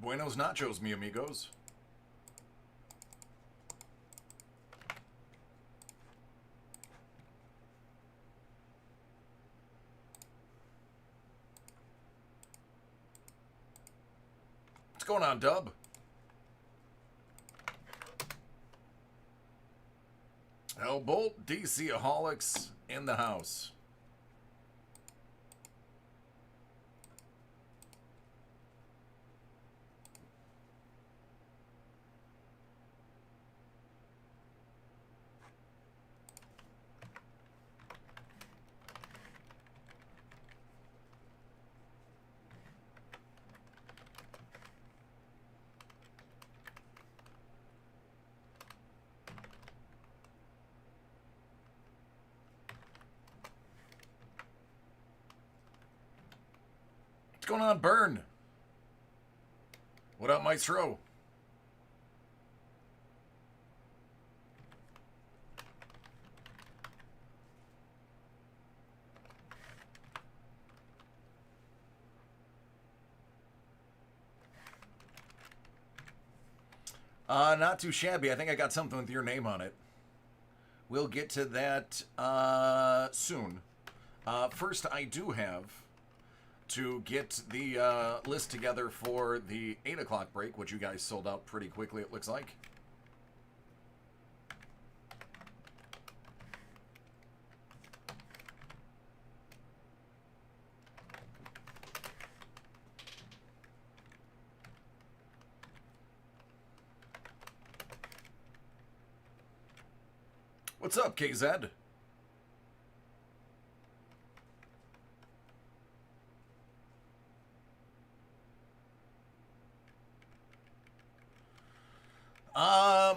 Buenos nachos, mi amigos. What's going on, Dub? Hellbolt, DCaholics in the house. What's going on, Burn? What up, Maestro? Not too shabby. I think I got something with your name on it. We'll get to that soon. First, I do have to get the list together for the 8 o'clock break, which you guys sold out pretty quickly, it looks like. What's up, KZ?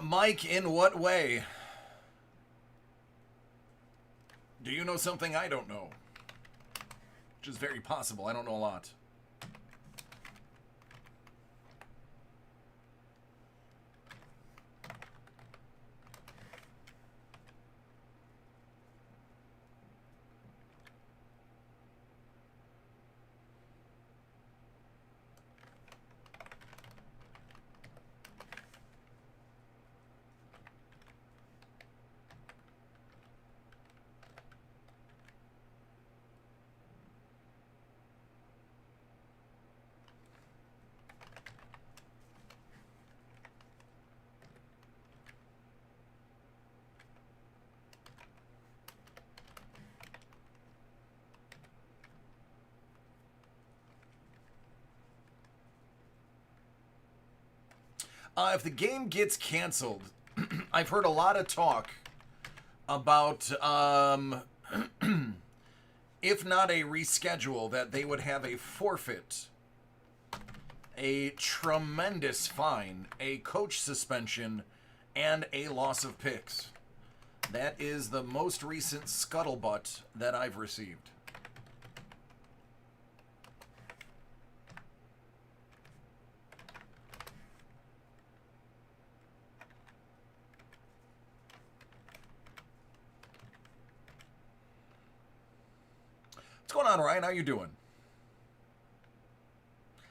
Mike, in what way? Do you know something I don't know? Which is very possible. I don't know a lot. If the game gets canceled, I've heard a lot of talk about, if not a reschedule, that they would have a forfeit, a tremendous fine, a coach suspension, and a loss of picks. That is the most recent scuttlebutt that I've received. What's going on, Ryan? How you doing?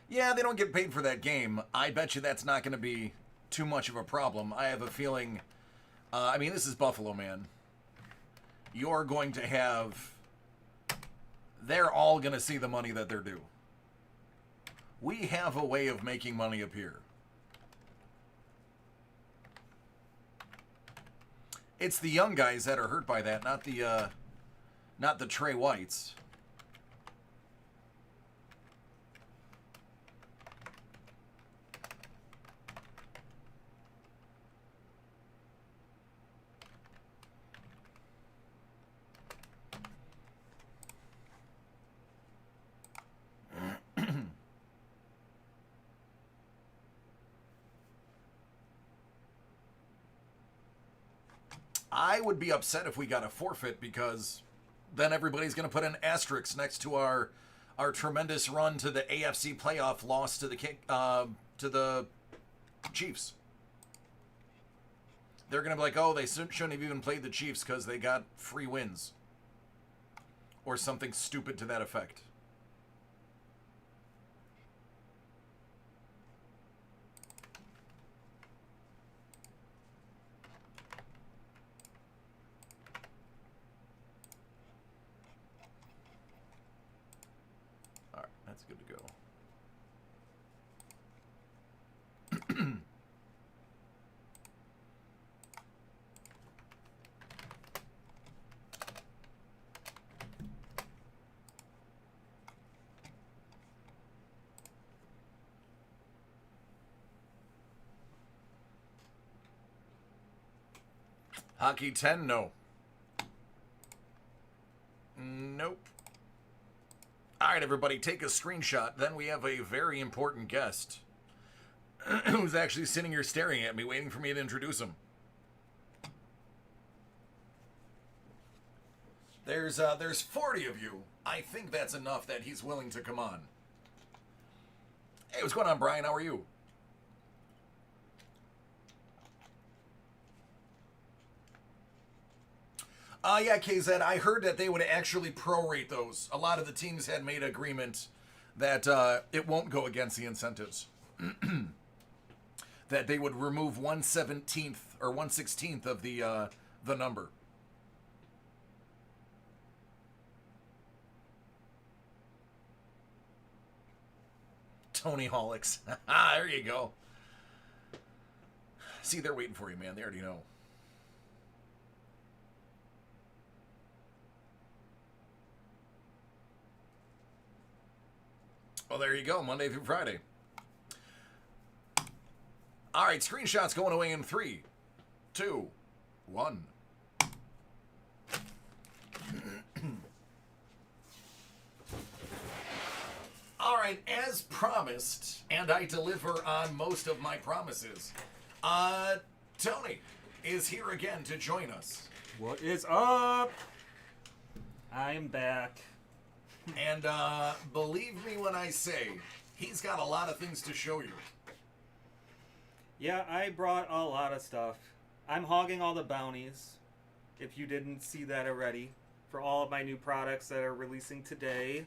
Yeah, they don't get paid for that game. I bet you that's not going to be too much of a problem. I have a feeling, I mean, this is Buffalo, man. You're going to have, they're all going to see the money that they're due. We have a way of making money up here. It's the young guys that are hurt by that, not the Trey Whites. I would be upset if we got a forfeit, because then everybody's going to put an asterisk next to our tremendous run to the AFC playoff loss to the Chiefs. They're going to be like, oh, they shouldn't have even played the Chiefs because they got free wins. Or something stupid to that effect. good to go. Hockey 10, no. Nope. All right, everybody, take a screenshot. Then we have a very important guest who's actually sitting here staring at me, waiting for me to introduce him. There's 40 of you. I think that's enough that he's willing to come on. Hey, what's going on, Brian? How are you? Yeah, KZ, I heard that they would actually prorate those. A lot of the teams had made agreement that it won't go against the incentives. That they would remove 1/17 or 1/16 of the number. Tony Holics. There you go. See, they're waiting for you, man. They already know. Well, there you go. Monday through Friday. All right, screenshots going away in 3, 2, 1. All right, as promised, and I deliver on most of my promises, Tony is here again to join us. What is up? I'm back. And believe me when I say, he's got a lot of things to show you. Yeah, I brought a lot of stuff. I'm hogging all the bounties, if you didn't see that already, for all of my new products that are releasing today.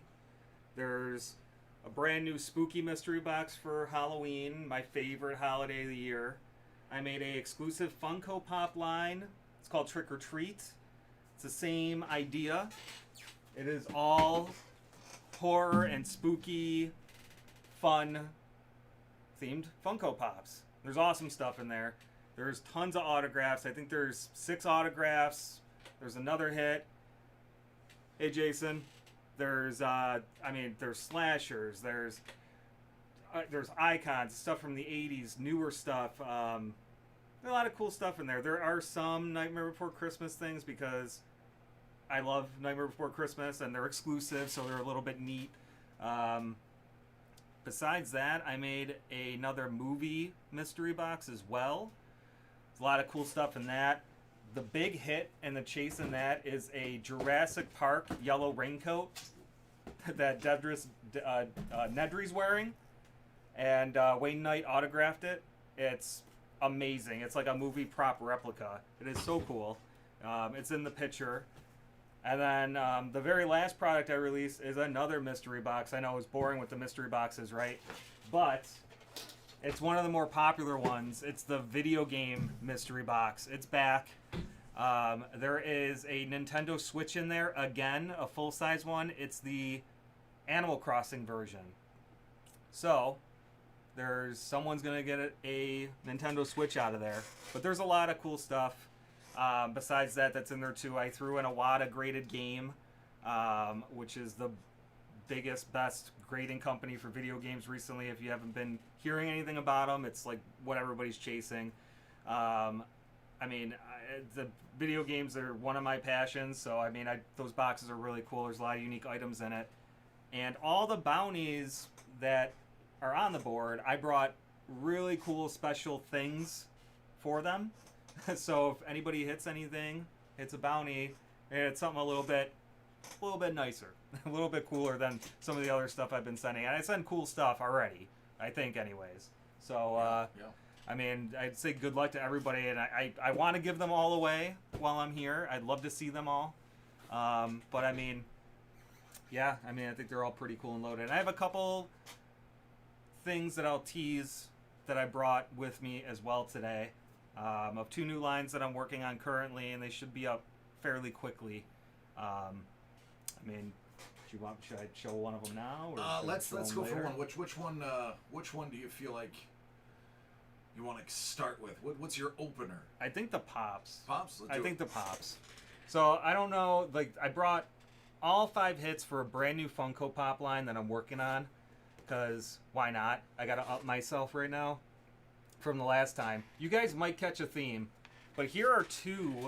There's a brand new spooky mystery box for Halloween, my favorite holiday of the year. I made a exclusive Funko Pop line. It's called Trick or Treat. It's the same idea. It is all horror and spooky, fun themed Funko Pops. There's awesome stuff in there. There's tons of autographs. I think there's 6 autographs. There's another hit. Hey, Jason. There's, there's slashers. There's icons, stuff from the 80s, newer stuff. There's a lot of cool stuff in there. There are some Nightmare Before Christmas things because I love Nightmare Before Christmas and they're exclusive, so they're a little bit neat. Besides that, I made another movie mystery box as well. There's a lot of cool stuff in that. The big hit and the chase in that is a Jurassic Park yellow raincoat that Nedry's wearing. And Wayne Knight autographed it. It's amazing. It's like a movie prop replica. It is so cool. It's in the picture. And then the very last product I released is another mystery box. I know it's boring with the mystery boxes, right? But it's one of the more popular ones. It's the video game mystery box. It's back. There is a Nintendo Switch in there. Again, a full-size one. It's the Animal Crossing version. So someone's going to get a Nintendo Switch out of there. But there's a lot of cool stuff. Besides that's in there too. I threw in a WADA graded game, which is the biggest, best grading company for video games recently. If you haven't been hearing anything about them, it's like what everybody's chasing. The video games are one of my passions, so those boxes are really cool. There's a lot of unique items in it. And all the bounties that are on the board, I brought really cool special things for them. So if anybody hits anything, hits a bounty, and it's something a little bit nicer, a little bit cooler than some of the other stuff I've been sending. And I send cool stuff already, I think, anyways. So, I'd say good luck to everybody, and I want to give them all away while I'm here. I'd love to see them all. I think they're all pretty cool and loaded. And I have a couple things that I'll tease that I brought with me as well today. Of 2 new lines that I'm working on currently, and they should be up fairly quickly. Should I show one of them now? Or Let's should I show go them for later? one. Which one do you feel like you want to start with? What's your opener? I think the Pops. Pops? Let's I do think it. the Pops. So I don't know. Like I brought all 5 hits for a brand new Funko Pop line that I'm working on. Because why not? I gotta up myself right now from the last time. You guys might catch a theme, but here are 2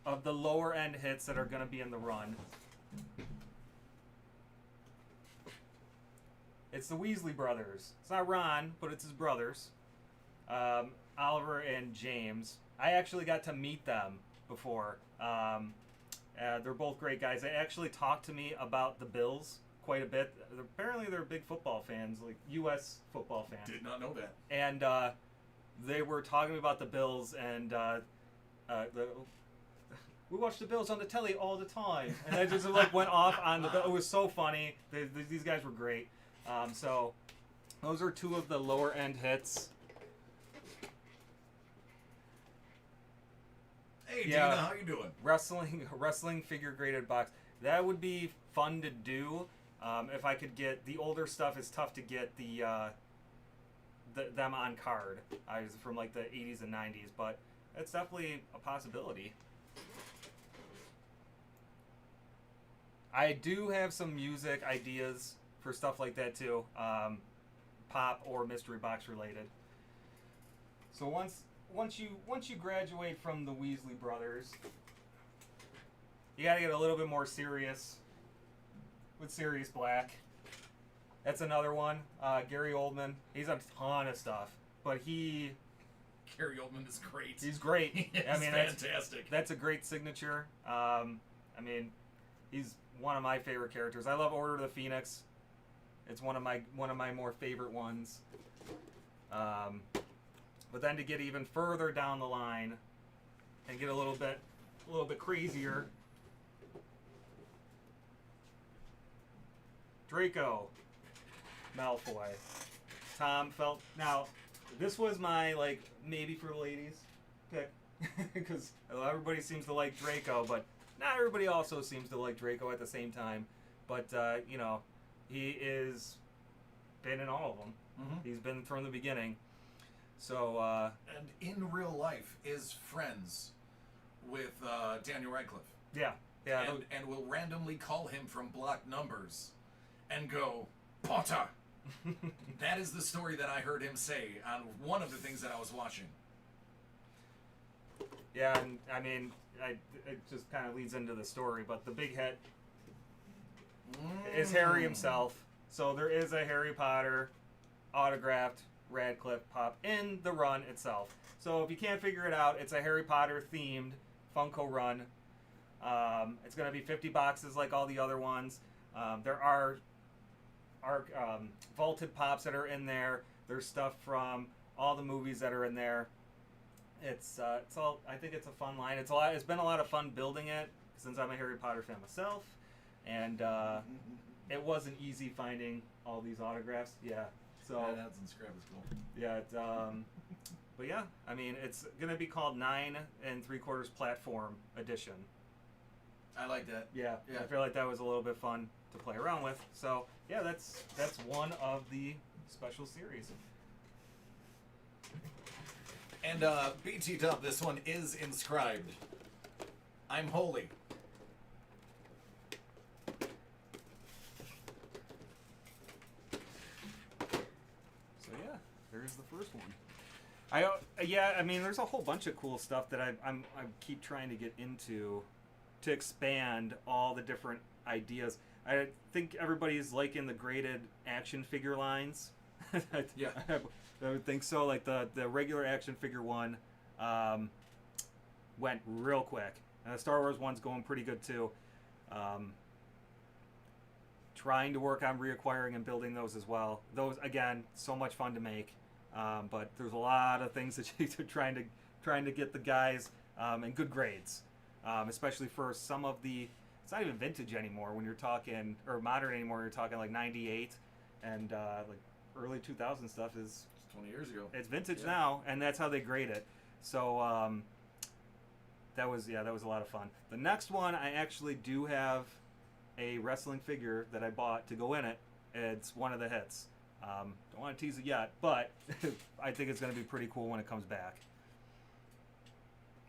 of the lower end hits that are gonna be in the run. It's the Weasley brothers. It's not Ron, but it's his brothers. Oliver and James. I actually got to meet them before. They're both great guys. They actually talked to me about the Bills quite a bit. Apparently they're big football fans, like U.S. football fans. Did not know that. And they were talking about the Bills, and we watch the Bills on the telly all the time. And I just like went off on the Bills. It was so funny. These guys were great. So those are 2 of the lower end hits. Hey, Yeah. Dina, how you doing? Wrestling figure graded box. That would be fun to do. If I could get the older stuff, it's tough to get them on card. From like the 80s and 90s, but it's definitely a possibility. I do have some music ideas for stuff like that too, pop or mystery box related. So once you graduate from the Weasley brothers, you gotta get a little bit more serious with Sirius Black. That's another one. Gary Oldman. He's a ton of stuff, but Gary Oldman is great. he's great. He's fantastic. That's a great signature. I mean, he's one of my favorite characters. I love Order of the Phoenix. It's one of my more favorite ones. But then to get even further down the line and get a little bit crazier, Draco Malfoy. Tom felt now. This was my like maybe for the ladies pick because everybody seems to like Draco, but not everybody also seems to like Draco at the same time. But he is been in all of them. Mm-hmm. He's been from the beginning. So And in real life is friends with Daniel Radcliffe. yeah. And will randomly call him from blocked numbers and go, Potter! That is the story that I heard him say on one of the things that I was watching. Yeah, and I mean, it just kind of leads into the story, but the big hit is Harry himself. So there is a Harry Potter autographed Radcliffe pop in the run itself. So if you can't figure it out, it's a Harry Potter themed Funko run. It's going to be 50 boxes like all the other ones. There are vaulted pops that are in there. There's stuff from all the movies that are in there. It's all. I think it's a fun line. It's been a lot of fun building it since I'm a Harry Potter fan myself, and it wasn't easy finding all these autographs. Yeah. So That's in Scrap is cool. yeah. But yeah, I mean, it's gonna be called 9 3/4 platform edition. I like that. Yeah, Yeah. I feel like that was a little bit fun to play around with. So yeah, that's one of the special series. And BT Dub, this one is inscribed. I'm holy. So yeah, there's the first one. I mean, there's a whole bunch of cool stuff that I keep trying to get into to expand all the different ideas. I think everybody's liking the graded action figure lines. Yeah. I would think so. Like the regular action figure one went real quick. And the Star Wars one's going pretty good too. Trying to work on reacquiring and building those as well. Those, again, so much fun to make. But there's a lot of things that you're trying to get the guys in good grades. Especially for some of the, it's not even vintage anymore when you're talking, or modern anymore, you're talking like 98 and like early 2000 stuff is, 20 years ago. it's vintage Yeah. now, and that's how they grade it. So that was a lot of fun. The next one I actually do have a wrestling figure that I bought to go in it. It's one of the hits. Don't want to tease it yet, but I think it's going to be pretty cool when it comes back.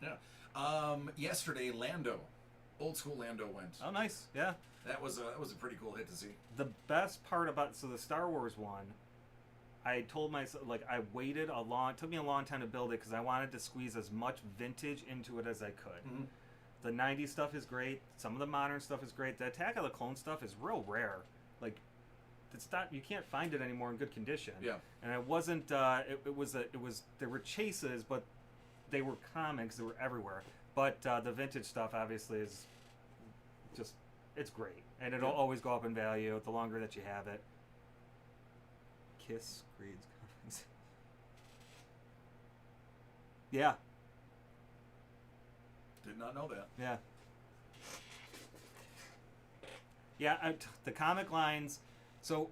Yeah. Yesterday, Lando, old school Lando went. Oh, nice. Yeah. That was a pretty cool hit to see. The best part about the Star Wars one, I told myself, like, I waited it took me a long time to build it because I wanted to squeeze as much vintage into it as I could. Mm-hmm. The 90s stuff is great. Some of the modern stuff is great. The Attack of the Clone stuff is real rare. Like, it's not, you can't find it anymore in good condition. Yeah. And it wasn't, there were chases, but they were comics that were everywhere. But the vintage stuff obviously is just, it's great. And it'll always go up in value the longer that you have it. Kiss Creed's comics. Yeah. Did not know that. Yeah. Yeah, the comic lines. So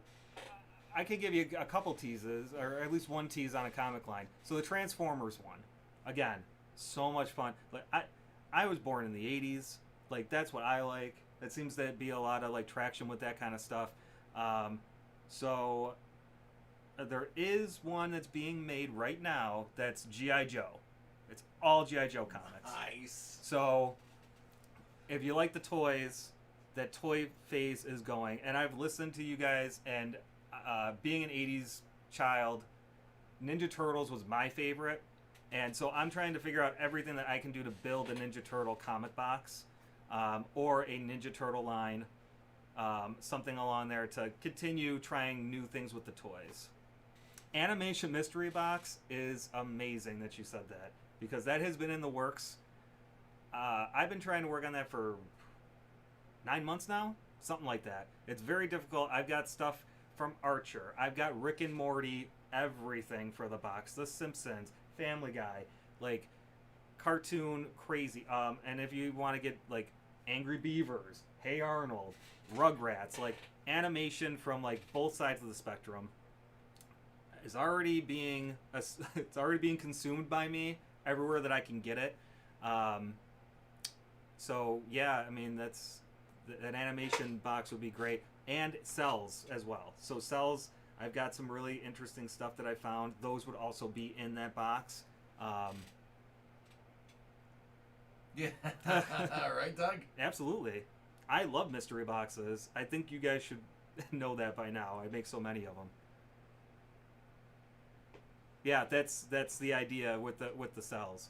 I could give you a couple teases, or at least one tease on a comic line. So the Transformers one, again, so much fun. Like I was born in the '80s. Like that's what I like. That seems to be a lot of like traction with that kind of stuff. So there is one that's being made right now. That's G.I. Joe. It's all G.I. Joe comics. Nice. So if you like the toys, that toy phase is going. And I've listened to you guys, and being an 80s child, Ninja Turtles was my favorite. And so I'm trying to figure out everything that I can do to build a Ninja Turtle comic box or a Ninja Turtle line, something along there to continue trying new things with the toys. Animation Mystery Box is amazing that you said that, because that has been in the works. I've been trying to work on that for 9 months now, something like that. It's very difficult. I've got stuff from Archer. I've got Rick and Morty, everything for the box. The Simpsons, Family Guy, like cartoon crazy. And if you want to get like Angry Beavers, Hey Arnold, Rugrats, like animation from like both sides of the spectrum is already being it's already being consumed by me everywhere that I can get it. So yeah, I mean that animation box would be great, and Cells as well. So Cells, I've got some really interesting stuff that I found. Those would also be in that box. Yeah. Right, Doug? Absolutely. I love mystery boxes. I think you guys should know that by now. I make so many of them. Yeah, that's the idea with the Cells.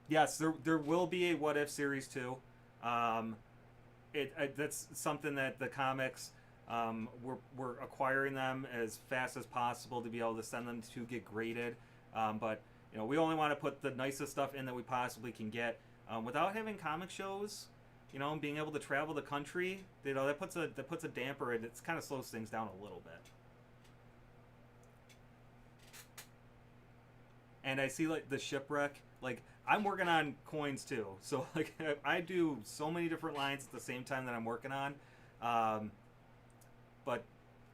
Yes, there will be a What If Series 2. That's something that the comics, we're acquiring them as fast as possible to be able to send them to get graded. But you know, we only want to put the nicest stuff in that we possibly can get. Without having comic shows, you know, and being able to travel the country, you know, that puts a damper, and it kind of slows things down a little bit. And I see like the Shipwreck, like I'm working on coins too, so like I do so many different lines at the same time that I'm working on. But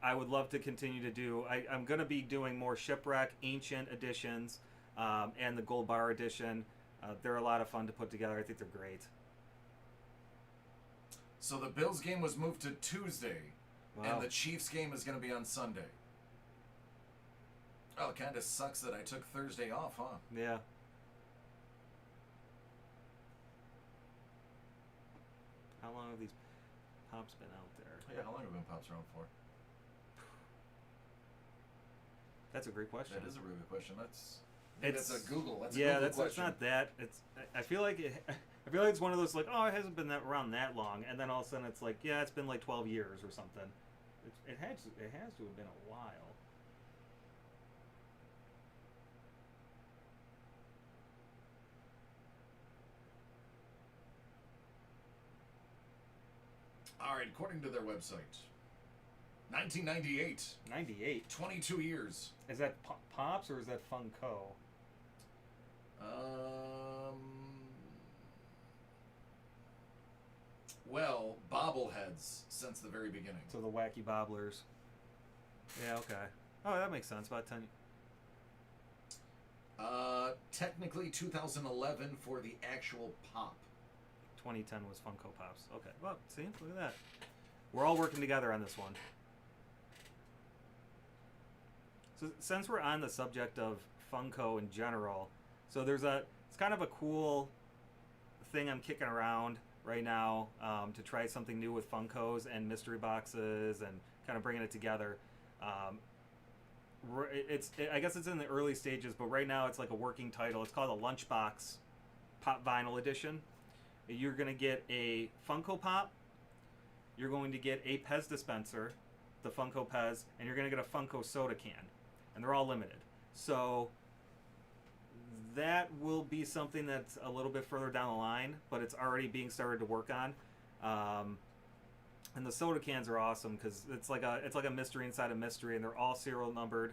I would love to continue to do. I'm going to be doing more Shipwreck Ancient editions, and the Gold Bar edition. They're a lot of fun to put together. I think they're great. So the Bills game was moved to Tuesday, Wow. and the Chiefs game is going to be on Sunday. Oh, it kind of sucks that I took Thursday off, huh? Yeah. How long have these pops been out there? Yeah, how long have been Pops around for? That's a great question. That is a really good question. That's a Google. That's a yeah, Google that's question. it's not that. I feel like I feel like it's one of those like, oh, it hasn't been around that long, and then all of a sudden it's like, yeah, it's been like 12 years or something. It has to have been a while. All right, according to their website, 1998. 98. 22 years. Is that Pops or is that Funko? Well, bobbleheads since the very beginning. So the Wacky Bobblers. Yeah, okay. Oh, that makes sense. About 10. Technically 2011 for the actual pop. 2010 was Funko Pops. Okay, well, see, look at that. We're all working together on this one. So since we're on the subject of Funko in general, so it's kind of a cool thing I'm kicking around right now to try something new with Funkos and mystery boxes and kind of bringing it together. I guess it's in the early stages, but right now it's like a working title. It's called a Lunchbox Pop Vinyl Edition. You're going to get a Funko Pop. You're going to get a Pez dispenser, the Funko Pez, and you're going to get a Funko soda can. And they're all limited. So that will be something that's a little bit further down the line, but it's already being started to work on. And the soda cans are awesome because it's like a mystery inside a mystery, and they're all serial numbered.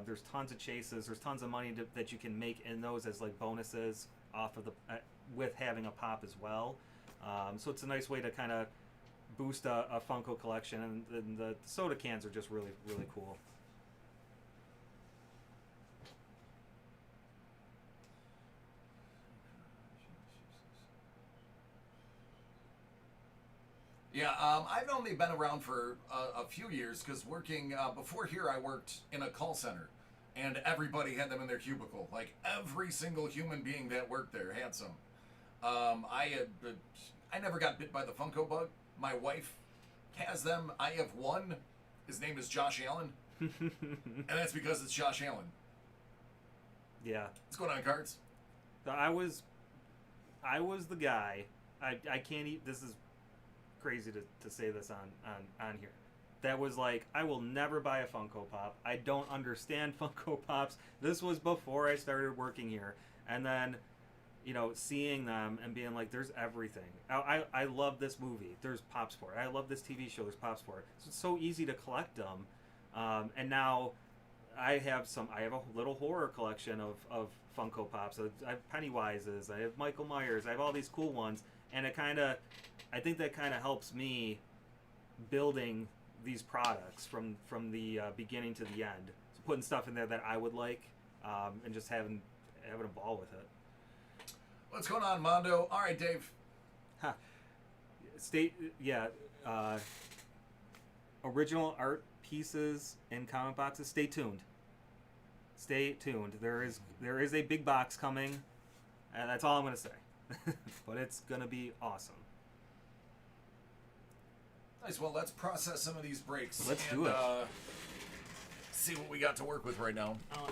There's tons of chases. There's tons of money that you can make in those as like bonuses off of with having a pop as well. So it's a nice way to kind of boost a Funko collection, and the soda cans are just really, really cool. Yeah, I've only been around for a few years because working before here, I worked in a call center, and everybody had them in their cubicle. Like every single human being that worked there had some. I never got bit by the Funko bug. My wife has them. I have one. His name is Josh Allen, and that's because it's Josh Allen. Yeah. What's going on, Cards? So I was the guy. I can't eat. This is crazy to say this on here. That was like, I will never buy a Funko Pop. I don't understand Funko Pops. This was before I started working here. And then, seeing them and being like, there's everything. I love this movie. There's Pops for it. I love this TV show. There's Pops for it. So it's so easy to collect them. And now I have a little horror collection of Funko Pops. I have Pennywise's. I have Michael Myers. I have all these cool ones. And I think that kind of helps me building these products from the beginning to the end. So putting stuff in there that I would like, and just having a ball with it. What's going on, Mondo? All right, Dave. Huh. Original art pieces and comic boxes. Stay tuned. Stay tuned. There is a big box coming, and that's all I'm going to say. But it's going to be awesome. Nice. Well, let's process some of these breaks. Let's do it. See what we got to work with right now. I can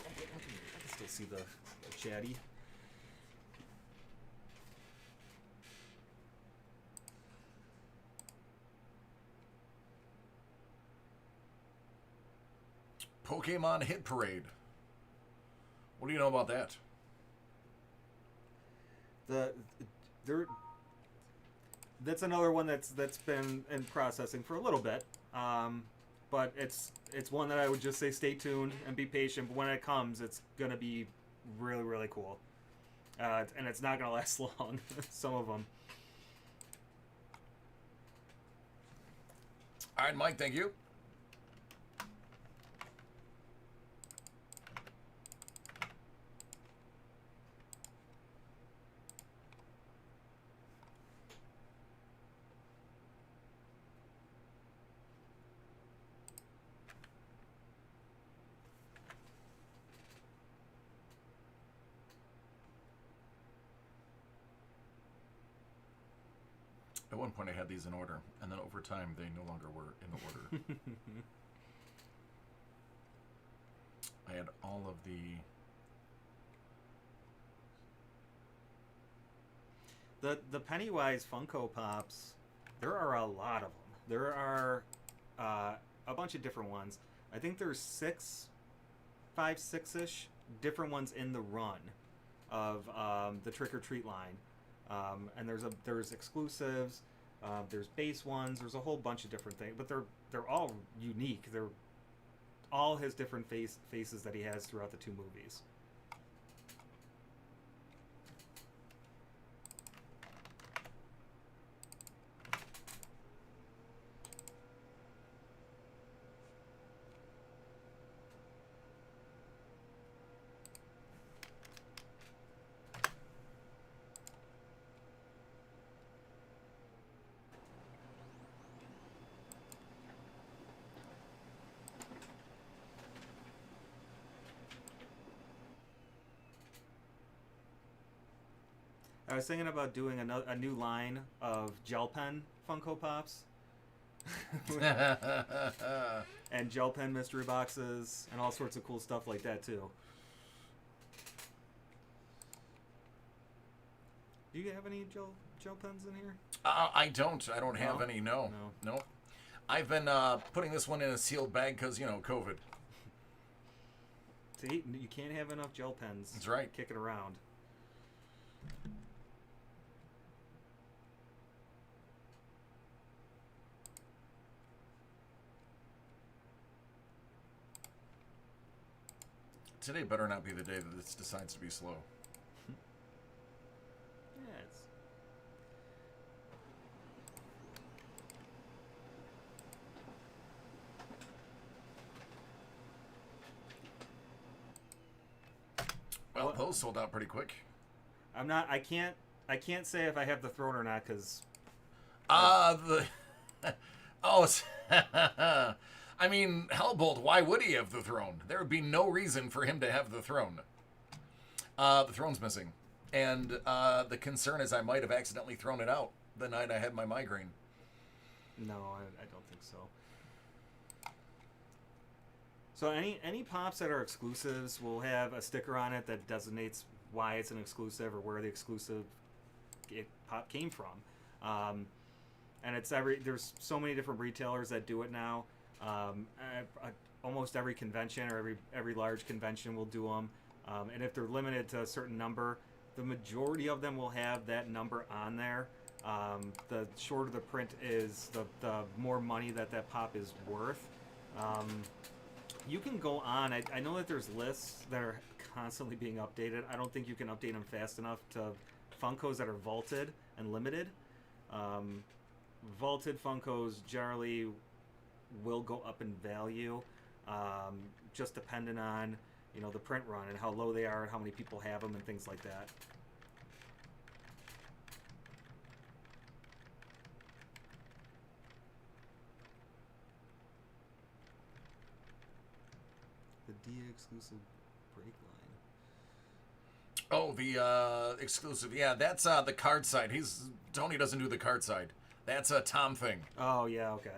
still see the chatty. Pokemon Hit Parade. What do you know about that? That's another one that's been in processing for a little bit, but it's one that I would just say stay tuned and be patient. But when it comes, it's gonna be really, really cool, and it's not gonna last long. Some of them. All right, Mike. Thank you. At one point I had these in order, and then over time they no longer were in order. I had all of the Pennywise Funko Pops. There are a lot of them. There are a bunch of different ones. I think there's 5, 6-ish different ones in the run of the Trick or Treat line. And there's exclusives, there's base ones, there's a whole bunch of different things, but they're all unique. They're all his different faces that he has throughout the two movies. I was thinking about doing a new line of gel pen Funko Pops. And gel pen mystery boxes and all sorts of cool stuff like that too. Do you have any gel pens in here? I don't have No? any. No. I've been putting this one in a sealed bag because COVID. See, you can't have enough gel pens. That's right. Kicking around. Today better not be the day that this decides to be slow. Yeah, it's... Well, those sold out pretty quick. I can't say if I have the throne or not because. Oh, I mean, Hellbolt, why would he have the throne? There would be no reason for him to have the throne. The throne's missing. And the concern is I might have accidentally thrown it out the night I had my migraine. No, I don't think so. So any pops that are exclusives will have a sticker on it that designates why it's an exclusive or where the exclusive pop came from. And there's so many different retailers that do it now. Almost every convention or every large convention will do them. And if they're limited to a certain number, the majority of them will have that number on there. The shorter the print is, the more money that pop is worth. You can go on. I know that there's lists that are constantly being updated. I don't think you can update them fast enough to Funkos that are vaulted and limited. Vaulted Funkos generally will go up in value, just depending on the print run and how low they are and how many people have them and things like that. The Dia exclusive break line. Oh, the exclusive. Yeah, that's the card side. Tony doesn't do the card side. That's a Tom thing. Oh yeah, okay.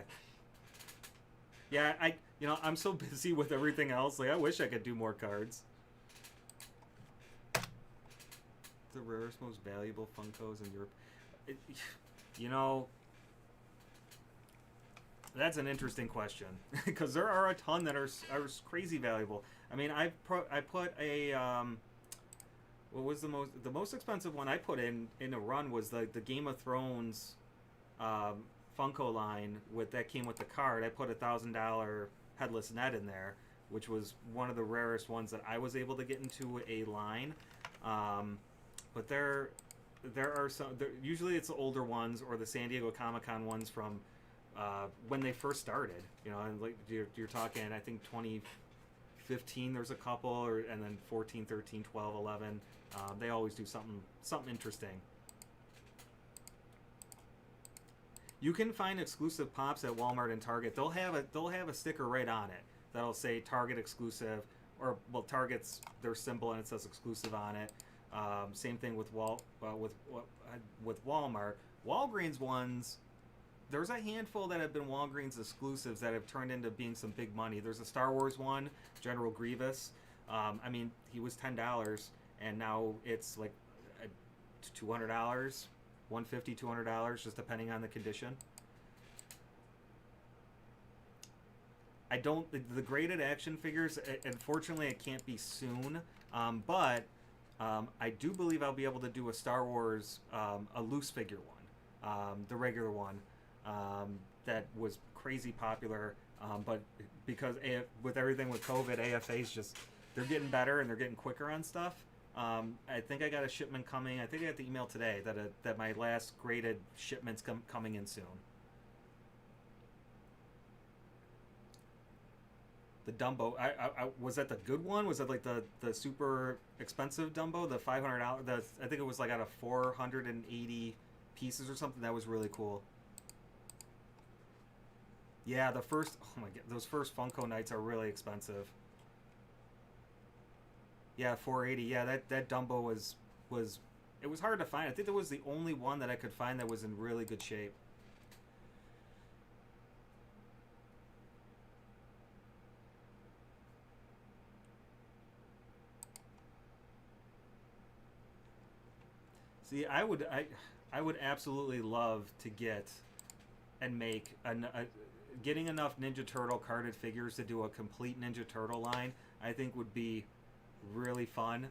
Yeah, I'm so busy with everything else. Like I wish I could do more cards. The rarest, most valuable Funkos in Europe. That's an interesting question because there are a ton that are crazy valuable. I mean, I put a what was the most expensive one I put in a run was the Game of Thrones Funko line that came with the card. I put $1,000 headless Ned in there, which was one of the rarest ones that I was able to get into a line. But there are some. Usually it's the older ones or the San Diego Comic-Con ones from when they first started. Like you're talking, I think 2015 there's a couple, and then 14, 13, 12, 11. They always do something interesting. You can find exclusive pops at Walmart and Target. They'll have a sticker right on it that'll say Target exclusive, or Target's their symbol and it says exclusive on it. Same thing with Walmart. Walgreens ones, there's a handful that have been Walgreens exclusives that have turned into being some big money. There's a Star Wars one, General Grievous. I mean, he was $10, and now it's like $200, $150, $200, just depending on the condition. The graded action figures, unfortunately, it can't be soon, but I do believe I'll be able to do a Star Wars, a loose figure one, the regular one, that was crazy popular, but because with everything with COVID, AFA's they're getting better and they're getting quicker on stuff. I think I got a shipment coming. I think I got the email today that my last graded shipment's coming in soon. The Dumbo, I was that the good one? Was that like the super expensive Dumbo, the $500? I think it was like out of 480 pieces or something. That was really cool. Yeah, oh my god, those first Funko nights are really expensive. Yeah, 480. Yeah, that Dumbo was It was hard to find. I think that was the only one that I could find that was in really good shape. See, I would absolutely love to get and make getting enough Ninja Turtle carded figures to do a complete Ninja Turtle line. I think would be really fun.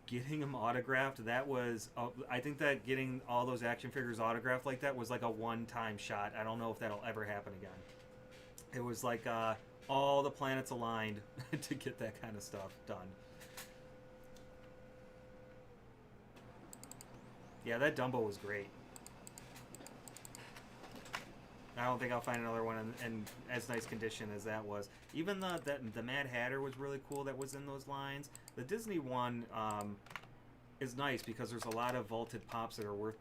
Getting them autographed, that was I think that getting all those action figures autographed like that was like a one-time shot. I don't know if that'll ever happen again. It was like all the planets aligned to get that kind of stuff done. Yeah, that Dumbo was great. I don't think I'll find another one in as nice condition as that was. Even the Mad Hatter was really cool that was in those lines. The Disney one is nice because there's a lot of vaulted pops that are worth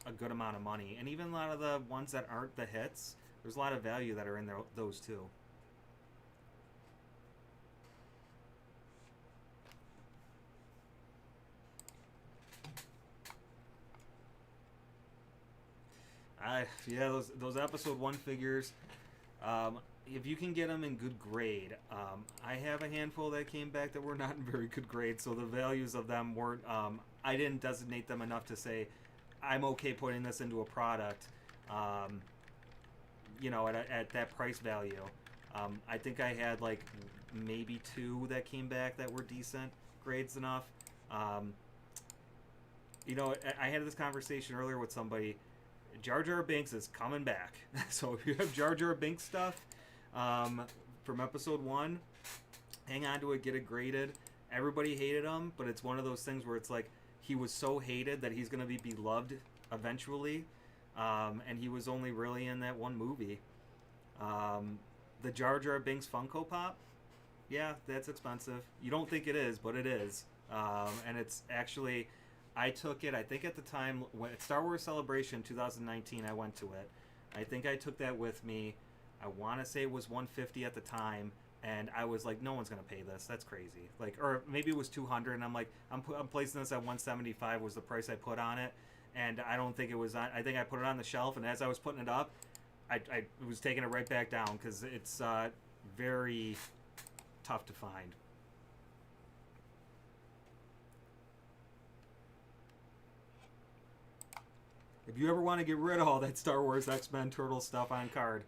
a good amount of money. And even a lot of the ones that aren't the hits, there's a lot of value that are in those too. Yeah, those episode 1 figures, if you can get them in good grade, I have a handful that came back that were not in very good grade, so the values of them weren't, I didn't designate them enough to say, I'm okay putting this into a product, you know, at that price value. I think I had like maybe 2 that came back that were decent grades enough. You know, I had this conversation earlier with somebody. Jar Jar Binks is coming back. So if you have Jar Jar Binks stuff from episode 1, hang on to it, get it graded. Everybody hated him, but it's one of those things where it's like he was so hated that he's going to be beloved eventually. And he was only really in that one movie. The Jar Jar Binks Funko Pop, yeah, that's expensive. You don't think it is, but it is. And it's actually... I took it, I think at the time, when Star Wars Celebration 2019, I went to it. I think I took that with me. I want to say it was $150 at the time, and I was like, no one's going to pay this. That's crazy. Like, or maybe it was $200, and I'm like, I'm placing this at $175 was the price I put on it, and I don't think it was on, I think I put it on the shelf, and as I was putting it up, I was taking it right back down, because it's very tough to find. If you ever want to get rid of all that Star Wars X-Men Turtle stuff on card,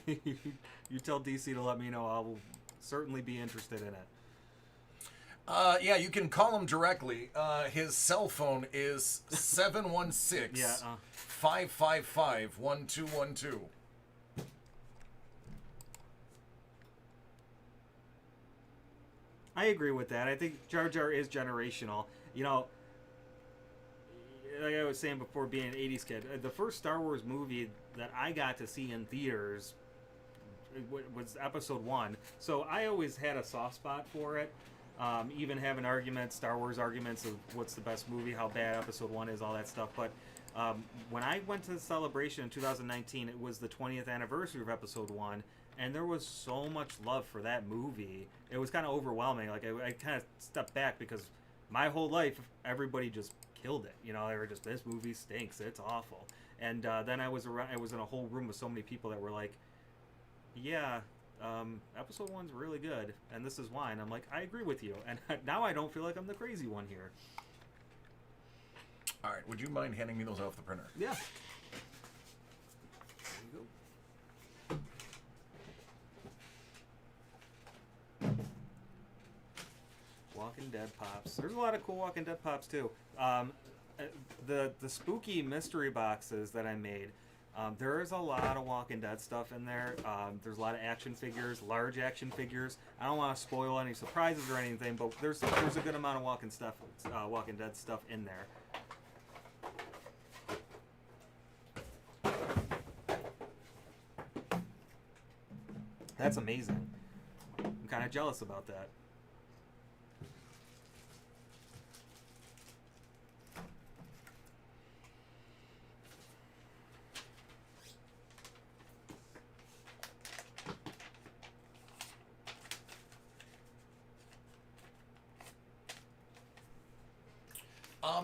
you tell DC to let me know. I will certainly be interested in it. Yeah, you can call him directly. His cell phone is 716 555 1212. I agree with that. I think Jar Jar is generational. You know, like I was saying before, being an 80s kid, the first Star Wars movie that I got to see in theaters was episode 1. So I always had a soft spot for it. Even having arguments, Star Wars arguments of what's the best movie, how bad episode 1 is, all that stuff. But when I went to the celebration in 2019, it was the 20th anniversary of episode 1. And there was so much love for that movie. It was kind of overwhelming. Like I kind of stepped back because my whole life, everybody just killed it. You know, they were just, this movie stinks, it's awful. And then I was in a whole room with so many people that were like, yeah, episode 1's really good, and this is why. And I'm like, I agree with you. And now I don't feel like I'm the crazy one here. All right, would you mind handing me those off the printer? Yeah. There you go. Walking Dead pops. There's a lot of cool Walking Dead pops too. The spooky mystery boxes that I made, there is a lot of Walking Dead stuff in there. There's a lot of action figures, large action figures. I don't want to spoil any surprises or anything, but there's a good amount of Walking Dead stuff in there. That's amazing. I'm kind of jealous about that.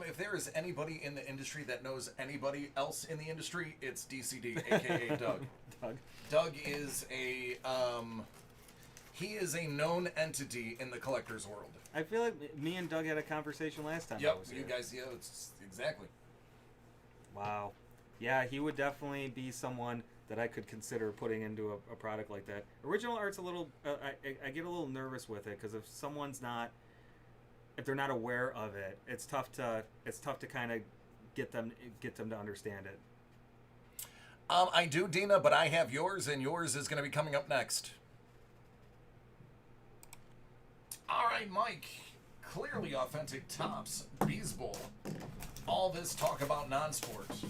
If there is anybody in the industry that knows anybody else in the industry, it's DCD, aka Doug. Doug. Doug is he is a known entity in the collector's world. I feel like me and Doug had a conversation last time. I Yep, was you here. guys, yeah, it's exactly. Wow. Yeah, he would definitely be someone that I could consider putting into a product like that. Original art's a little. I get a little nervous with it because if they're not aware of it, it's tough to kind of get them to understand it. I do, Dina, but I have yours, and yours is going to be coming up next. All right, Mike. Clearly authentic tops, Bees Bowl. All this talk about non-sports.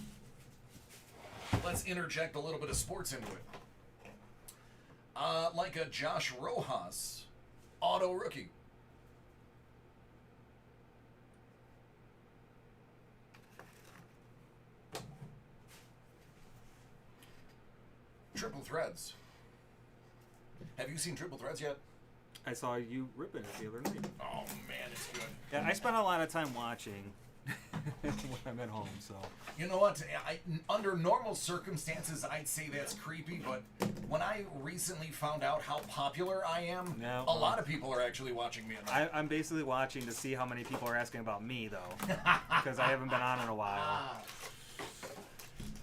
Let's interject a little bit of sports into it. Like a Josh Rojas auto rookie. Triple Threads. Have you seen Triple Threads yet? I saw you ripping it the other night. Oh man, it's good. Yeah, I spent a lot of time watching when I'm at home. So You know what? Under normal circumstances, I'd say that's creepy, but when I recently found out how popular I am, No. a lot of people are actually watching me. I'm basically watching to see how many people are asking about me though, because I haven't been on in a while.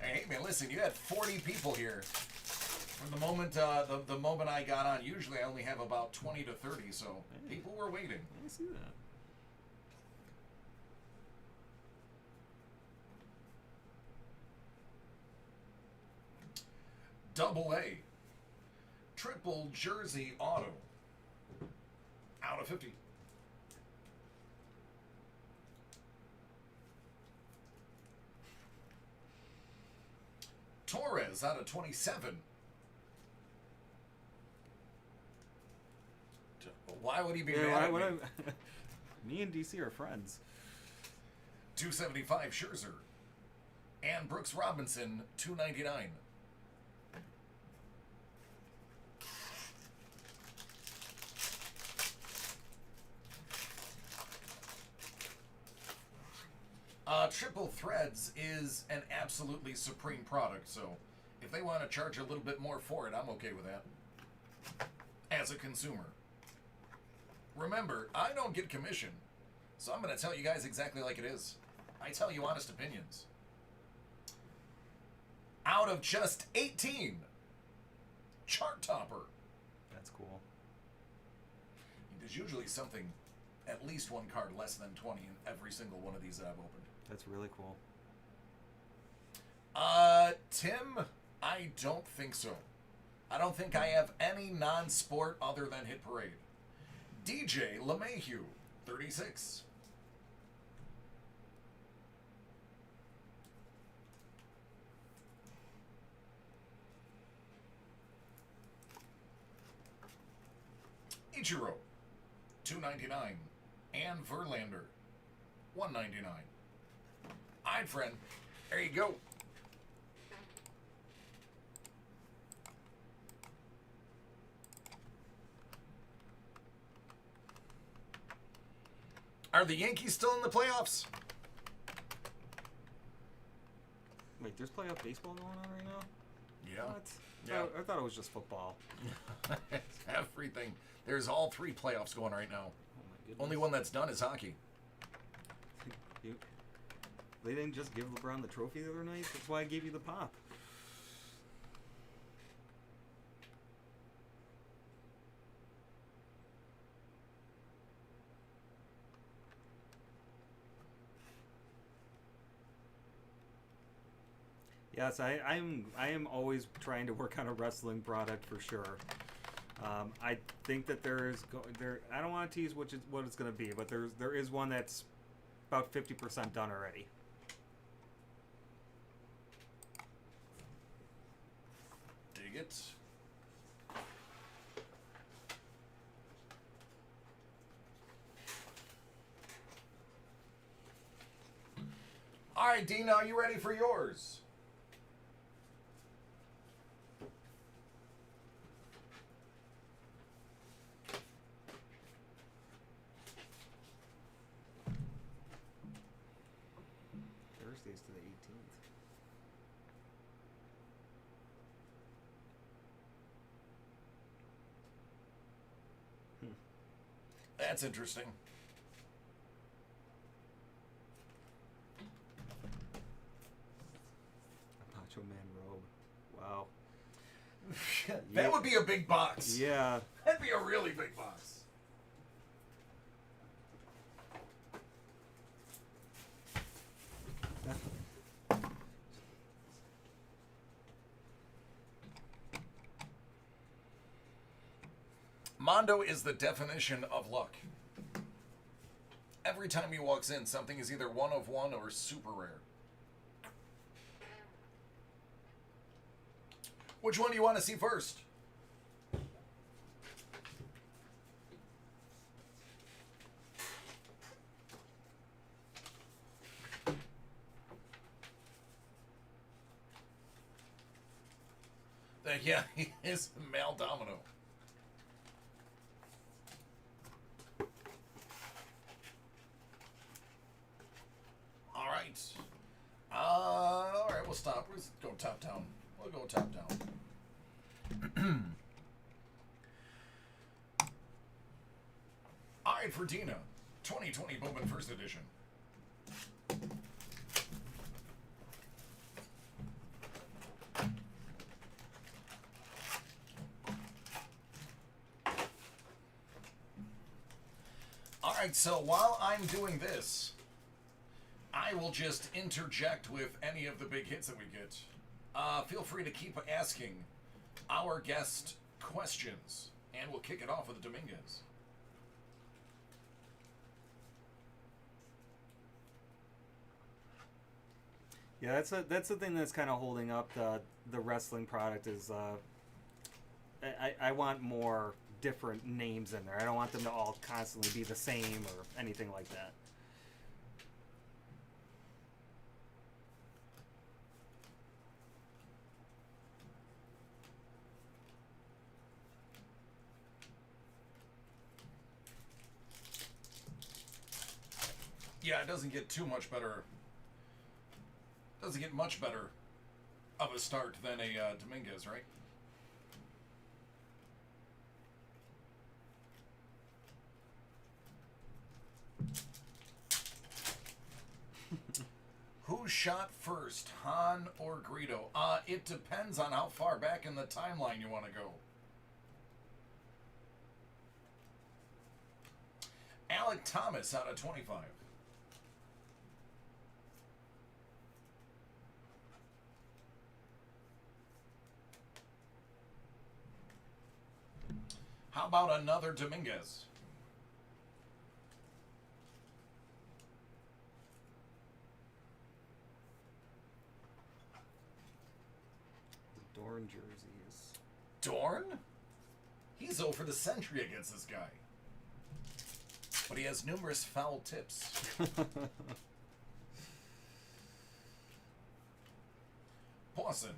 Hey man, listen, you had 40 people here. From the moment the moment I got on, usually I only have about 20 to 30, so people were waiting. I see that. Double A. Triple Jersey Auto. Out of 50. Torres out of 27. Why would he be mad at me? Me and DC are friends. 275 Scherzer. And Brooks Robinson, 299. Triple Threads is an absolutely supreme product, so if they want to charge a little bit more for it, I'm okay with that. As a consumer. Remember, I don't get commission, so I'm going to tell you guys exactly like it is. I tell you honest opinions. Out of just 18, Chart Topper. That's cool. There's usually something, at least one card less than 20 in every single one of these that I've opened. That's really cool. Tim, I don't think so. I don't think I have any non-sport other than Hit Parade. DJ LeMahieu, 36. Ichiro, 299. And Verlander, 199. All right, friend. There you go. Are the Yankees still in the playoffs? Wait, there's playoff baseball going on right now? Yeah. What? Yeah. I thought it was just football. Everything. There's all three playoffs going right now. Oh my goodness. Only one that's done is hockey. They didn't just give LeBron the trophy the other night? That's why I gave you the pop. Yes, I am always trying to work on a wrestling product for sure. I think that there. I don't want to tease what it's going to be, but there is one that's about 50% done already. Dig it. All right, Dina, are you ready for yours? stays to the 18th. That's interesting. A Macho Man robe. Wow. That would be a big box. Yeah. That'd be a really big box. Mondo is the definition of luck. Every time he walks in, something is either one of one or super rare. Which one do you want to see first? Yeah, he is male domino. All right, we'll stop. Let's go top down. We'll go top down. All right, for Dina, 2020 Bowman First Edition. All right, so while I'm doing this, I will just interject with any of the big hits that we get. Feel free to keep asking our guest questions, and we'll kick it off with Dominguez. Yeah, that's the thing that's kind of holding up the wrestling product is I want more different names in there. I don't want them to all constantly be the same or anything like that. Yeah, it doesn't get too much better. Doesn't get much better of a start than a Dominguez, right? Who shot first, Han or Greedo? It depends on how far back in the timeline you want to go. Alec Thomas out of 25. How about another Dominguez? Dorn jerseys. Dorn? He's 0 for the century against this guy. But he has numerous foul tips. Pawson.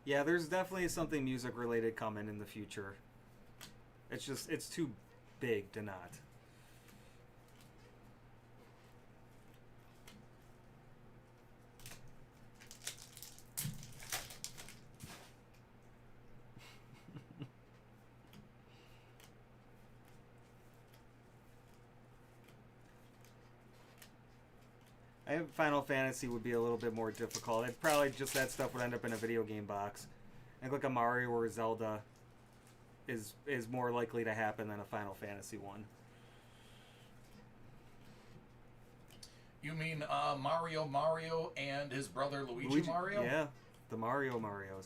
Yeah, there's definitely something music related coming in the future. It's too big to not. I think Final Fantasy would be a little bit more difficult. It probably just that stuff would end up in a video game box. I think like a Mario or Zelda is more likely to happen than a Final Fantasy one. You mean Mario and his brother Luigi Mario? Yeah, the Marios.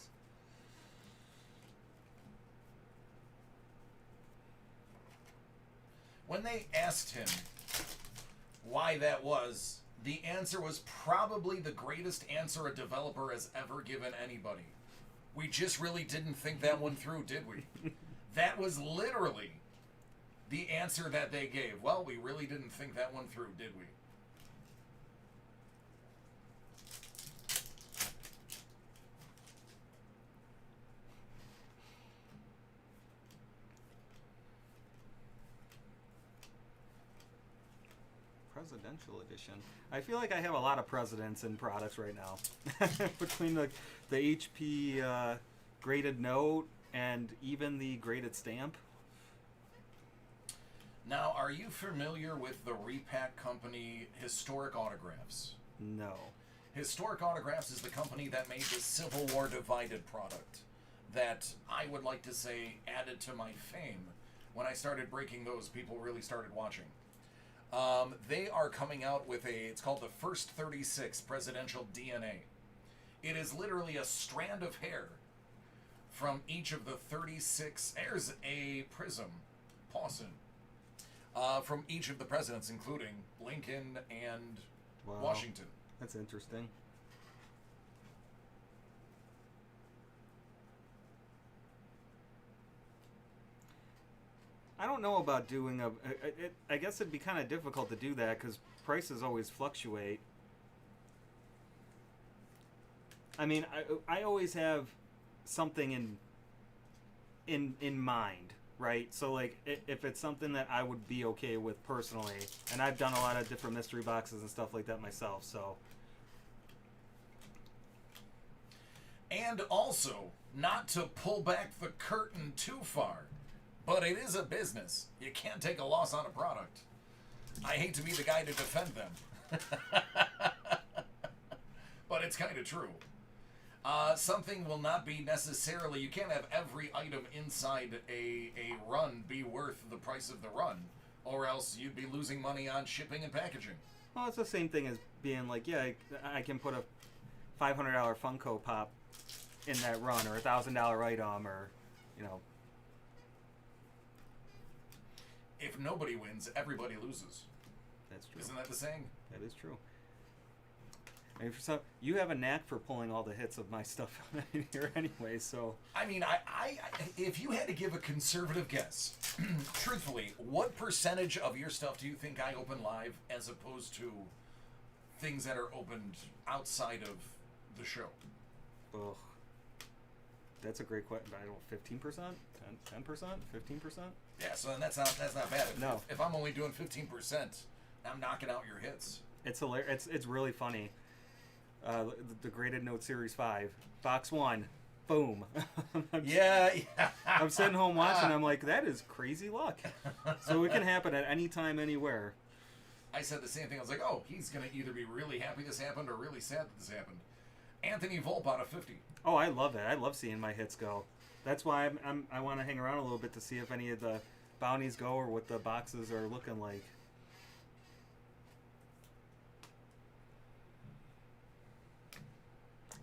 When they asked him why that was, the answer was probably the greatest answer a developer has ever given anybody. We just really didn't think that one through, did we? That was literally the answer that they gave. Well, we really didn't think that one through, did we? Presidential edition. I feel like I have a lot of presidents in products right now. Between the HP graded note and even the graded stamp. Now, are you familiar with the repack company Historic Autographs? No. Historic Autographs is the company that made the Civil War Divided product that I would like to say added to my fame. When I started breaking those, people really started watching. They are coming out with it's called the First 36 Presidential DNA. It is literally a strand of hair from each of the 36. There's a prism, Pawson, from each of the presidents, including Lincoln and Washington. That's interesting. I don't know about doing I guess it'd be kind of difficult to do that because prices always fluctuate. I mean, I always have something in mind, right? So like, if it's something that I would be okay with personally, and I've done a lot of different mystery boxes and stuff like that myself, so. And also, not to pull back the curtain too far, but it is a business. You can't take a loss on a product. I hate to be the guy to defend them. But it's kind of true. Something will not be necessarily... You can't have every item inside a run be worth the price of the run, or else you'd be losing money on shipping and packaging. Well, it's the same thing as being like, yeah, I can put a $500 Funko Pop in that run, or a $1,000 item, or, you know... If nobody wins, everybody loses. That's true. Isn't that the saying? That is true. And for some, you have a knack for pulling all the hits of my stuff in here anyway, so... I mean, I if you had to give a conservative guess, truthfully, what percentage of your stuff do you think I open live as opposed to things that are opened outside of the show? Ugh. That's a great question. I don't 15%? 10%? 15%? Yeah, so then that's not bad. No. If I'm only doing 15%, I'm knocking out your hits. It's hilarious. It's really funny. The graded note series 5, box 1, boom. Yeah. I'm sitting home watching. I'm like, that is crazy luck. So it can happen at any time, anywhere. I said the same thing. I was like, oh, he's gonna either be really happy this happened or really sad that this happened. Anthony Volpe out of 50. Oh, I love it. I love seeing my hits go. That's why I want to hang around a little bit to see if any of the bounties go or what the boxes are looking like.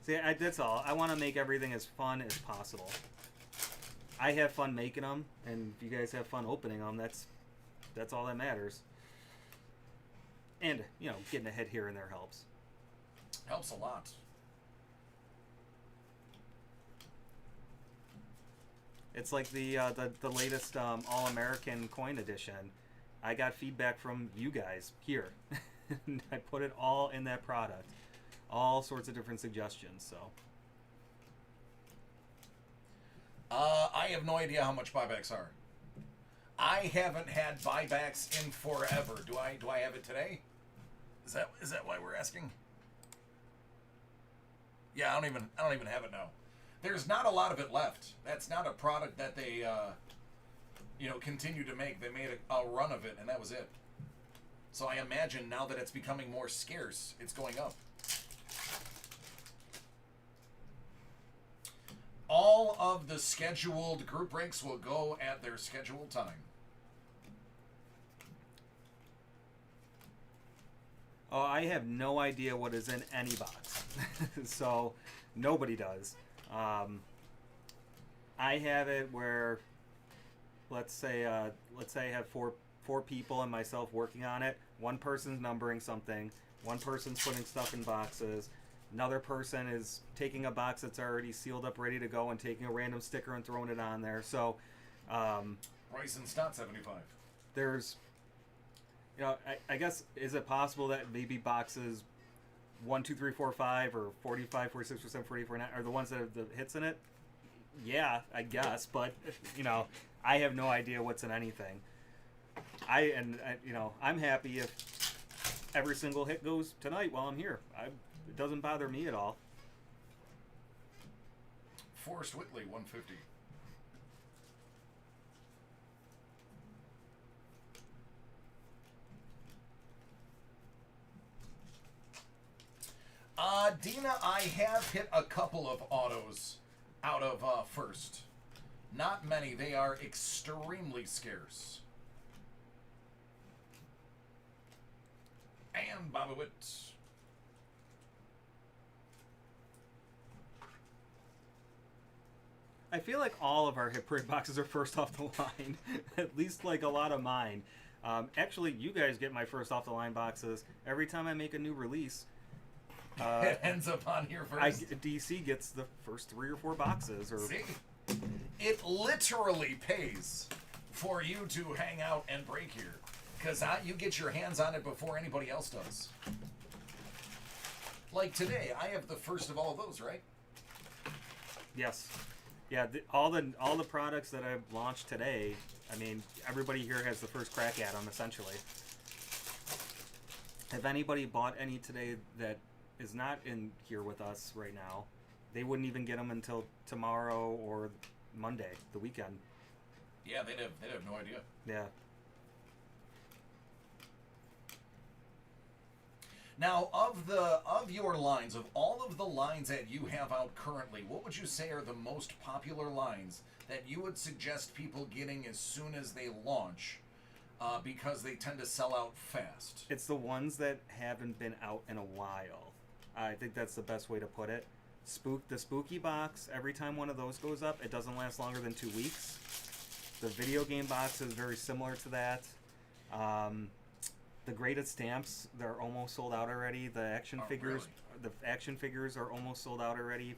See, that's all. I want to make everything as fun as possible. I have fun making them, and if you guys have fun opening them, that's all that matters. And, you know, getting ahead here and there helps. Helps a lot. It's like the latest All-American coin edition. I got feedback from you guys here. I put it all in that product. All sorts of different suggestions, so. I have no idea how much buybacks are. I haven't had buybacks in forever. Do I have it today? Is that why we're asking? Yeah, I don't even have it now. There's not a lot of it left. That's not a product that they, continue to make. They made a run of it, and that was it. So I imagine now that it's becoming more scarce, it's going up. All of the scheduled group breaks will go at their scheduled time. Oh, I have no idea what is in any box. So, nobody does. I have it where, let's say I have four people and myself working on it. One person's numbering something. One person's putting stuff in boxes. Another person is taking a box that's already sealed up, ready to go, and taking a random sticker and throwing it on there. So, Bryson Stott 75. There's, I guess, is it possible that maybe boxes 1, 2, 3, 4, 5, or 45, 46, 47, 48, 49 are the ones that have the hits in it? Yeah, I guess, but I have no idea what's in anything. I'm happy if every single hit goes tonight while I'm here. It doesn't bother me at all. Forrest Whitley, 150. Dina, I have hit a couple of autos out of first. Not many. They are extremely scarce. And Bobby Witt. I feel like all of our hit parade boxes are first off the line. At least like a lot of mine. Actually, you guys get my first off the line boxes every time I make a new release. It ends up on here first. DC gets the first 3 or 4 boxes. Or See, it literally pays for you to hang out and break here, because you get your hands on it before anybody else does. Like today, I have the first of all of those, right? Yes. Yeah, all the products that I've launched today, I mean, everybody here has the first crack at them, essentially. If anybody bought any today that is not in here with us right now, they wouldn't even get them until tomorrow or Monday, the weekend. Yeah, they'd have no idea. Yeah. Now, of your lines, of all of the lines that you have out currently, what would you say are the most popular lines that you would suggest people getting as soon as they launch, because they tend to sell out fast? It's the ones that haven't been out in a while. I think that's the best way to put it. The spooky box, every time one of those goes up, it doesn't last longer than 2 weeks. The video game box is very similar to that. The graded stamps, they're almost sold out already. The action figures, really? the action figures are almost sold out already.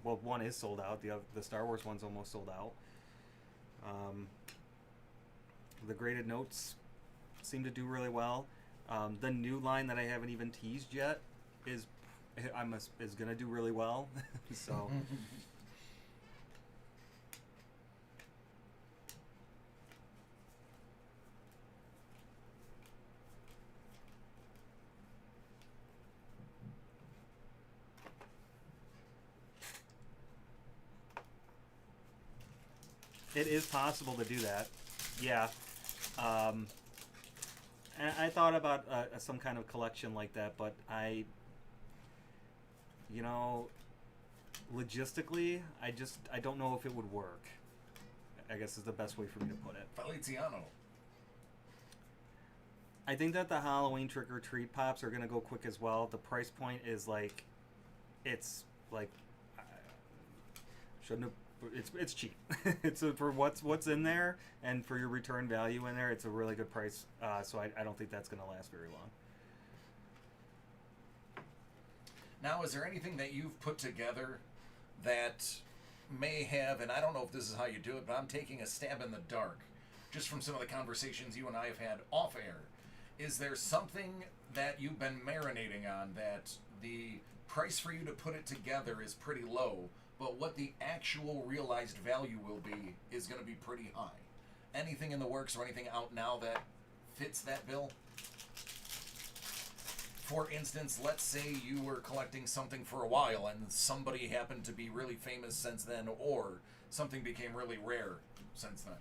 One is sold out. The Star Wars one's almost sold out. The graded notes seem to do really well. The new line that I haven't even teased yet is gonna do really well. So. It is possible to do that, yeah. And I thought about some kind of collection like that, but logistically, I don't know if it would work. I guess is the best way for me to put it. Feliciano. I think that the Halloween trick or treat pops are gonna go quick as well. The price point is shouldn't have. It's cheap. It's for what's in there, and for your return value in there, it's a really good price. So I don't think that's going to last very long. Now, is there anything that you've put together that may have, and I don't know if this is how you do it, but I'm taking a stab in the dark, just from some of the conversations you and I have had off air. Is there something that you've been marinating on that the price for you to put it together is pretty low, but what the actual realized value will be is going to be pretty high? Anything in the works or anything out now that fits that bill? For instance, let's say you were collecting something for a while and somebody happened to be really famous since then, or something became really rare since then.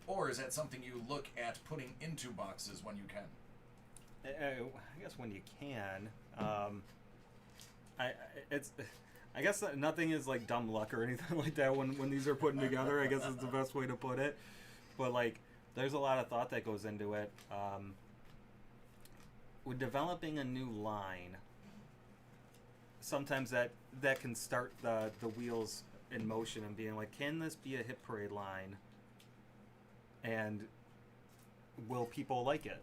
Or is that something you look at putting into boxes when you can? I guess when you can. I guess that nothing is like dumb luck or anything like that when these are putting together. I guess is the best way to put it. But there's a lot of thought that goes into it. With developing a new line, sometimes that can start the wheels in motion and being like, can this be a hit parade line? And will people like it?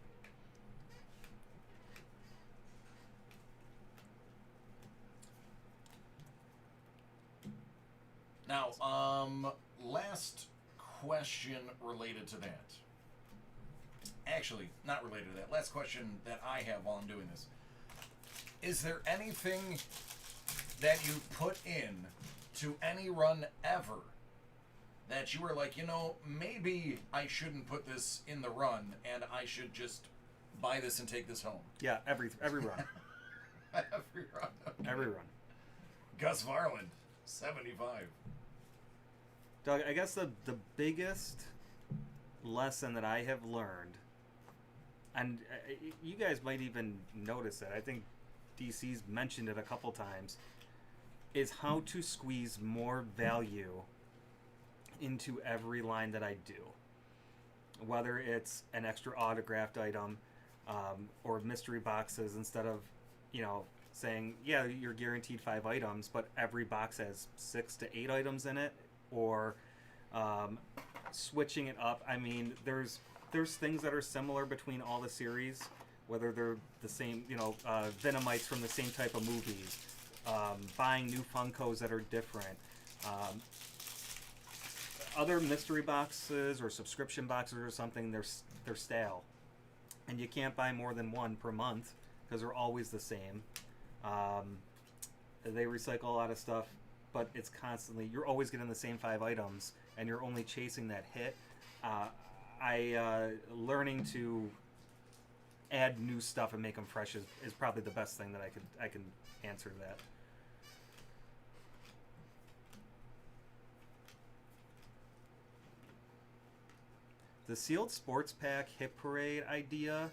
Now, last question related to that. Actually, not related to that. Last question that I have while I'm doing this. Is there anything that you put in to any run ever that you were like, maybe I shouldn't put this in the run and I should just buy this and take this home. Yeah, every run. Every run. Every run. Gus Varland, 75. Doug, I guess the biggest lesson that I have learned, and you guys might even notice it, I think DC's mentioned it a couple times, is how to squeeze more value into every line that I do. Whether it's an extra autographed item or mystery boxes, instead of, saying, yeah, you're guaranteed 5 items, but every box has 6 to 8 items in it, or switching it up. I mean, there's things that are similar between all the series, whether they're the same, Venomites from the same type of movies, buying new Funkos that are different, other mystery boxes or subscription boxes or something, they're stale, and you can't buy more than one per month because they're always the same. They recycle a lot of stuff, but it's constantly, you're always getting the same 5 items, and you're only chasing that hit. Learning to add new stuff and make them fresh is probably the best thing that I can answer that. The sealed sports pack hit parade idea,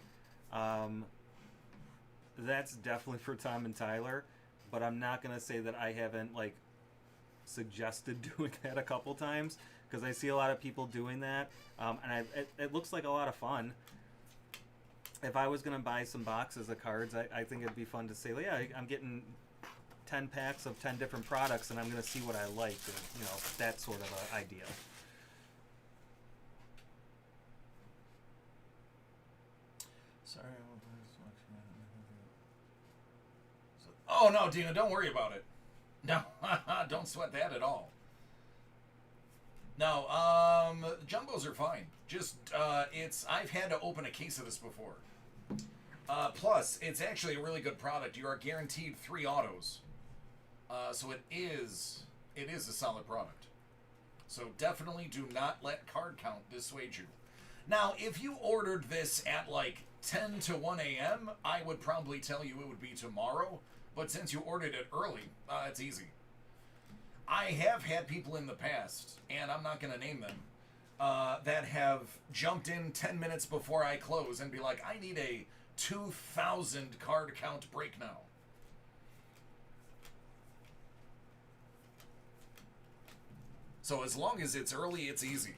that's definitely for Tom and Tyler, but I'm not gonna say that I haven't suggested doing that a couple times, because I see a lot of people doing that, and it looks like a lot of fun. If I was gonna buy some boxes of cards, I think it'd be fun to say, yeah, I'm getting 10 packs of 10 different products, and I'm gonna see what I like, or that sort of an idea. Sorry. Oh no, Dina, don't worry about it. No, don't sweat that at all. No, jumbos are fine. Just I've had to open a case of this before. Plus, it's actually a really good product. You are guaranteed 3 autos, so it is a solid product. So definitely do not let card count dissuade you. Now, if you ordered this at 10 to 1 a.m., I would probably tell you it would be tomorrow. But since you ordered it early, it's easy. I have had people in the past, and I'm not going to name them, that have jumped in 10 minutes before I close and be like, I need a 2,000 card count break now. So as long as it's early, it's easy.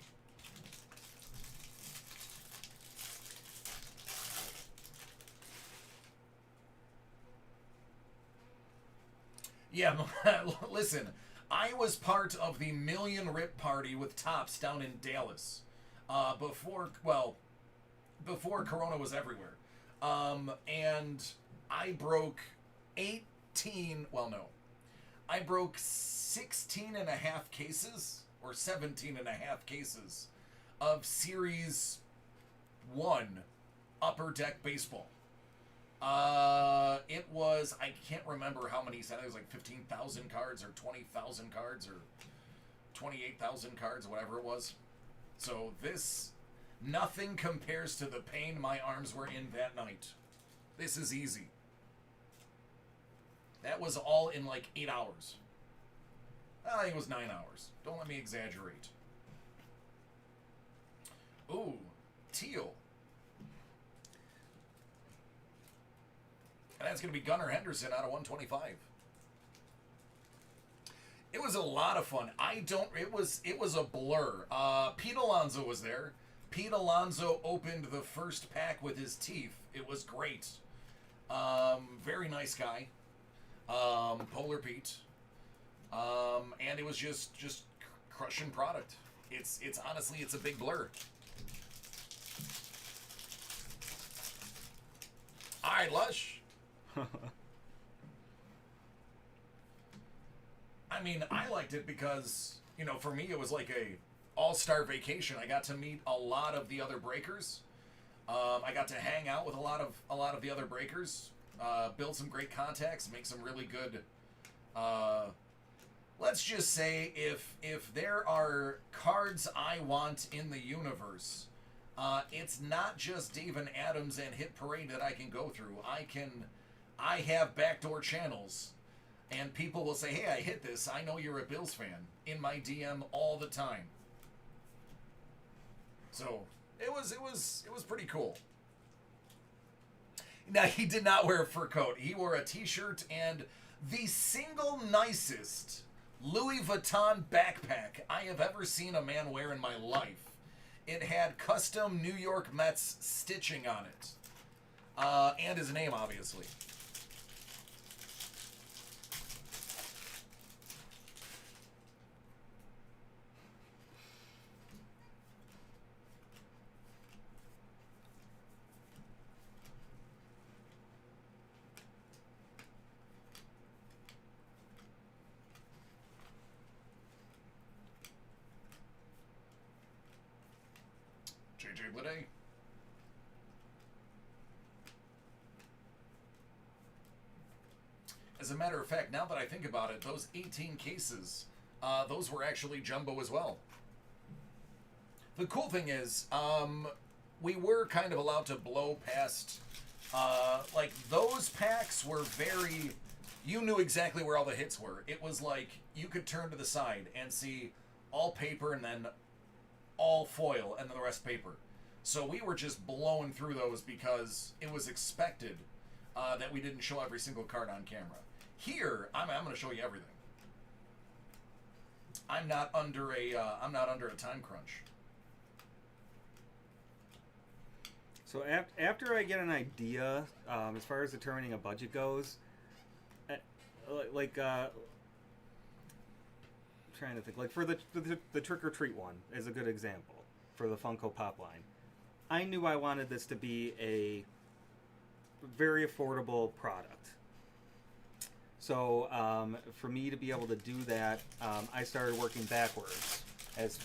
Yeah, listen, I was part of the million rip party with Topps down in Dallas before Corona was everywhere. And I broke 16 and a half cases, or 17 and a half cases of Series 1 Upper Deck Baseball. It was, I can't remember how many, it was 15,000 cards or 20,000 cards or 28,000 cards, whatever it was. So nothing compares to the pain my arms were in that night. This is easy. That was all in 8 hours. I think it was 9 hours. Don't let me exaggerate. Ooh, teal. And that's going to be Gunnar Henderson out of 125. It was a lot of fun. It was a blur. Pete Alonso was there. Pete Alonso opened the first pack with his teeth. It was great. Very nice guy. Polar Pete. And it was just crushing product. It's honestly, it's a big blur. All right, Lush. I mean, I liked it because, for me it was like a all-star vacation. I got to meet a lot of the other breakers. I got to hang out with a lot of the other breakers, build some great contacts, make some really good. Let's just say if there are cards I want in the universe, It's not just Dave and Adams and Hit Parade that I can go through. I have backdoor channels, and people will say, "Hey, I hit this. I know you're a Bills fan," in my DM all the time. So it was pretty cool. Now, he did not wear a fur coat. He wore a t-shirt and the single nicest Louis Vuitton backpack I have ever seen a man wear in my life. It had custom New York Mets stitching on it. And his name, obviously. JJ Blade. As a matter of fact, now that I think about it, those 18 cases, those were actually jumbo as well. The cool thing is, we were kind of allowed to blow past, like, those packs were very, you knew exactly where all the hits were. It was like, you could turn to the side and see all paper and then all foil and then the rest paper. So we were just blowing through those because it was expected that we didn't show every single card on camera. Here, I'm going to show you everything. I'm not under a time crunch. So after I get an idea, as far as determining a budget goes, like I'm trying to think, like for the Trick or Treat one is a good example for the Funko Pop line. I knew I wanted this to be a very affordable product. So for me to be able to do that, I started working backwards as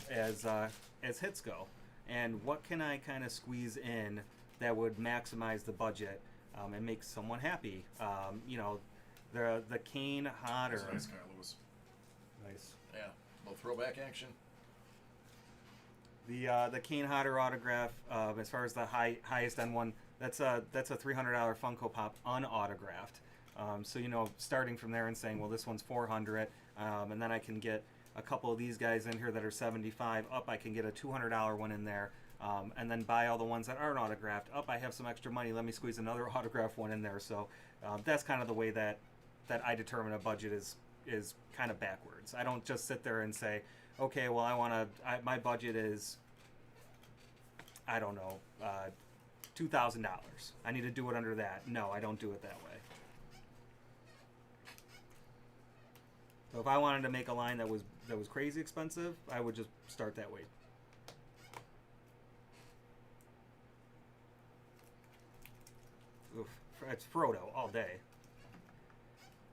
hits go, and what can I kind of squeeze in that would maximize the budget and make someone happy? You know, the Kane Hodder. That's nice, Kyle Lewis. Nice. Yeah, little throwback action. The Kane Hodder autograph, as far as the highest end one, that's a $300 Funko Pop unautographed. So, you know, starting from there and saying, well, this one's $400, and then I can get a couple of these guys in here that are $75. Up, I can get a $200 one in there, and then buy all the ones that aren't autographed. Up, I have some extra money. Let me squeeze another autographed one in there. So that's kind of the way that I determine a budget is kind of backwards. I don't just sit there and say, okay, well, my budget is, I don't know, $2,000. I need to do it under that. No, I don't do it that way. So if I wanted to make a line that was crazy expensive, I would just start that way. Oof, it's Frodo all day.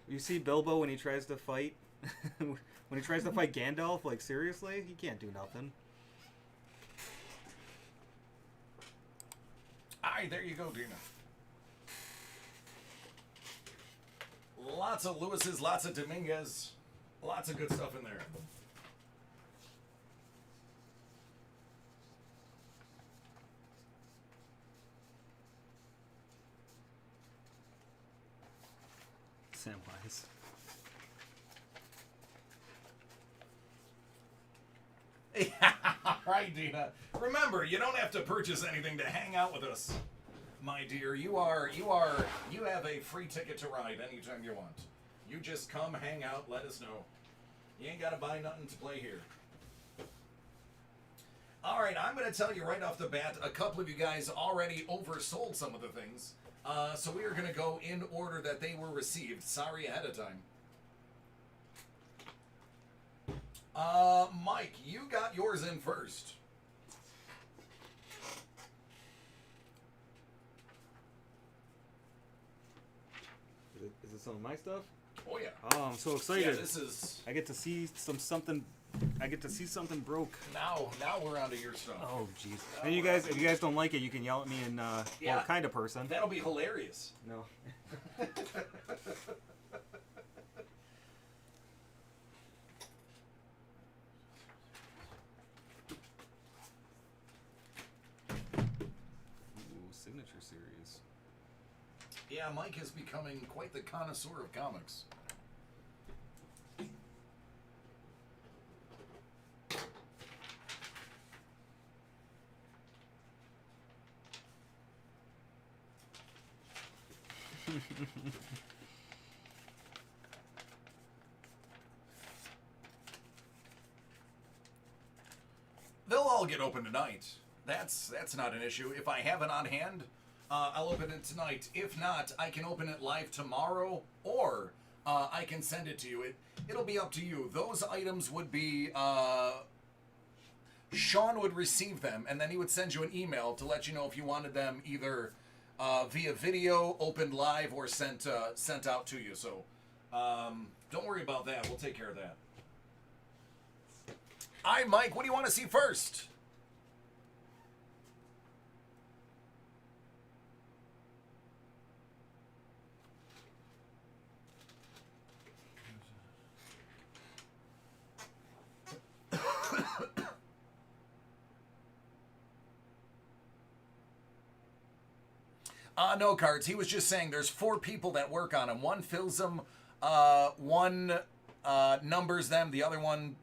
You see Bilbo when he tries to fight, when he tries to fight Gandalf. Like, seriously, he can't do nothing. Aye, there you go, Dina. Lots of Lewis's, lots of Dominguez, lots of good stuff in there. Samwise. Yeah, all right, Dina. Remember, you don't have to purchase anything to hang out with us, my dear. You have a free ticket to ride anytime you want. You just come, hang out, let us know. You ain't got to buy nothing to play here. All right, I'm going to tell you right off the bat, a couple of you guys already oversold some of the things. So we are going to go in order that they were received. Sorry ahead of time. Mike, you got yours in first. Is it some of my stuff? Oh yeah. Oh, I'm so excited. Yeah, this is. I get to see something. I get to see something broke. Now we're onto your stuff. Oh, jeez. And you guys, if you guys don't like it, you can yell at me and Yeah. well, kind of person. That'll be hilarious. No. signature series. Yeah, Mike is becoming quite the connoisseur of comics. They'll all get open tonight. That's not an issue. If I have it on hand, I'll open it tonight. If not, I can open it live tomorrow, or I can send it to you. It'll be up to you. Those items would be Sean would receive them, and then he would send you an email to let you know if you wanted them either via video, opened live, or sent out to you. So don't worry about that. We'll take care of that. Hi, Mike. What do you want to see first? No cards. He was just saying there's 4 people that work on them. One fills them, one numbers them, the other one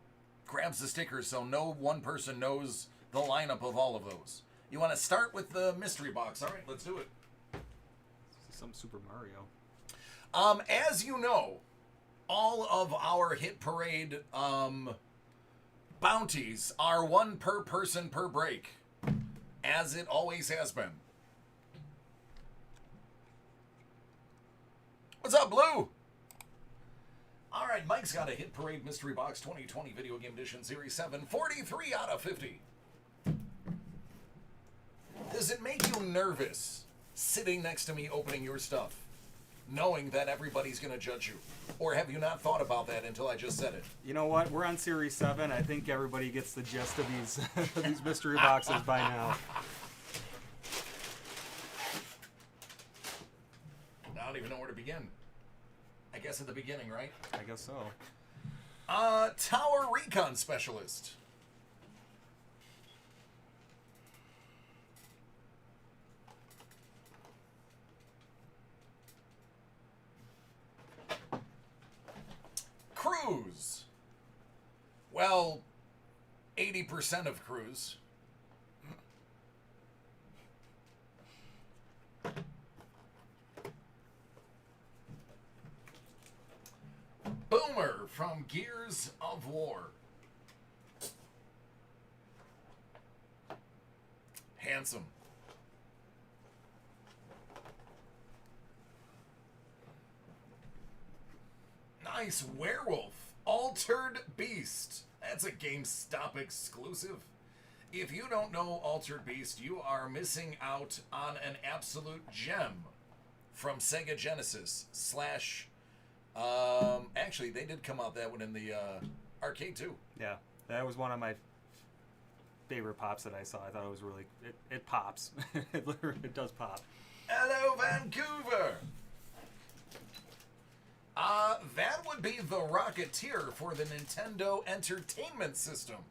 grabs the stickers, so no one person knows the lineup of all of those. You want to start with the mystery box. All right, let's do it. Some Super Mario. As you know, all of our Hit Parade bounties are 1 per person per break, as it always has been. What's up, Blue? All right, Mike's got a Hit Parade Mystery Box 2020 Video Game Edition Series 7, 43 out of 50. Does it make you nervous sitting next to me opening your stuff, knowing that everybody's going to judge you? Or have you not thought about that until I just said it? You know what? We're on Series 7. I think everybody gets the gist of these, these mystery boxes by now. I don't even know where to begin. I guess at the beginning, right? I guess so. Tower Recon Specialist. Cruise. Well, 80% of Cruise. Boomer from Gears of War. Handsome. Nice Werewolf. Altered Beast. That's a GameStop exclusive. If you don't know Altered Beast, you are missing out on an absolute gem from Sega Genesis / actually, they did come out that one in the arcade too. Yeah, that was one of my favorite pops that I saw. I thought it was really, it pops. It does pop. Hello, Vancouver. That would be the Rocketeer for the Nintendo Entertainment System.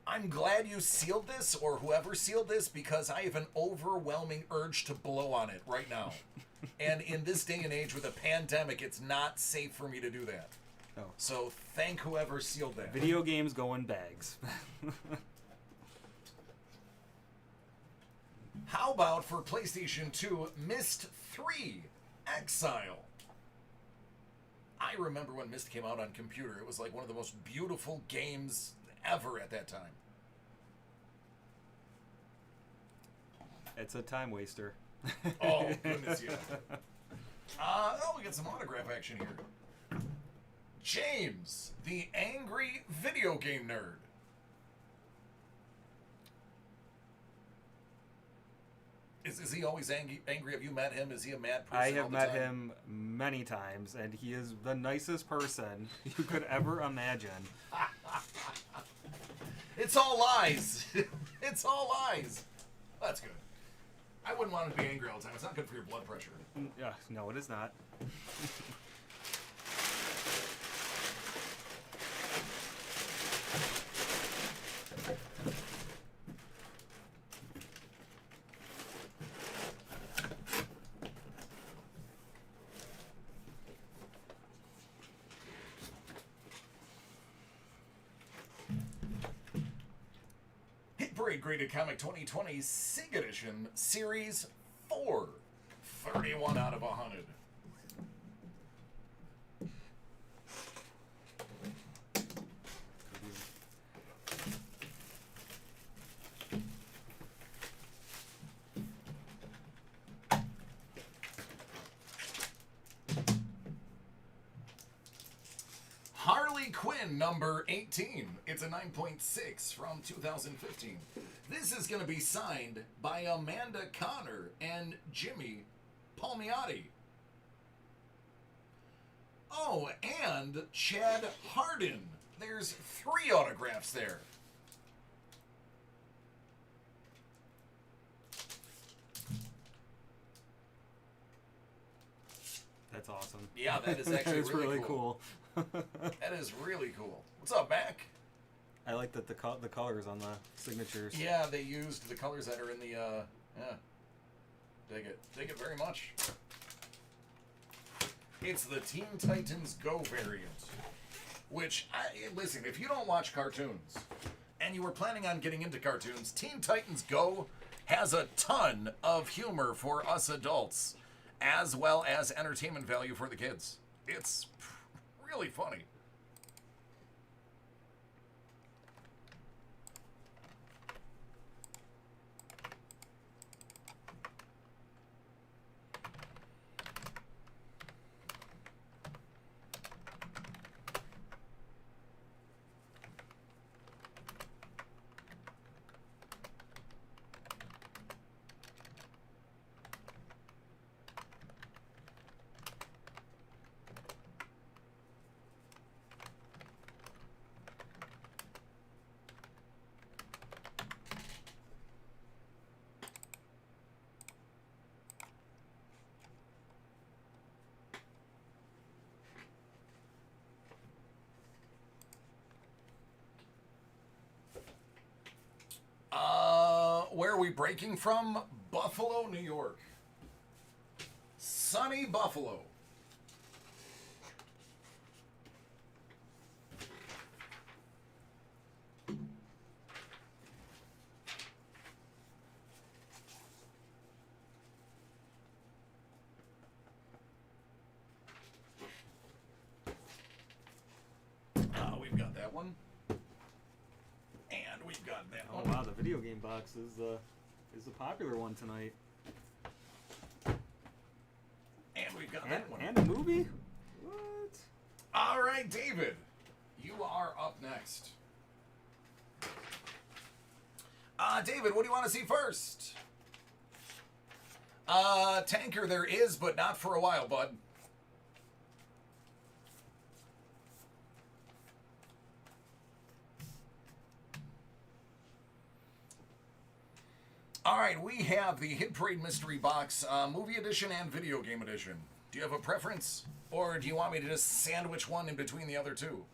I'm glad you sealed this, or whoever sealed this, because I have an overwhelming urge to blow on it right now. And in this day and age with a pandemic, it's not safe for me to do that. No. So thank whoever sealed that. Video games go in bags. How about for PlayStation 2, Myst 3 Exile? I remember when Myst came out on computer. It was like one of the most beautiful games ever at that time. It's a time waster. Oh, goodness, yeah. We got some autograph action here. James, the angry video game nerd. Is he always angry? Have you met him? Is he a mad person? I have all the met time? him many times, and he is the nicest person you could ever imagine. It's all lies. It's all lies. That's good. I wouldn't want him to be angry all the time. It's not good for your blood pressure. No, it is not. Grade Graded Comic 2020 SIG Edition, Series 4. 31 out of 100. Harley Quinn number 18. It's a 9.6 from 2015. This is going to be signed by Amanda Connor and Jimmy Palmiotti. Oh, and Chad Hardin. There's 3 autographs there. That's awesome. Yeah, that is actually That's really cool. That is really cool. What's up, Mac? I like that the colors on the signatures. Yeah, they used the colors that are in the, yeah. Dig it. Dig it very much. It's the Teen Titans Go variant. Which, listen, if you don't watch cartoons, and you were planning on getting into cartoons, Teen Titans Go has a ton of humor for us adults, as well as entertainment value for the kids. It's really funny. Where are we breaking from? Buffalo, New York. Sunny Buffalo. We've got that one. And we've got that Oh one. wow, the video game box is a popular one tonight. And we've got that one. And a movie? What? All right, David. You are up next. David, what do you want to see first? Tanker there is, but not for a while, bud. All right, we have the Hit Parade Mystery Box, Movie Edition and Video Game Edition. Do you have a preference? Or do you want me to just sandwich one in between the other two?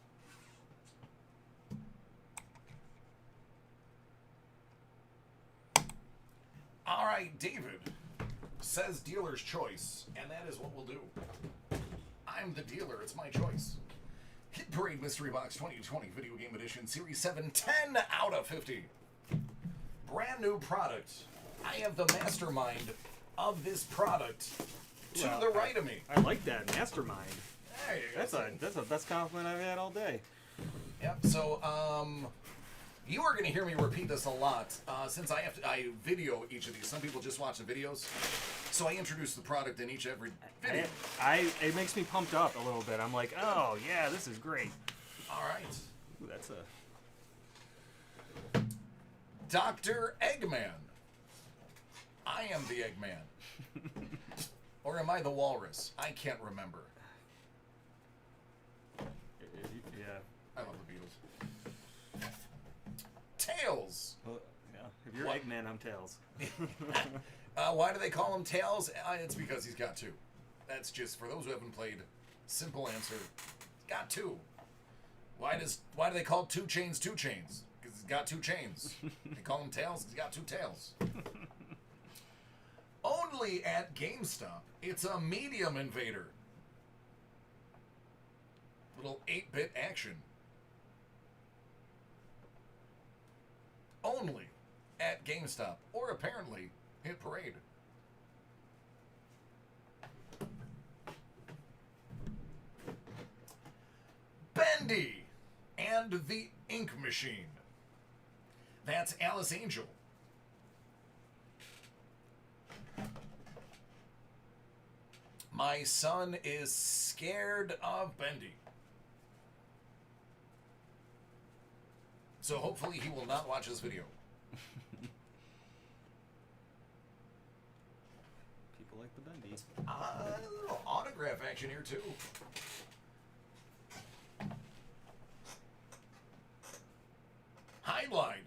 All right, David says dealer's choice, and that is what we'll do. I'm the dealer, it's my choice. Hit Parade Mystery Box 2020 Video Game Edition, Series 7, 10 out of 50. Brand new product. I have the mastermind of this product to the right of me. I like that mastermind. There you go. That's the best compliment I've had all day. Yep. So, you are going to hear me repeat this a lot since I video each of these. Some people just watch the videos, so I introduce the product in every video. It makes me pumped up a little bit. I'm like, oh yeah, this is great. All right. Ooh, that's a. Dr. Eggman. I am the Eggman. Or am I the Walrus? I can't remember. Yeah. I love the Beatles. Tails. Well, yeah. If you're What? Eggman, I'm Tails. Why do they call him Tails? It's because he's got 2. That's just, for those who haven't played, simple answer. He's got 2. Why do they call 2 chains 2 chains? Because he's got 2 chains. They call him Tails because he's got 2 tails. Only at GameStop, it's a medium invader. Little 8-bit action. Only at GameStop, or apparently Hit Parade. Bendy and the Ink Machine. That's Alice Angel. My son is scared of Bendy. So hopefully he will not watch this video. People like the Bendy. A little autograph action here too. Highlight.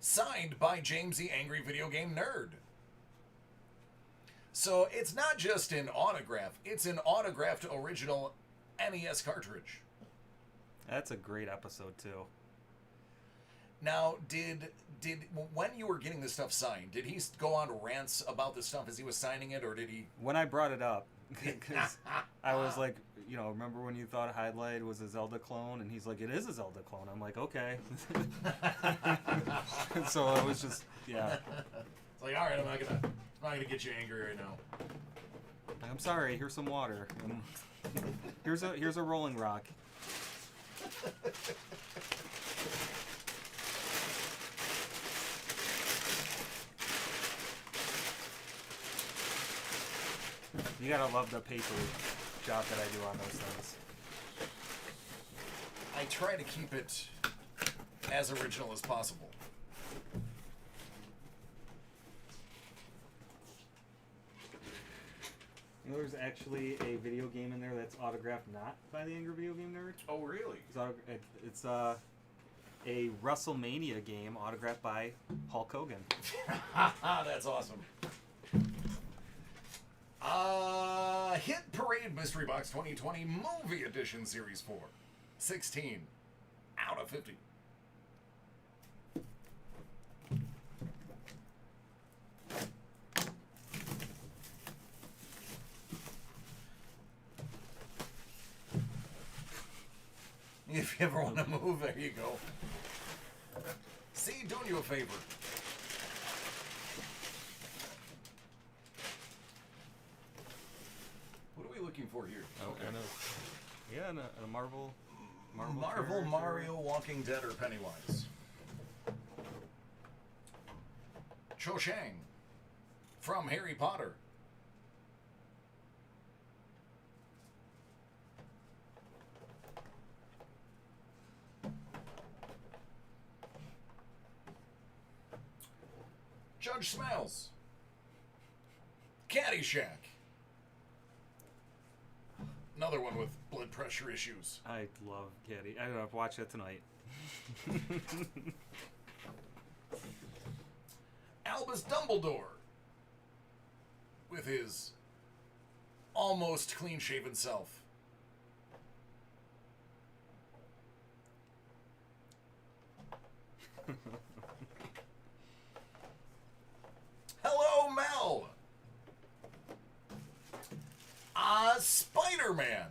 Signed by James the Angry Video Game Nerd. So it's not just an autograph, it's an autographed original NES cartridge. That's a great episode too. Now, did when you were getting this stuff signed, did he go on rants about this stuff as he was signing it, or did he? When I brought it up, because I was like, you know, remember when you thought Highlight was a Zelda clone? And he's like, it is a Zelda clone. I'm like, okay. So I was just, yeah. It's like, all right, I'm not gonna get you angry right now. I'm sorry. Here's some water. Here's a Rolling Rock. You gotta love the paper job that I do on those things. I try to keep it as original as possible. You know, there's actually a video game in there that's autographed not by the Angry Video Game Nerd. Oh, really? It's a WrestleMania game autographed by Hulk Hogan. That's awesome. Hit Parade Mystery Box 2020 Movie Edition Series 4. 16 out of 50. If you ever want to move, there you go. See, doing you a favor. What are we looking for here? Oh, okay. And a Marvel Marvel, Mario, Walking Dead, or Pennywise. Cho Chang from Harry Potter. Judge Smiles. Caddyshack. Another one with blood pressure issues. I love Caddy. I don't know. I've watched that tonight. Albus Dumbledore. With his almost clean-shaven self. Hello, Mel. Spider-Man.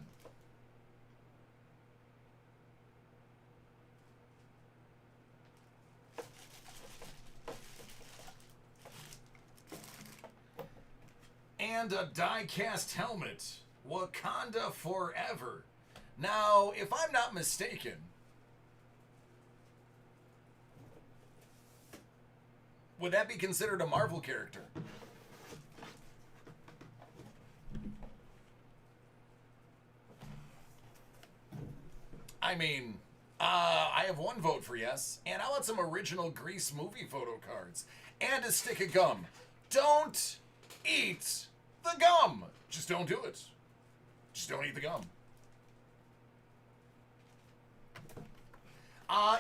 And a die-cast helmet. Wakanda Forever. Now, if I'm not mistaken, would that be considered a Marvel character? I mean, I have one vote for yes, and I want some original Grease movie photo cards and a stick of gum. Don't eat the gum. Just don't do it. Just don't eat the gum.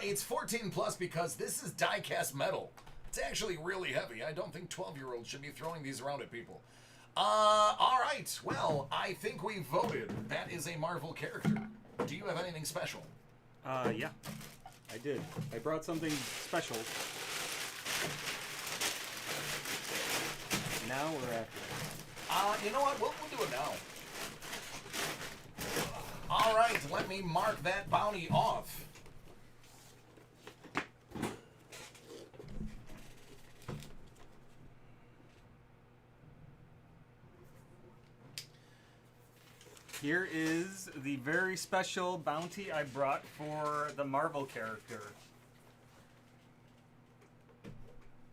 It's 14 plus because this is die-cast metal. It's actually really heavy. I don't think 12-year-olds should be throwing these around at people. All right. Well, I think we voted. That is a Marvel character. Do you have anything special? Yeah, I did. I brought something special. Now or after? You know what? We'll do it now. All right. Let me mark that bounty off. Here is the very special bounty I brought for the Marvel character.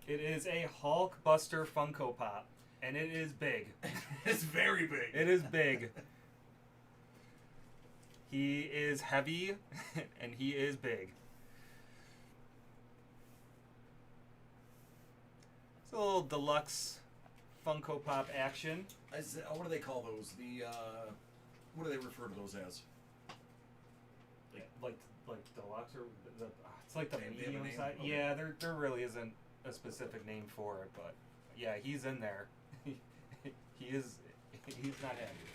It is a Hulk Buster Funko Pop, and it is big. It's very big. It is big. He is heavy, and he is big. It's a little deluxe Funko Pop action. What do they call those? What do they refer to those as? Like deluxe or it's like the They have a medium name? size. Okay. Yeah, there really isn't a specific name for it, but yeah, he's in there. He's not happy.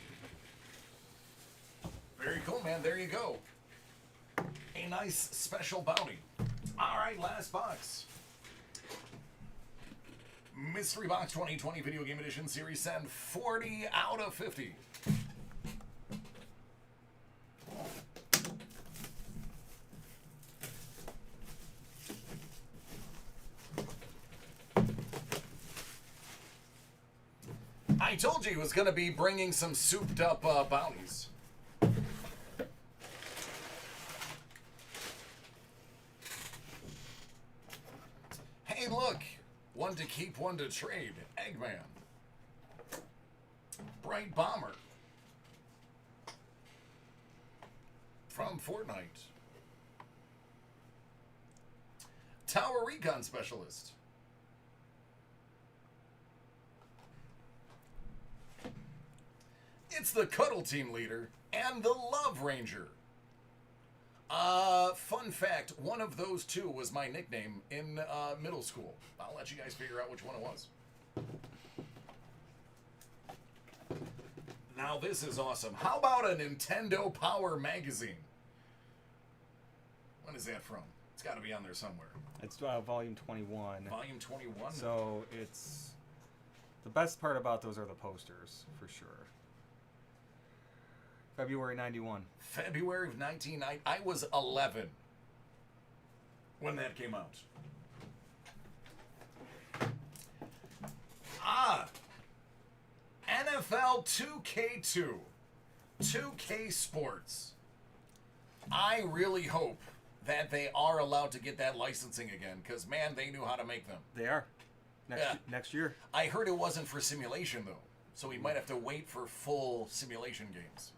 Very cool, man. There you go. A nice special bounty. All right, last box. Mystery Box 2020 Video Game Edition Series 10, 40 out of 50. I told you he was going to be bringing some souped up bounties. Hey, look. One to keep, one to trade. Eggman. Bright Bomber. From Fortnite. Tower Recon Specialist. It's the Cuddle Team Leader and the Love Ranger. Fun fact, one of those two was my nickname in middle school. I'll let you guys figure out which one it was. Now this is awesome. How about a Nintendo Power magazine? When is that from? It's got to be on there somewhere. It's volume 21. Volume 21? So it's the best part about those are the posters for sure. February 91. February of 1990. I was 11 when that came out. NFL 2K2. 2K Sports. I really hope that they are allowed to get that licensing again, because, man, they knew how to make them. They are. Yeah. Next year. I heard it wasn't for simulation, though, so we might have to wait for full simulation games.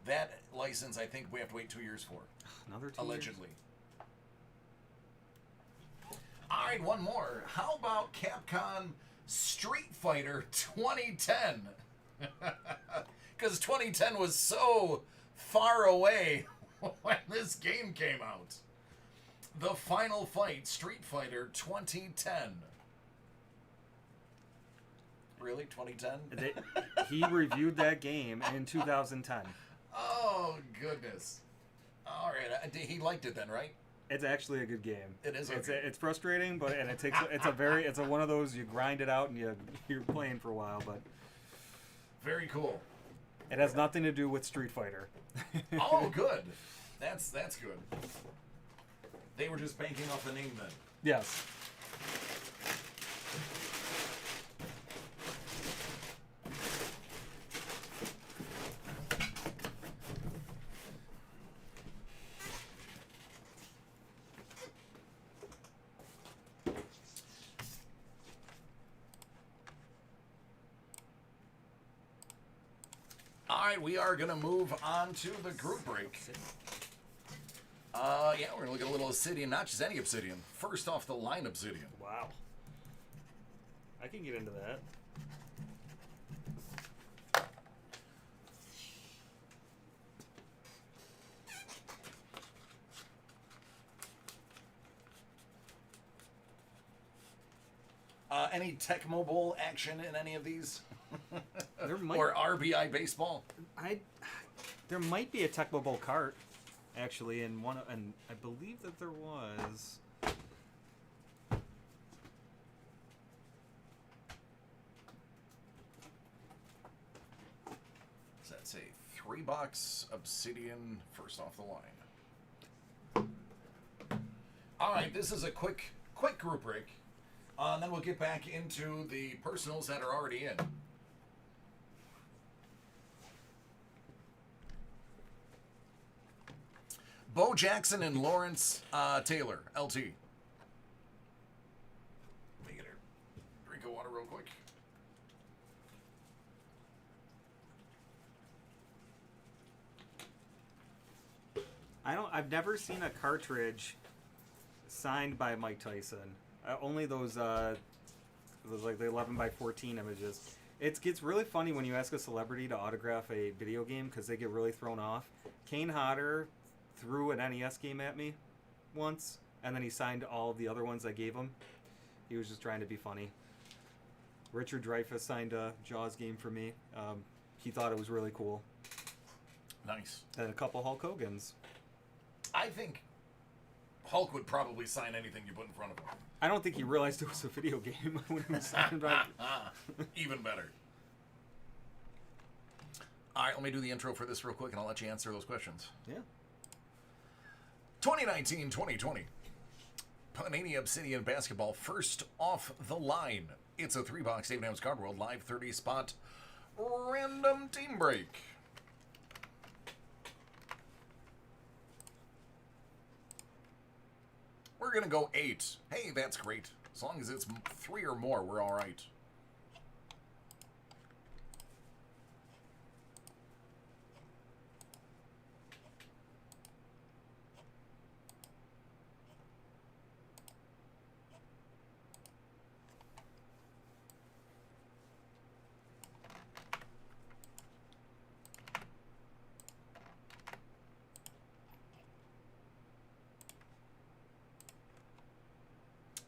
That license, I think we have to wait 2 years for. Another 2 allegedly. All right, one more. How about Capcom Street Fighter 2010? Because 2010 was so far away when this game came out. The Final Fight Street Fighter 2010. Really? 2010? He reviewed that game in 2010. Oh, goodness. All right. He liked it then, right? It's actually a good game. It is. It's frustrating, but it's one of those you grind it out and you're playing for a while, but very cool. It has nothing to do with Street Fighter. Oh, good. That's good. They were just banking off the name then. Yes. All right, we are going to move on to the group break. Yeah, we're going to look at a little Obsidian, not just any Obsidian. First off the line Obsidian. Wow. I can get into that. Any Tech Mobile action in any of these? There might, or RBI baseball? There might be a Tecmo Bowl cart, actually, and I believe that there was. Does that say $3 Obsidian first off the line? All right, this is a quick group break. And then we'll get back into the personals that are already in. Bo Jackson and Lawrence Taylor, LT. Let me get a drink of water real quick. I've never seen a cartridge signed by Mike Tyson. Only those like the 11 by 14 images. It gets really funny when you ask a celebrity to autograph a video game because they get really thrown off. Kane Hodder threw an NES game at me once, and then he signed all of the other ones I gave him. He was just trying to be funny. Richard Dreyfuss signed a Jaws game for me. He thought it was really cool. Nice. And a couple Hulk Hogan's. I think Hulk would probably sign anything you put in front of him. I don't think he realized it was a video game when he was talking about it. Even better. All right, let me do the intro for this real quick, and I'll let you answer those questions. Yeah. 2019-2020. Panini Obsidian Basketball first off the line. It's a 3-box David Adams Card World live 30-spot random team break. We're going to go 8. Hey, that's great. As long as it's 3 or more, we're all right.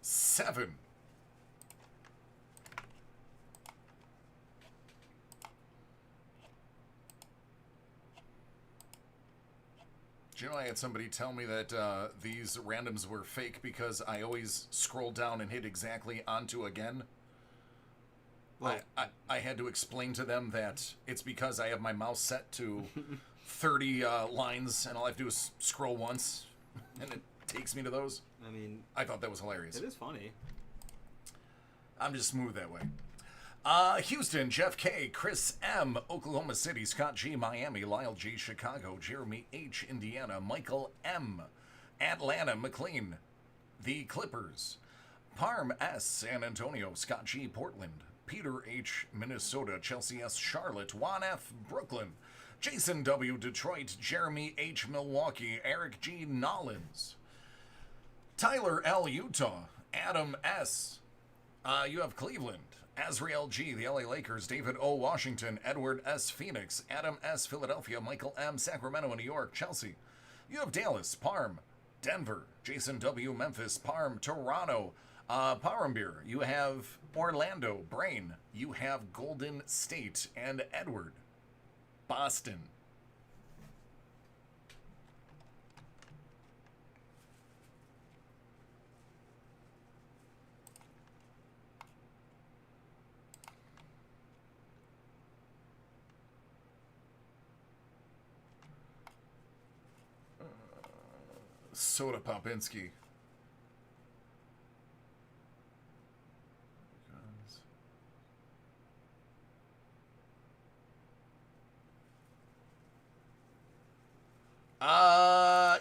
Seven. Do you know I had somebody tell me that these randoms were fake because I always scroll down and hit exactly onto again? What? I had to explain to them that it's because I have my mouse set to 30 lines and all I have to do is scroll once and it takes me to those. I mean, I thought that was hilarious. it is funny. I'm just smooth that way. Houston, Jeff K, Chris M, Oklahoma City, Scott G, Miami, Lyle G, Chicago, Jeremy H, Indiana, Michael M, Atlanta, McLean, the Clippers, Parm S, San Antonio, Scott G, Portland, Peter H, Minnesota, Chelsea S, Charlotte, Juan F, Brooklyn, Jason W, Detroit, Jeremy H, Milwaukee, Eric G, Nollins, Tyler L, Utah, Adam S, you have Cleveland, Azrael G, the LA Lakers, David O, Washington, Edward S, Phoenix, Adam S, Philadelphia, Michael M, Sacramento, New York, Chelsea. You have Dallas, Parm, Denver, Jason W, Memphis, Parm, Toronto, Parambir. You have Orlando, Brain. You have Golden State, and Edward, Boston. Soda Popinski.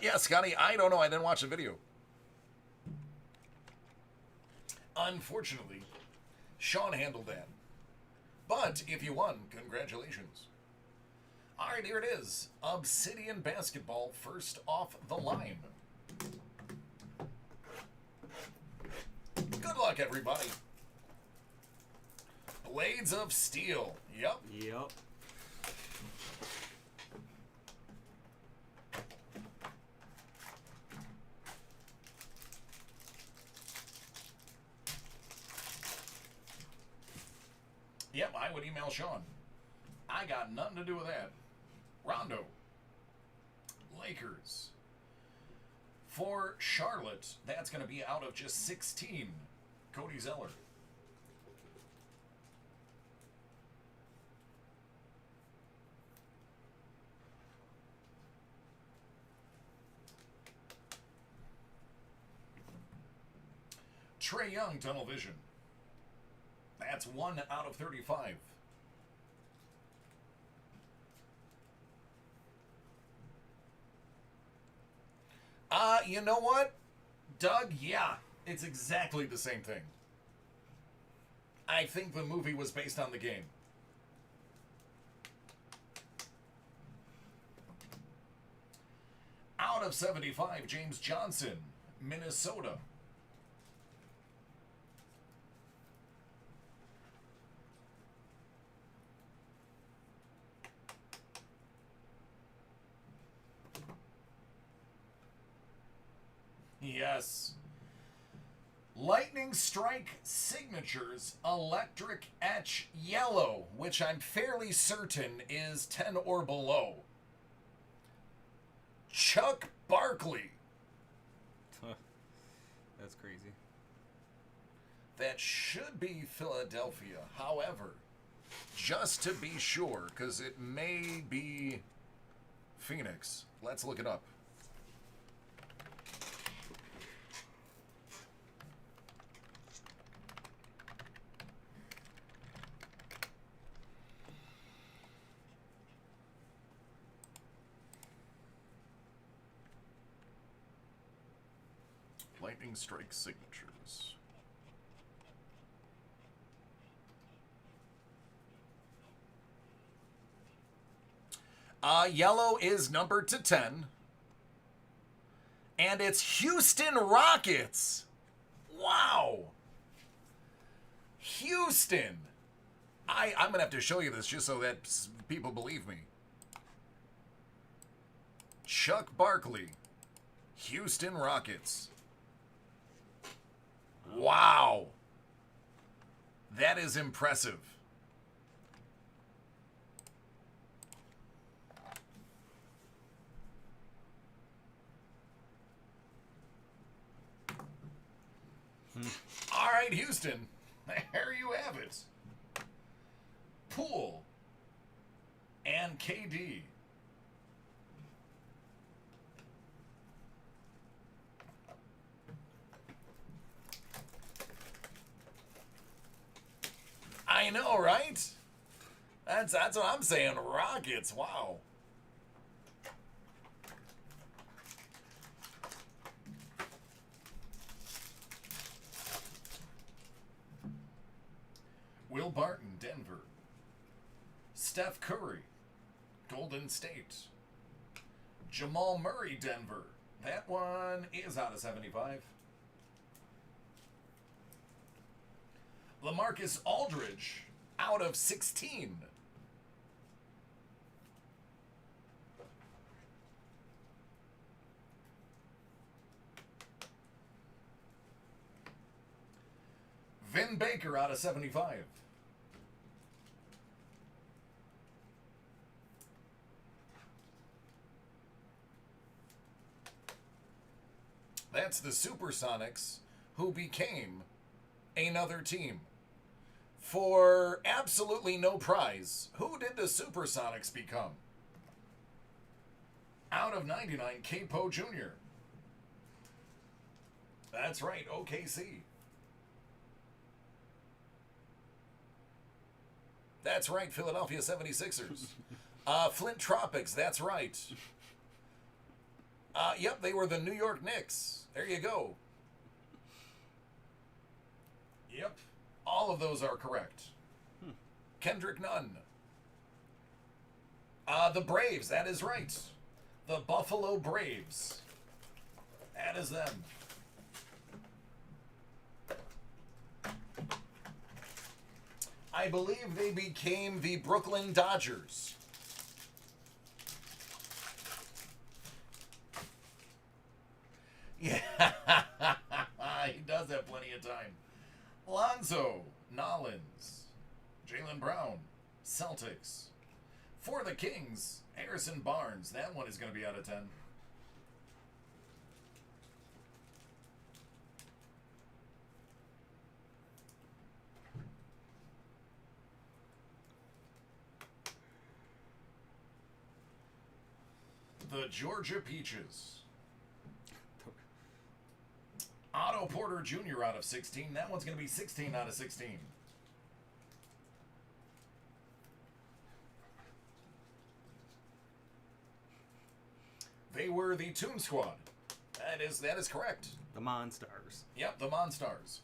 Yeah, Scotty, I don't know. I didn't watch the video. Unfortunately, Sean handled that. But if you won, congratulations. All right, here it is. Obsidian Basketball first off the line. Good luck, everybody. Blades of Steel. Yep. Yep. Yep, I would email Sean. I got nothing to do with that. Rondo. Lakers. For Charlotte, that's going to be out of just 16. Cody Zeller. Trae Young, Tunnel Vision. That's 1 out of 35. You know what, Doug? Yeah, it's exactly the same thing. I think the movie was based on the game. Out of 75, James Johnson, Minnesota. Yes. Lightning Strike Signatures Electric Etch Yellow, which I'm fairly certain is 10 or below. Chuck Barkley. That's crazy. That should be Philadelphia. However, just to be sure, because it may be Phoenix. Let's look it up. Lightning Strike Signatures. Yellow is numbered to 10. And it's Houston Rockets. Wow. Houston. I'm going to have to show you this just so that people believe me. Chuck Barkley. Houston Rockets. Wow. That is impressive. All right, Houston. There you have it. Poole and KD. I know, right? That's what I'm saying. Rockets. Wow. Will Barton, Denver. Steph Curry, Golden State. Jamal Murray, Denver. That one is out of 75. LaMarcus Aldridge, out of 16. Vin Baker, out of 75. That's the Supersonics, who became another team. For absolutely no prize, who did the Supersonics become? Out of 99, Capo Jr. That's right, OKC. That's right, Philadelphia 76ers. Flint Tropics, that's right. Yep, they were the New York Knicks. There you go. Yep, all of those are correct. Kendrick Nunn. The Braves, that is right. The Buffalo Braves. That is them. I believe they became the Brooklyn Dodgers. Yeah, he does have plenty of time. Lonzo, Nollins, Jaylen Brown, Celtics. For the Kings, Harrison Barnes. That one is going to be out of 10. The Georgia Peaches. Otto Porter Jr. out of 16. That one's going to be 16 out of 16. They were the Toon Squad. That is correct. The Monstars. Yep, the Monstars.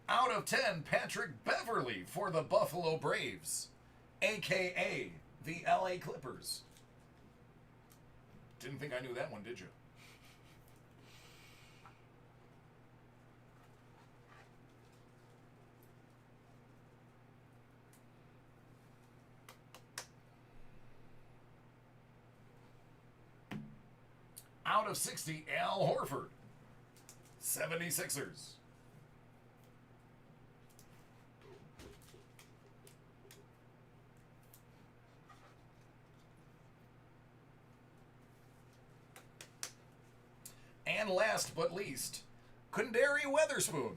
Out of 10, Patrick Beverly for the Buffalo Braves, a.k.a. the L.A. Clippers. Didn't think I knew that one, did you? Out of 60, Al Horford, 76ers. And last but least, Kundari Weatherspoon.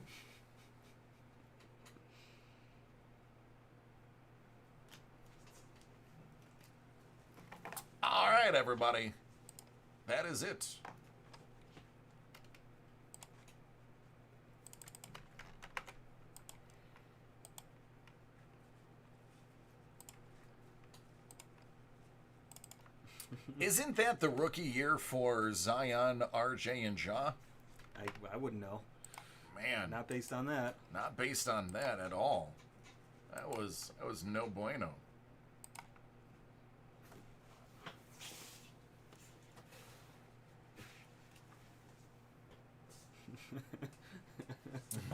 All right, everybody. That is it. Isn't that the rookie year for Zion, RJ, and Ja? I wouldn't know. Man, Not based on that. not based on that at all. That was no bueno.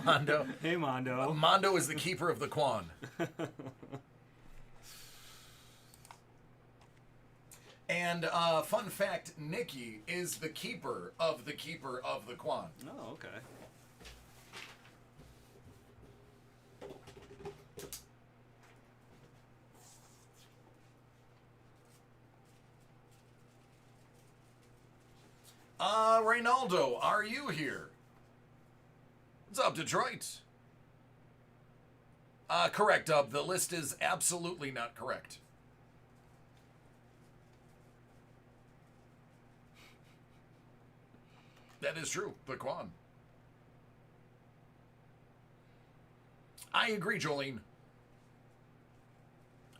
Mondo. Hey, Mondo. Mondo is the keeper of the Quan. And fun fact, Nikki is the keeper of the Quan. Oh, okay. Reynaldo, are you here? What's up, Detroit? Correct, Dub. The list is absolutely not correct. That is true. The Quan. I agree, Jolene.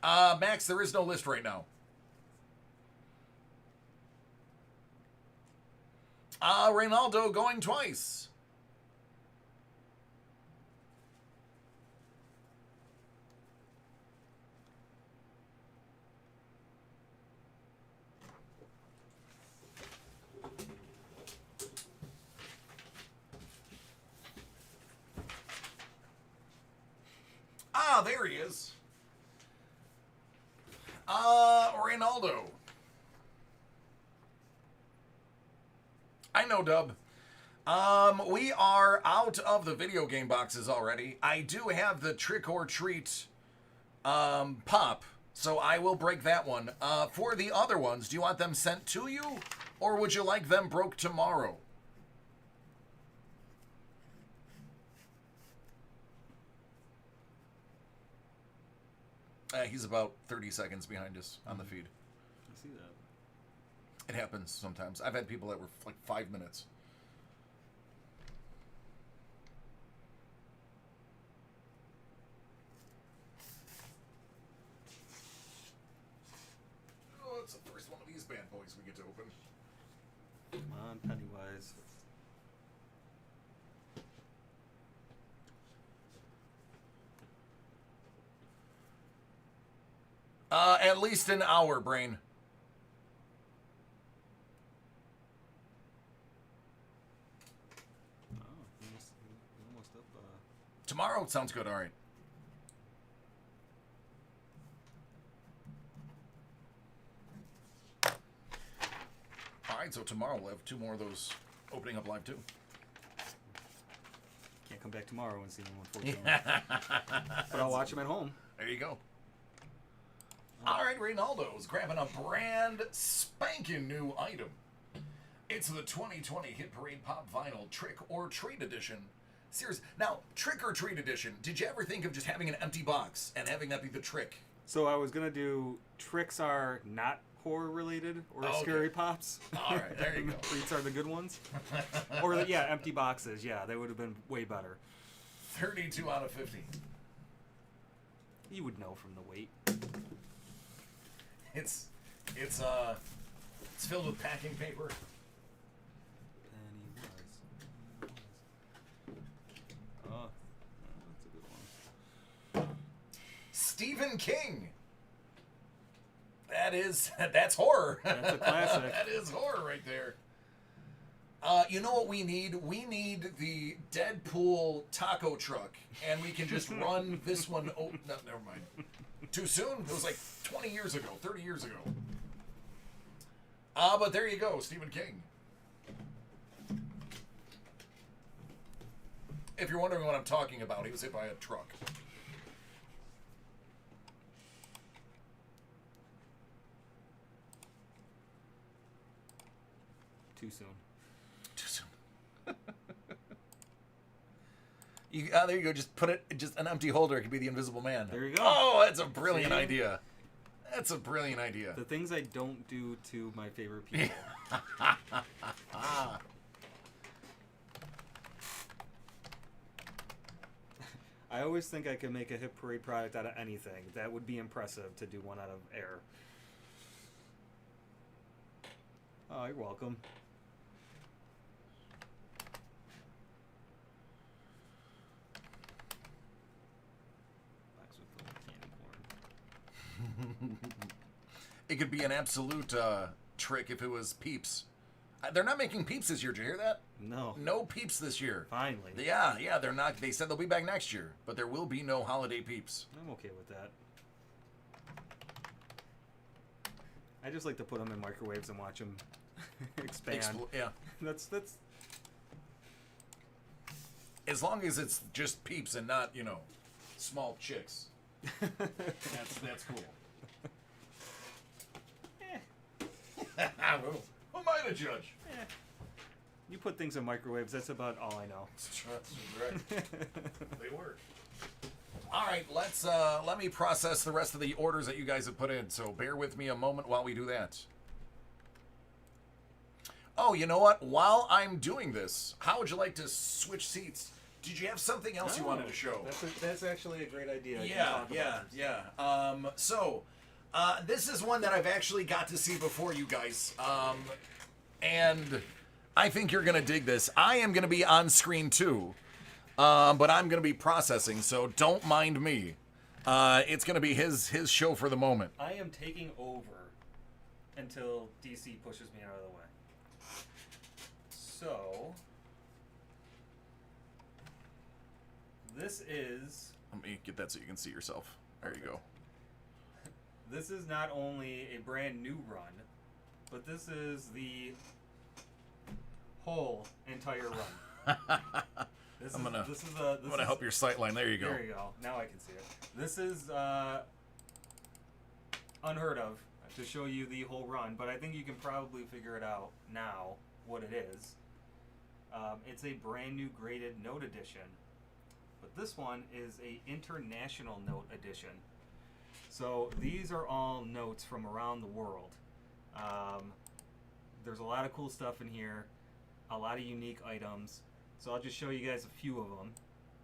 Max, there is no list right now. Reynaldo going twice. There he is. Reynaldo. I know, Dub. We are out of the video game boxes already. I do have the trick or treat pop, so I will break that one. For the other ones, do you want them sent to you, or would you like them broke tomorrow? He's about 30 seconds behind us on the feed. I see that. It happens sometimes. I've had people that were like 5 minutes. Oh, it's the first one of these bad boys we get to open. Come on, Pennywise. At least an hour, Brain. Oh, almost up. Tomorrow sounds good. All right. All right. So tomorrow we'll have 2 more of those opening up live too. Can't come back tomorrow and see them, unfortunately. But I'll watch them at home. There you go. All right, Reynaldo's grabbing a brand spanking new item. It's the 2020 Hit Parade Pop Vinyl Trick or Treat Edition. Serious. Now, Trick or Treat Edition, did you ever think of just having an empty box and having that be the trick? So I was going to do tricks are not horror related or scary pops. All right, there you go. Treats are the good ones. Or, yeah, empty boxes. Yeah, they would have been way better. 32 out of 50. You would know from the weight. It's filled with packing paper. Stephen King. That's horror. That's a classic. That is horror right there. You know what we need? We need the Deadpool taco truck, and we can just run this one. Oh, no, never mind. Too soon? It was like 20 years ago, 30 years ago. But there you go, Stephen King. If you're wondering what I'm talking about, he was hit by a truck. Too soon. Too soon. There you go. Just put it. Just an empty holder. It could be the Invisible Man. There you go. Oh, that's a brilliant idea. That's a brilliant idea. The things I don't do to my favorite people. I always think I could make a Hit Parade product out of anything. That would be impressive to do one out of air. Oh, you're welcome. Box with little candy corn. It could be an absolute trick if it was Peeps. They're not making Peeps this year. Did you hear that? No. No Peeps this year. Finally. Yeah, they're not. They said they'll be back next year, but there will be no holiday Peeps. I'm okay with that. I just like to put them in microwaves and watch them expand. Yeah. That's As long as it's just Peeps and not, small chicks. That's cool. Who am I to judge? You put things in microwaves, that's about all I know. That's right. They work. All right, let me process the rest of the orders that you guys have put in. So bear with me a moment while we do that. Oh, you know what? While I'm doing this, how would you like to switch seats? Did you have something else you wanted to show? That's actually a great idea. Yeah. This is one that I've actually got to see before you guys. And I think you're going to dig this. I am going to be on screen too, but I'm going to be processing, so don't mind me. It's going to be his show for the moment. I am taking over until DC pushes me out of the way. So, this is... Let me get that so you can see yourself. There you go. This is not only a brand new run, but this is the whole entire run. I'm gonna help your sight line. There you go. There you go. Now I can see it. This is unheard of to show you the whole run, but I think you can probably figure it out now what it is. It's a brand new graded note edition, but this one is a international note edition. So these are all notes from around the world. There's a lot of cool stuff in here, a lot of unique items. So I'll just show you guys a few of them,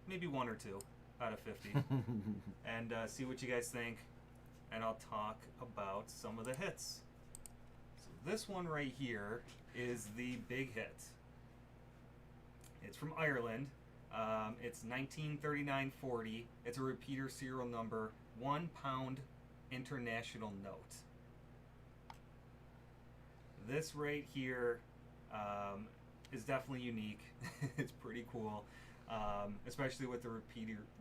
maybe one or two out of 50, and see what you guys think. And I'll talk about some of the hits. So this one right here is the big hit. It's from Ireland. It's 1939-40. It's a repeater serial number, £1 international note. This right here is definitely unique. It's pretty cool, especially with the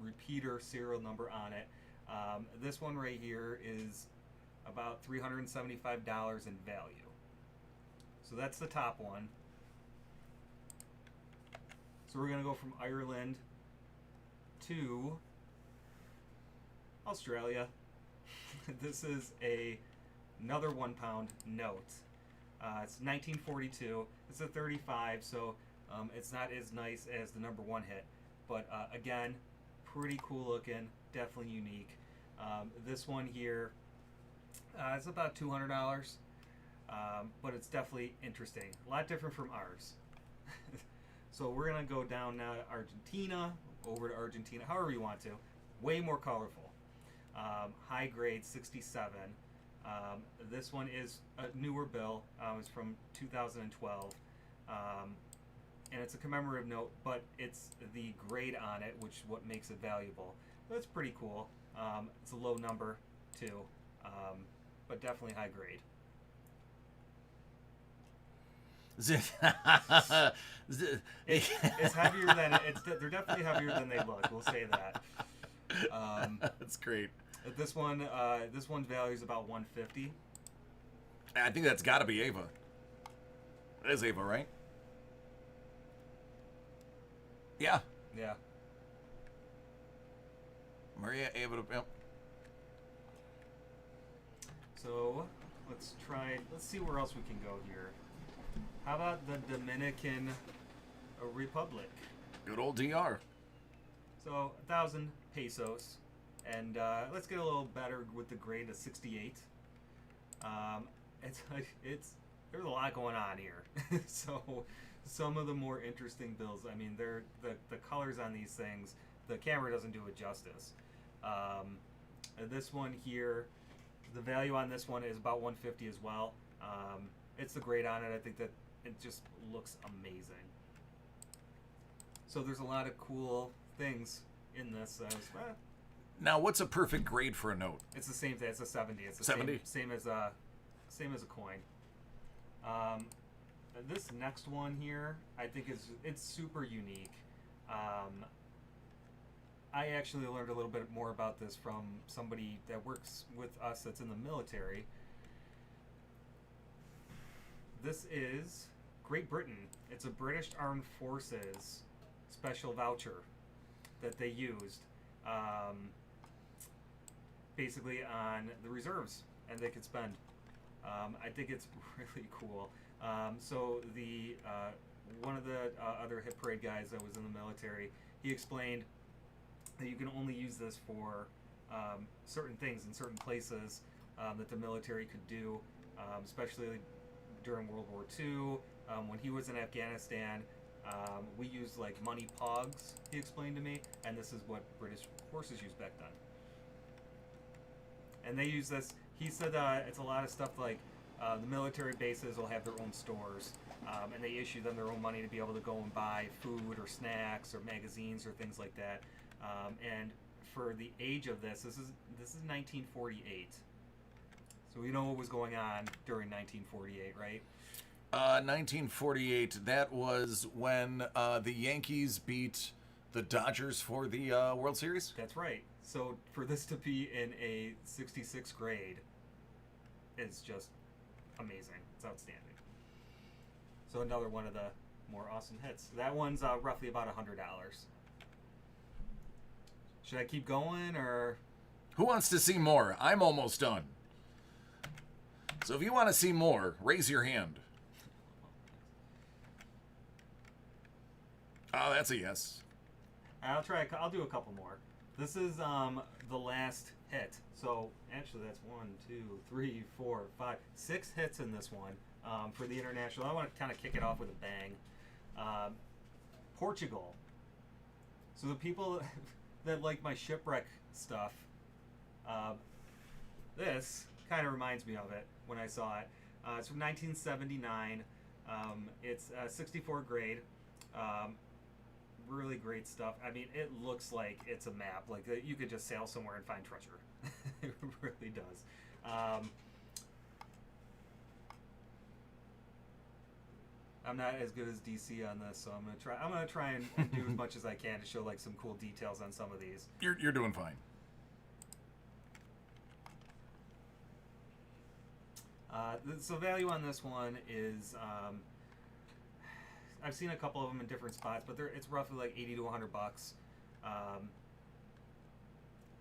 repeater serial number on it. This one right here is about $375 in value. So that's the top one. So we're going to go from Ireland to Australia. This is another £1 note. It's 1942. It's a 35, so it's not as nice as the number one hit. But again, pretty cool looking, definitely unique. This one here is about $200, but it's definitely interesting. A lot different from ours. So we're going to go down now to Argentina, over to Argentina, however you want to. Way more colorful. High grade 67. This one is a newer bill. It's from 2012. And it's a commemorative note, but it's the grade on it, which is what makes it valuable. It's pretty cool. It's a low number too, but definitely high grade. It's heavier than they're definitely heavier than they look. We'll say that. That's great. This one's value is about 150. I think that's got to be Ava. It is Ava, right? Yeah. Yeah. Maria Ava. Yep. So let's see where else we can go here. How about the Dominican Republic? Good old DR. So 1,000 pesos, and let's get a little better with the grade of 68. There's a lot going on here. So some of the more interesting bills. I mean, the colors on these things. The camera doesn't do it justice. This one here, the value on this one is about 150 as well. It's the grade on it. I think that it just looks amazing. So there's a lot of cool things in this. Now, what's a perfect grade for a note? It's the same thing. It's a 70. It's the 70? Same as a coin. This next one here, I think it's super unique. I actually learned a little bit more about this from somebody that works with us that's in the military. This is Great Britain. It's a British Armed Forces special voucher that they used basically on the reserves, and they could spend. I think it's really cool. So the one of the other hit parade guys that was in the military, he explained that you can only use this for certain things in certain places that the military could do, especially during World War II. When he was in Afghanistan, we used like money pogs, he explained to me, and this is what British forces used back then. And they use this, he said it's a lot of stuff like the military bases will have their own stores, and they issue them their own money to be able to go and buy food or snacks or magazines or things like that. And for the age of this is 1948. So we know what was going on during 1948, right? 1948. That was when the Yankees beat the Dodgers for the World Series. That's right. So for this to be in a 66 grade is just amazing. It's outstanding. So another one of the more awesome hits. That one's roughly about $100. Should I keep going, or? Who wants to see more? I'm almost done. So if you want to see more, raise your hand. Oh, that's a yes. I'll try. I'll do a couple more. This is the last hit. So actually, that's 1, 2, 3, 4, 5, 6 hits in this one for the international. I want to kind of kick it off with a bang. Portugal. So the people that like my shipwreck stuff, this kind of reminds me of it when I saw it. It's from 1979. It's 64 grade. Really great stuff. I mean, it looks like it's a map. Like you could just sail somewhere and find treasure. It really does. I'm not as good as DC on this, so I'm gonna try and do as much as I can to show like some cool details on some of these. You're doing fine. So value on this one is I've seen a couple of them in different spots, but it's roughly like $80 to $100.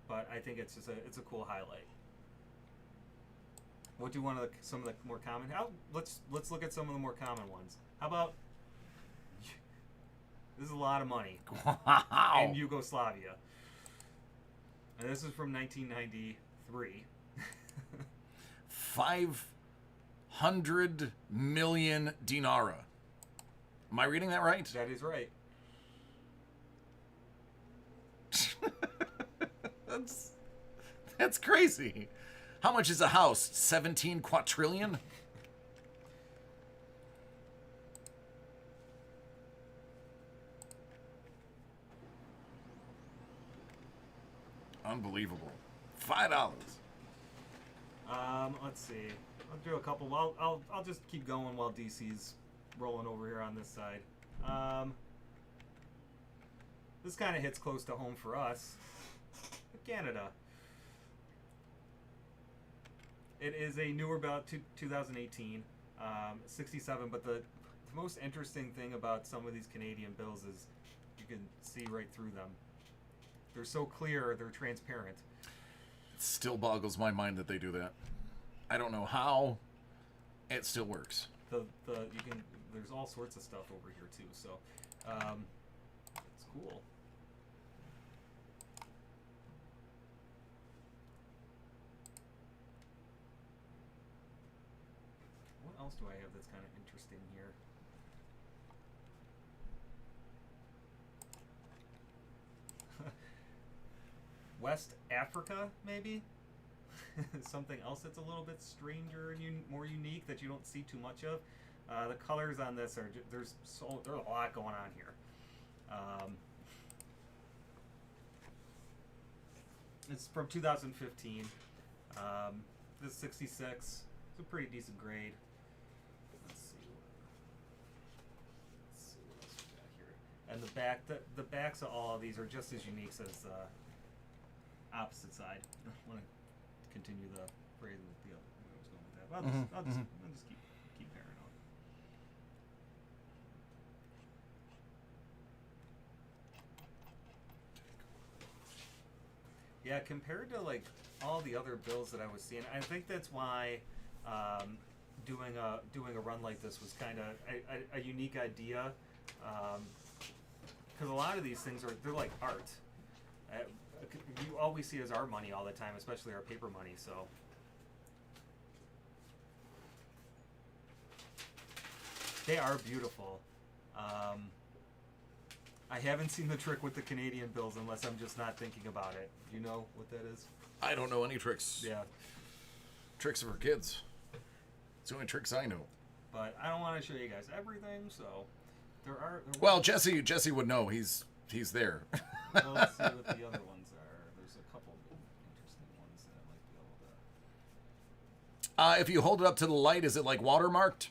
But I think it's just it's a cool highlight. What do you want some of the more common? Let's look at some of the more common ones. How about this is a lot of money Wow. in Yugoslavia, and this is from 1993. 500 million dinara. Am I reading that right? That is right. That's crazy. How much is a house? 17 quadrillion? Unbelievable. $5. Let's see. I'll do a couple. Well, I'll just keep going while DC's rolling over here on this side. This kind of hits close to home for us. Canada. It is a newer ballot, 2018, 67. But the most interesting thing about some of these Canadian bills is you can see right through them. They're so clear, they're transparent. It still boggles my mind that they do that. I don't know how. It still works. There's all sorts of stuff over here too. So, it's cool. What else do I have that's kind of interesting here? West Africa, maybe? Something else that's a little bit stranger and more unique that you don't see too much of. The colors on this are there's a lot going on here. It's from 2015. This is 66. It's a pretty decent grade. Let's see what else we got here. And the backs of all of these are just as unique as the opposite side. I want to continue the phrase with the other. I was going with that. Well, I'll just keep pairing on. Yeah, compared to like all the other bills that I was seeing, I think that's why doing a run like this was kind of a unique idea, because a lot of these things they're like art. You always see it as our money all the time, especially our paper money. So they are beautiful. I haven't seen the trick with the Canadian bills unless I'm just not thinking about it. Do you know what that is? I don't know any tricks. Yeah. Tricks for kids. It's the only tricks I know. But I don't want to show you guys everything, so well, Jesse would know. He's there. Well, let's see what the other ones are. There's a couple of interesting ones that I might be able to. If you hold it up to the light, is it like watermarked?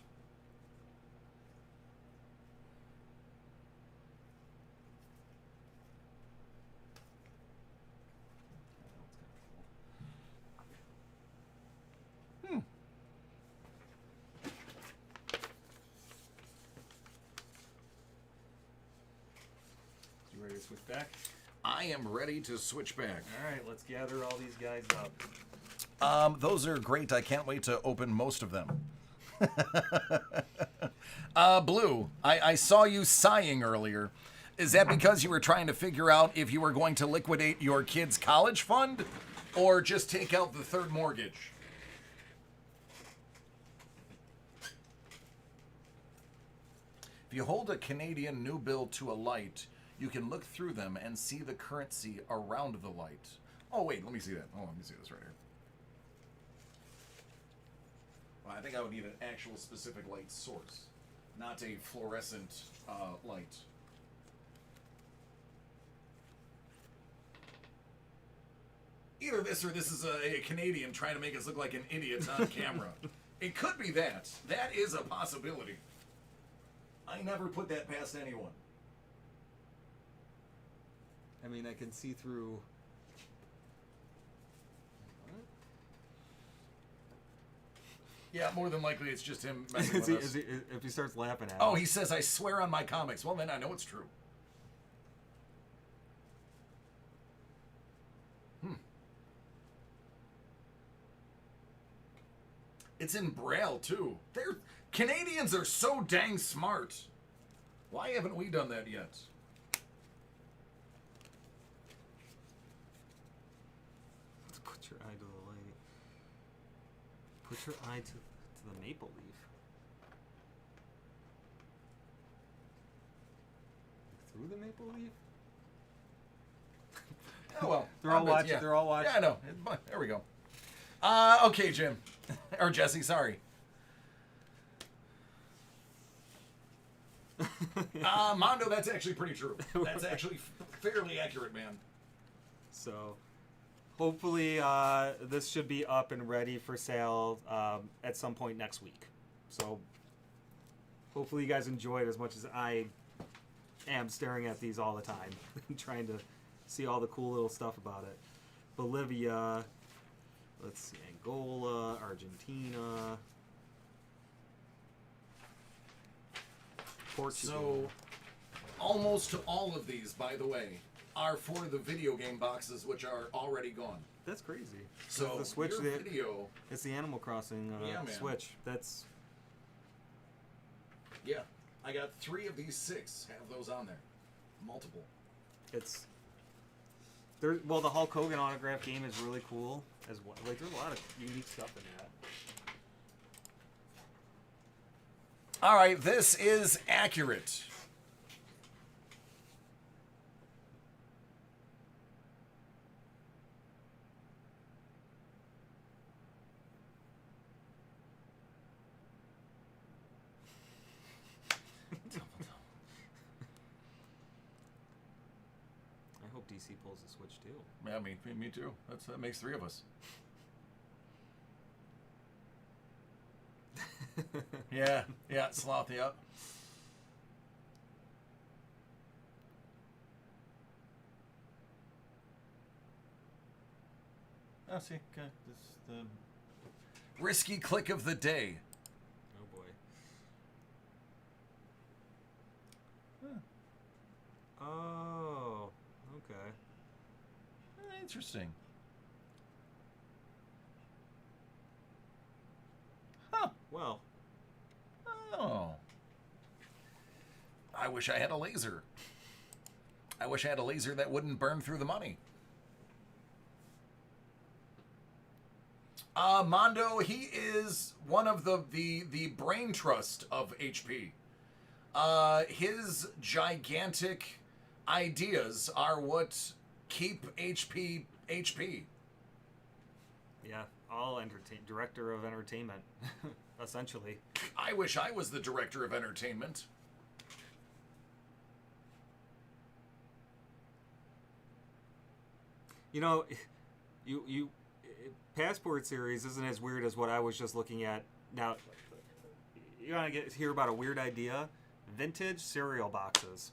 You ready to switch back? I am ready to switch back. All right, let's gather all these guys up. Those are great. I can't wait to open most of them. Blue, I saw you sighing earlier. Is that because you were trying to figure out if you were going to liquidate your kid's college fund or just take out the third mortgage? If you hold a Canadian new bill to a light, you can look through them and see the currency around the light. Oh, wait, let me see that. Hold on, let me see this right here. Well, I think I would need an actual specific light source, not a fluorescent light. Either this or this is a Canadian trying to make us look like an idiot on camera. It could be that. That is a possibility. I never put that past anyone. I mean, I can see through. What? Yeah, more than likely it's just him messing with us. If he starts laughing at Oh, us. he says, I swear on my comics. Well, then I know it's true. It's in Braille, too. Canadians are so dang smart. Why haven't we done that yet? Put your eye to the light. Put your eye to the maple leaf. Through the maple leaf? Oh, well. They're all watching. Yeah. They're all watching. Yeah, I know. There we go. Okay, Jim. Or Jesse, sorry. Mondo, that's actually pretty true. That's actually fairly accurate, man. So, hopefully this should be up and ready for sale at some point next week. So hopefully you guys enjoy it as much as I am staring at these all the time, trying to see all the cool little stuff about it. Bolivia, let's see, Angola, Argentina, Portugal. So, almost all of these, by the way, are for the video game boxes, which are already gone. That's crazy. So, the Switch, your video... It's the Animal Crossing Yeah, man. Switch. That's... Yeah, I got 3 of these 6. Have those on there. Multiple. It's... Well, the Hulk Hogan autograph game is really cool as well. Like, there's a lot of unique stuff in that. All right, this is accurate. I hope DC pulls the Switch too. Yeah, me too. That makes 3 of us. Yeah, sloth, yeah. Oh, see, okay, this is the risky click of the day. Oh boy. Huh. Oh, okay. Interesting. Huh. Well, Oh. I wish I had a laser. I wish I had a laser that wouldn't burn through the money. Mondo, he is one of the brain trust of HP. His gigantic ideas are what keep HP HP. yeah, all director of entertainment, essentially. I wish I was the director of entertainment. You know, you Passport series isn't as weird as what I was just looking at. Now, you want to hear about a weird idea? Vintage cereal boxes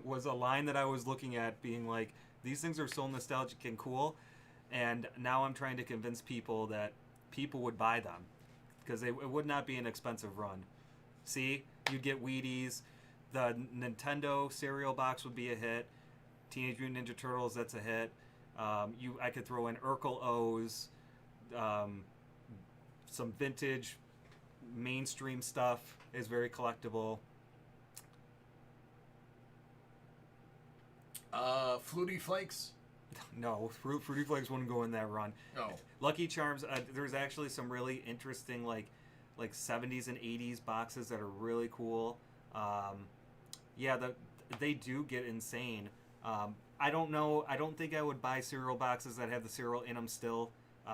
was a line that I was looking at, being like, these things are so nostalgic and cool, and now I'm trying to convince people that people would buy them because it would not be an expensive run. See, you'd get Wheaties, the Nintendo cereal box would be a hit. Teenage Mutant Ninja Turtles, that's a hit. I could throw in Urkel O's, some vintage mainstream stuff is very collectible. Flutie Flakes? No, Fruity Flakes wouldn't go in that run. Oh. Lucky Charms, there's actually some really interesting like 70s and 80s boxes that are really cool. Yeah, they do get insane. I don't know. I don't think I would buy cereal boxes that have the cereal in them still.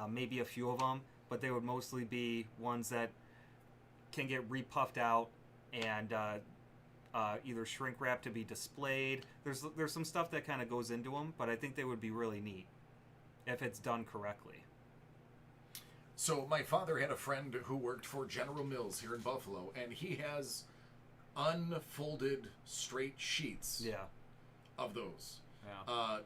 Maybe a few of them, but they would mostly be ones that can get repuffed out and either shrink wrap to be displayed. There's some stuff that kind of goes into them, but I think they would be really neat if it's done correctly. So my father had a friend who worked for General Mills here in Buffalo, and he has unfolded straight sheets Yeah. of those. Yeah.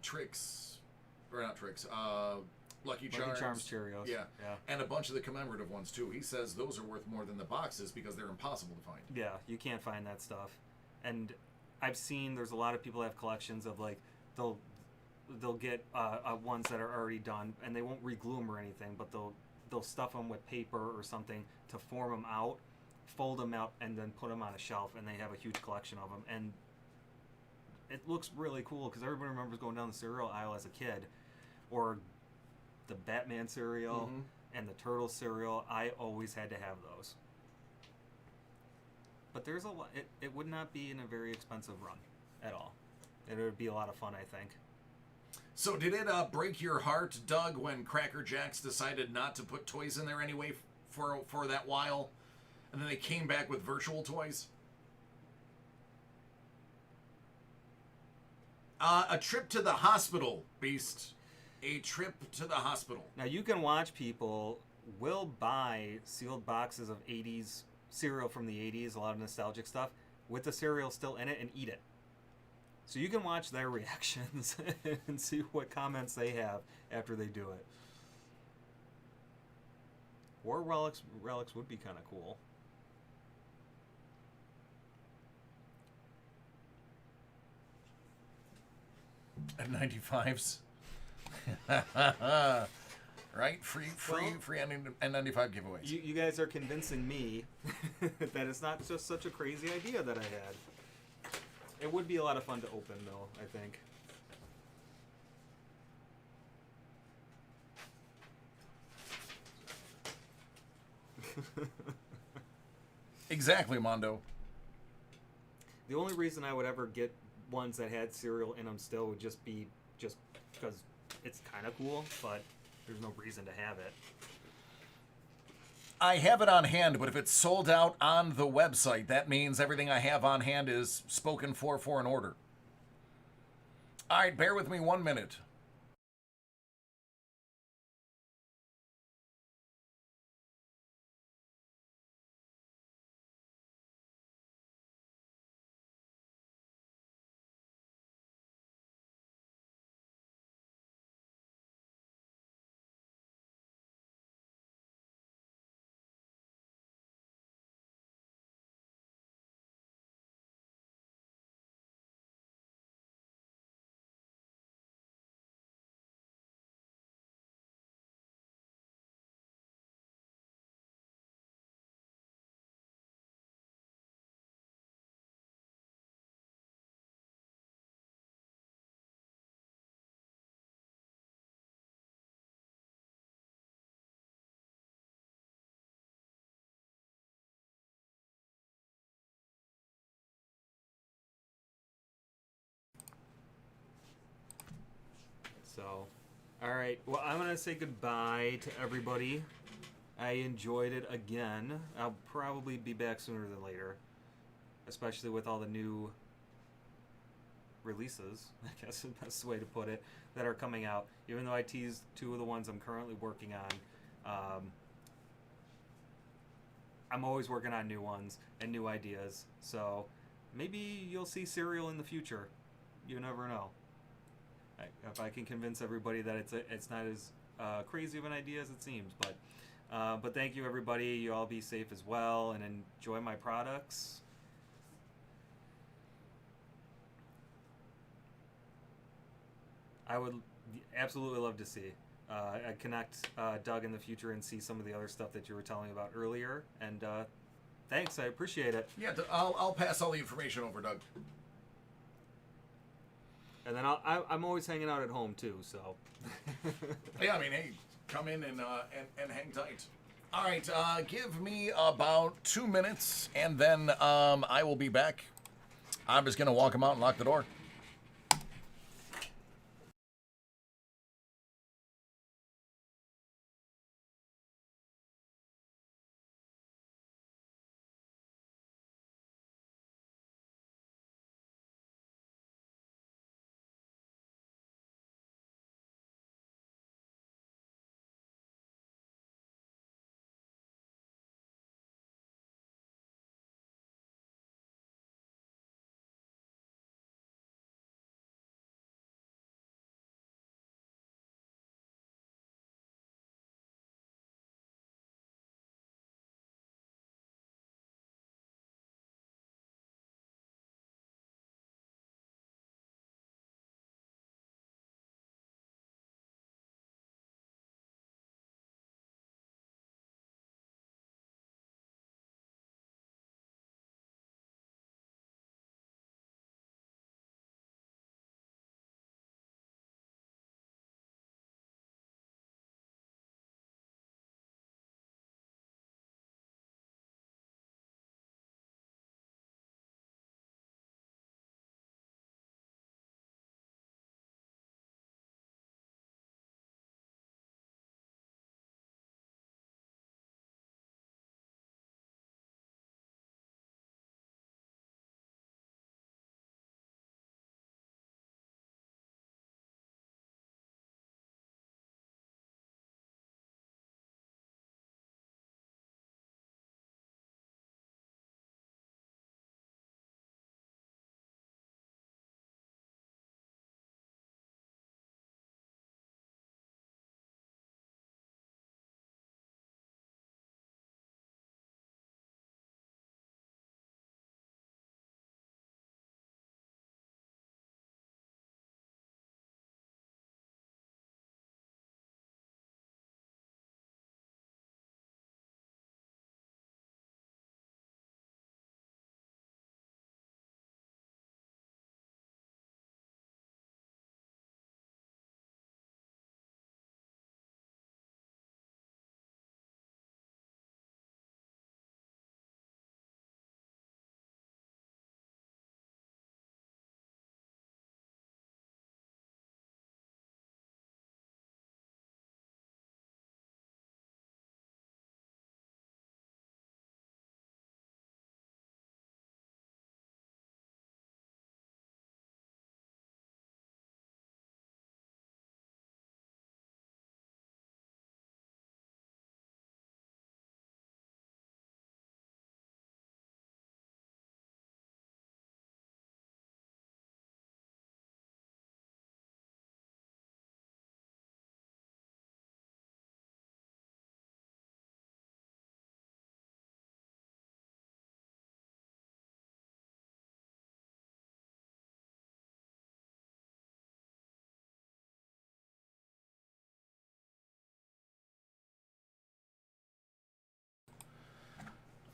Lucky Charms. Cheerios. Yeah. Yeah. And a bunch of the commemorative ones too. He says those are worth more than the boxes because they're impossible to find. Yeah, you can't find that stuff. And I've seen there's a lot of people that have collections of like they'll get ones that are already done and they won't reglue them or anything, but they'll stuff them with paper or something to form them out, fold them out, and then put them on a shelf, and they have a huge collection of them. And it looks really cool because everybody remembers going down the cereal aisle as a kid, or the Batman cereal and the Turtle cereal. I always had to have those. But there's a lot. It would not be in a very expensive run at all. It would be a lot of fun, I think. So did it break your heart, Doug, when Cracker Jacks decided not to put toys in there anyway for that while, and then they came back with virtual toys? A trip to the hospital, Beast. A trip to the hospital. Now you can watch people will buy sealed boxes of 80s cereal from the 80s, a lot of nostalgic stuff, with the cereal still in it and eat it. So you can watch their reactions and see what comments they have after they do it. Or relics would be kind of cool. At 95s. Right? Free N95 giveaways. You guys are convincing me that it's not just such a crazy idea that I had. It would be a lot of fun to open, though, I think. Exactly, Mondo. The only reason I would ever get ones that had cereal in them still would just be just because it's kind of cool, but there's no reason to have it. I have it on hand, but if it's sold out on the website, that means everything I have on hand is spoken for an order. All right, bear with me 1 minute. So, all right. Well, I'm going to say goodbye to everybody. I enjoyed it again. I'll probably be back sooner than later, especially with all the new releases, I guess is the best way to put it, that are coming out. Even though I teased 2 of the ones I'm currently working on, I'm always working on new ones and new ideas. So maybe you'll see cereal in the future. You never know. If I can convince everybody that it's not as crazy of an idea as it seems, but thank you everybody. You all be safe as well and enjoy my products. I would absolutely love to see. I connect Doug in the future and see some of the other stuff that you were telling me about earlier. And thanks, I appreciate it. Yeah, I'll pass all the information over, Doug. And then I'm always hanging out at home too, so. Yeah, I mean, hey, come in and hang tight. All right, give me about 2 minutes, and then I will be back. I'm just gonna walk him out and lock the door.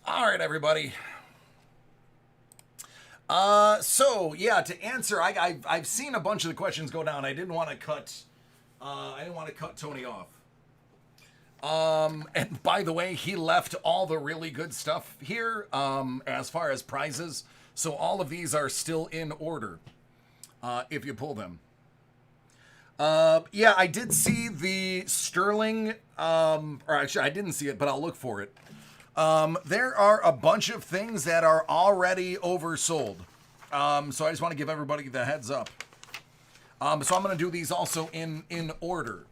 All right, everybody. So yeah, to answer, I've seen a bunch of the questions go down. I didn't want to cut Tony off. And by the way, he left all the really good stuff here, as far as prizes. So all of these are still in order, if you pull them. Yeah, I did see the Sterling, or actually I didn't see it, but I'll look for it. There are a bunch of things that are already oversold. So I just want to give everybody the heads up. So I'm going to do these also in order.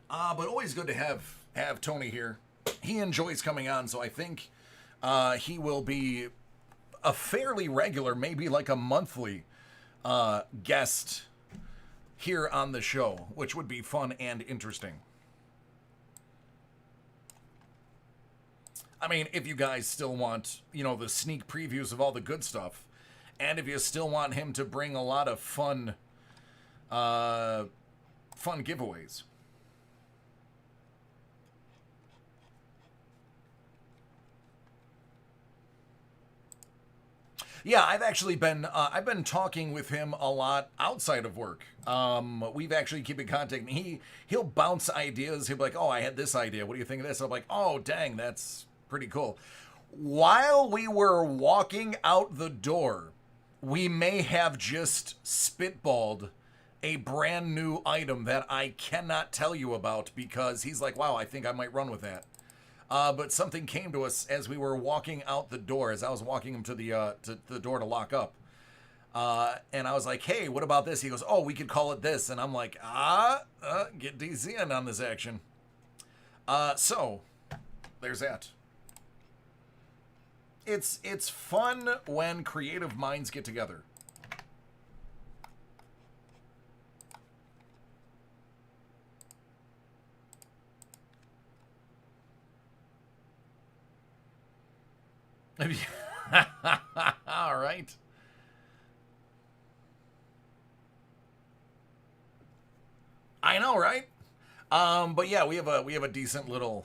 But always good to have Tony here. He enjoys coming on, so I think he will be a fairly regular, maybe like a monthly guest here on the show, which would be fun and interesting. I mean, if you guys still want, the sneak previews of all the good stuff, and if you still want him to bring a lot of fun giveaways. Yeah, I've actually been I've been talking with him a lot outside of work. We've actually kept in contact. He'll bounce ideas. He'll be like, "Oh, I had this idea. What do you think of this?" I'm like, "Oh, dang, that's pretty cool." While we were walking out the door, we may have just spitballed a brand new item that I cannot tell you about because he's like, "Wow, I think I might run with that." But something came to us as we were walking out the door, as I was walking him to the door to lock up. And I was like, "Hey, what about this?" He goes, "Oh, we could call it this." And I'm like, get DC in on this action. So, there's that. It's fun when creative minds get together. All right. I know, right? But yeah, we have a decent little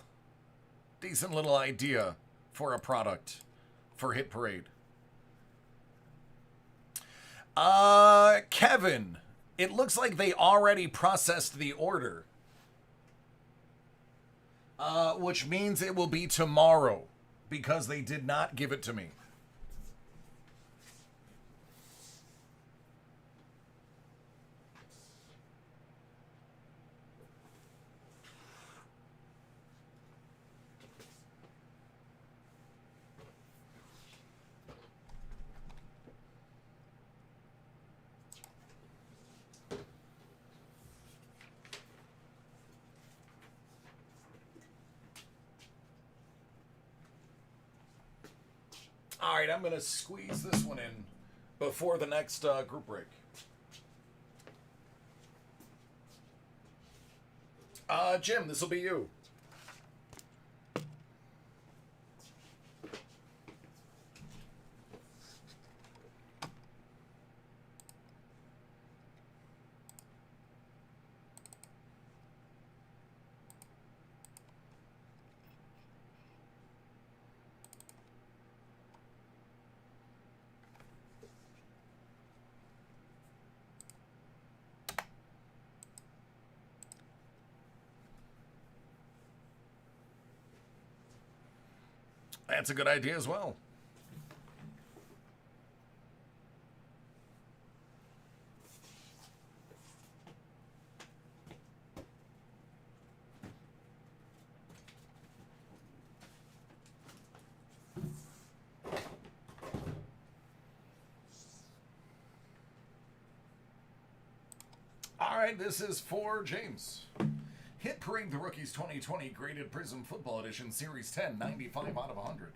idea for a product for Hit Parade. Kevin, it looks like they already processed the order. Which means it will be tomorrow because they did not give it to me. All right, I'm going to squeeze this one in before the next group break. Jim, this will be you. That's a good idea as well. All right, this is for James. Hit Parade the Rookies 2020 Graded Prism Football Edition Series 10, 95 out of 100.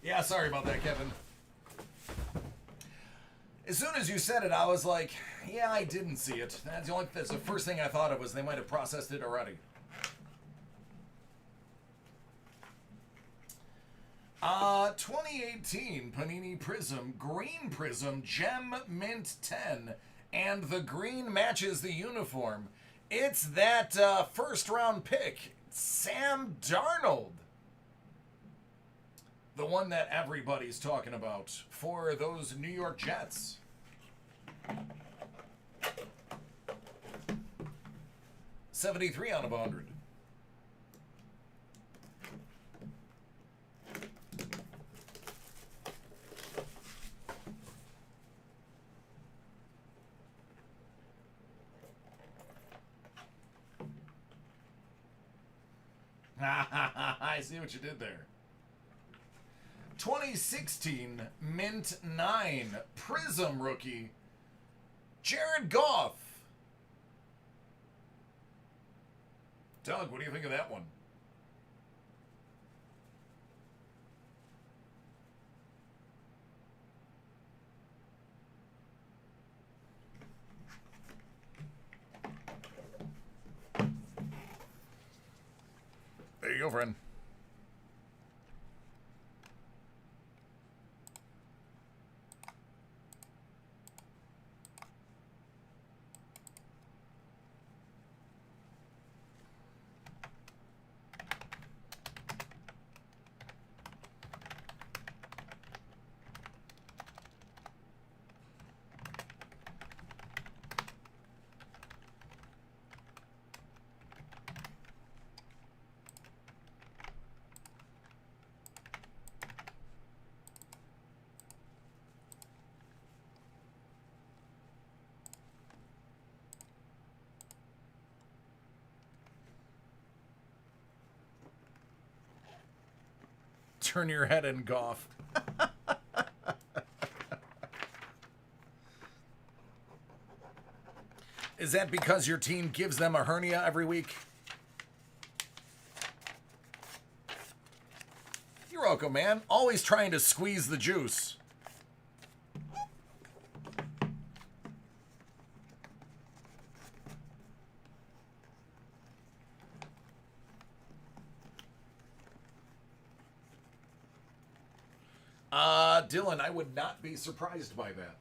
Yeah, sorry about that, Kevin. As soon as you said it, I was like, yeah, I didn't see it. That's the first thing I thought of was they might have processed it already. 2018 Panini Prism, Green Prism, Gem Mint 10, and the green matches the uniform. It's that first round pick, Sam Darnold. The one that everybody's talking about for those New York Jets. 73 out of 100. I see what you did there. 2016 Mint 9 Prism rookie, Jared Goff. Doug, what do you think of that one? There you go, friend. Turn your head and Goff. Is that because your team gives them a hernia every week? You're welcome, man. Always trying to squeeze the juice. Dylan, I would not be surprised by that.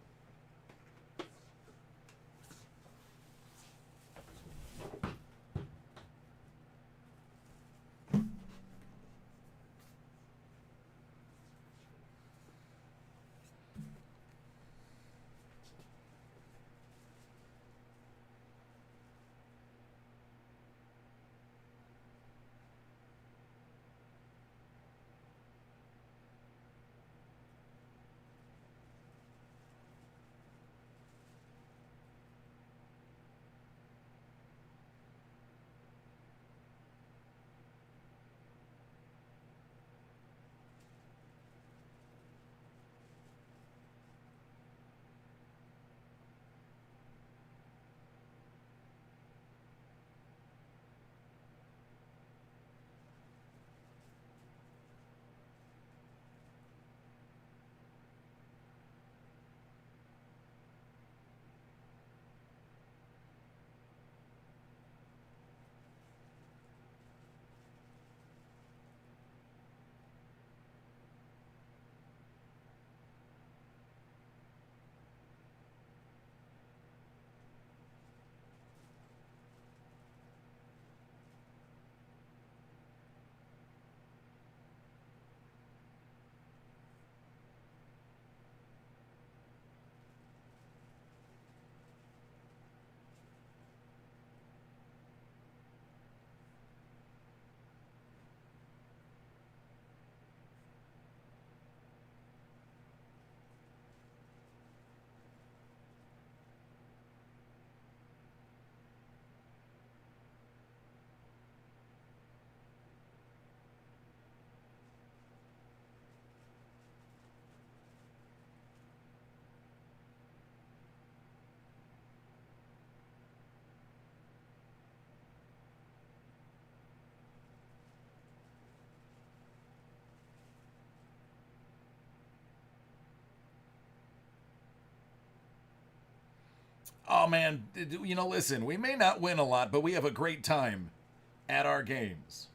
Oh, man, you know, listen, we may not win a lot, but we have a great time at our games.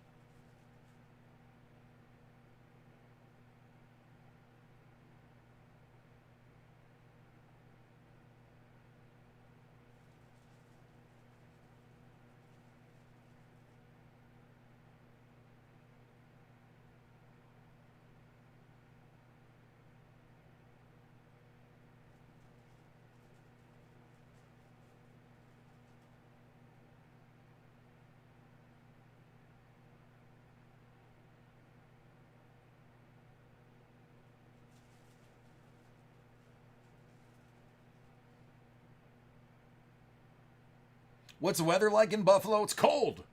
What's the weather like in Buffalo? It's cold.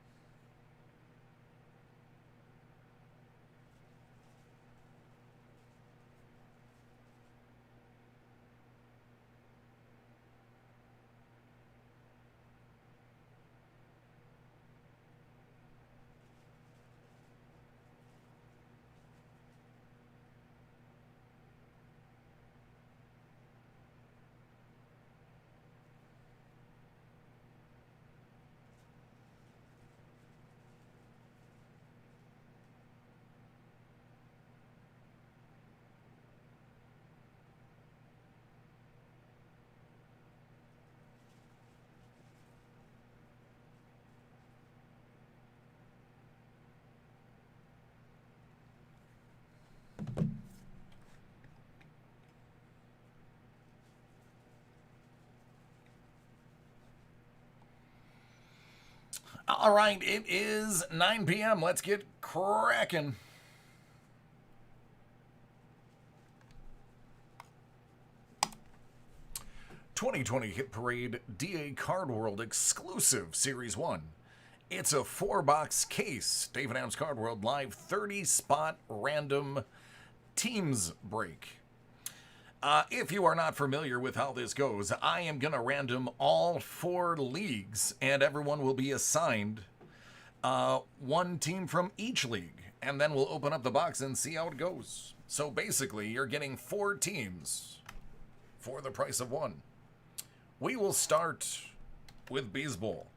All right, it is 9 p.m. Let's get cracking. '2020 Hit Parade DA Card World exclusive Series 1. It's a 4-box case. David Adams Card World live 30-spot random teams break. If you are not familiar with how this goes, I am going to random all 4 leagues, and everyone will be assigned one team from each league, and then we'll open up the box and see how it goes. So basically, you're getting 4 teams for the price of 1. We will start with baseball.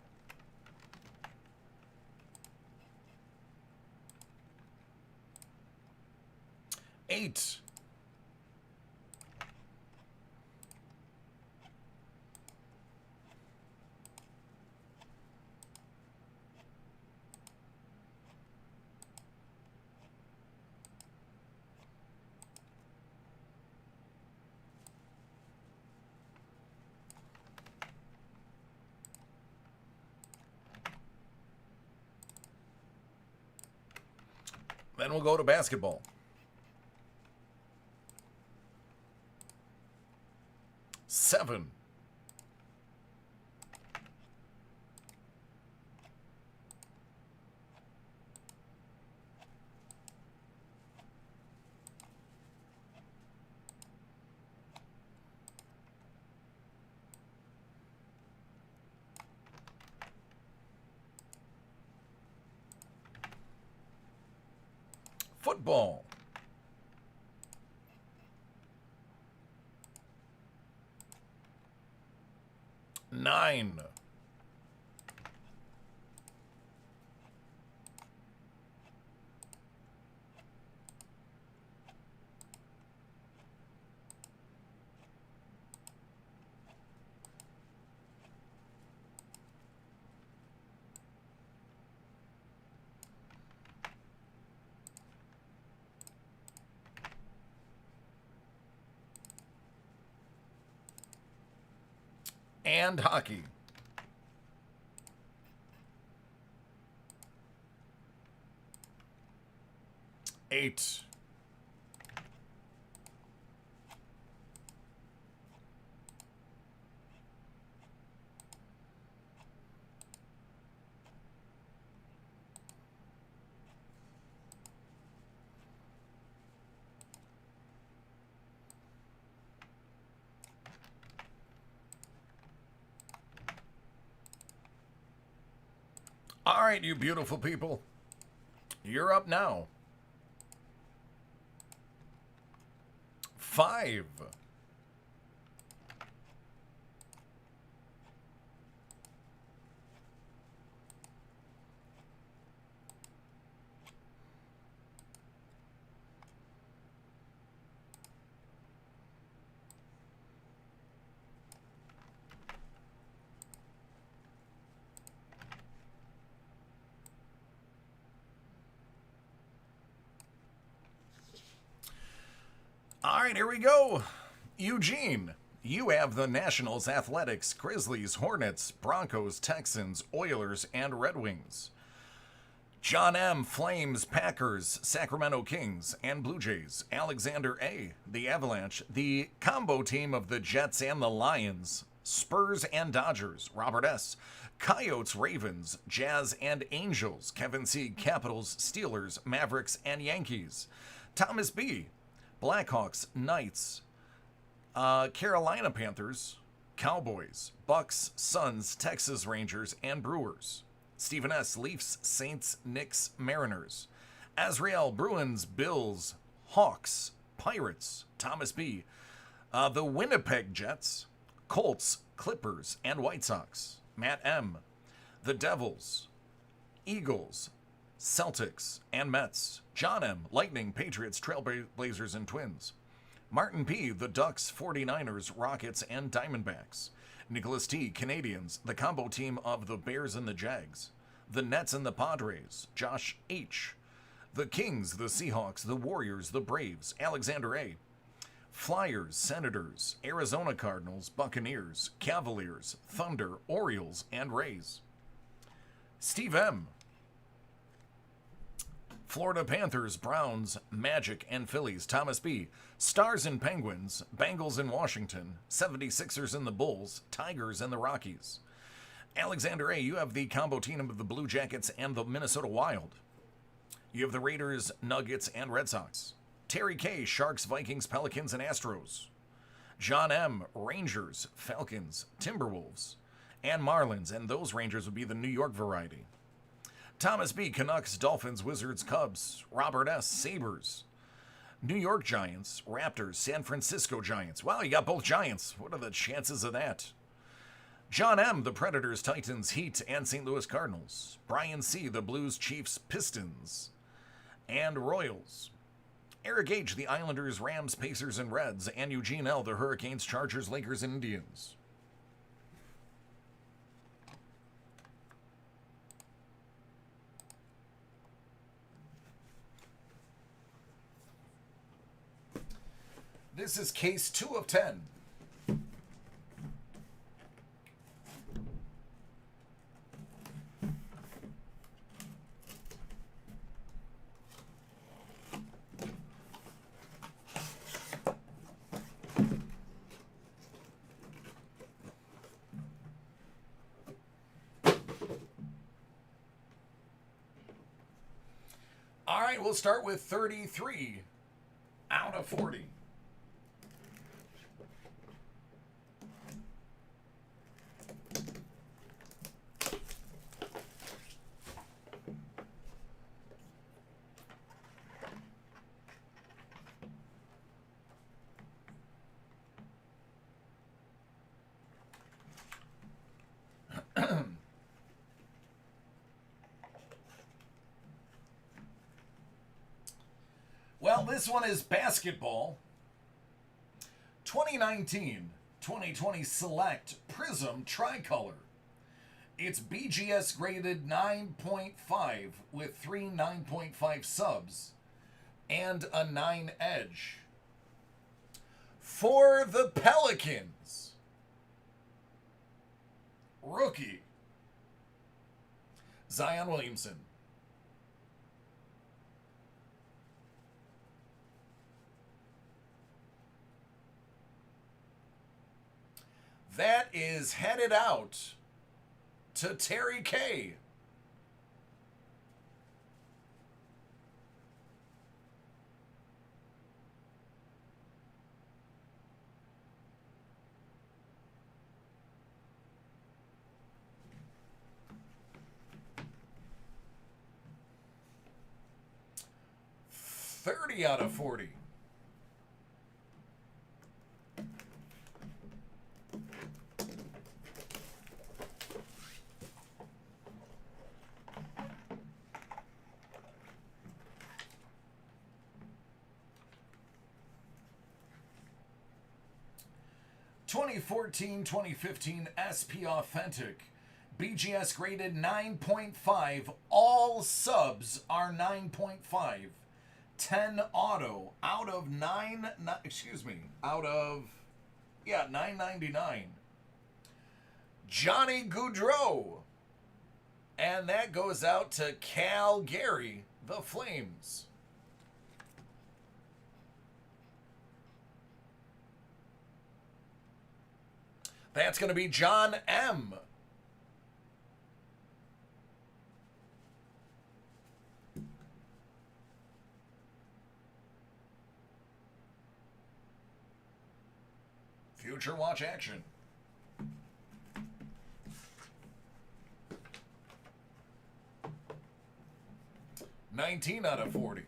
Eight. Then we'll go to basketball. 7. Football. 9. And hockey. 8. All right, you beautiful people. You're up now. 5. All right, here we go. Eugene, you have the Nationals, Athletics, Grizzlies, Hornets, Broncos, Texans, Oilers, and Red Wings. John M., Flames, Packers, Sacramento Kings, and Blue Jays. Alexander A., the Avalanche, the combo team of the Jets and the Lions, Spurs and Dodgers, Robert S. Coyotes, Ravens, Jazz and Angels, Kevin C. Capitals, Steelers, Mavericks and Yankees. Thomas B. Blackhawks, Knights, Carolina Panthers, Cowboys, Bucks, Suns, Texas Rangers, and Brewers. Stephen S. Leafs, Saints, Knicks, Mariners. Azrael, Bruins, Bills, Hawks, Pirates. Thomas B. The Winnipeg Jets, Colts, Clippers, and White Sox. Matt M. The Devils, Eagles, Celtics, and Mets. John M. Lightning, Patriots, Trailblazers, and Twins. Martin P. The Ducks, 49ers, Rockets, and Diamondbacks. Nicholas T. Canadians, the combo team of the Bears and the Jags. The Nets and the Padres. Josh H. The Kings, the Seahawks, the Warriors, the Braves. Alexander A. Flyers, Senators, Arizona Cardinals, Buccaneers, Cavaliers, Thunder, Orioles, and Rays. Steve M. Florida Panthers, Browns, Magic, and Phillies. Thomas B. Stars and Penguins, Bengals and Washington, 76ers and the Bulls, Tigers and the Rockies. Alexander A., you have the combo team of the Blue Jackets and the Minnesota Wild. You have the Raiders, Nuggets, and Red Sox. Terry K., Sharks, Vikings, Pelicans, and Astros. John M., Rangers, Falcons, Timberwolves, and Marlins, and those Rangers would be the New York variety. Thomas B., Canucks, Dolphins, Wizards, Cubs. Robert S., Sabres. New York Giants, Raptors, San Francisco Giants. Wow, you got both Giants. What are the chances of that? John M., the Predators, Titans, Heat, and St. Louis Cardinals. Brian C., the Blues, Chiefs, Pistons, and Royals. Eric H., the Islanders, Rams, Pacers, and Reds, and Eugene L., the Hurricanes, Chargers, Lakers, and Indians. This is case 2 of 10. All right, we'll start with 33 out of 40. Well, this one is basketball. 2019-2020 Select Prism Tricolor. It's BGS graded 9.5 with 3 9.5 subs and a 9 edge. For the Pelicans, rookie Zion Williamson. That is headed out to Terry K. $30 out of 40. (2014-2015) SP Authentic, BGS graded 9.5. All subs are 9.5. 10 auto out of 999. Johnny Gaudreau, and that goes out to Calgary, the Flames. That's going to be John M. Future Watch action. $19 out of 40.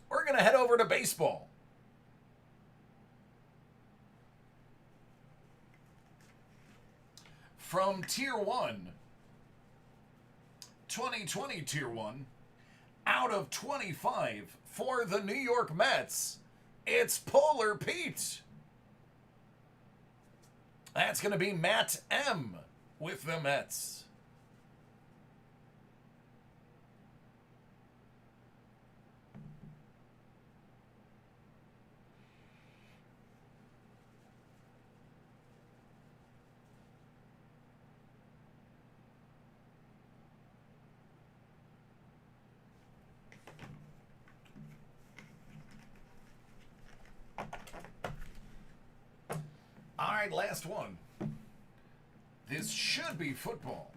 We're going to head over to baseball. From Tier 1, 2020 Tier 1, out of 25 for the New York Mets, it's Polar Pete. That's going to be Matt M. with the Mets. All right, last one. This should be football.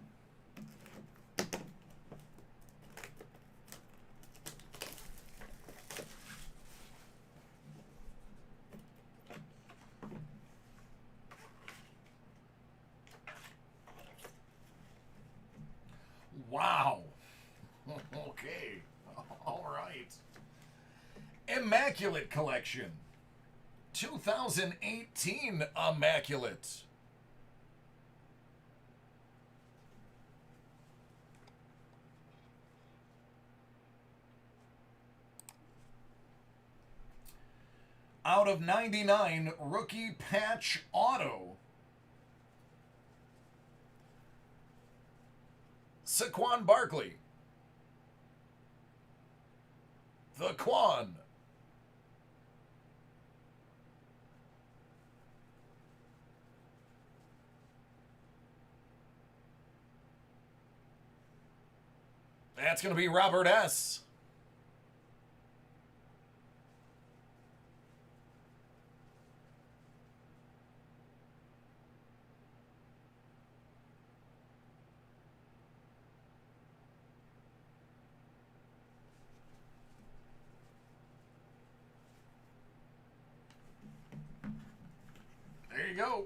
Wow. Okay. All right. Immaculate Collection. 2018 Immaculate. Out of 99, Rookie Patch Auto. Saquon Barkley. The Quan. That's going to be Robert S. There you go.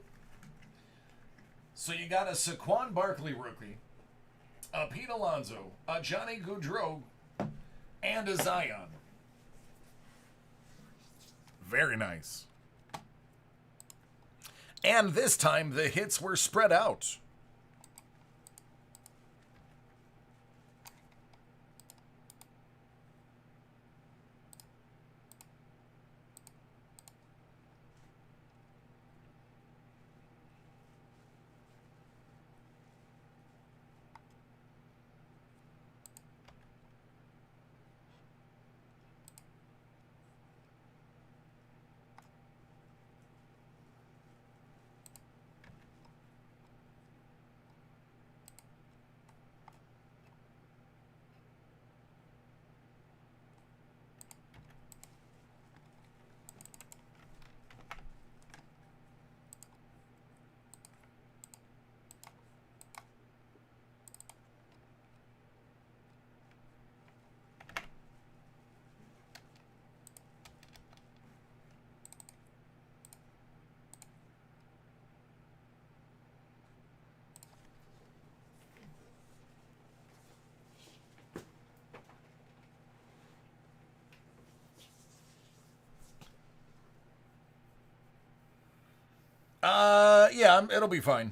So you got a Saquon Barkley rookie, a Pete Alonso, a Johnny Gaudreau, and a Zion. Very nice. And this time the hits were spread out. Yeah, it'll be fine.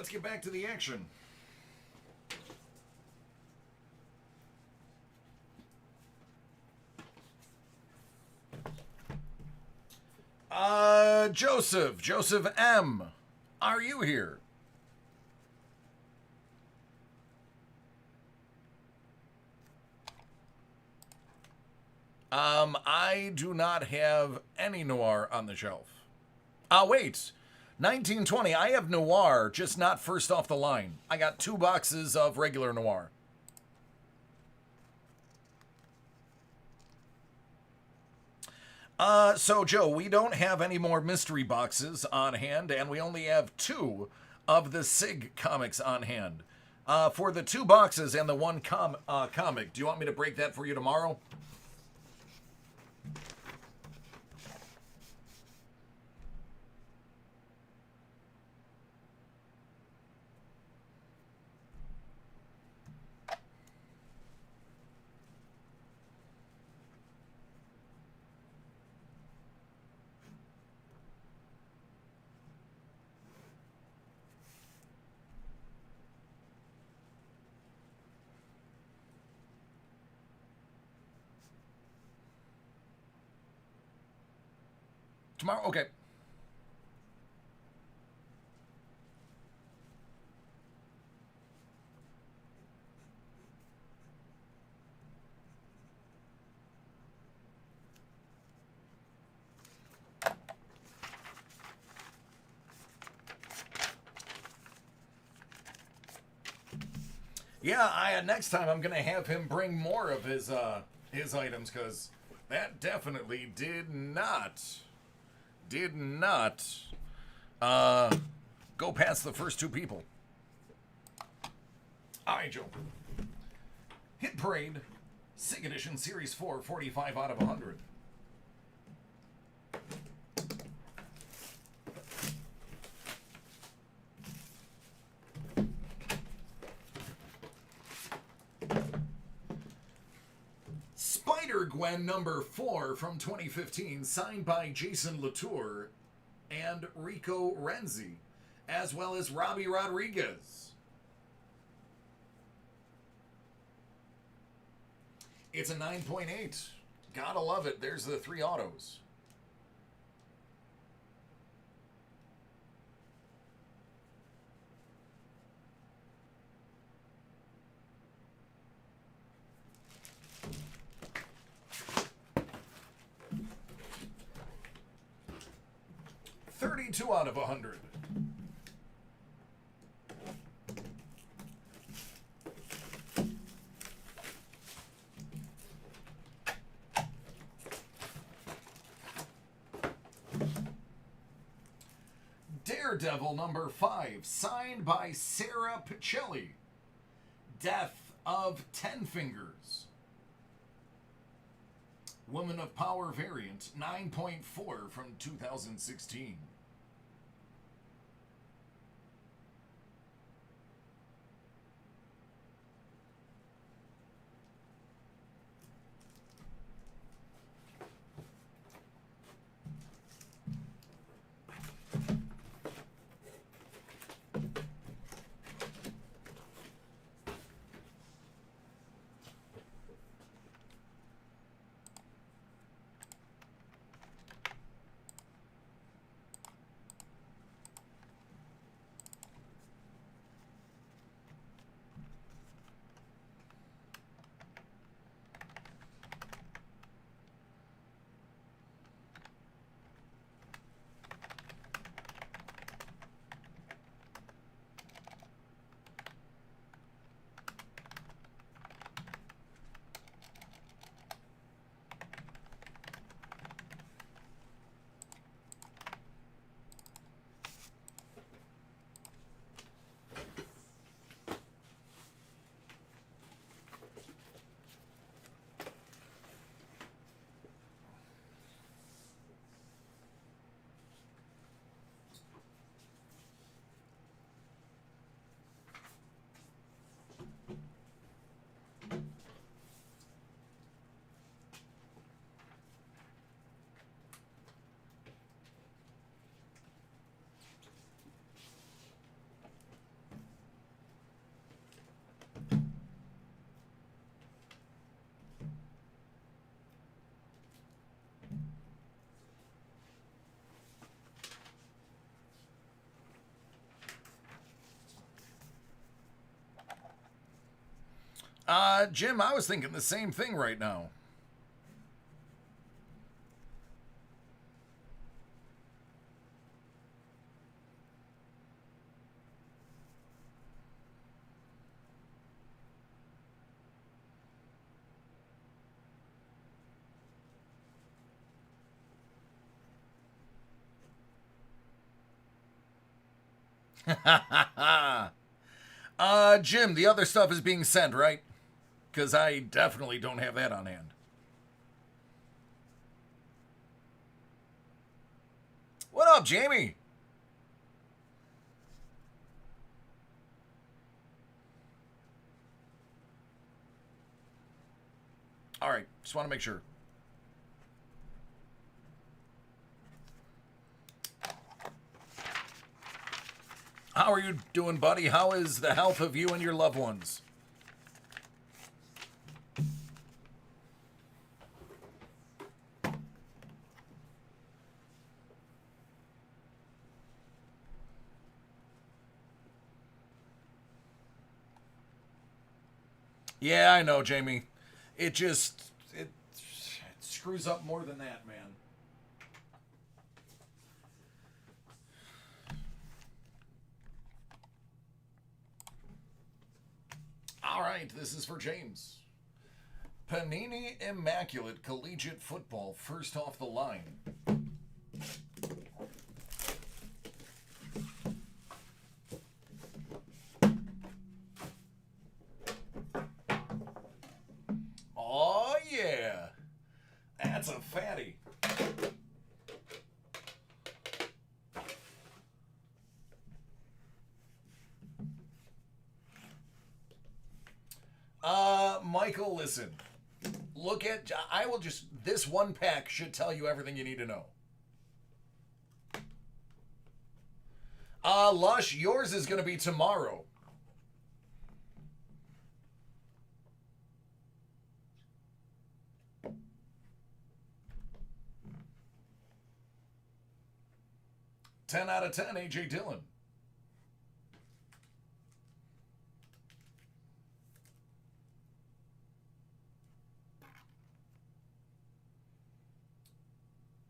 let's get back to the action. Joseph M. Are you here? I do not have any noir on the shelf. Wait. 1920, I have noir, just not first off the line. I got 2 boxes of regular noir. So Joe, we don't have any more mystery boxes on hand, and we only have 2 of the SIG comics on hand. For the 2 boxes and the 1 comic, do you want me to break that for you tomorrow? Tomorrow? Okay. Yeah, next time I'm gonna have him bring more of his items, because that definitely did not go past the first 2 people. All right, Joe. Hit Parade, SIG Edition Series 4, 45 out of 100. Spider-Gwen number 4 from 2015, signed by Jason Latour and Rico Renzi, as well as Robbie Rodriguez. It's a 9.8. Gotta love it. There's the 3 autos. $32 out of 100. Daredevil number 5, signed by Sarah Pichelli. Death of Ten Fingers. Woman of Power variant, 9.4 from 2016. Jim, I was thinking the same thing right now. Jim, the other stuff is being sent, right? Because I definitely don't have that on hand. What up, Jamie? All right, just want to make sure. How are you doing, buddy? How is the health of you and your loved ones? Yeah, I know, Jamie. It screws up more than that, man. All right, this is for James. Panini Immaculate Collegiate Football, first off the line. Oh, yeah. That's a fatty. Michael, listen. Look at, this one pack should tell you everything you need to know. Lush, yours is going to be tomorrow. Ten out of 10, AJ Dillon.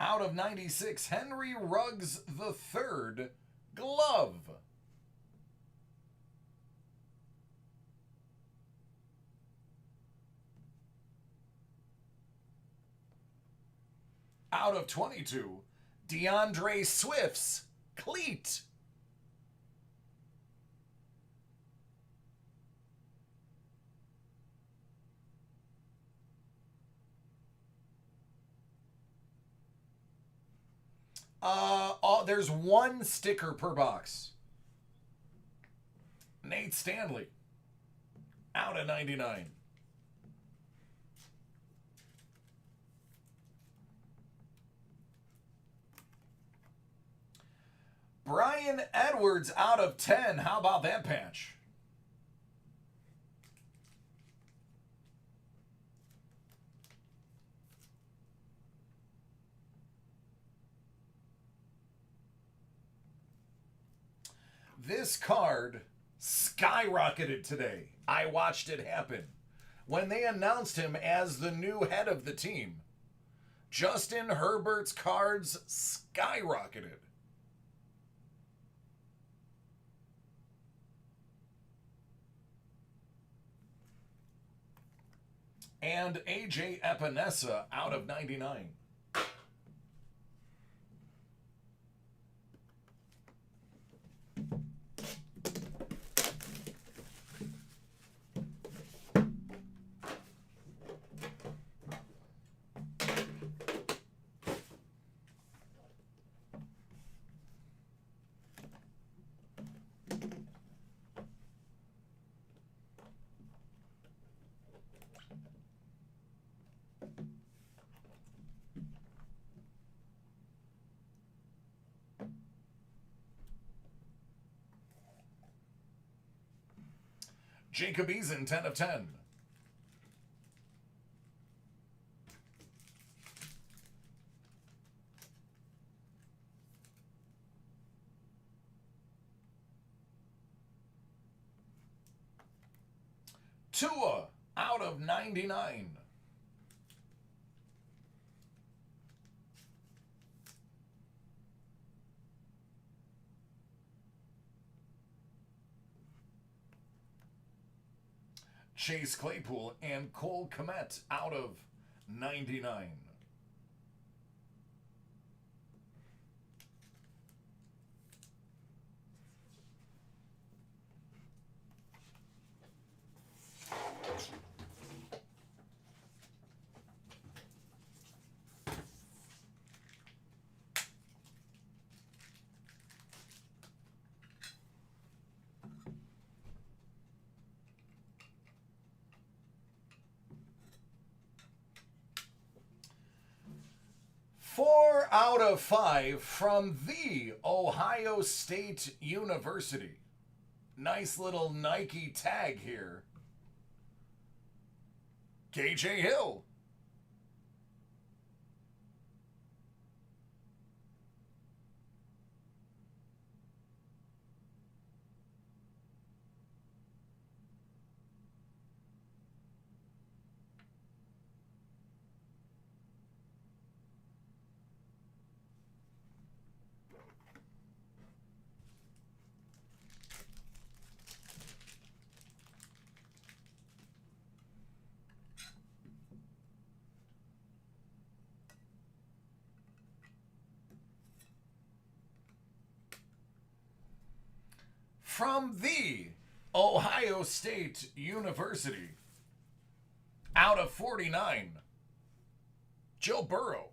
Out of 96, Henry Ruggs III, glove. Out of 22, DeAndre Swift's cleat. There's one sticker per box. Nate Stanley. Out of 99. Brian Edwards out of 10. How about that patch? This card skyrocketed today. I watched it happen. When they announced him as the new head of the team, Justin Herbert's cards skyrocketed. And AJ Epinesa out of 99. Jacob Eason, 10 of 10. Tua out of 99. Chase Claypool and Cole Kmet out of 99. Four out of 5 from the Ohio State University. Nice little Nike tag here. KJ Hill. From the Ohio State University, out of 49, Joe Burrow.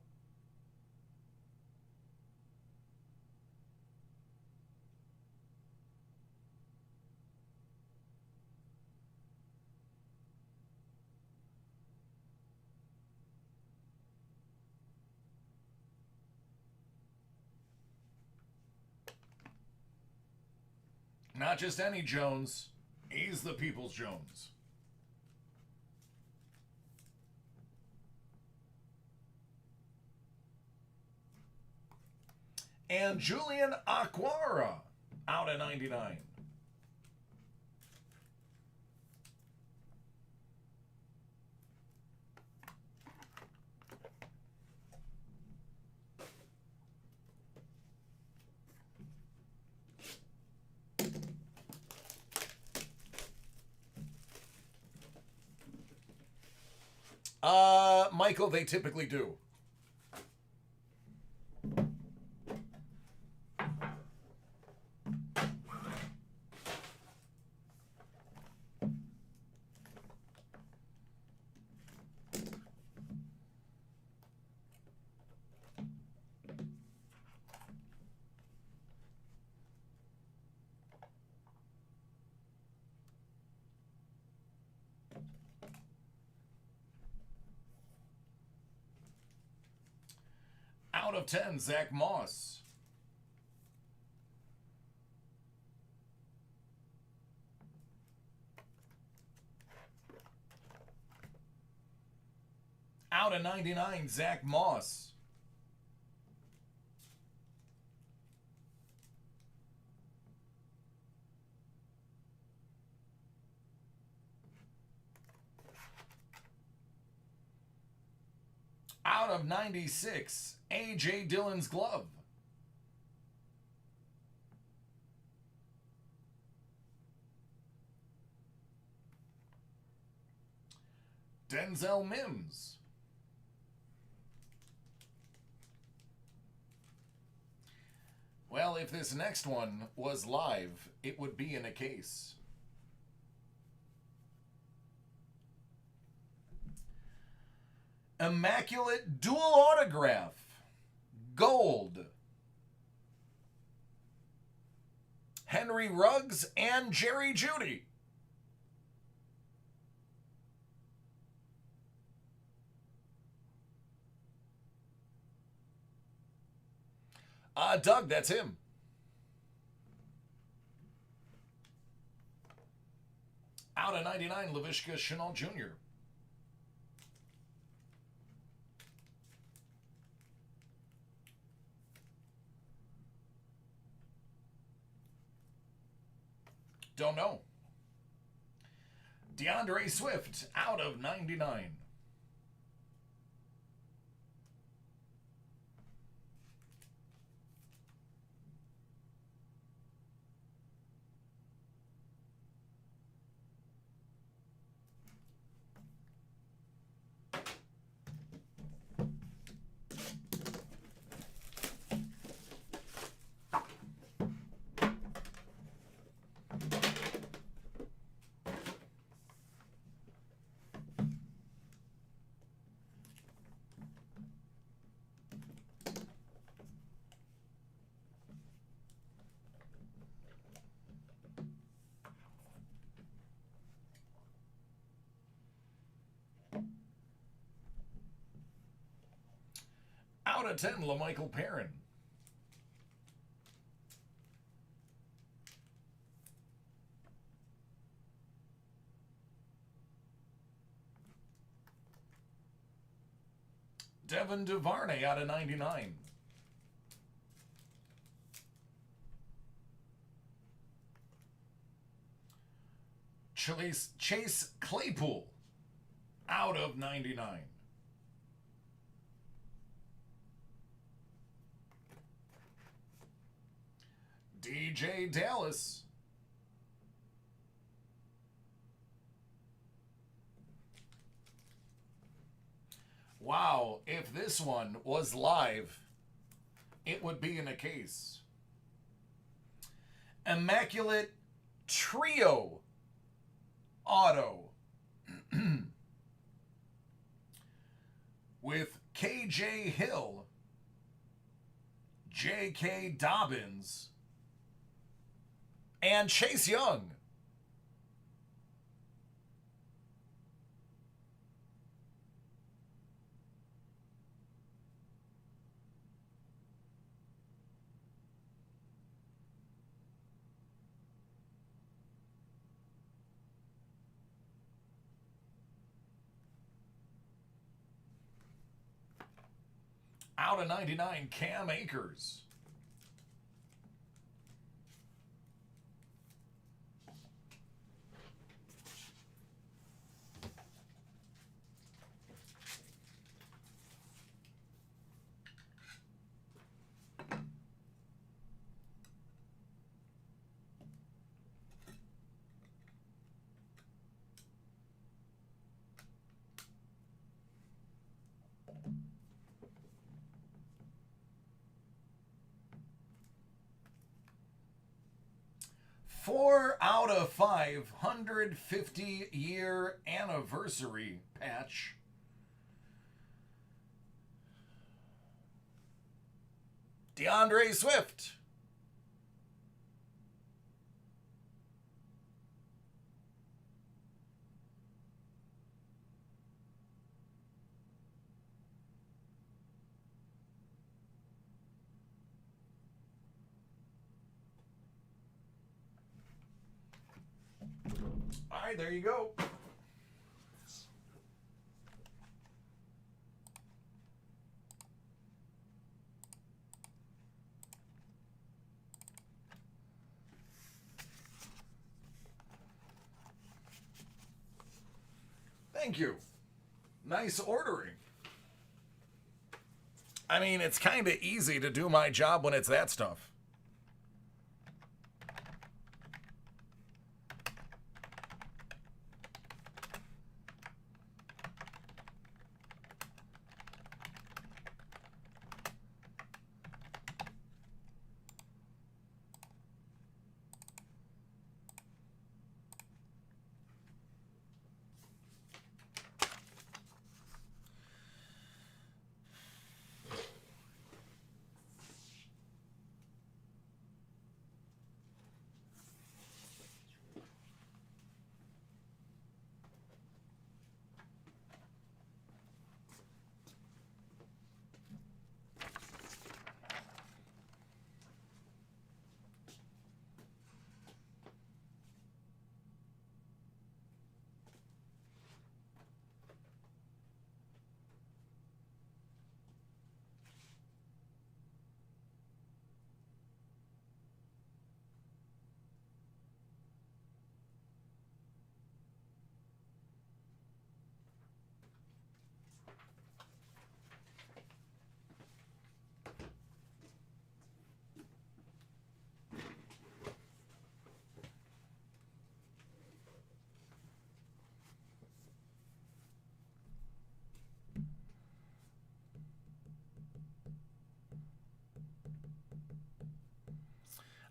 Not just any Jones, he's the People's Jones. And Julian Aquara out of 99. Michael, they typically do. Out of 10, Zach Moss. Out of 99, Zach Moss. Out of 96, A.J. Dillon's glove. Denzel Mims. Well, if this next one was live, it would be in a case. Immaculate dual autograph. Gold. Henry Ruggs and Jerry Jeudy. Doug, that's him. Out of 99, Laviska Shenault Jr. Don't know. DeAndre Swift out of 99. Out of 10, LaMichael Perrin. Devin DuVernay out of 99. Chase Claypool out of 99. DJ Dallas. Wow, if this one was live, it would be in a case. Immaculate Trio Auto with KJ Hill, J.K. Dobbins, and Chase Young. Out of 99, Cam Akers. Four out of 550-year anniversary patch. DeAndre Swift. All right, there you go. Thank you. Nice ordering. I mean, it's kind of easy to do my job when it's that stuff.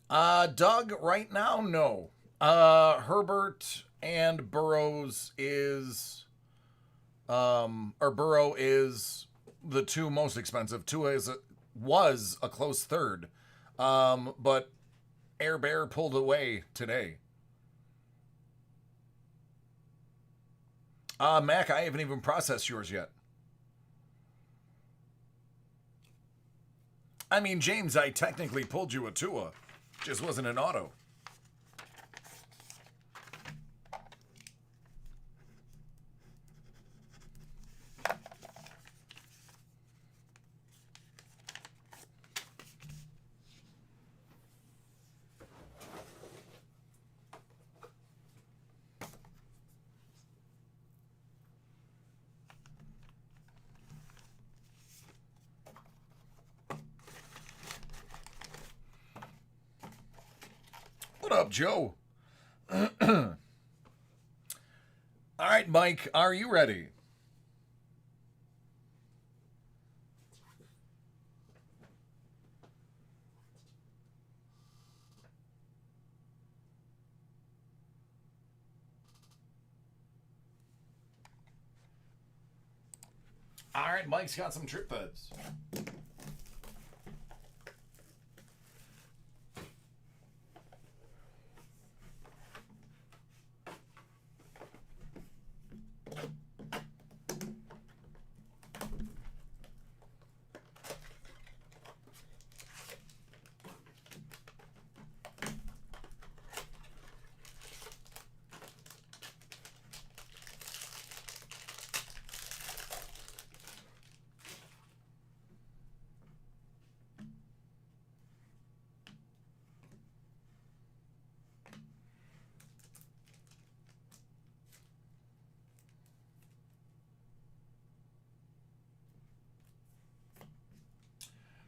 Doug, right now, no. Herbert and Burrows is, or Burrow is the two most expensive. Tua was a close third, but Air Bear pulled away today. Mac, I haven't even processed yours yet. I mean, James, I technically pulled you a Tua. Just wasn't an auto. What up, Joe? All right, Mike, are you ready? All right, Mike's got some trip beds.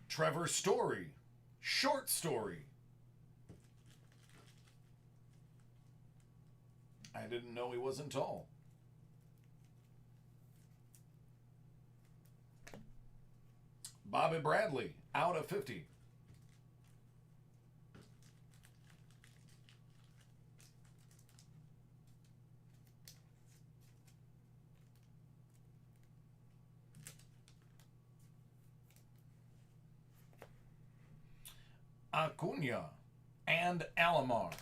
Trevor Story. Short story. I didn't know he wasn't tall. Bobby Bradley, out of 50. Acuna and Alomar.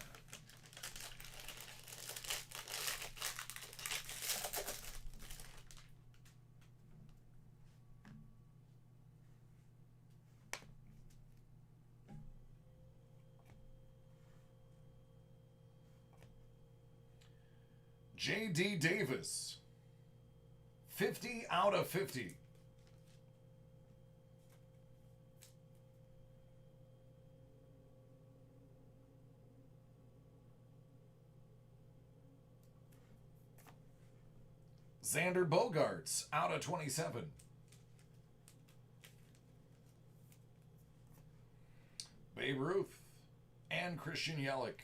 J.D. Davis, 50 out of 50. Xander Bogaerts, out of 27. Babe Ruth and Christian Yelich.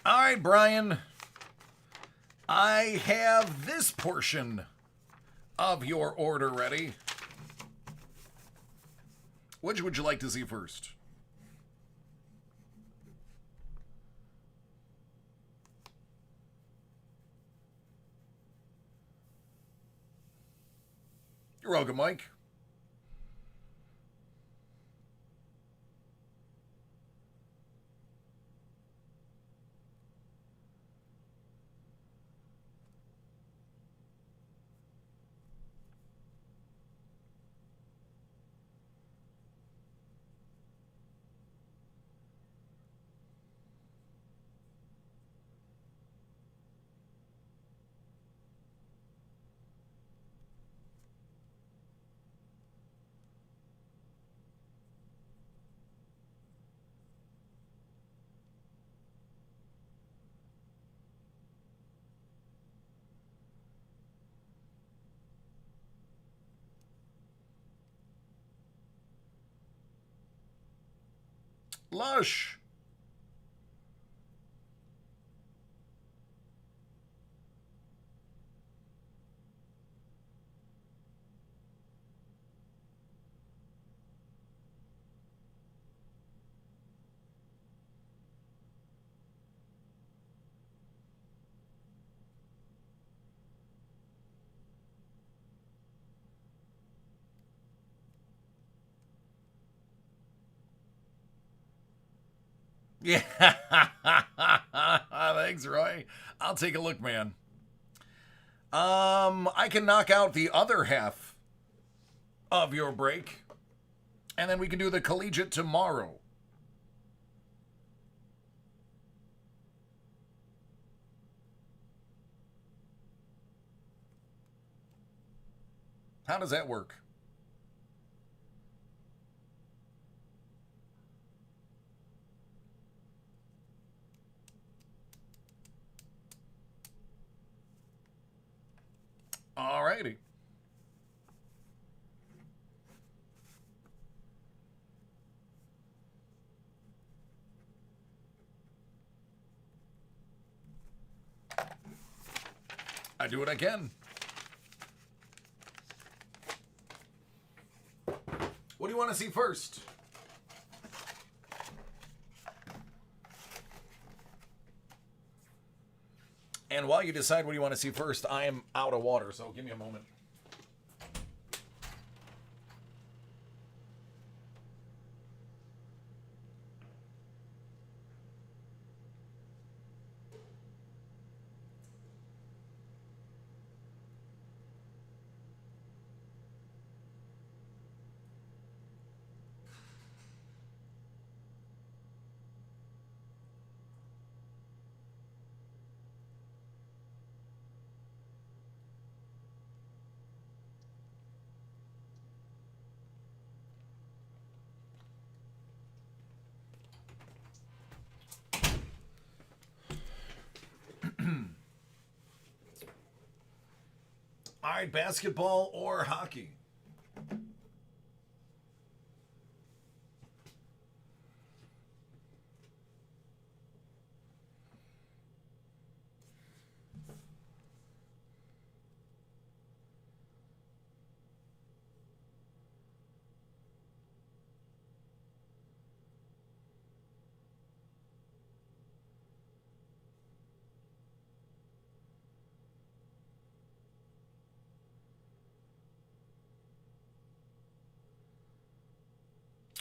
All right, Brian. I have this portion of your order ready. Which would you like to see first? You're welcome, Mike. Lush. Yeah. Thanks, Roy. I'll take a look, man. I can knock out the other half of your break, and then we can do the collegiate tomorrow. How does that work? Alrighty. I do what I can. What do you want to see first? And while you decide what you want to see first, I am out of water, so give me a moment. All right, basketball or hockey?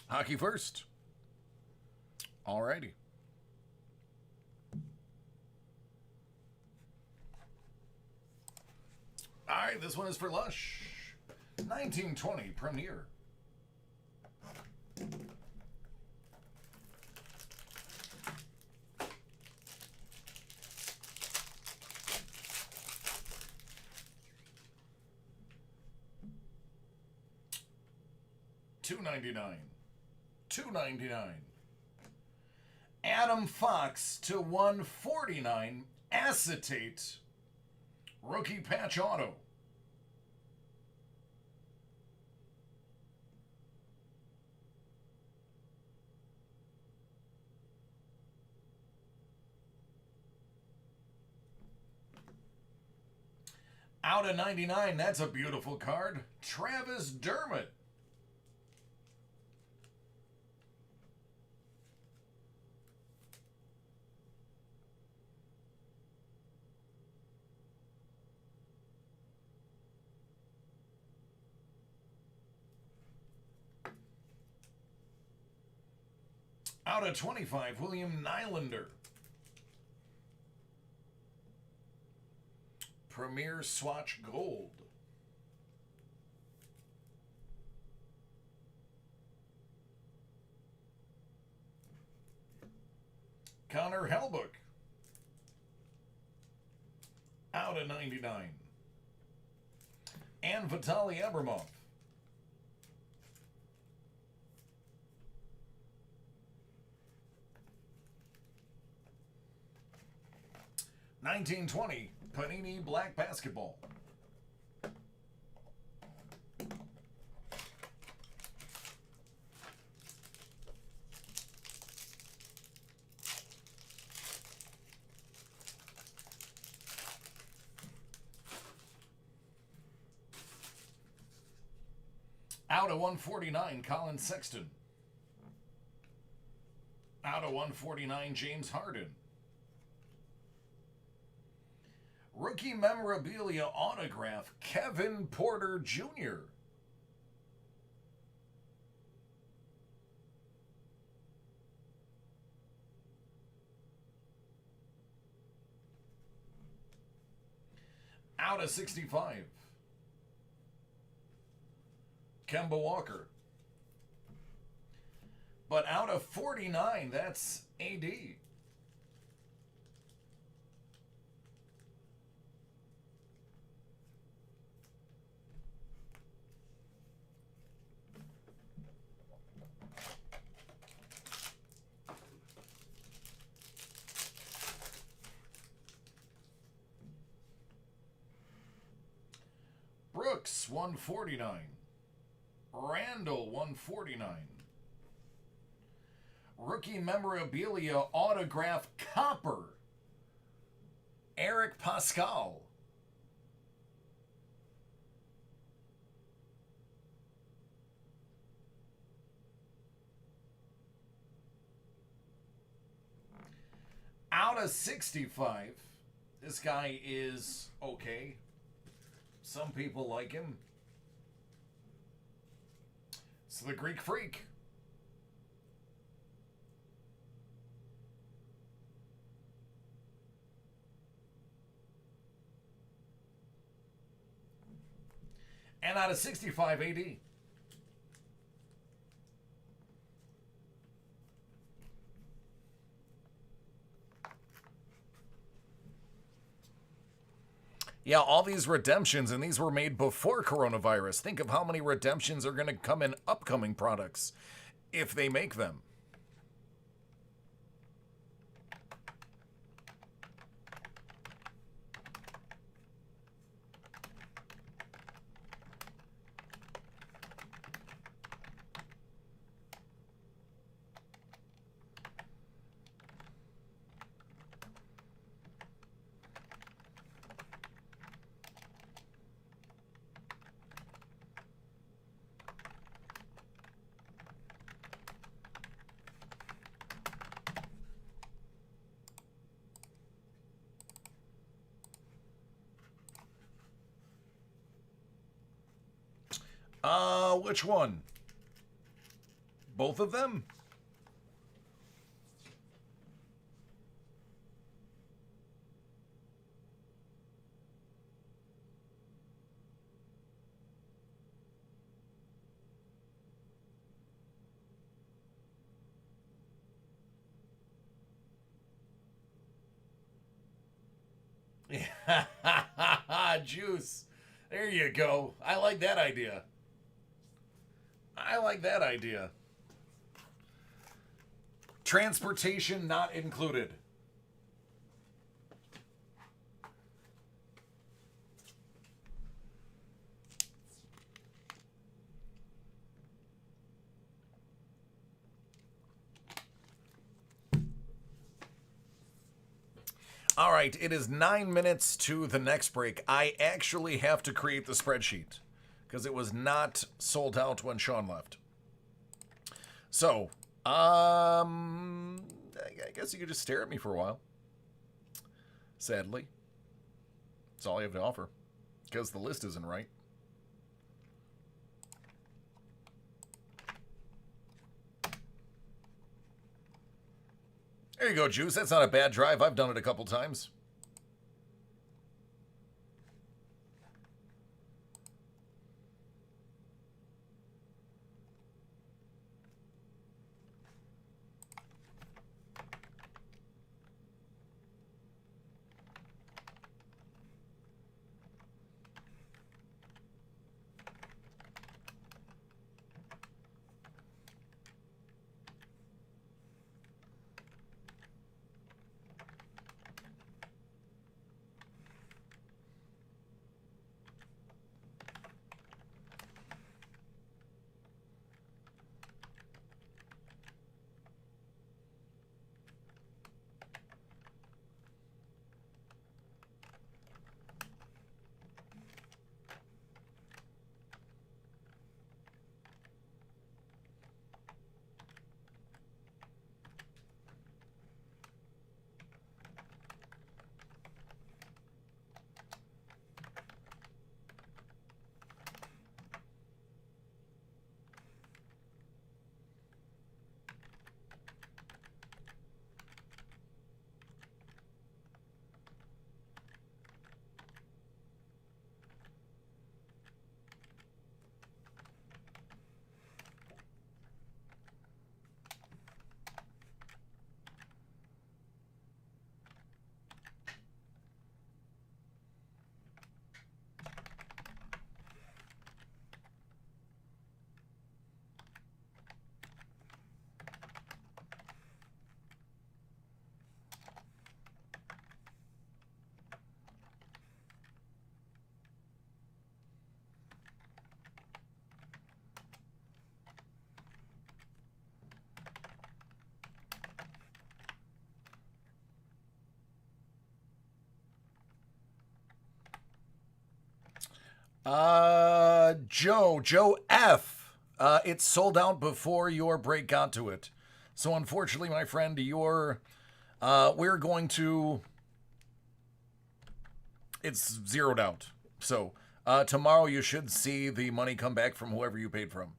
Hockey first. Alrighty. All right, this one is for Lush. 1920 Premier. $2.99. $2.99. Adam Fox to 149 acetate rookie patch auto. Out of 99, that's a beautiful card. Travis Dermott. Out of 25, William Nylander. Premier Swatch Gold. Connor Hellebuck. Out of 99. And Vitaly Abramov. $19.20 Panini Black Basketball. Out of 149, Colin Sexton. Out of 149, James Harden. Rookie memorabilia autograph, Kevin Porter Jr. Out of 65, Kemba Walker. But out of 49, that's AD. Brooks, 149. Randall, 149. Rookie memorabilia autograph copper, Eric Pascal. Out of 65, this guy is okay. Some people like him. It's the Greek Freak. And out of 65, AD. Yeah, all these redemptions, and these were made before coronavirus. Think of how many redemptions are going to come in upcoming products if they make them. Which one? Both of them? Juice. There you go. I like that idea. I like that idea. Transportation not included. All right, it is 9 minutes to the next break. I actually have to create the spreadsheet because it was not sold out when Sean left. So, I guess you could just stare at me for a while. Sadly. That's all I have to offer because the list isn't right. There you go, Juice. That's not a bad drive. I've done it a couple times. Joe F. It's sold out before your break got to it. So unfortunately, my friend, we're going to, it's zeroed out. So tomorrow you should see the money come back from whoever you paid from.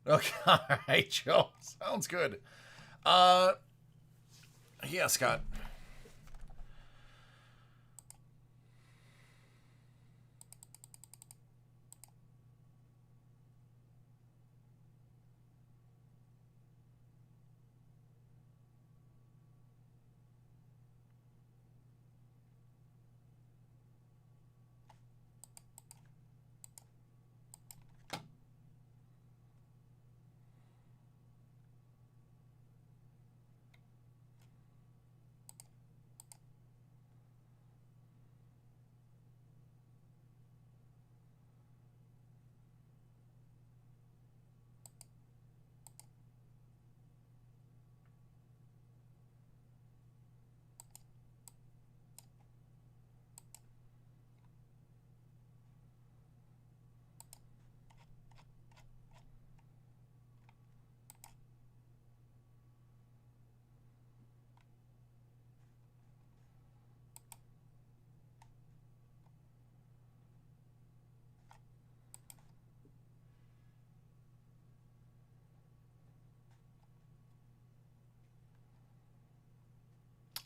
Okay, all right, Joe. Sounds good. Yeah, Scott.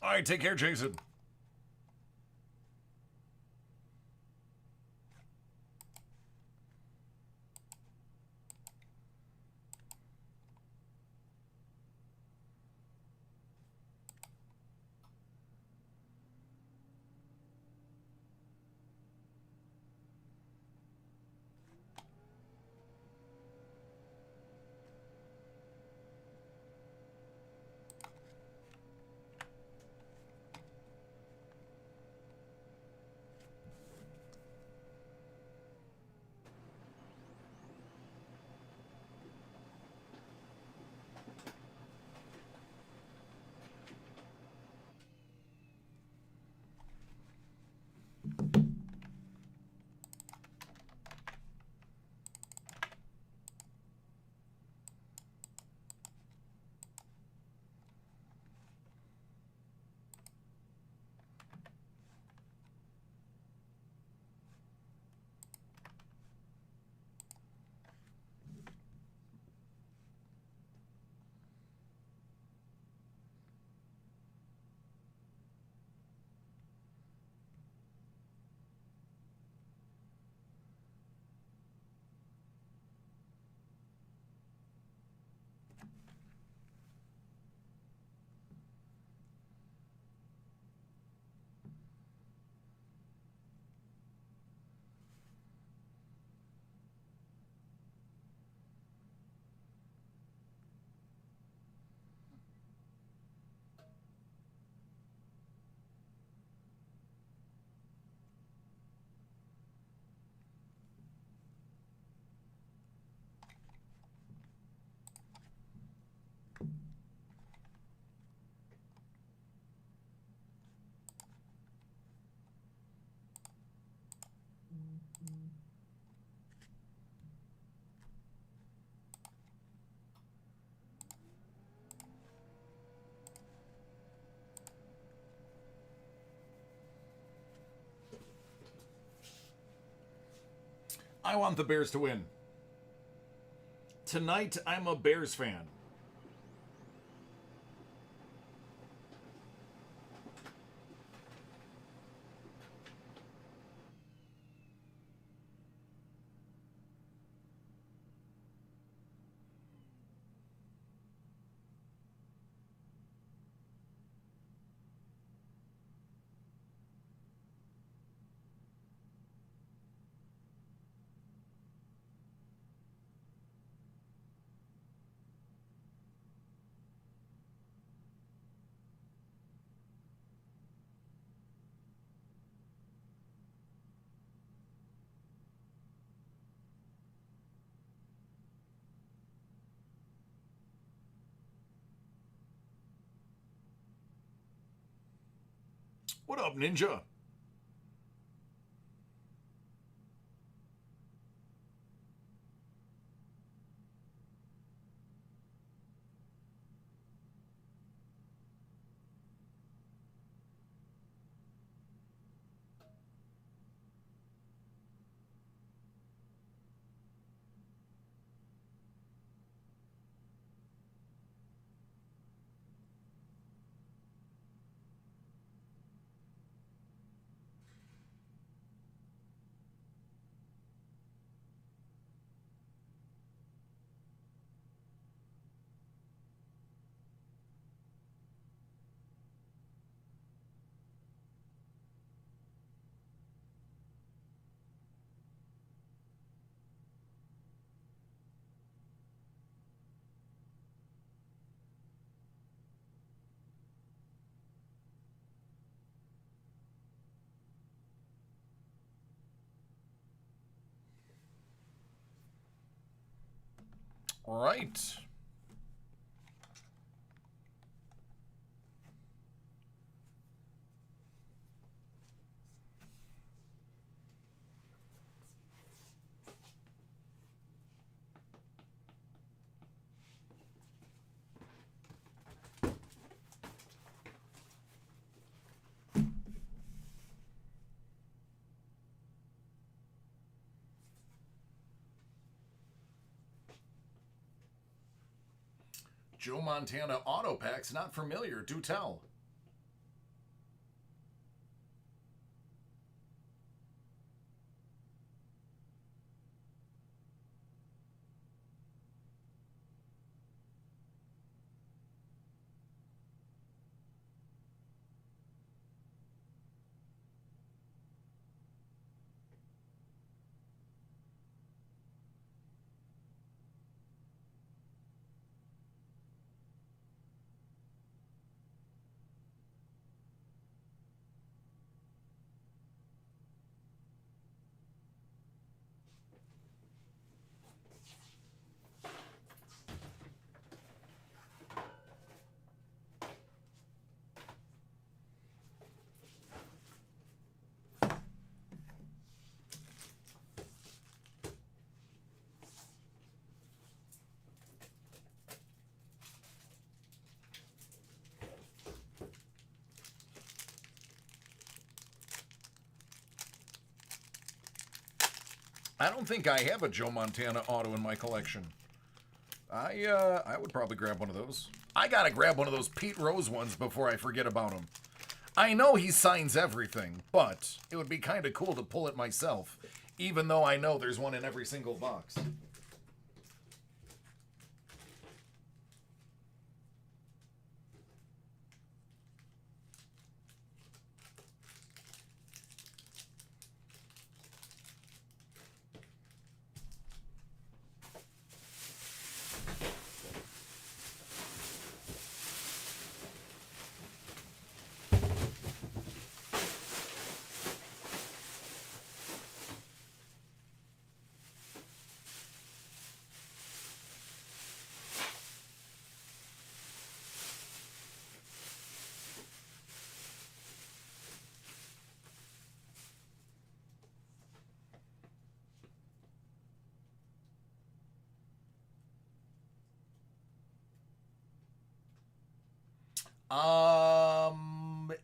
All right, take care, Jason. I want the Bears to win. Tonight, I'm a Bears fan. What up, Ninja? Right. Joe Montana auto packs not familiar. Do tell. I don't think I have a Joe Montana auto in my collection. I would probably grab one of those. I gotta grab one of those Pete Rose ones before I forget about him. I know he signs everything, but it would be kind of cool to pull it myself, even though I know there's one in every single box.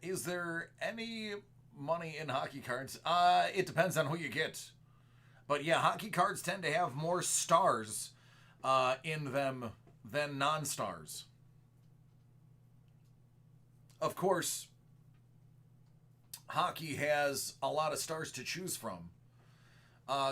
Is there any money in hockey cards? It depends on who you get. But yeah, hockey cards tend to have more stars in them than non-stars. Of course, hockey has a lot of stars to choose from.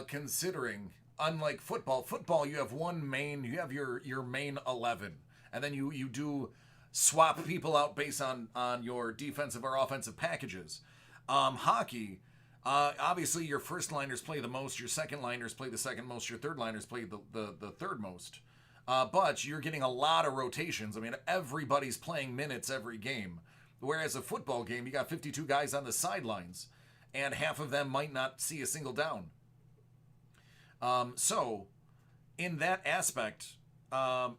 Considering, unlike football you have you have your main 11, and then you do swap people out based on your defensive or offensive packages. Hockey, obviously your first liners play the most, your second liners play the second most, your third liners play the third most. But you're getting a lot of rotations. I mean, everybody's playing minutes every game. Whereas a football game, you got 52 guys on the sidelines, and half of them might not see a single down. So, in that aspect,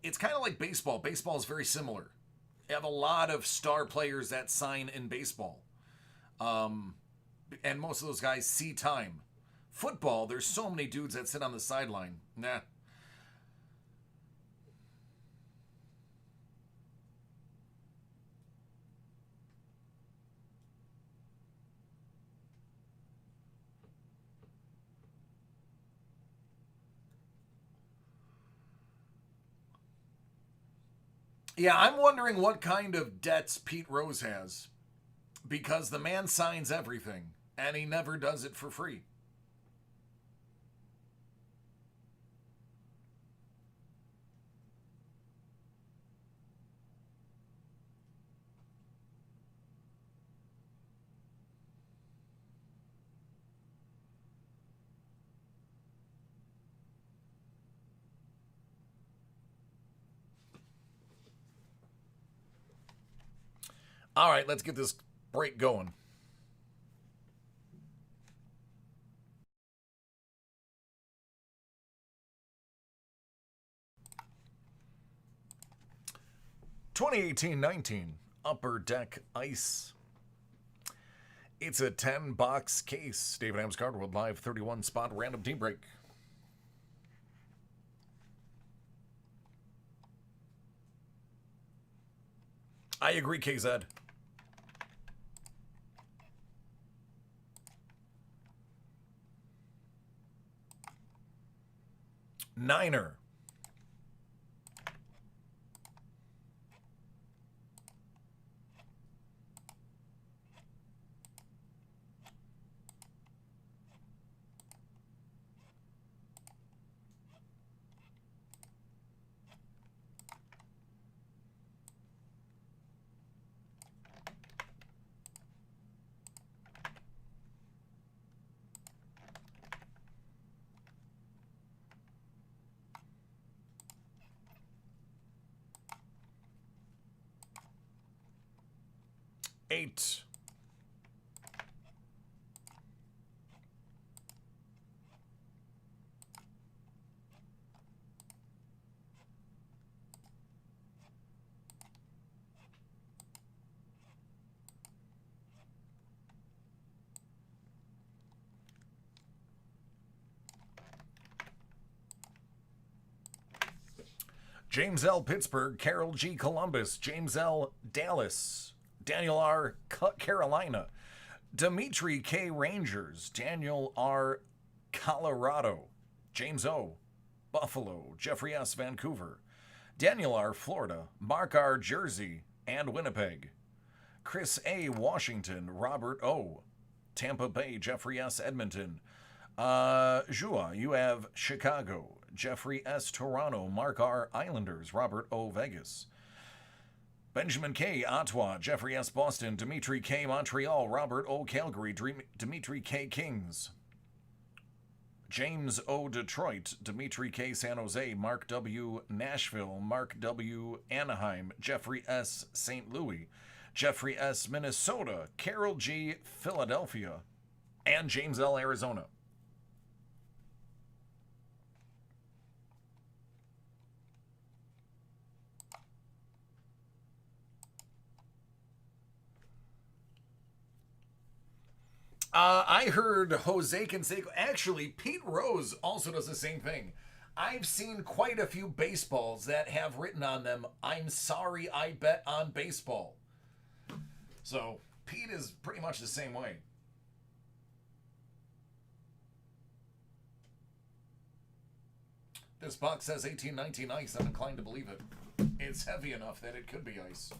it's kind of like baseball. Baseball is very similar. You have a lot of star players that sign in baseball. And most of those guys see time. Football, there's so many dudes that sit on the sideline. Nah. Yeah, I'm wondering what kind of debts Pete Rose has. Because the man signs everything, and he never does it for free. All right, let's get this break going. (2018-19) Upper Deck Ice. It's a 10-box case. David Hams Cardwood live 31 spot random team break. I agree, KZ. Niner. Eight. James L. Pittsburgh, Carol G. Columbus, James L. Dallas, Daniel R. Carolina, Dimitri K. Rangers, Daniel R. Colorado, James O. Buffalo, Jeffrey S. Vancouver, Daniel R. Florida, Mark R. Jersey and Winnipeg, Chris A. Washington, Robert O. Tampa Bay, Jeffrey S. Edmonton, Jua, you have Chicago, Jeffrey S. Toronto, Mark R. Islanders, Robert O. Vegas, Benjamin K. Ottawa, Jeffrey S. Boston, Dimitri K. Montreal, Robert O. Calgary, Dimitri K. Kings, James O. Detroit, Dimitri K. San Jose, Mark W. Nashville, Mark W. Anaheim, Jeffrey S. St. Louis, Jeffrey S. Minnesota, Carol G. Philadelphia, and James L. Arizona. I heard Jose Canseco. Actually, Pete Rose also does the same thing. I've seen quite a few baseballs that have written on them, "I'm sorry I bet on baseball." So, Pete is pretty much the same way. This box says 1819 ice. I'm inclined to believe it. It's heavy enough that it could be ice.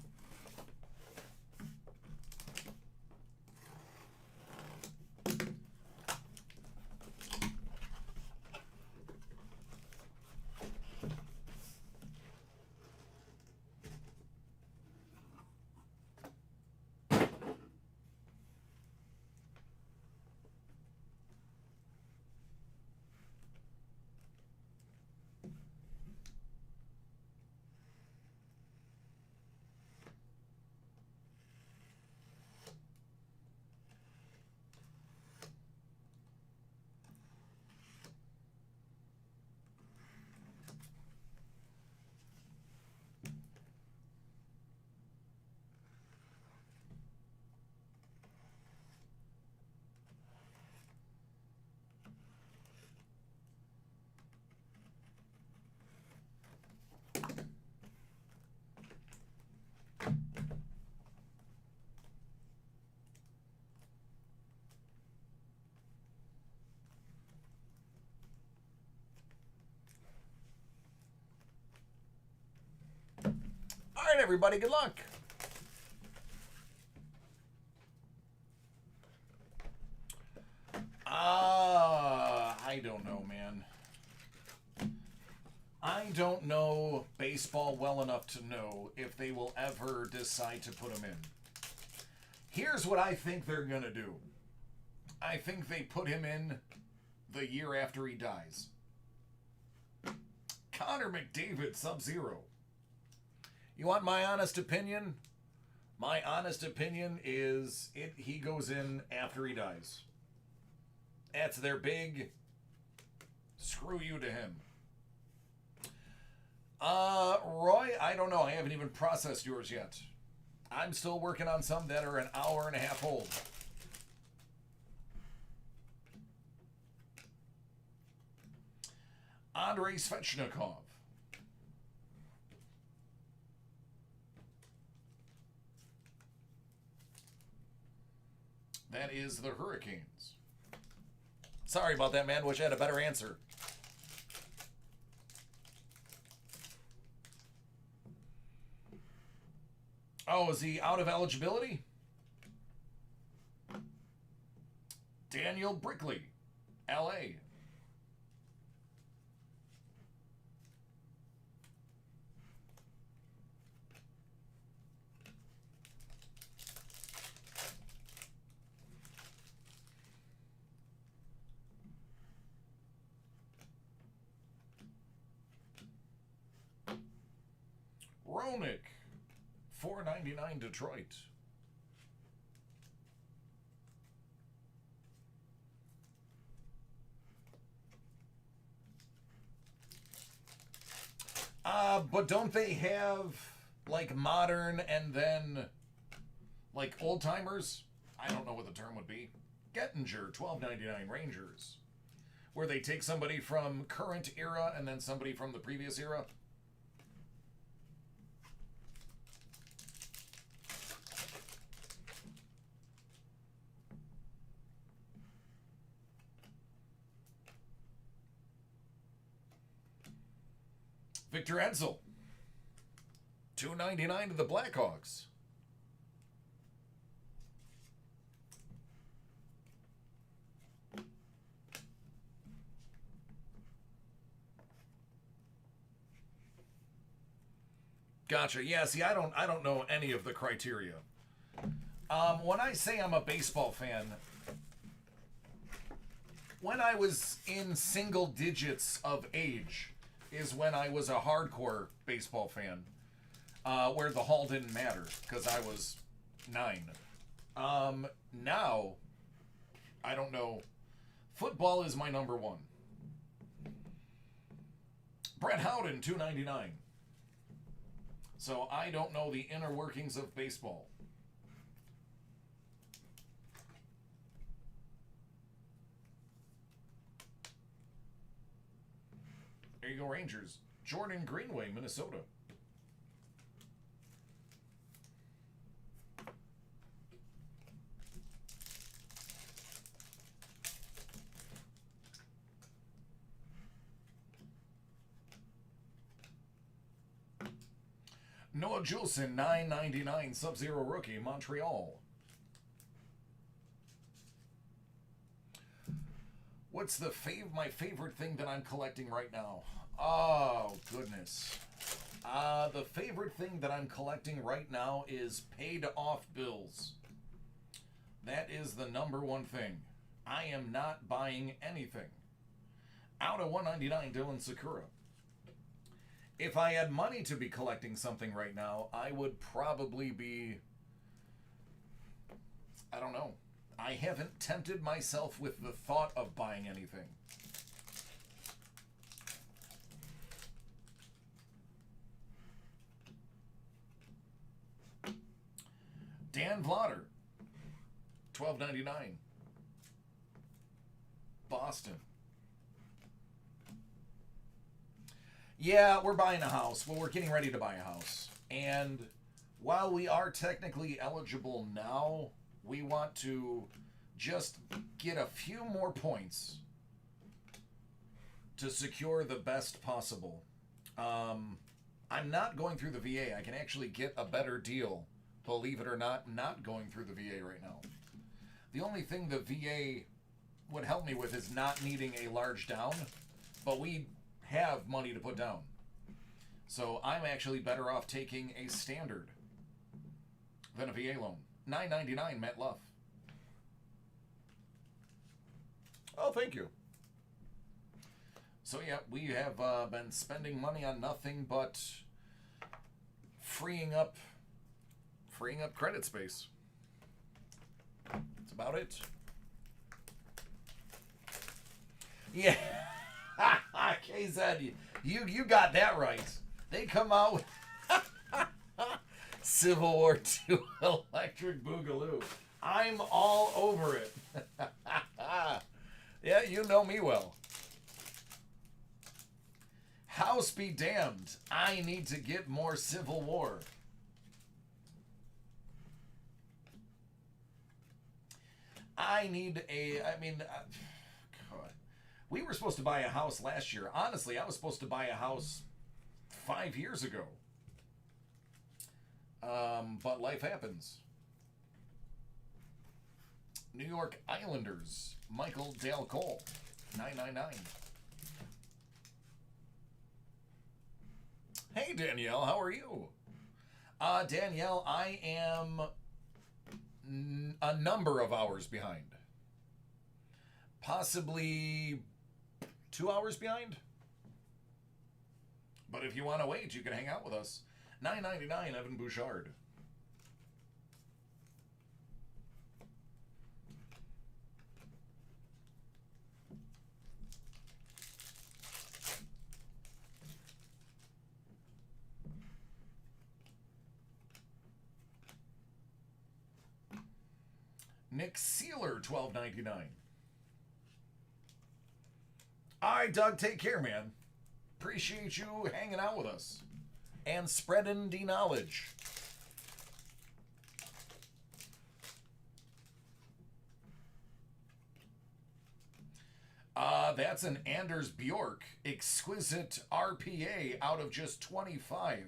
All right, everybody, good luck. I don't know, man. I don't know baseball well enough to know if they will ever decide to put him in. Here's what I think they're going to do. I think they put him in the year after he dies. Connor McDavid, Sub-Zero. You want my honest opinion? My honest opinion is he goes in after he dies. That's their big screw you to him. Roy, I don't know. I haven't even processed yours yet. I'm still working on some that are an hour and a half old. Andrei Svechnikov. That is the Hurricanes. Sorry about that, man. Wish I had a better answer. Oh, is he out of eligibility? Daniel Brickley, LA. Roenick, $4.99 Detroit. But don't they have like modern and then like old timers? I don't know what the term would be. Gettinger, $12.99 Rangers, where they take somebody from current era and then somebody from the previous era. Victor Edsel, $2.99 to the Blackhawks. Gotcha. Yeah, see, I don't know any of the criteria. When I say I'm a baseball fan, when I was in single digits of age is when I was a hardcore baseball fan, where the hall didn't matter because I was 9. Now, I don't know. Football is my number one. Brett Howden, $2.99. So I don't know the inner workings of baseball. There you go, Rangers. Jordan Greenway, Minnesota. Noah Juleson, $9.99. Sub-Zero rookie, Montreal. What's my favorite thing that I'm collecting right now? Oh, goodness. The favorite thing that I'm collecting right now is paid off bills. That is the number one thing. I am not buying anything. Out of $199, Dylan Sakura. If I had money to be collecting something right now, I would probably be... I don't know. I haven't tempted myself with the thought of buying anything. Dan Vlotter, $12.99. Boston. Yeah, we're buying a house. Well, we're getting ready to buy a house. And while we are technically eligible now, we want to just get a few more points to secure the best possible. I'm not going through the VA. I can actually get a better deal, believe it or not going through the VA right now. The only thing the VA would help me with is not needing a large down, but we have money to put down. So I'm actually better off taking a standard than a VA loan. $9.99, Matt Luff. Oh, thank you. So yeah, we have been spending money on nothing but freeing up credit space. That's about it. Yeah. KZ, you got that right. They come out with Civil War II Electric Boogaloo. I'm all over it. Yeah, you know me well. House be damned. I need to get more Civil War. God. We were supposed to buy a house last year. Honestly, I was supposed to buy a house 5 years ago. But life happens. New York Islanders, Michael Dale Cole, $9.99. Hey, Danielle, how are you? Danielle, I am a number of hours behind. Possibly 2 hours behind. But if you want to wait, you can hang out with us. $9.99, Evan Bouchard. Nick Sealer, $12.99. All right, Doug, take care, man. Appreciate you hanging out with us and spreading the knowledge. That's an Anders Bjork exquisite RPA out of just 25,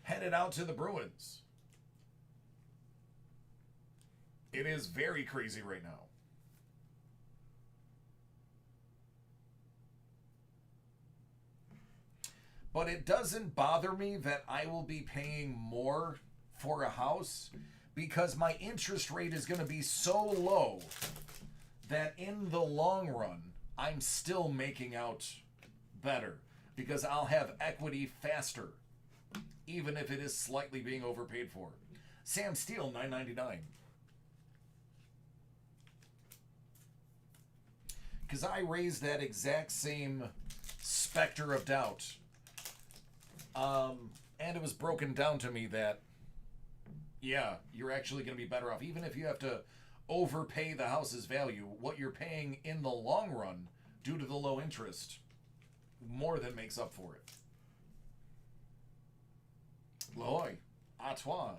headed out to the Bruins. It is very crazy right now. But it doesn't bother me that I will be paying more for a house because my interest rate is going to be so low that in the long run, I'm still making out better because I'll have equity faster, even if it is slightly being overpaid for. Sam Steele, $9.99. Because I raised that exact same specter of doubt. And it was broken down to me that, yeah, you're actually going to be better off. Even if you have to overpay the house's value, what you're paying in the long run, due to the low interest, more than makes up for it. Loy, à toi.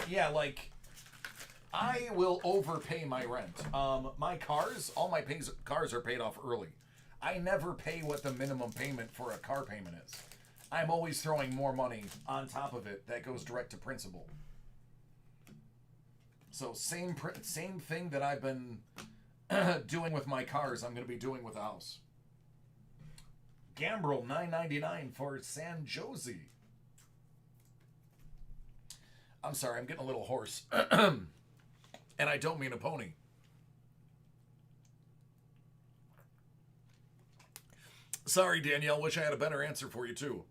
Yeah, like, I will overpay my rent. My cars, all my cars are paid off early. I never pay what the minimum payment for a car payment is. I'm always throwing more money on top of it that goes direct to principal. So same thing that I've been doing with my cars, I'm going to be doing with the house. Gambrel $9.99 for San Jose. I'm sorry, I'm getting a little hoarse. And I don't mean a pony. Sorry, Danielle. Wish I had a better answer for you, too.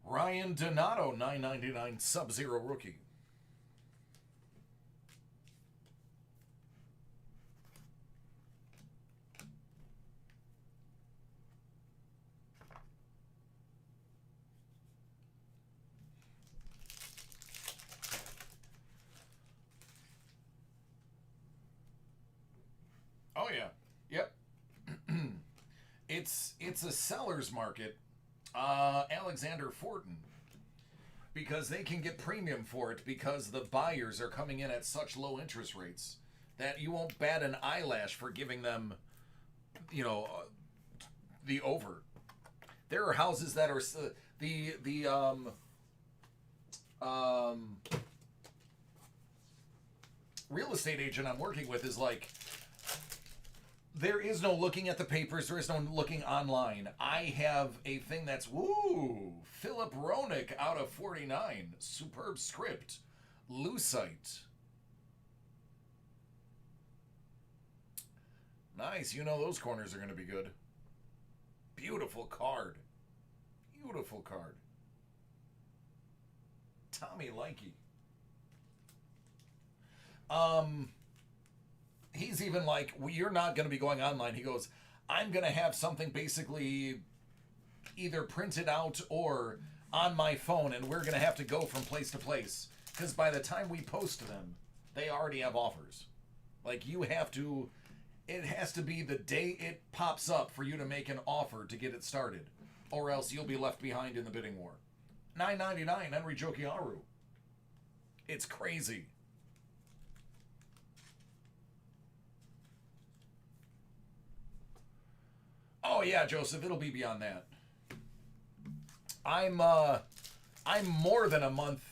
Ryan Donato, $9.99 Sub-Zero rookie. Oh yeah, yep. it's a seller's market. Alexander Fortin, because they can get premium for it because the buyers are coming in at such low interest rates that you won't bat an eyelash for giving them, the over. There are houses that are the real estate agent I'm working with is like, there is no looking at the papers. There is no looking online. I have a thing that's, Philip Roenick out of 49. Superb script. Lucite. Nice. You know those corners are going to be good. Beautiful card. Beautiful card. Tommy Likey. He's even like, you're not going to be going online. He goes, I'm going to have something basically either printed out or on my phone, and we're going to have to go from place to place. Because by the time we post them, they already have offers. Like, you have to, it has to be the day it pops up for you to make an offer to get it started. Or else you'll be left behind in the bidding war. $9.99, Henry Jokiaru. It's crazy. Oh yeah, Joseph, it'll be beyond that. I'm more than a month.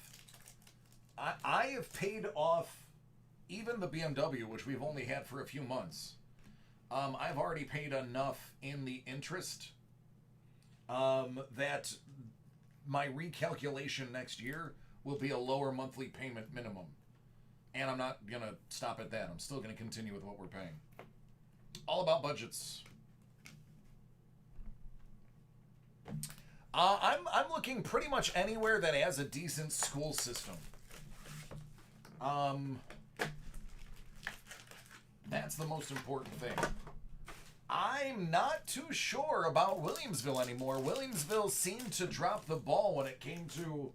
I have paid off even the BMW, which we've only had for a few months. I've already paid enough in the interest that my recalculation next year will be a lower monthly payment minimum. And I'm not going to stop at that. I'm still going to continue with what we're paying. All about budgets. I'm looking pretty much anywhere that has a decent school system. That's the most important thing. I'm not too sure about Williamsville anymore. Williamsville seemed to drop the ball when it came to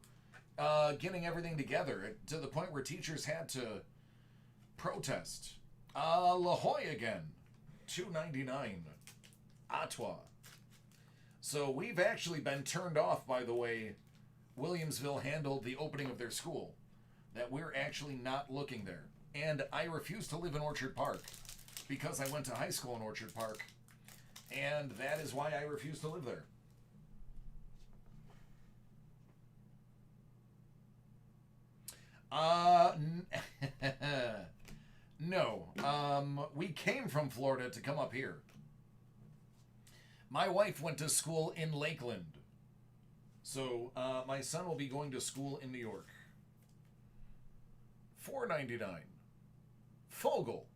getting everything together, to the point where teachers had to protest. La Jolla again, $2.99. Ottawa. So we've actually been turned off by the way Williamsville handled the opening of their school. That we're actually not looking there. And I refuse to live in Orchard Park because I went to high school in Orchard Park. And that is why I refuse to live there. No. We came from Florida to come up here. My wife went to school in Lakeland. So, my son will be going to school in New York. $4.99. Fogel.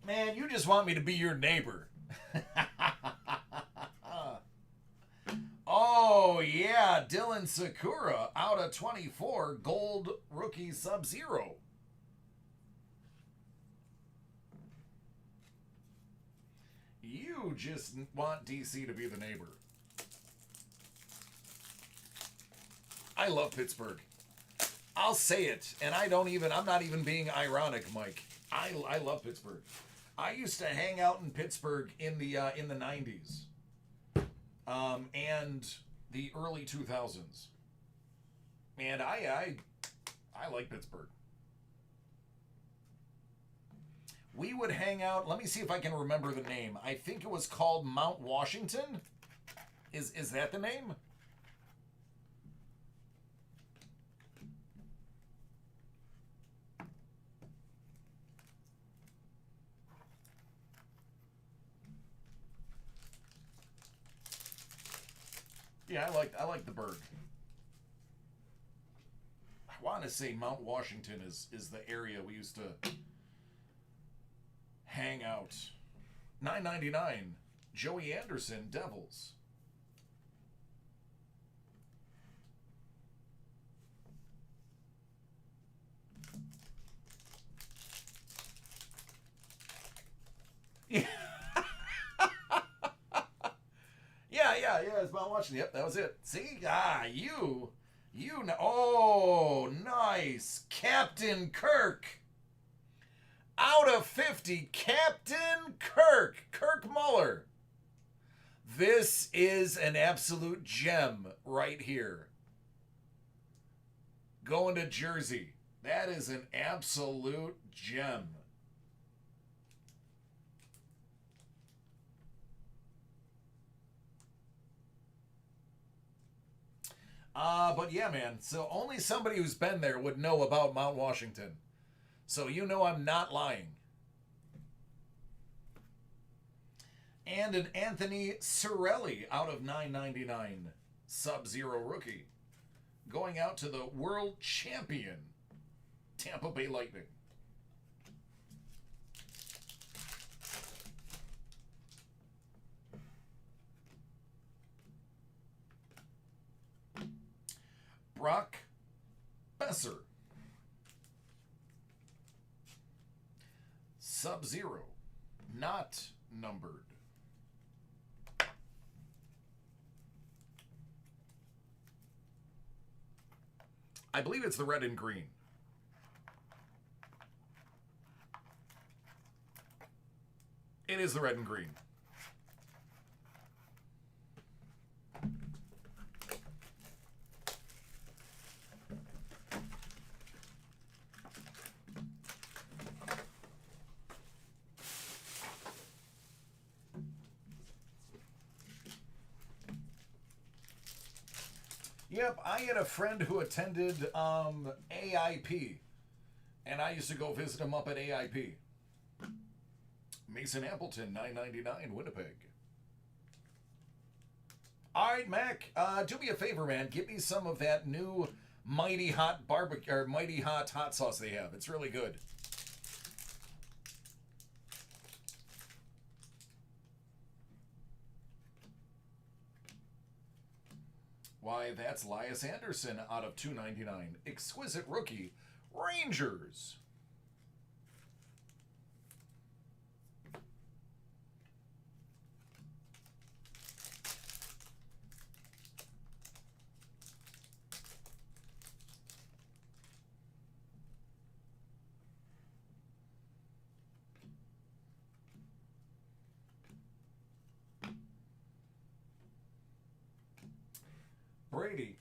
Man, you just want me to be your neighbor. Oh, yeah. Dylan Sakura out of 24. Gold rookie Sub-Zero. You just want DC to be the neighbor. I love Pittsburgh. I'll say it, and I'm not even being ironic, Mike. I love Pittsburgh. I used to hang out in Pittsburgh in the 90s, and the early 2000s, and I like Pittsburgh. We would hang out. Let me see if I can remember the name. I think it was called Mount Washington. Is that the name? Yeah, I like the Berg. I want to say Mount Washington is the area we used to hang out. 999, Joey Anderson, Devils. Yeah, it's Mount Washington. Yep, that was it. See? You know. Oh, nice. Captain Kirk. Out of 50, Captain Kirk. Kirk Muller. This is an absolute gem right here. Going to Jersey. That is an absolute gem. But yeah, man. So only somebody who's been there would know about Mount Washington. So you know I'm not lying. And an Anthony Cirelli out of 999. Sub-Zero rookie. Going out to the world champion Tampa Bay Lightning. Brock Besser. Sub-Zero. Not numbered. I believe it's the red and green. It is the red and green. Yep, I had a friend who attended AIP, and I used to go visit him up at AIP. Mason Appleton, $9.99, Winnipeg. All right, Mac, do me a favor, man. Give me some of that new Mighty Hot barbecue or Mighty Hot hot sauce they have. It's really good. Why, that's Lias Anderson out of $2.99. Exquisite rookie, Rangers. Brady.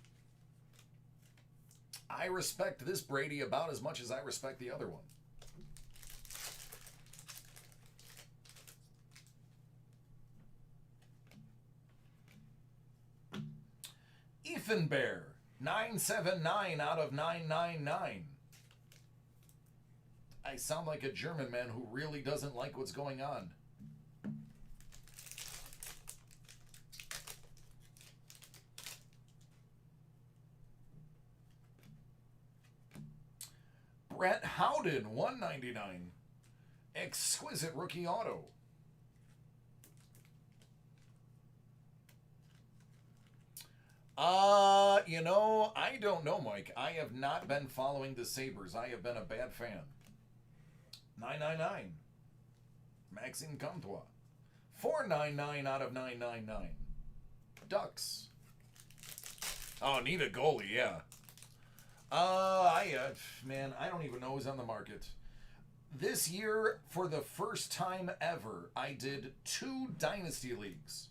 I respect this Brady about as much as I respect the other one. Ethan Bear, 979 out of 999. I sound like a German man who really doesn't like what's going on. Brett Howden, $1.99. Exquisite rookie auto. You know, I don't know, Mike. I have not been following the Sabres. I have been a bad fan. 999. Maxime Comtois. 499 out of 999. Ducks. Oh, need a goalie, yeah. Man, I don't even know who's on the market. This year, for the first time ever, I did 2 dynasty leagues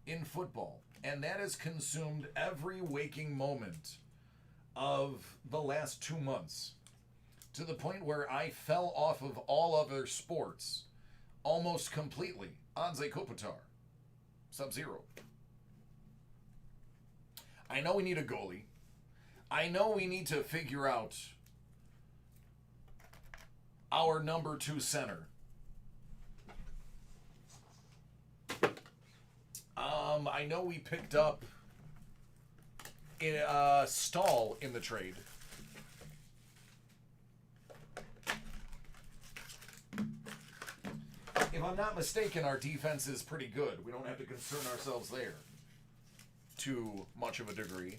in football, and that has consumed every waking moment of the last 2 months to the point where I fell off of all other sports almost completely. Anze Kopitar, Sub-Zero. I know we need a goalie. I know we need to figure out our number 2 center. I know we picked up Stahl in the trade. If I'm not mistaken, our defense is pretty good. We don't have to concern ourselves there to much of a degree.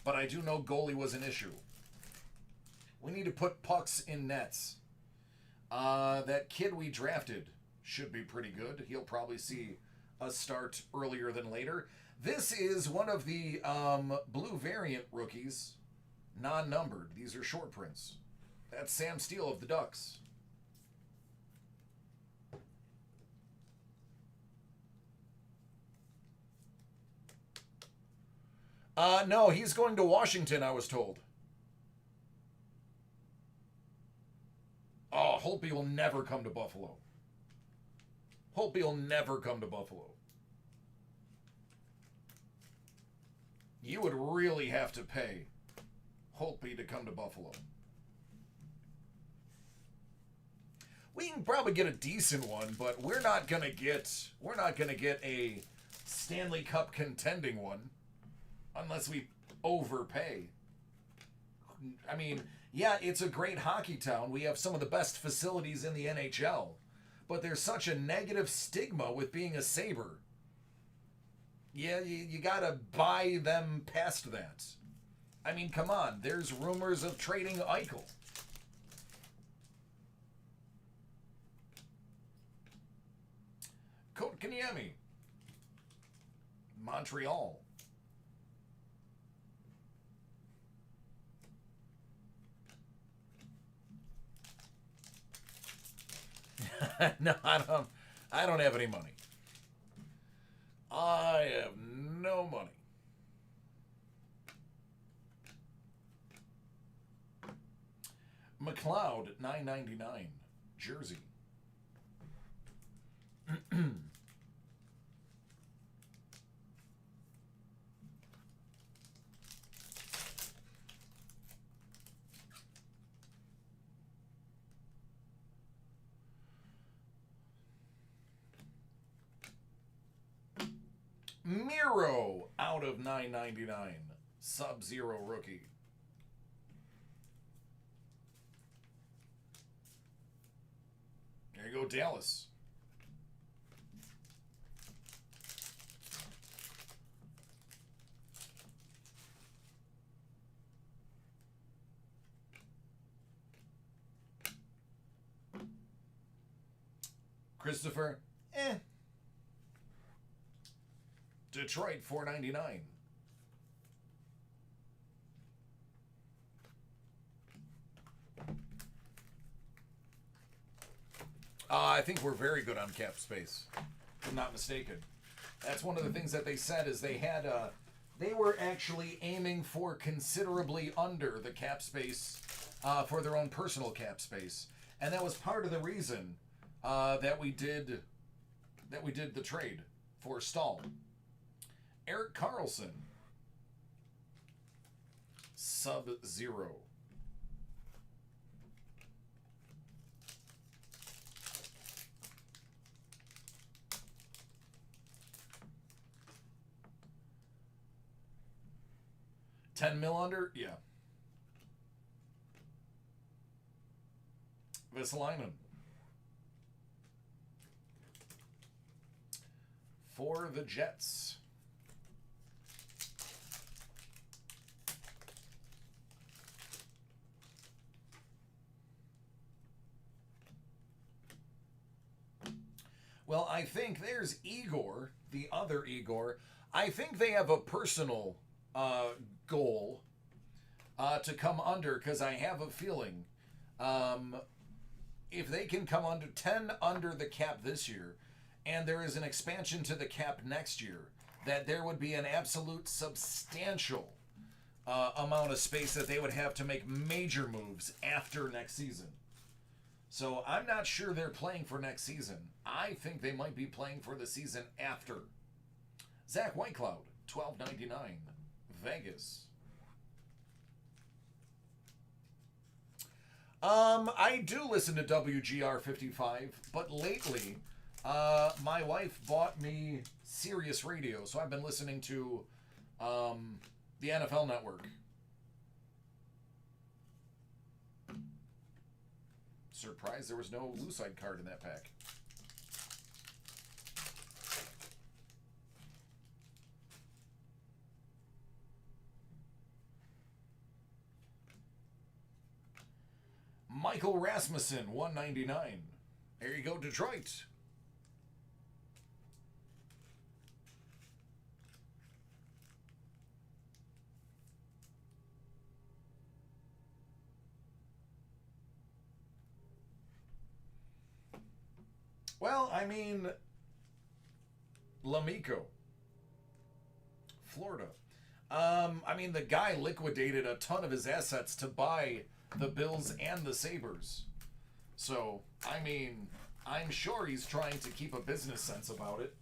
But I do know goalie was an issue. We need to put pucks in nets. That kid we drafted should be pretty good. He'll probably see a start earlier than later. This is one of the blue variant rookies, non-numbered. These are short prints. That's Sam Steele of the Ducks. No, he's going to Washington, I was told. Oh, Holtby will never come to Buffalo. Holtby will never come to Buffalo. You would really have to pay Holtby to come to Buffalo. We can probably get a decent one, but we're not gonna get a Stanley Cup contending one unless we overpay. I mean, yeah, it's a great hockey town. We have some of the best facilities in the NHL, but there's such a negative stigma with being a Sabre. Yeah, you gotta buy them past that. I mean, come on. There's rumors of trading Eichel. Kotkaniemi. Montreal. No, I don't have any money. I have no money. McLeod at $9.99. Jersey. Miro out of $9.99. Sub-Zero rookie. There you go, Dallas. Christopher, Detroit, $4.99. I think we're very good on cap space, if I'm not mistaken. That's one of the things that they said is they had they were actually aiming for considerably under the cap space for their own personal cap space, and that was part of the reason that we did the trade for Stahl. Erik Karlsson, Sub-Zero. $10 mil under? Yeah. Vesalainen. For the Jets. Well, I think there's Igor, the other Igor. I think they have a personal goal to come under, because I have a feeling if they can come under 10 under the cap this year, and there is an expansion to the cap next year, that there would be an absolute substantial amount of space that they would have to make major moves after next season. So I'm not sure they're playing for next season. I think they might be playing for the season after. Zach Whitecloud, $12.99, Vegas. I do listen to WGR 55, but lately, my wife bought me Sirius Radio, so I've been listening to the NFL Network. Surprised there was no Lucide card in that pack. Michael Rasmussen, $1.99. There you go, Detroit. Well, I mean, Lamico, Florida. I mean, the guy liquidated a ton of his assets to buy the Bills and the Sabres. So, I mean, I'm sure he's trying to keep a business sense about it.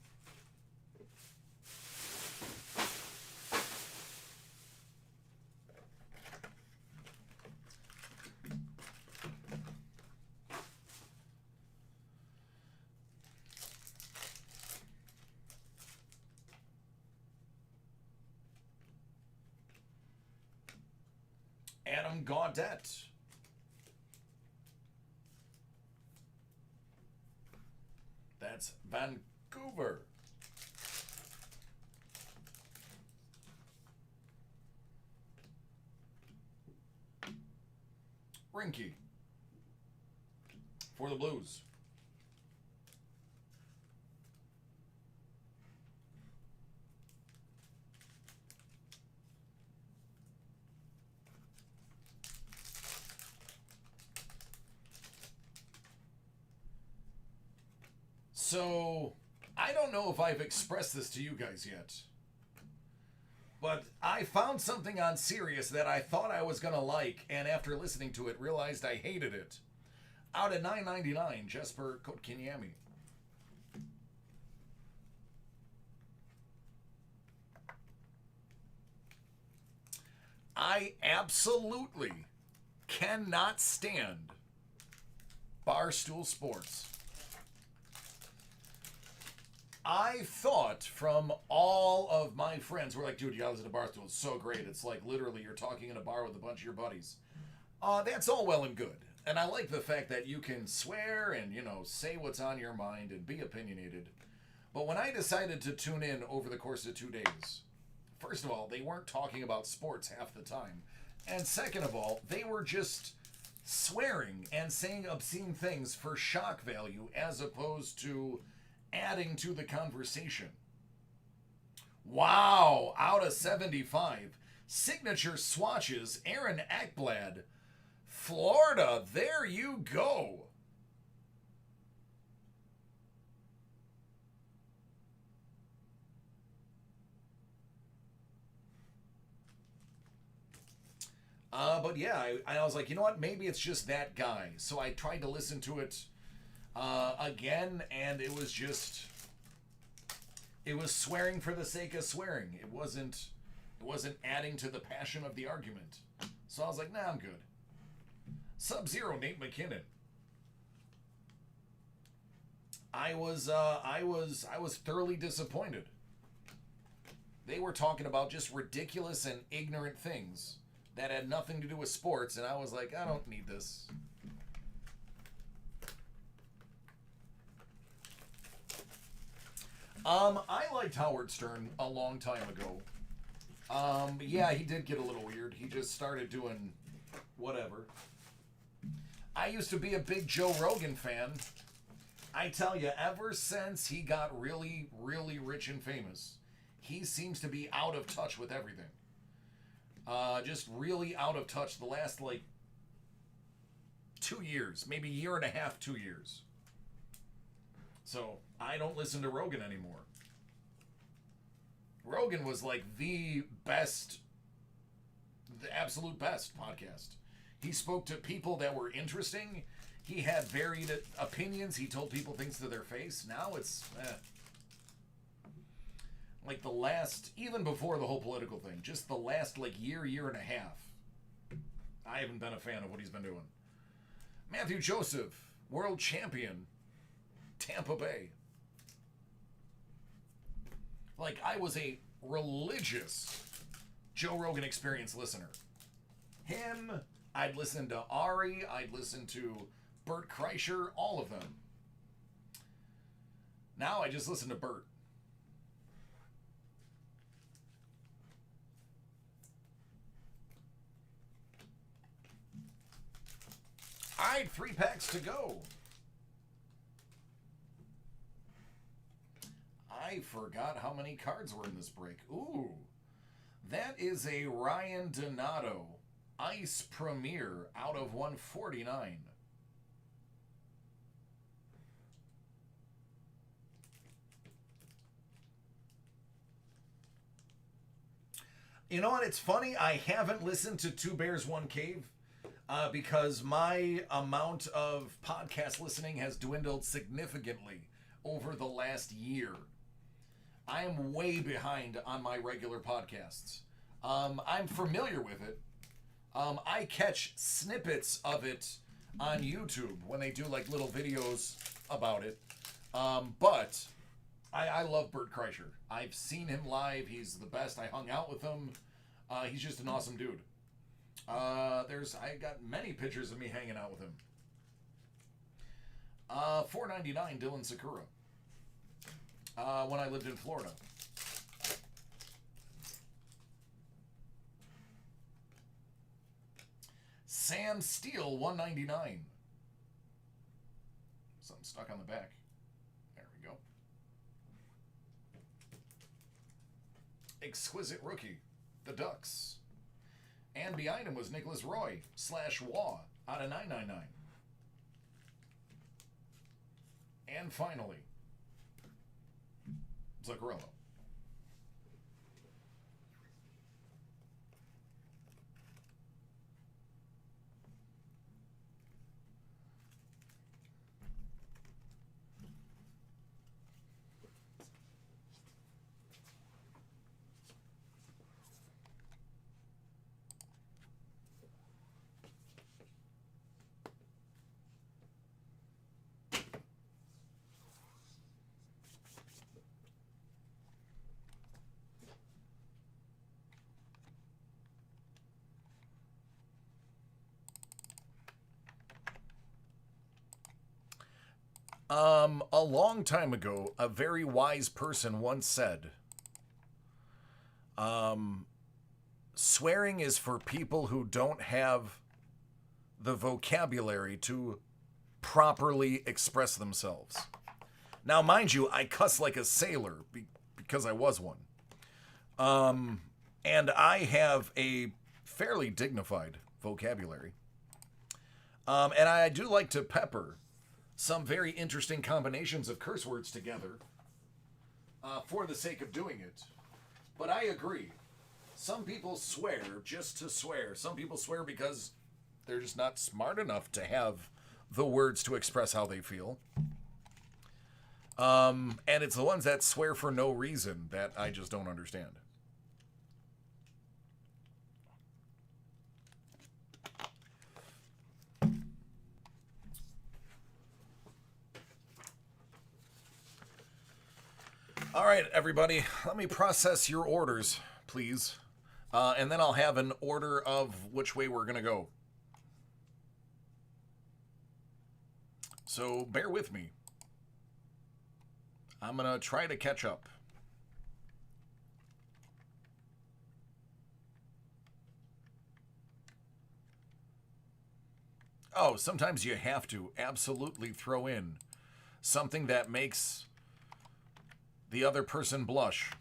Adam Gaudette. That's Vancouver. Rinky for the Blues. So, I don't know if I've expressed this to you guys yet, but I found something on Sirius that I thought I was going to like, and after listening to it, realized I hated it. Out at $9.99, Jesper Kotkaniemi. I absolutely cannot stand Barstool Sports. I thought from all of my friends who were like, dude, you gotta listen to Barstool. It's so great. It's like literally you're talking in a bar with a bunch of your buddies. That's all well and good. And I like the fact that you can swear and, you know, say what's on your mind and be opinionated. But when I decided to tune in over the course of 2 days, first of all, they weren't talking about sports half the time. And second of all, they were just swearing and saying obscene things for shock value as opposed to adding to the conversation. Wow, out of 75. Signature swatches, Aaron Ekblad, Florida. There you go. But yeah, I was like, you know what? Maybe it's just that guy. So I tried to listen to it again, and it was swearing for the sake of swearing. It wasn't adding to the passion of the argument. So I was like, nah, I'm good. Sub-Zero, Nate McKinnon. I was thoroughly disappointed. They were talking about just ridiculous and ignorant things that had nothing to do with sports, and I was like, I don't need this. I liked Howard Stern a long time ago. Yeah, he did get a little weird. He just started doing whatever. I used to be a big Joe Rogan fan. I tell you, ever since he got really, really rich and famous, he seems to be out of touch with everything. Just really out of touch the last, like, 2 years. Maybe year and a half, 2 years. So, I don't listen to Rogan anymore. Rogan was, like, the best, the absolute best podcast. He spoke to people that were interesting. He had varied opinions. He told people things to their face. Now it's, like the last, even before the whole political thing, just the last like year and a half, I haven't been a fan of what he's been doing. Matthew Joseph, world champion, Tampa Bay. Like, I was a religious Joe Rogan Experience listener. Him, I'd listen to Ari, I'd listen to Bert Kreischer, all of them. Now I just listen to Bert. All right, 3 packs to go. I forgot how many cards were in this break. Ooh, that is a Ryan Donato Ice Premier out of 149. You know what? It's funny. I haven't listened to Two Bears, One Cave because my amount of podcast listening has dwindled significantly over the last year. I am way behind on my regular podcasts. I'm familiar with it. I catch snippets of it on YouTube when they do like little videos about it. But I love Bert Kreischer. I've seen him live. He's the best. I hung out with him. He's just an awesome dude. I got many pictures of me hanging out with him. $4.99 Dylan Sakura. When I lived in Florida. Sam Steele, $1.99. Something stuck on the back. There we go. Exquisite Rookie, the Ducks. And behind him was Nicholas Roy /Waugh out of $9.99. And finally, Zuccarello. A long time ago, a very wise person once said, swearing is for people who don't have the vocabulary to properly express themselves. Now, mind you, I cuss like a sailor because I was one. And I have a fairly dignified vocabulary. And I do like to pepper some very interesting combinations of curse words together for the sake of doing it. But I agree. Some people swear just to swear. Some people swear because they're just not smart enough to have the words to express how they feel. And it's the ones that swear for no reason that I just don't understand. All right, everybody, let me process your orders, please. And then I'll have an order of which way we're going to go. So bear with me. I'm going to try to catch up. Oh, sometimes you have to absolutely throw in something that makes the other person blush.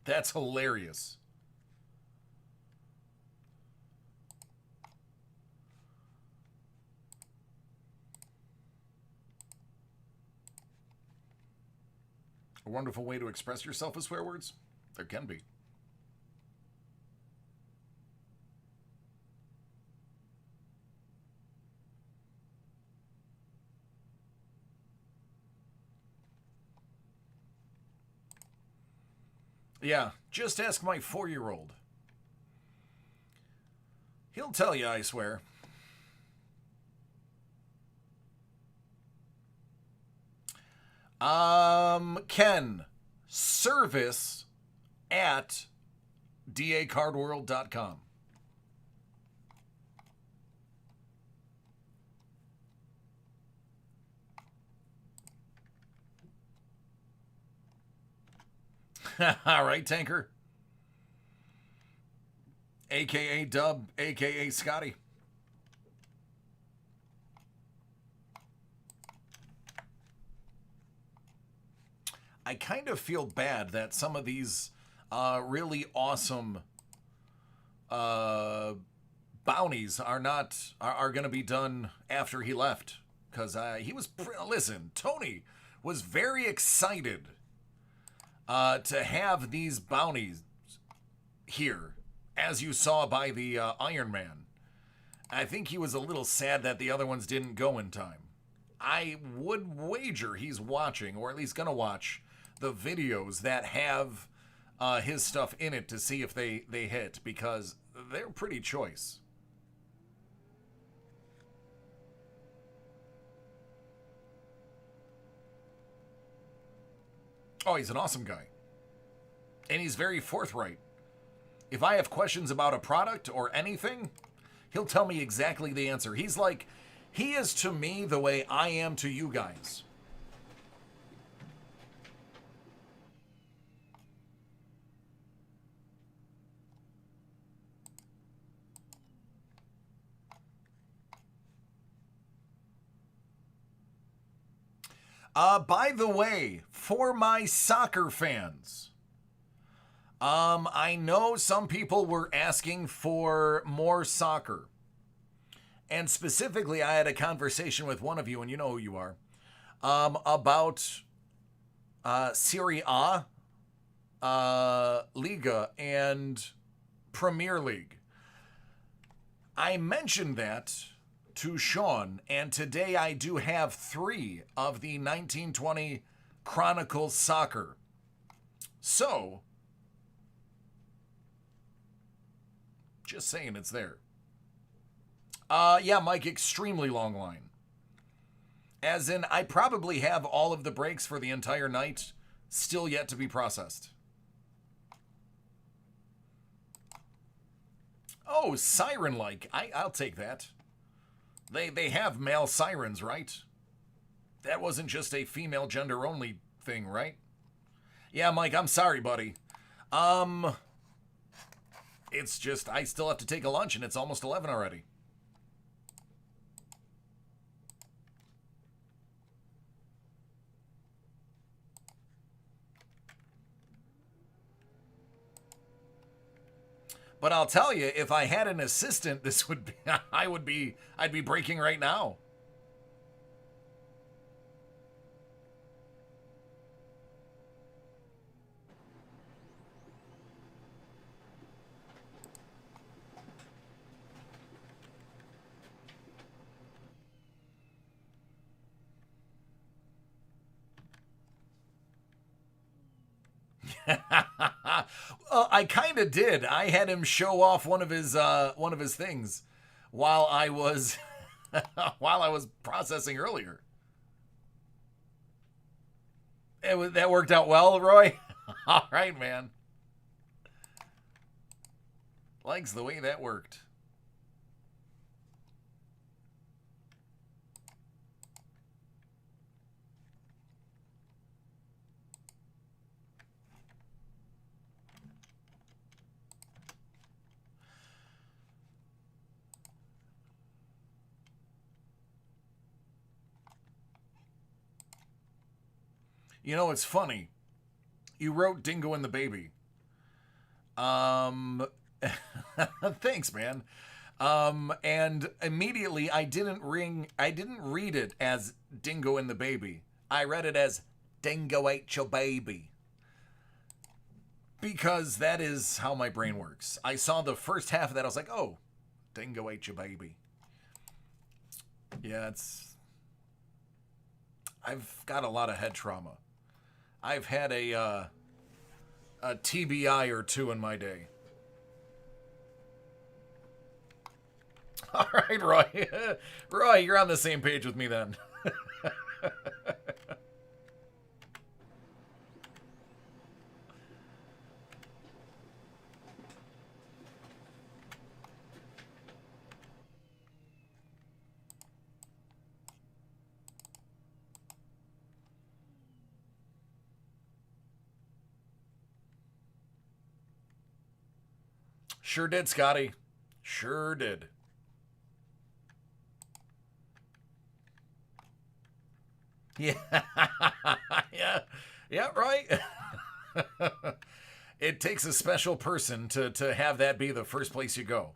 That's hilarious. A wonderful way to express yourself with swear words? There can be. Yeah, just ask my 4-year-old. He'll tell you, I swear. Ken, service at dacardworld.com. All right, Tanker. AKA Dub, AKA Scotty. I kind of feel bad that some of these really awesome bounties are going to be done after he left, because he was listen. Tony was very excited to have these bounties here, as you saw by the Iron Man. I think he was a little sad that the other ones didn't go in time. I would wager he's watching, or at least gonna watch, the videos that have his stuff in it to see if they hit, because they're pretty choice. Oh, he's an awesome guy. And he's very forthright. If I have questions about a product or anything, he'll tell me exactly the answer. He is to me the way I am to you guys. By the way, for my soccer fans, I know some people were asking for more soccer. And specifically, I had a conversation with one of you, and you know who you are, about Serie A, Liga, and Premier League. I mentioned that to Sean, and today I do have 3 of the 1920 Chronicles Soccer. So, just saying it's there. Yeah, Mike, extremely long line. As in, I probably have all of the breaks for the entire night still yet to be processed. Oh, siren-like. I'll take that. They have male sirens, right? That wasn't just a female gender-only thing, right? Yeah, Mike, I'm sorry, buddy. It's just, I still have to take a lunch, and it's almost 11 already. But I'll tell you, if I had an assistant, this would be, I'd be breaking right now. I kind of did. I had him show off one of his things while I was while I was processing earlier. That worked out well, Roy. All right, man. Likes the way that worked. You know, it's funny. You wrote Dingo and the Baby. Um, thanks, man. And immediately I didn't read it as Dingo and the Baby. I read it as Dingo Ate Your Baby. Because that is how my brain works. I saw the first half of that, I was like, oh, Dingo Ate Your Baby. Yeah, I've got a lot of head trauma. I've had a TBI or two in my day. All right, Roy. Roy, you're on the same page with me then. Sure did, Scotty. Sure did. Yeah. Yeah. Yeah, right. It takes a special person to have that be the first place you go.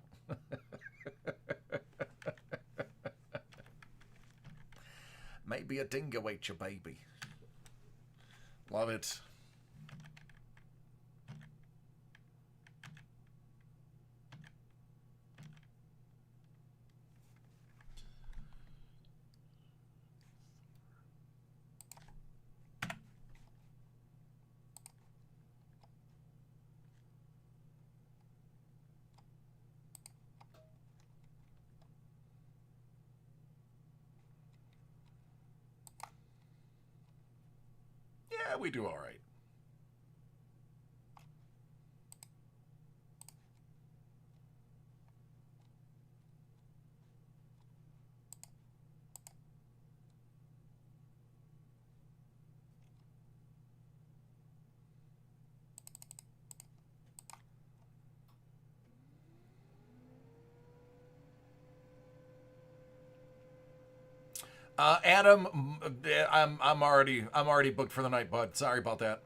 Maybe a dingo ate your baby. Love it. Yeah, we do all right. Adam, I'm already booked for the night, bud. Sorry about that.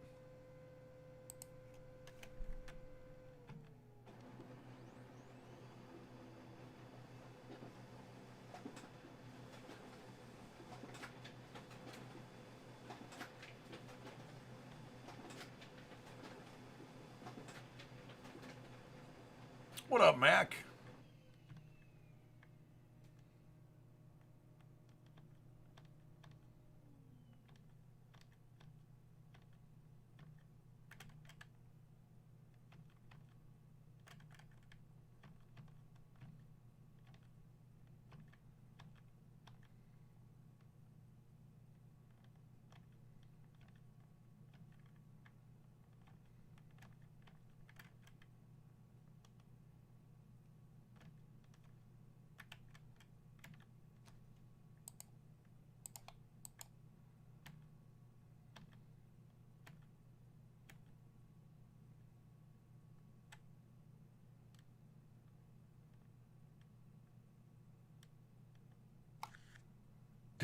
What up, Mac?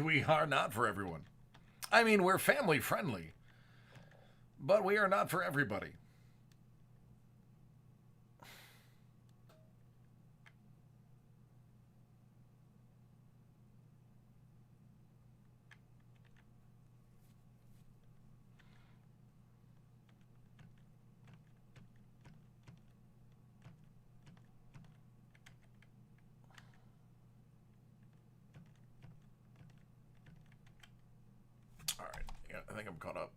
We are not for everyone. I mean, we're family friendly, but we are not for everybody. All right. Yeah, I think I'm caught up.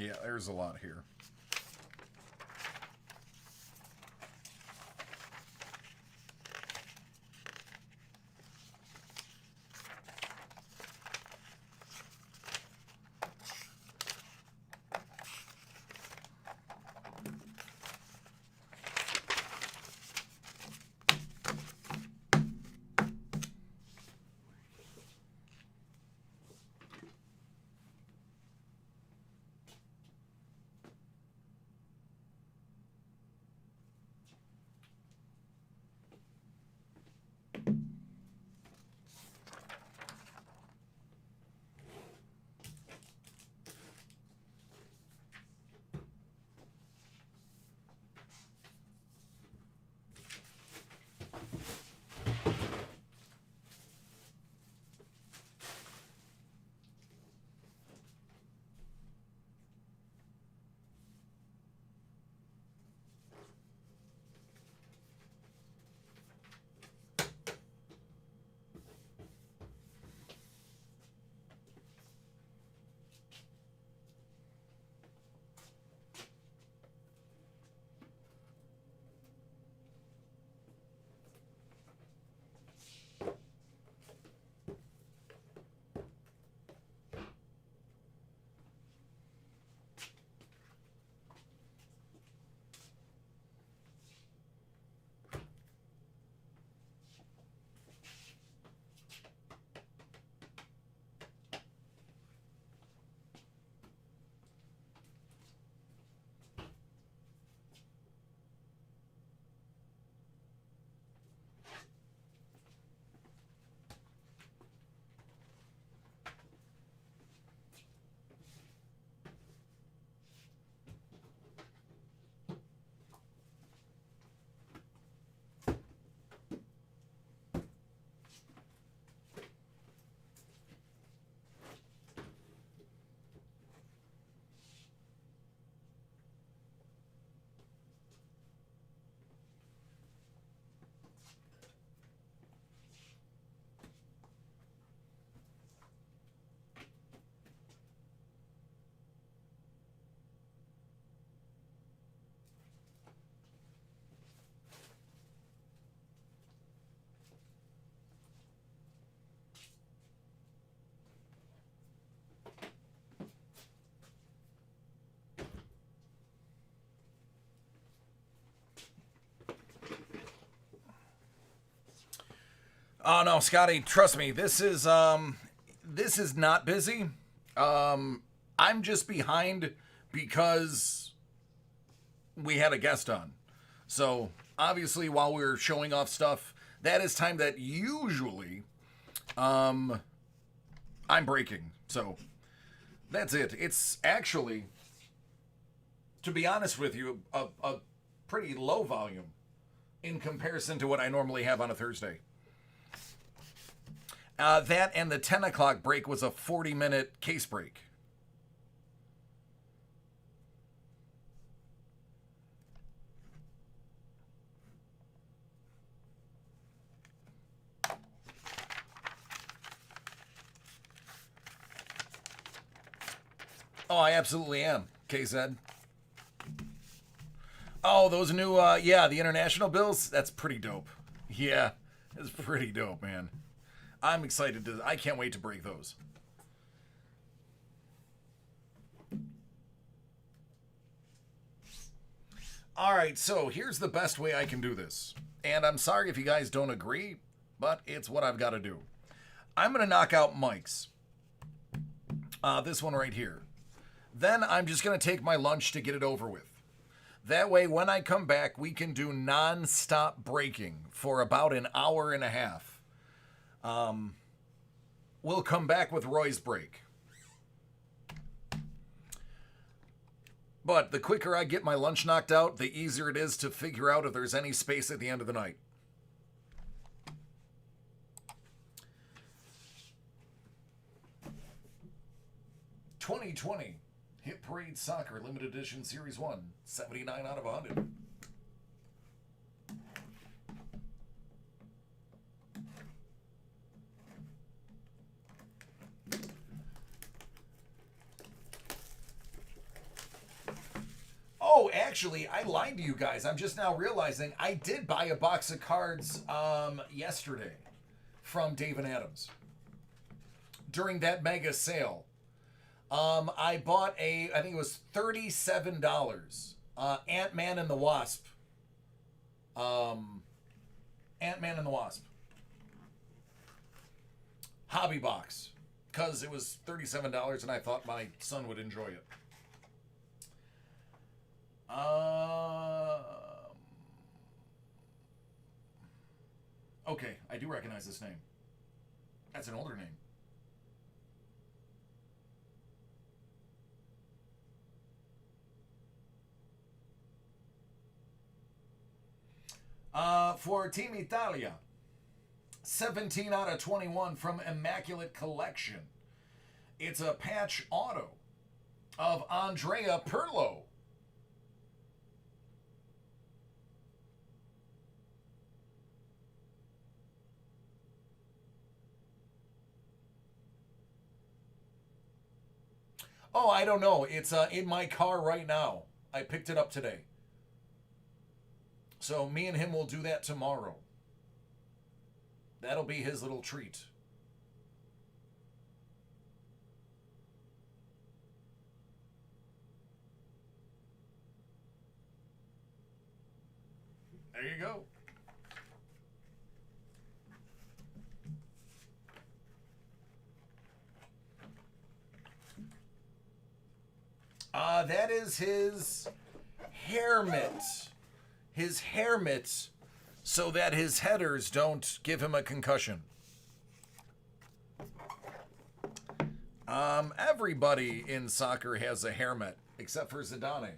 Yeah, there's a lot here. Oh no, Scotty, trust me, this is not busy. I'm just behind because we had a guest on. So obviously while we were showing off stuff, that is time that usually I'm breaking. So that's it. It's actually, to be honest with you, a pretty low volume in comparison to what I normally have on a Thursday. That and the 10 o'clock break was a 40-minute case break. Oh, I absolutely am, KZ. Oh, those new, yeah, the international bills? That's pretty dope. Yeah, it's pretty dope, man. I'm excited to, I can't wait to break those. All right, so here's the best way I can do this. And I'm sorry if you guys don't agree, but it's what I've got to do. I'm going to knock out Mike's. This one right here. Then I'm just going to take my lunch to get it over with. That way, when I come back, we can do non-stop breaking for about an hour and a half. We'll come back with Roy's break. But the quicker I get my lunch knocked out, the easier it is to figure out if there's any space at the end of the night. "2020 Hit Parade Soccer Limited Edition Series 1, 79 out of 100. Actually, I lied to you guys. I'm just now realizing I did buy a box of cards yesterday from Dave and Adams during that mega sale. I bought I think it was $37. Ant-Man and the Wasp. Ant-Man and the Wasp. Hobby box. Because it was $37 and I thought my son would enjoy it. Okay, I do recognize this name. That's an older name. For Team Italia, 17 out of 21 from Immaculate Collection. It's a patch auto of Andrea Pirlo. Oh, I don't know. It's in my car right now. I picked it up today. So me and him will do that tomorrow. That'll be his little treat. There you go. That is his hair mitt. His hair mitt, so that his headers don't give him a concussion. Everybody in soccer has a hair mitt, except for Zidane.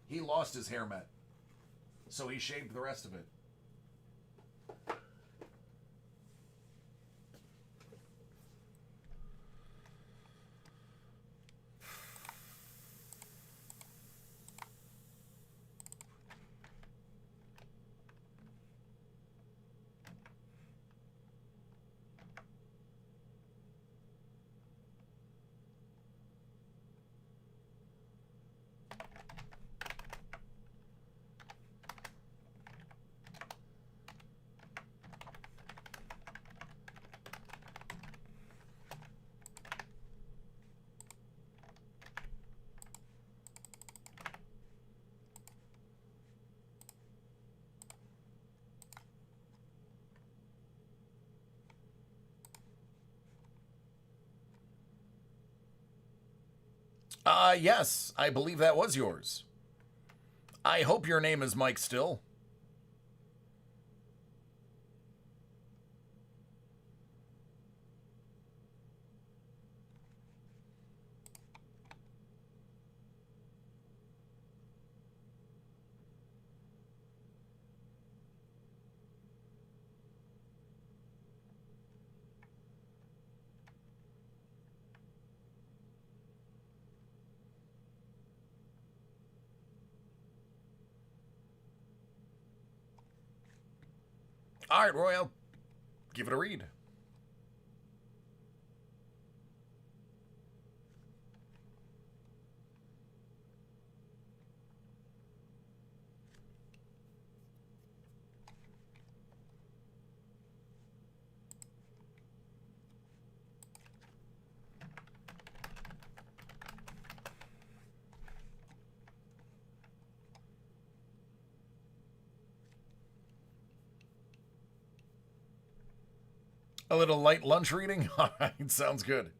He lost his hair mitt, so he shaved the rest of it. Yes, I believe that was yours. I hope your name is Mike still. All right, Roy, I'll give it a read. A little light lunch reading? All right, sounds good.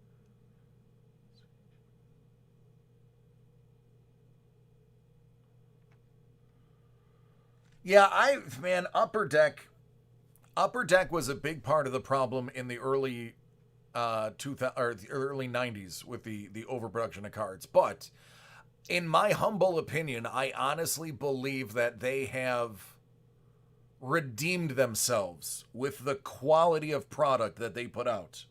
Yeah, Upper Deck was a big part of the problem in the early 2000 or the early 90s with the overproduction of cards. But in my humble opinion, I honestly believe that they have redeemed themselves with the quality of product that they put out.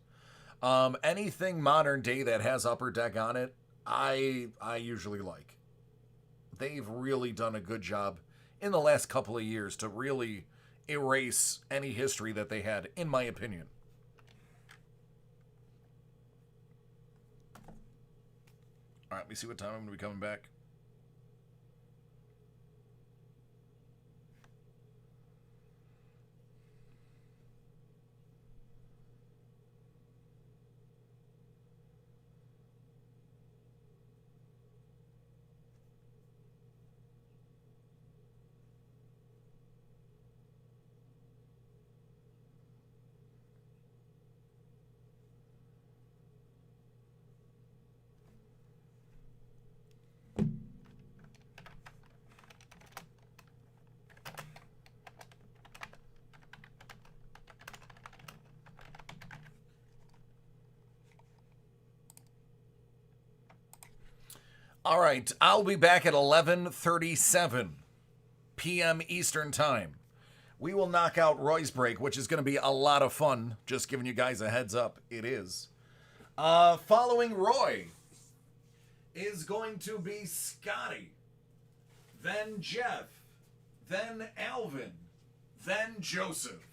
Anything modern day that has Upper Deck on it, I usually like. They've really done a good job in the last couple of years to really erase any history that they had, in my opinion. All right, let me see what time I'm going to be coming back. All right, I'll be back at 11:37 p.m. Eastern Time. We will knock out Roy's break, which is going to be a lot of fun. Just giving you guys a heads up, it is. Following Roy is going to be Scotty, then Jeff, then Alvin, then Joseph.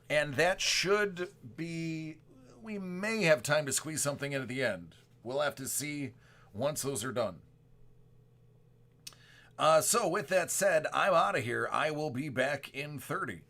And that should be... We may have time to squeeze something in at the end. We'll have to see once those are done. So with that said, I'm out of here. I will be back in 30.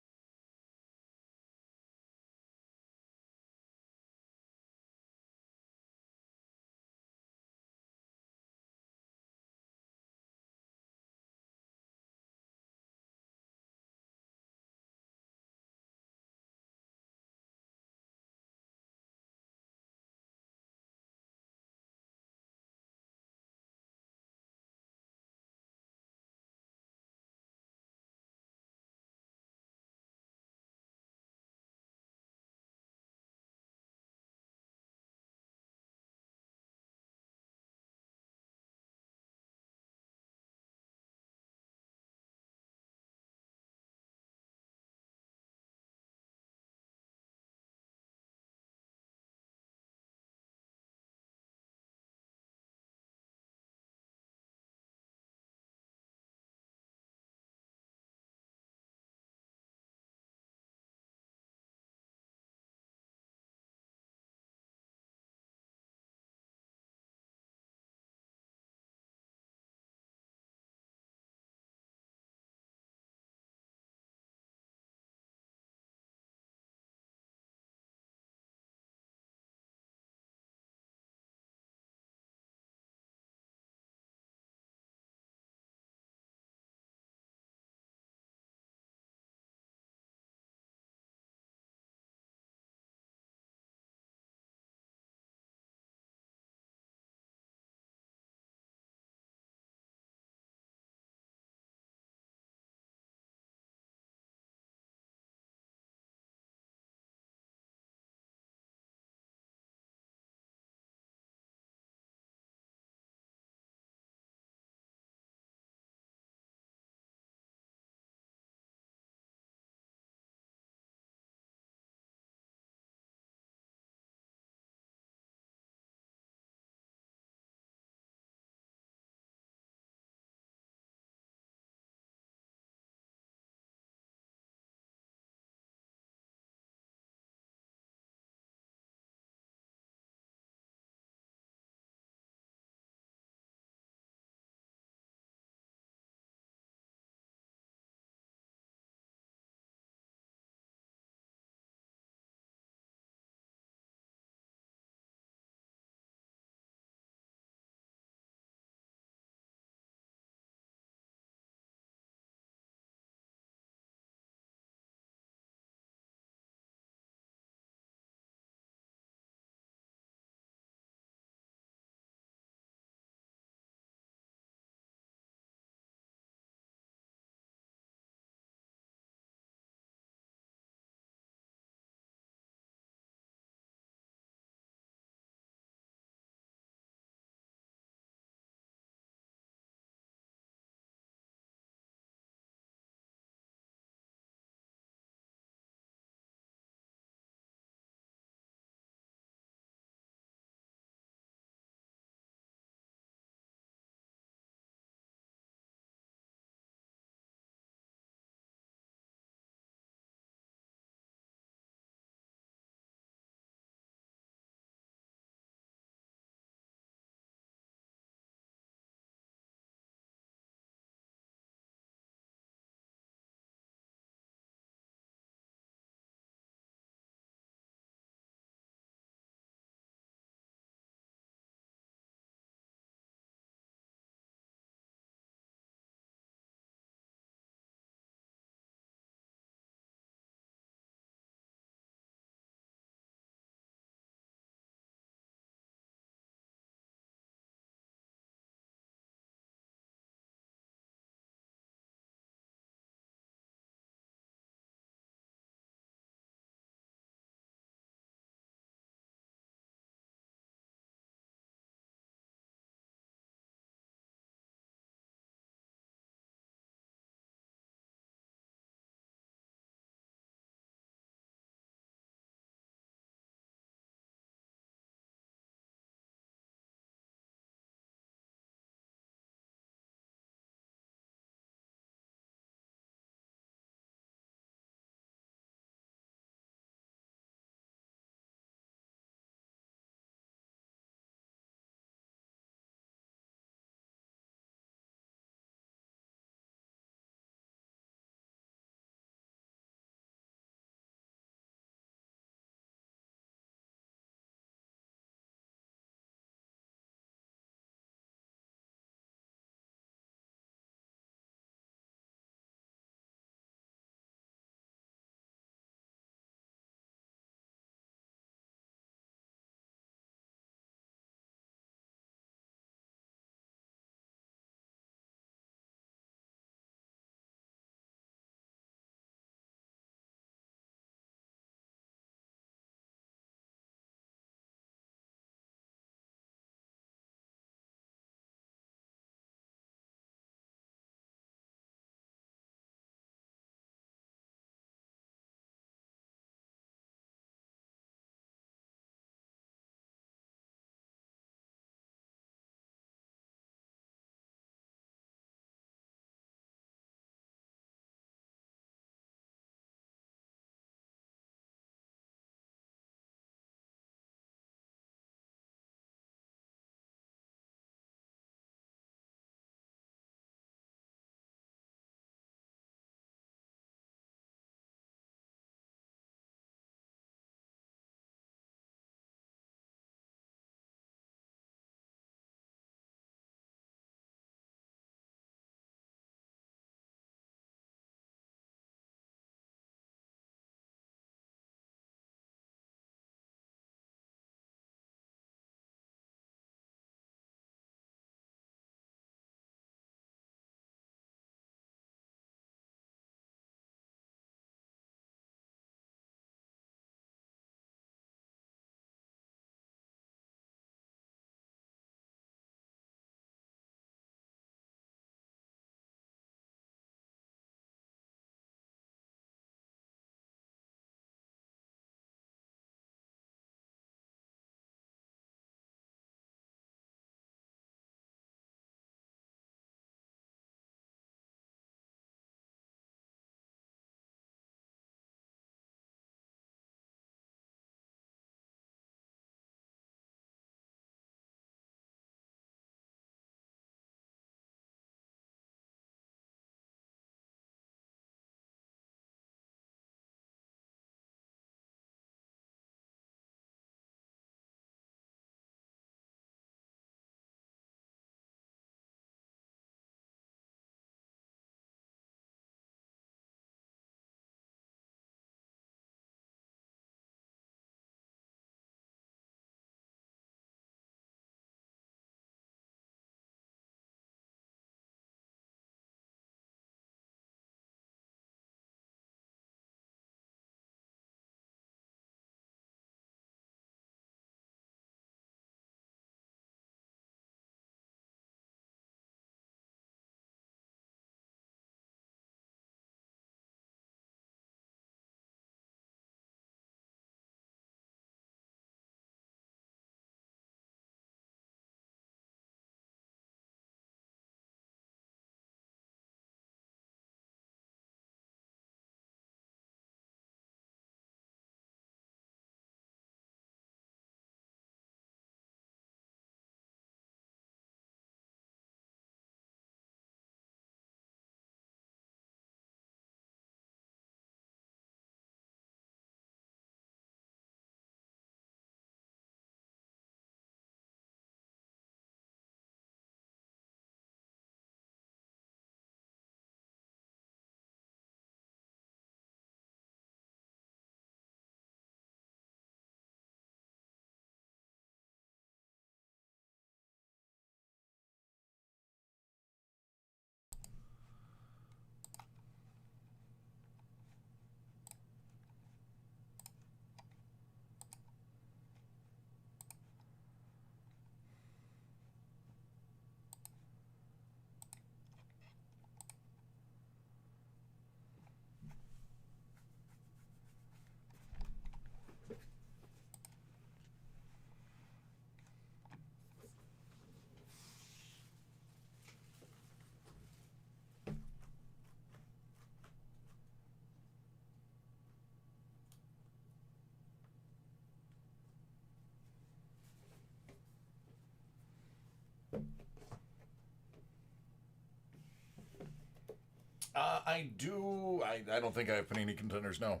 I do. I don't think I have Panini contenders, no.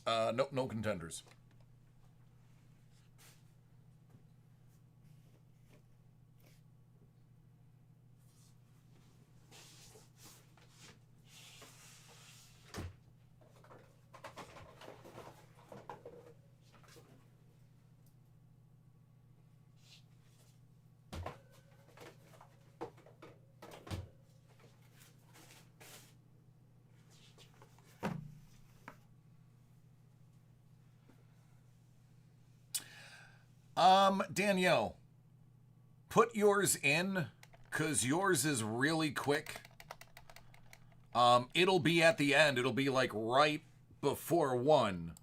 Nope, no contenders. Danielle, put yours in, because yours is really quick. It'll be at the end. It'll be like right before 1,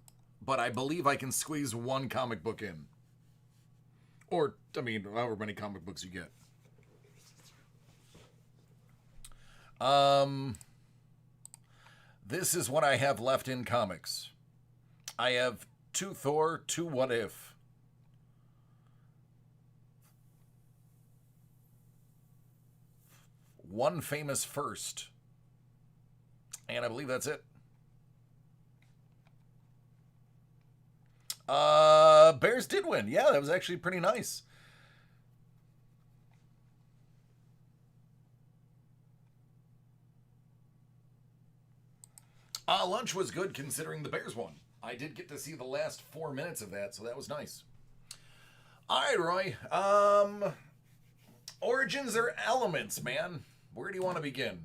but I believe I can squeeze 1 comic book in. Or, I mean, however many comic books you get. This is what I have left in comics. I have 2 Thor, 2 What If. One Famous First. And I believe that's it. Bears did win. Yeah, that was actually pretty nice. Lunch was good considering the Bears won. I did get to see the last 4 minutes of that, so that was nice. All right, Roy. Origins or Elements, man? Where do you want to begin?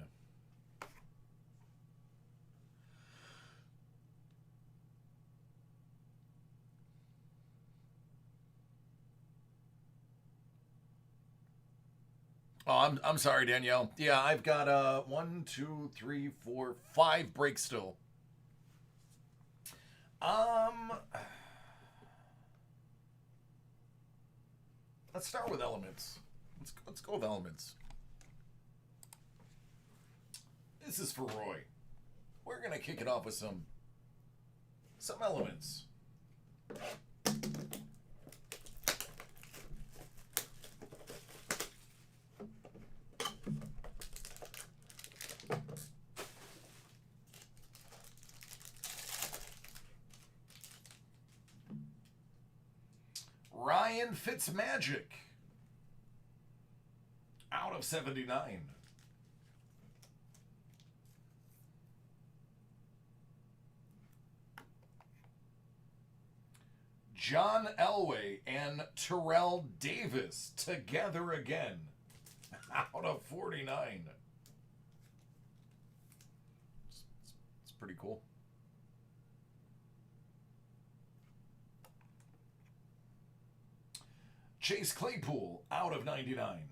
Oh, I'm sorry, Danielle. Yeah, I've got 1, 2, 3, 4, 5 breaks still. Let's start with Elements. Let's go with Elements. This is for Roy. We're gonna kick it off with some Elements. Ryan Fitzmagic. Out of 79. John Elway and Terrell Davis together again. Out of 49. It's pretty cool. Chase Claypool, out of 99.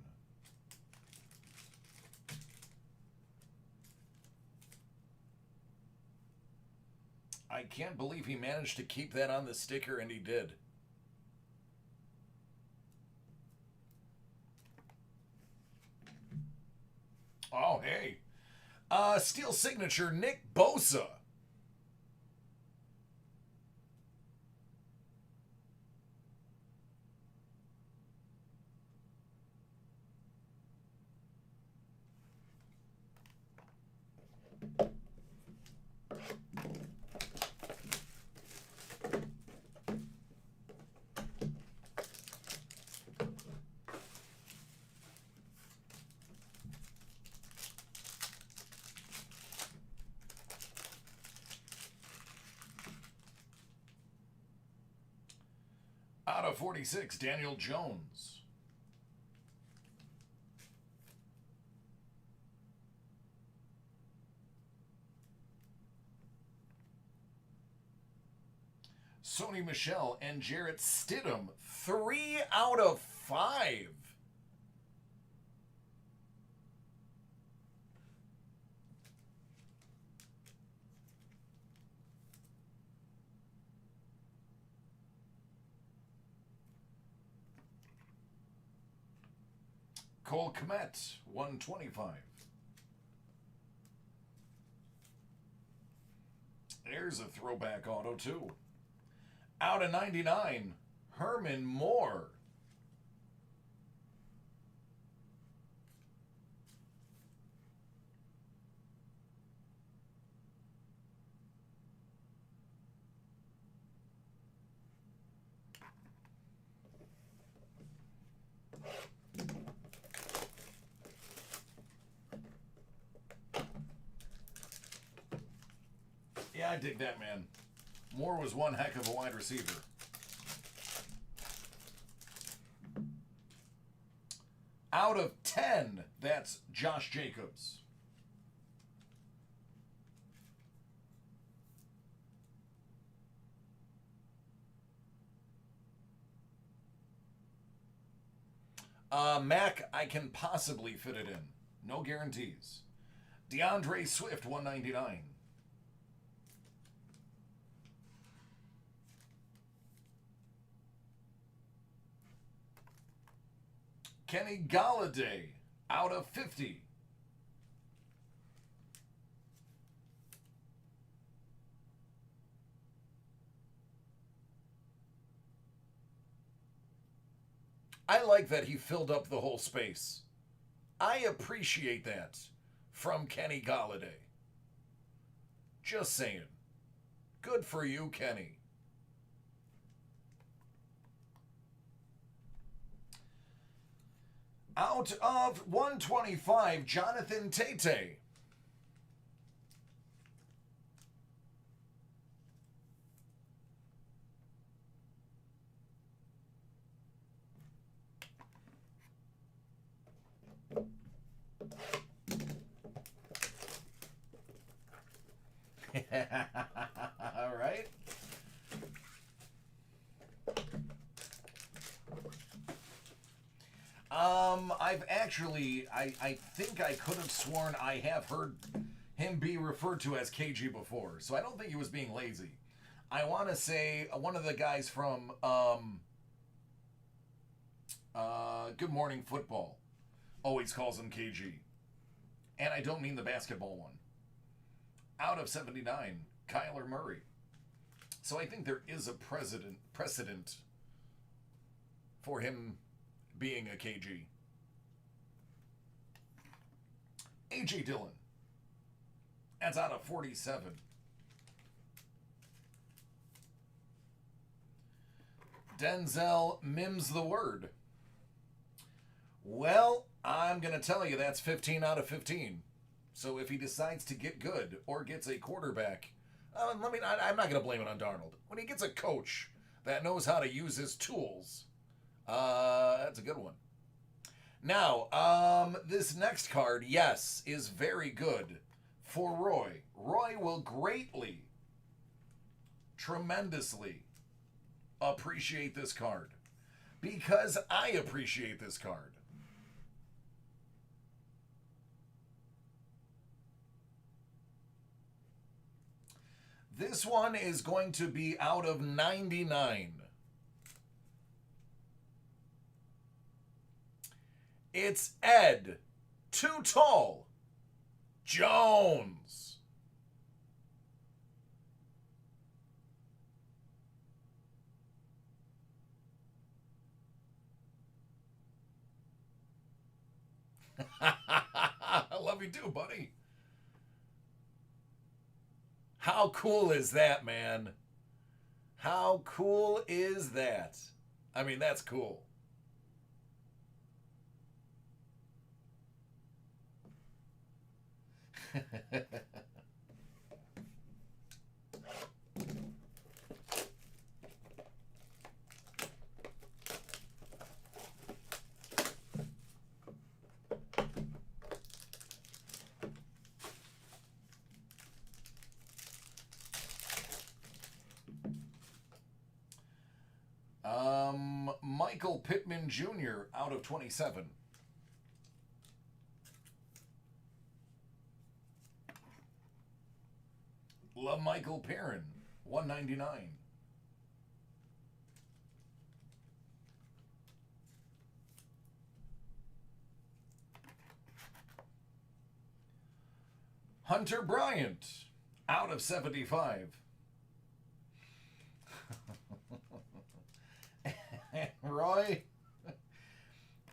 I can't believe he managed to keep that on the sticker, and he did. Oh, hey. Steel signature, Nick Bosa. Out of 46, Daniel Jones. Sony Michel and Jarrett Stidham, 3 out of 5. Cole Kmet, 125. There's a throwback auto, too. Out of 99, Herman Moore. Yeah, I dig that, man. Moore was one heck of a wide receiver. Out of 10, that's Josh Jacobs. Mac, I can possibly fit it in. No guarantees. DeAndre Swift, 199. Kenny Galladay, out of 50. I like that he filled up the whole space. I appreciate that from Kenny Galladay. Just saying. Good for you, Kenny. Out of 125, Jonathan Tate. All right. I've actually, I think I could have sworn I have heard him be referred to as KG before, so I don't think he was being lazy. I want to say one of the guys from Good Morning Football always calls him KG. And I don't mean the basketball one. Out of 79, Kyler Murray. So I think there is a precedent for him being a KG. A.J. Dillon. That's out of 47. Denzel Mims the Word. Well, I'm going to tell you that's 15 out of 15. So if he decides to get good or gets a quarterback, I'm not going to blame it on Darnold. When he gets a coach that knows how to use his tools, that's a good one. Now, this next card, yes, is very good for Roy. Roy will greatly, tremendously appreciate this card because I appreciate this card. This one is going to be out of 99. It's Ed, Too Tall, Jones. I love you too, buddy. How cool is that, man? How cool is that? I mean, that's cool. Michael Pittman Jr. out of 27. LaMichael Perrin, 199. Hunter Bryant, out of 75. Roy,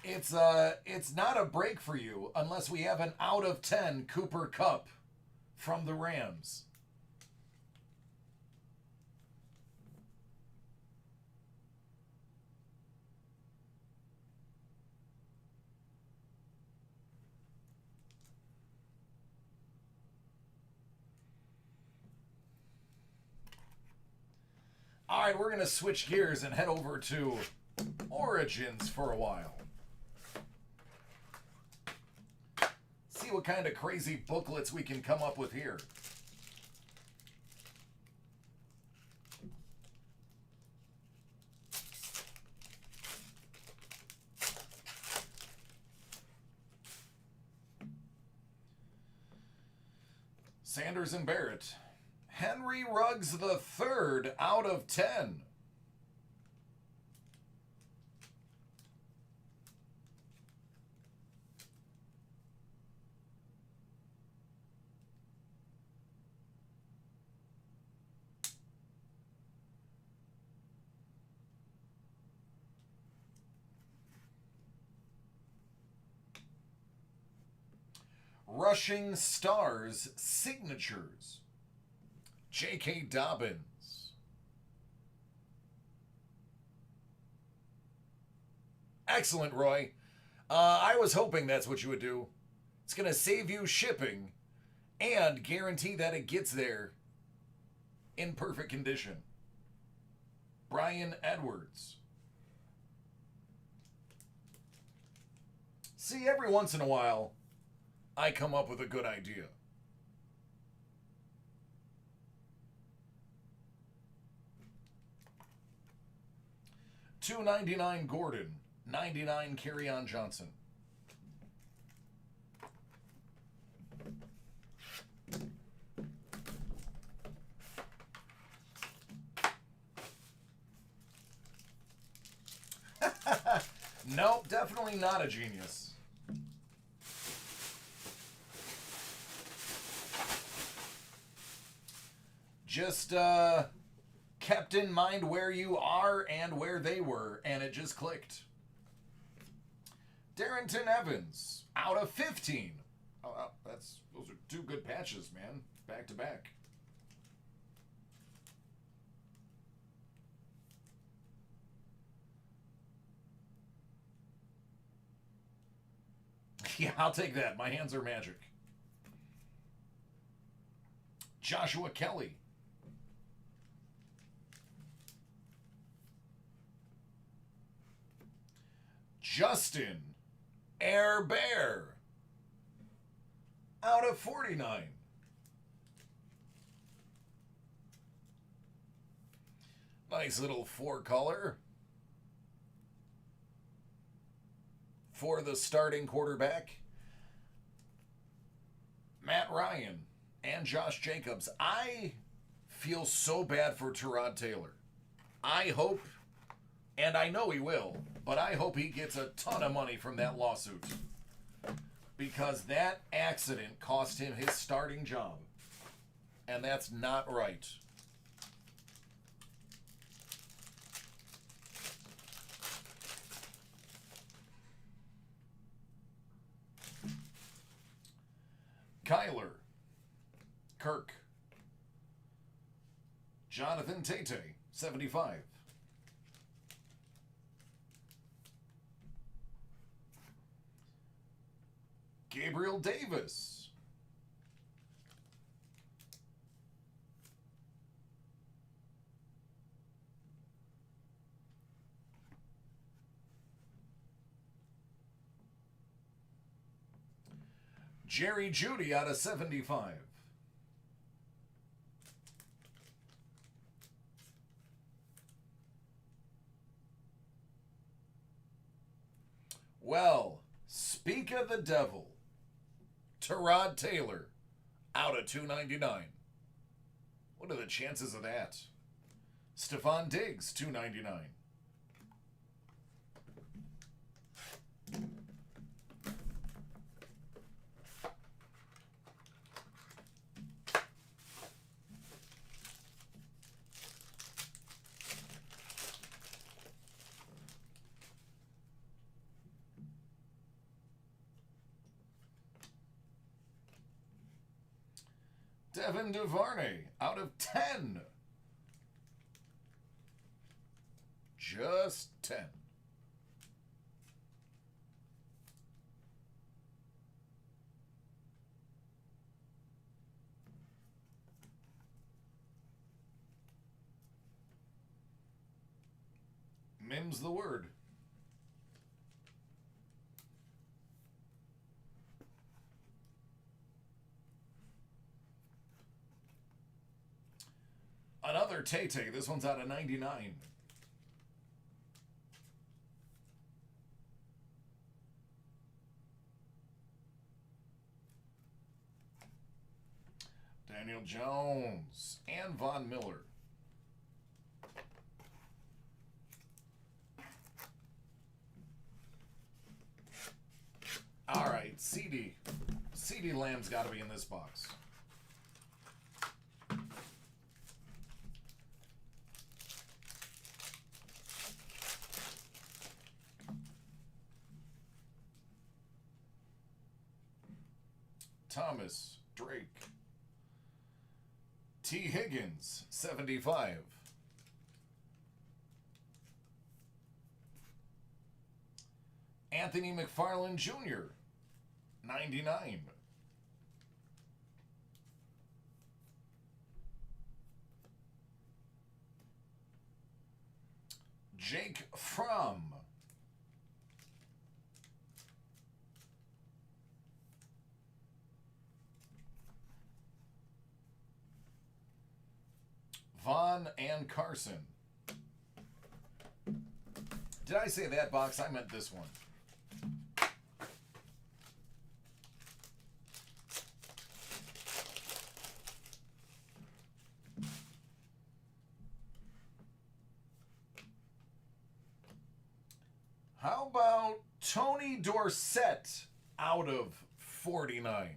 it's not a break for you unless we have an out of 10 Cooper Kupp from the Rams. right, we're going to switch gears and head over to Origins for a while. See what kind of crazy booklets we can come up with here. Sanders and Barrett. Henry Ruggs the third out of 10. Rushing Stars Signatures. J.K. Dobbins. Excellent, Roy. I was hoping that's what you would do. It's going to save you shipping and guarantee that it gets there in perfect condition. Brian Edwards. See, every once in a while, I come up with a good idea. $2.99 Gordon, $99 Kerryon Johnson. Nope, definitely not a genius. Just kept in mind where you are and where they were, and it just clicked. Darrington Evans, out of 15. Oh, those are two good patches, man. Back to back. Yeah, I'll take that. My hands are magic. Joshua Kelly. Justin Air Bear. Out of 49. Nice little four color for the starting quarterback, Matt Ryan and Josh Jacobs. I feel so bad for Tyrod Taylor. I hope, and I know he will, but I hope he gets a ton of money from that lawsuit, because that accident cost him his starting job, and that's not right. Kyler, Kirk, Jonathan Tate, 75. Gabriel Davis. Jerry Jeudy out of 75. Well, speak of the devil. Tyrod Taylor out of 299. What are the chances of that? Stephon Diggs, 299. Devin DuVernay out of 10. Just 10. Mim's the word. Another Tay-Tay. This one's out of 99. Daniel Jones and Von Miller. All right, CD. CD Lamb's got to be in this box. Thomas Drake. T. Higgins, 75. Anthony McFarland Jr., 99. Jake Fromm. Vaughn and Carson. Did I say that box? I meant this one. How about Tony Dorsett out of 49?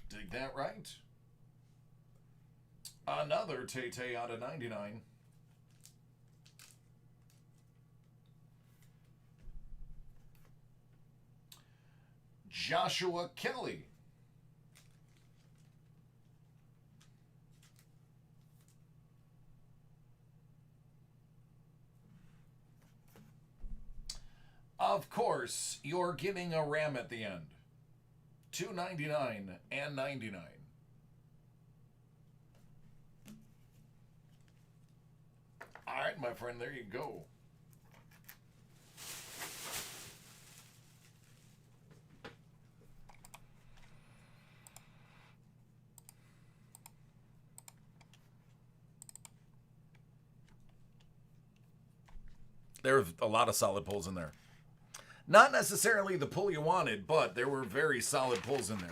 Dig that right. Another Tay-Tay out of 99. Joshua Kelly. Of course, you're getting a Ram at the end. $2.99 and $99. All right, my friend, there you go. There's a lot of solid pulls in there. Not necessarily the pull you wanted, but there were very solid pulls in there.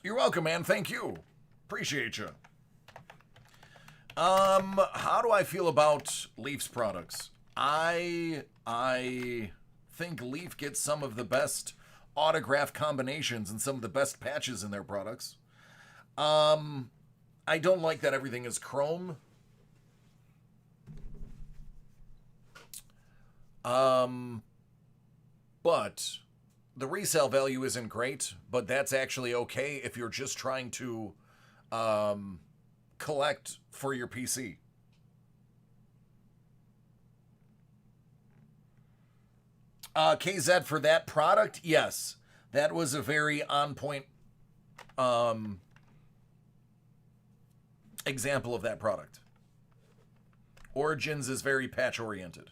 You're welcome, man. Thank you. Appreciate you. How do I feel about Leafs products? I think Leaf gets some of the best autograph combinations and some of the best patches in their products. I don't like that everything is chrome. But the resale value isn't great, but that's actually okay if you're just trying to collect for your PC. KZ for that product, yes. That was a very on-point example of that product. Origins is very patch-oriented.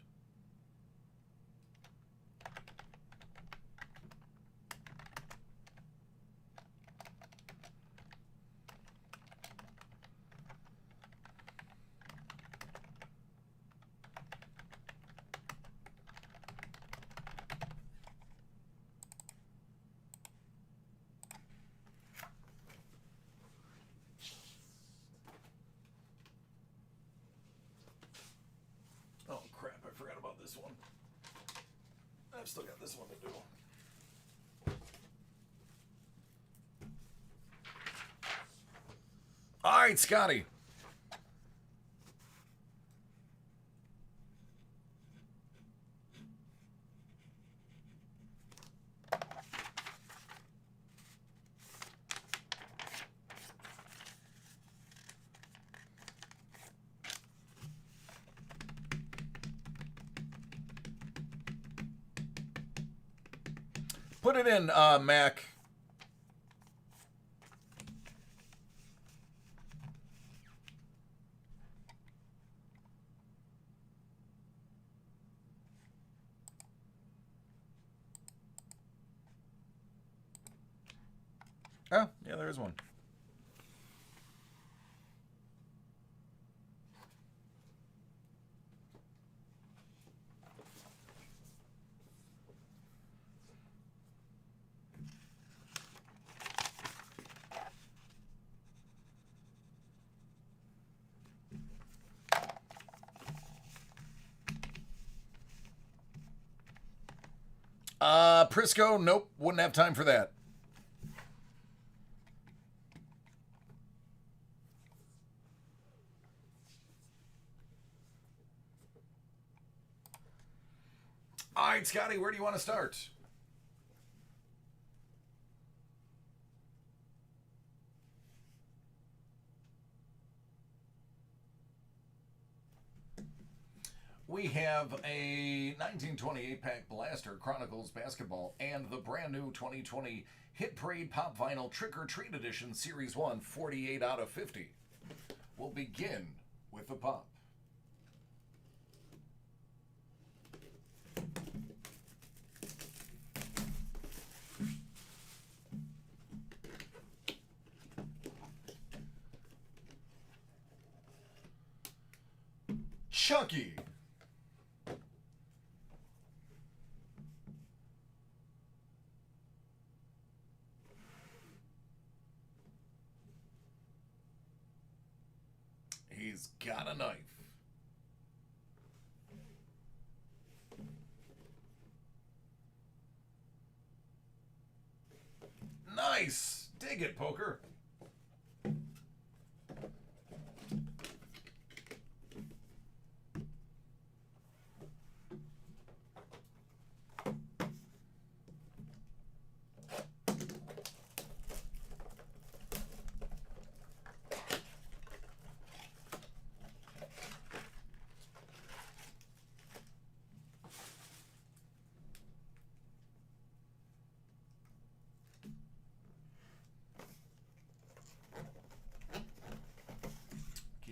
I've still got this one to do. All right, Scotty. Put it in, Mac. Oh, yeah, there is one. Prisco, nope, wouldn't have time for that. All right, Scotty, where do you want to start? We have a 1928 pack Blaster Chronicles Basketball and the brand new 2020 Hit Parade Pop Vinyl Trick or Treat Edition Series 1 48 out of 50. We'll begin with the pop. Chucky. He's got a knife. Nice. Dig it, Poker.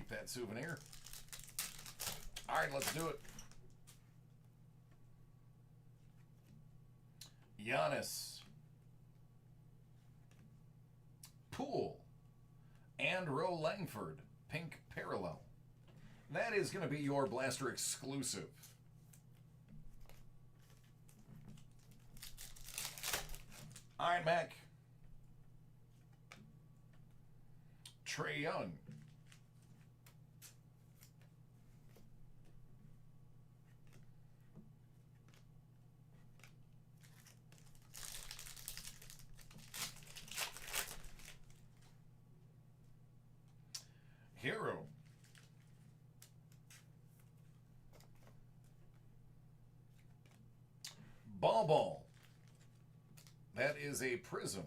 That souvenir. All right, let's do it. Giannis, Poole, and Roe Langford, Pink Parallel. That is going to be your Blaster exclusive. All right, Mac. Trae Young. Hero. Ball. That is a prism.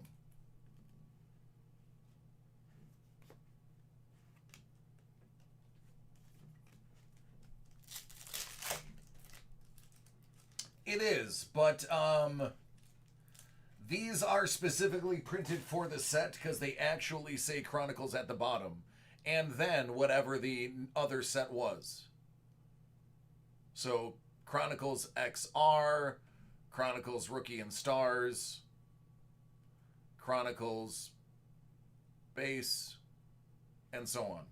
It is, but these are specifically printed for the set because they actually say Chronicles at the bottom. And then whatever the other set was. So Chronicles XR, Chronicles Rookie and Stars, Chronicles Base, and so on.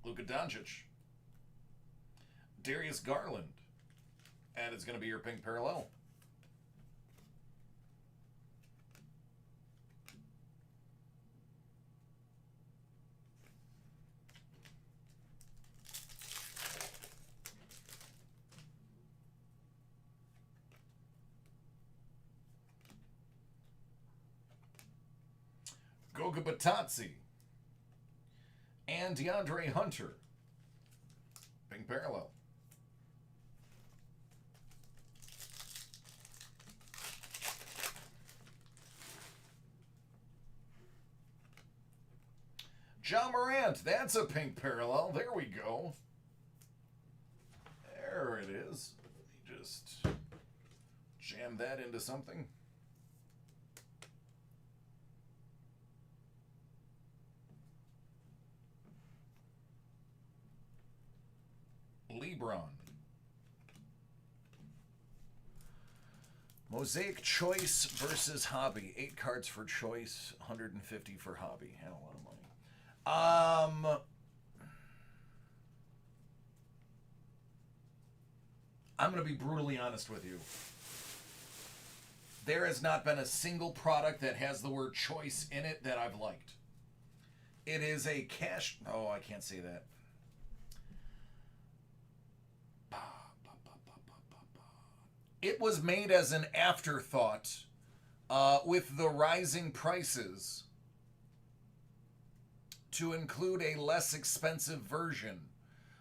Luka Doncic, Darius Garland, and it's going to be your Pink Parallel. Goga Batazzi and DeAndre Hunter. Pink Parallel. Ja Morant, that's a Pink Parallel. There we go. There it is. Let me just jam that into something. Ebron. Mosaic Choice versus Hobby. 8 cards for Choice, 150 for Hobby. Had a lot of money. I'm going to be brutally honest with you. There has not been a single product that has the word choice in it that I've liked. It is a cash... Oh, I can't say that. It was made as an afterthought with the rising prices to include a less expensive version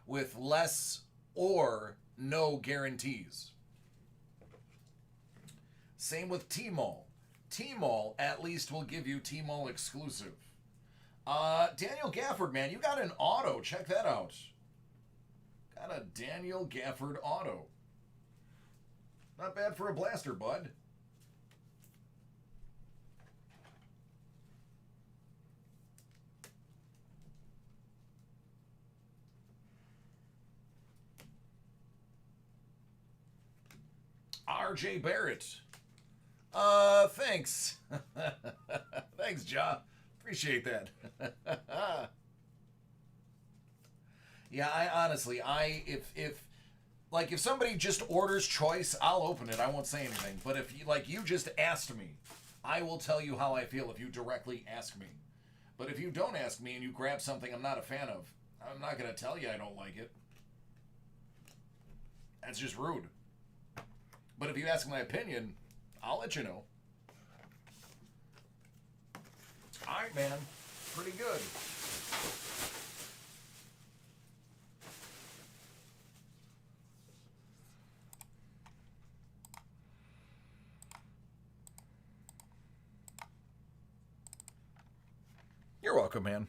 with less or no guarantees. Same with T-Mall. T-Mall at least will give you T-Mall exclusive. Daniel Gafford, man, you got an auto. Check that out. Got a Daniel Gafford auto. Not bad for a blaster, bud. RJ Barrett. Thanks. Thanks, Ja. Appreciate that. Yeah, if somebody just orders choice, I'll open it. I won't say anything. But if you just asked me, I will tell you how I feel if you directly ask me. But if you don't ask me and you grab something I'm not a fan of, I'm not going to tell you I don't like it. That's just rude. But if you ask my opinion, I'll let you know. All right, man. Pretty good. You're welcome, man.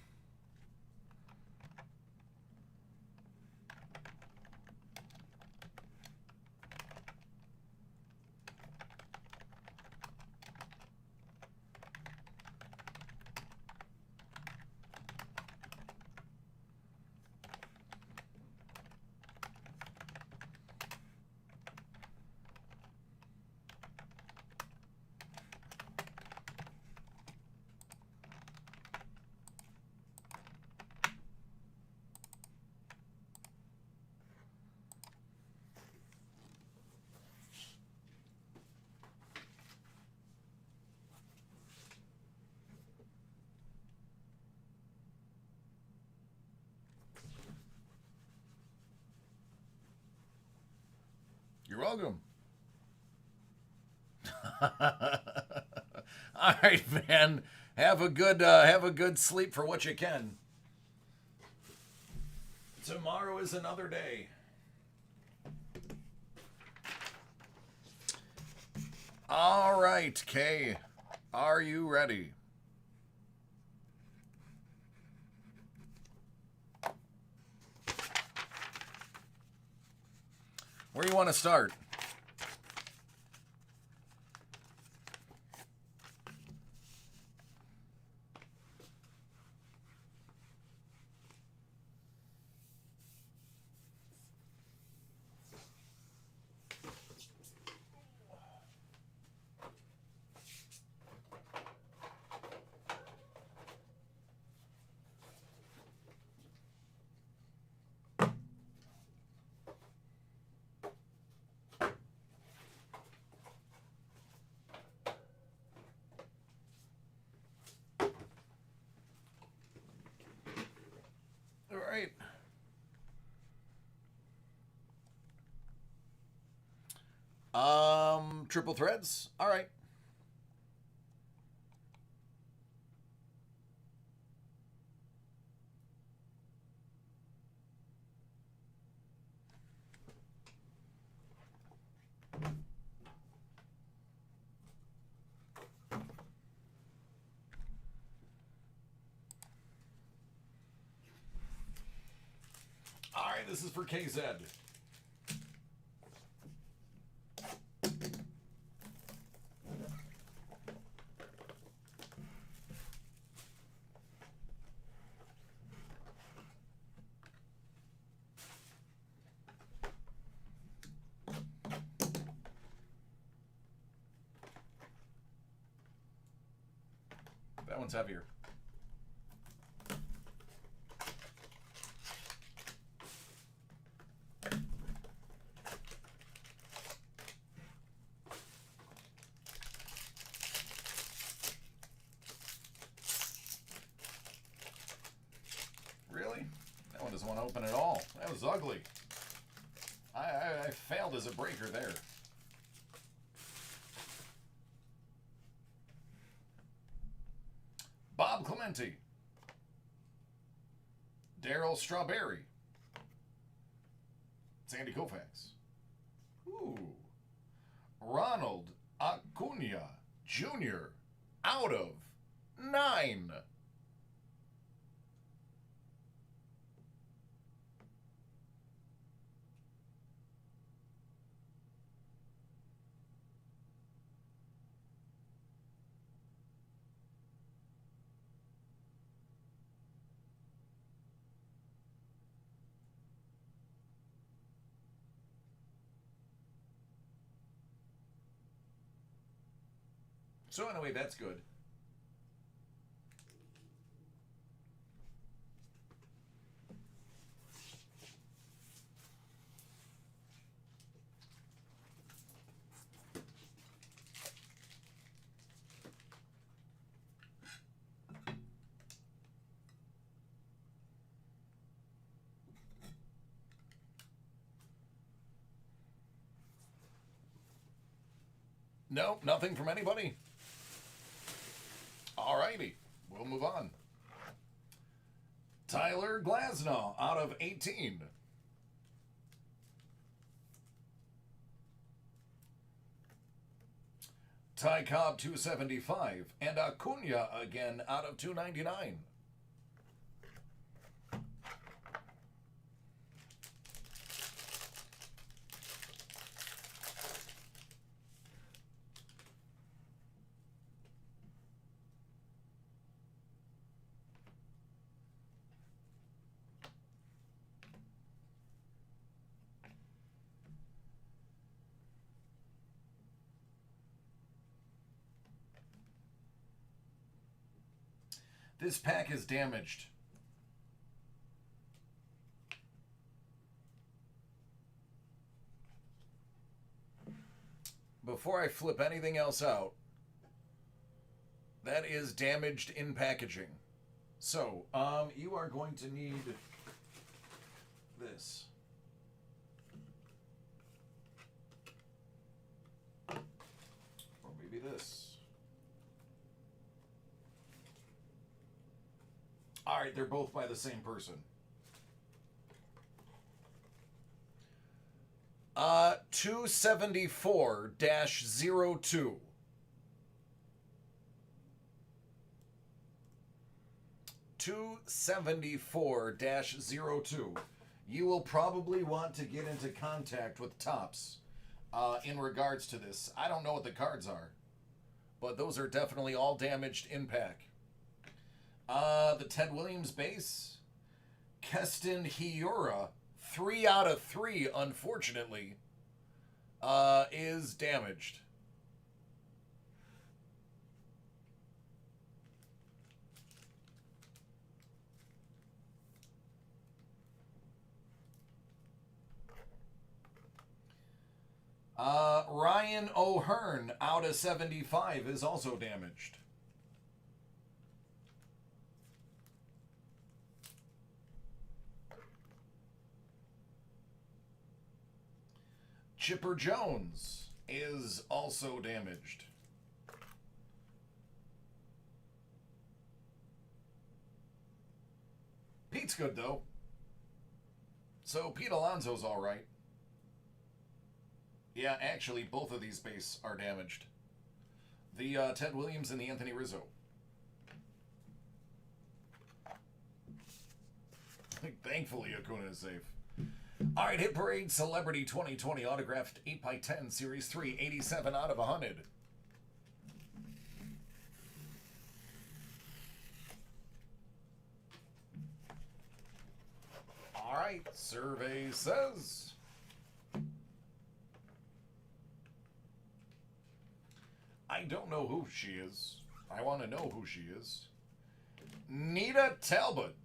You're welcome. All right, man. Have a good sleep for what you can. Tomorrow is another day. All right, Kay. Are you ready? Where do you want to start? Triple threads. All right. All right, this is for KZ. that one's heavier. Really? That one doesn't want to open at all. That was ugly. I failed as a breaker there. Bob Clemente. Daryl Strawberry. Sandy Koufax. Ooh. Ronald Acuna Jr. out of 9. So anyway, that's good. No, nothing from anybody. Alrighty, we'll move on. Tyler Glasnow out of 18. Ty Cobb 275 and Acuna again out of 299. This pack is damaged. Before I flip anything else out, that is damaged in packaging. So, you are going to need this. Or maybe this. All right, they're both by the same person. 274-02. 274-02. You will probably want to get into contact with Topps in regards to this. I don't know what the cards are, but those are definitely all damaged in pack. The Ted Williams base, Keston Hiura, 3 out of 3, unfortunately, is damaged. Ryan O'Hearn, out of 75, is also damaged. Chipper Jones is also damaged. Pete's good, though. So Pete Alonso's all right. Yeah, actually, both of these base are damaged. The Ted Williams and the Anthony Rizzo. Thankfully, Acuna is safe. All right, Hit Parade Celebrity 2020 autographed 8x10 Series 3, 87 out of 100. All right, survey says I don't know who she is. I want to know who she is. Nita Talbot.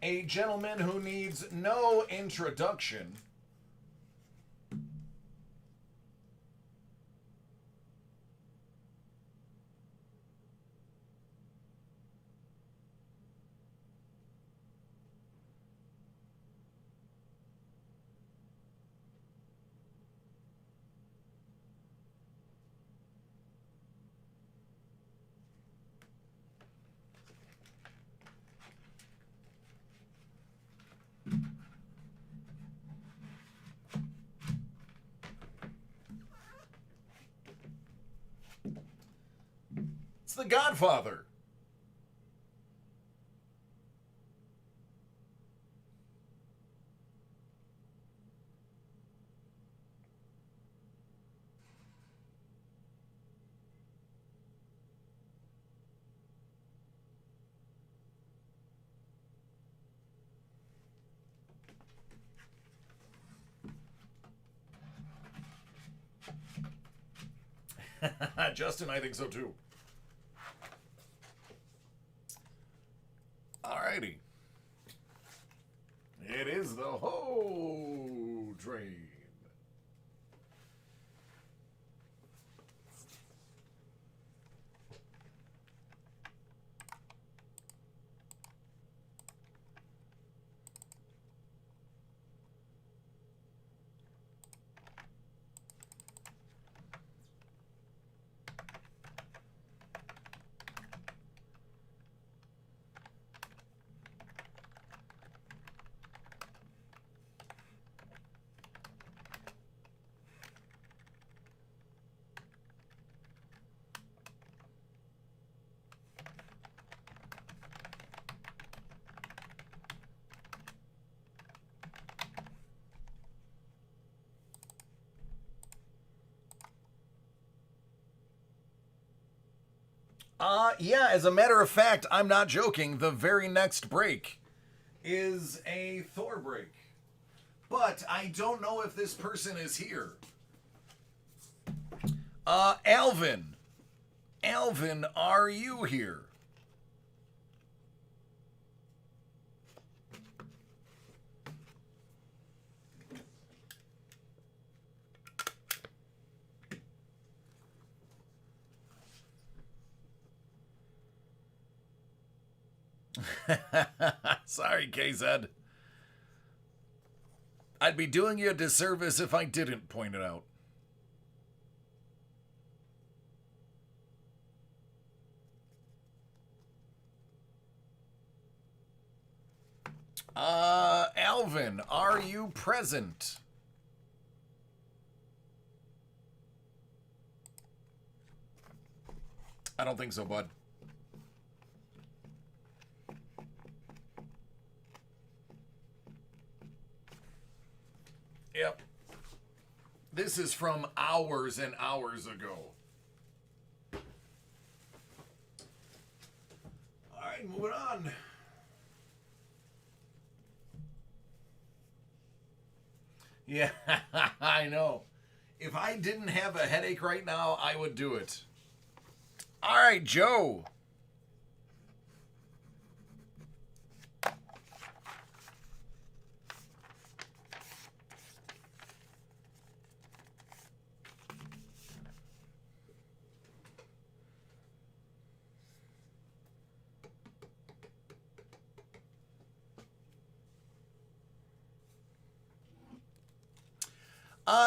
A gentleman who needs no introduction. It's the Godfather. Justin, I think so too. Alrighty. It is the Ho Train. Yeah, as a matter of fact, I'm not joking. The very next break is a Thor break. But I don't know if this person is here. Alvin. Alvin, are you here? Sorry, KZ. I'd be doing you a disservice if I didn't point it out. Alvin, are you present? I don't think so, bud. Yep. This is from hours and hours ago. All right, moving on. Yeah, I know. If I didn't have a headache right now, I would do it. All right, Joe.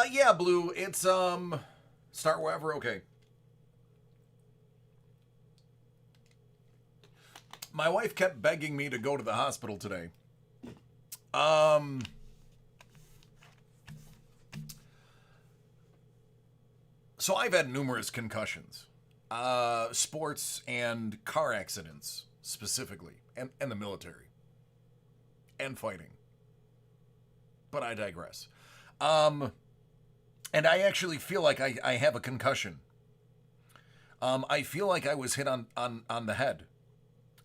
Yeah, Blue. It's start wherever. Okay. My wife kept begging me to go to the hospital today. So I've had numerous concussions, sports and car accidents specifically, and the military, and fighting. But I digress. And I actually feel like I have a concussion. I feel like I was hit on the head.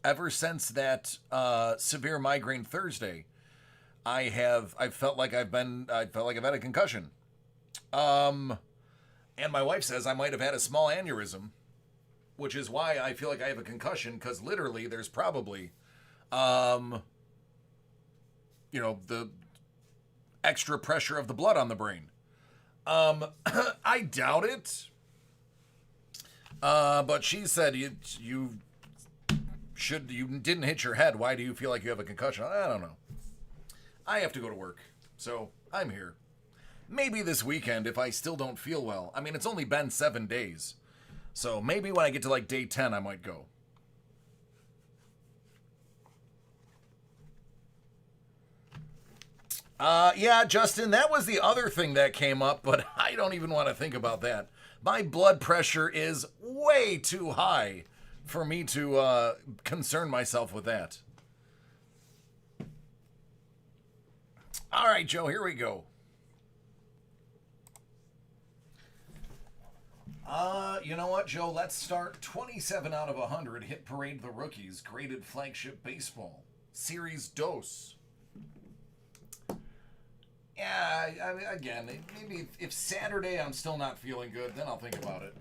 Ever since that severe migraine Thursday, I felt like I've had a concussion. And my wife says I might have had a small aneurysm, which is why I feel like I have a concussion, because literally there's probably the extra pressure of the blood on the brain. I doubt it. But she said you didn't hit your head. Why do you feel like you have a concussion? I don't know. I have to go to work, so I'm here. Maybe this weekend if I still don't feel well. I mean, it's only been 7 days. So maybe when I get to like day 10, I might go. Yeah, Justin, that was the other thing that came up, but I don't even want to think about that. My blood pressure is way too high for me to concern myself with that. All right, Joe, here we go. You know what, Joe? Let's start 27 out of 100. Hit Parade the Rookies. Graded Flagship Baseball. Series Dos. Yeah, I mean, again, maybe if Saturday I'm still not feeling good, then I'll think about it.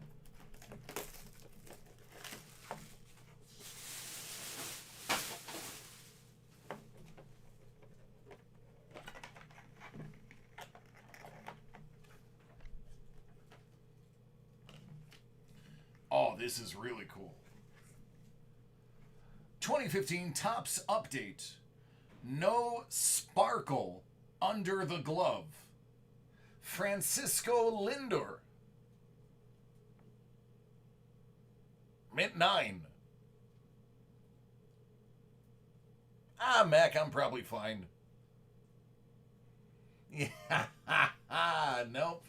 Oh, this is really cool. 2015 Topps Update. No sparkle under the glove. Francisco Lindor. Mint 9. Mac, I'm probably fine. Yeah. Nope.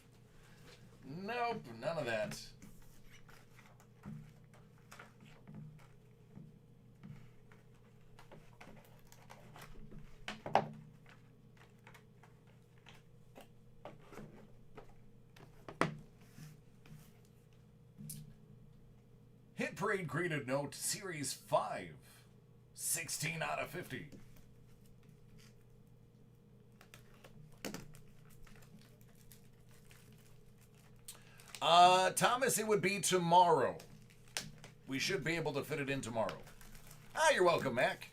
Nope, none of that. Hit Parade Graded Note Series 5. 16 out of 50. Thomas, it would be tomorrow. We should be able to fit it in tomorrow. You're welcome, Mac.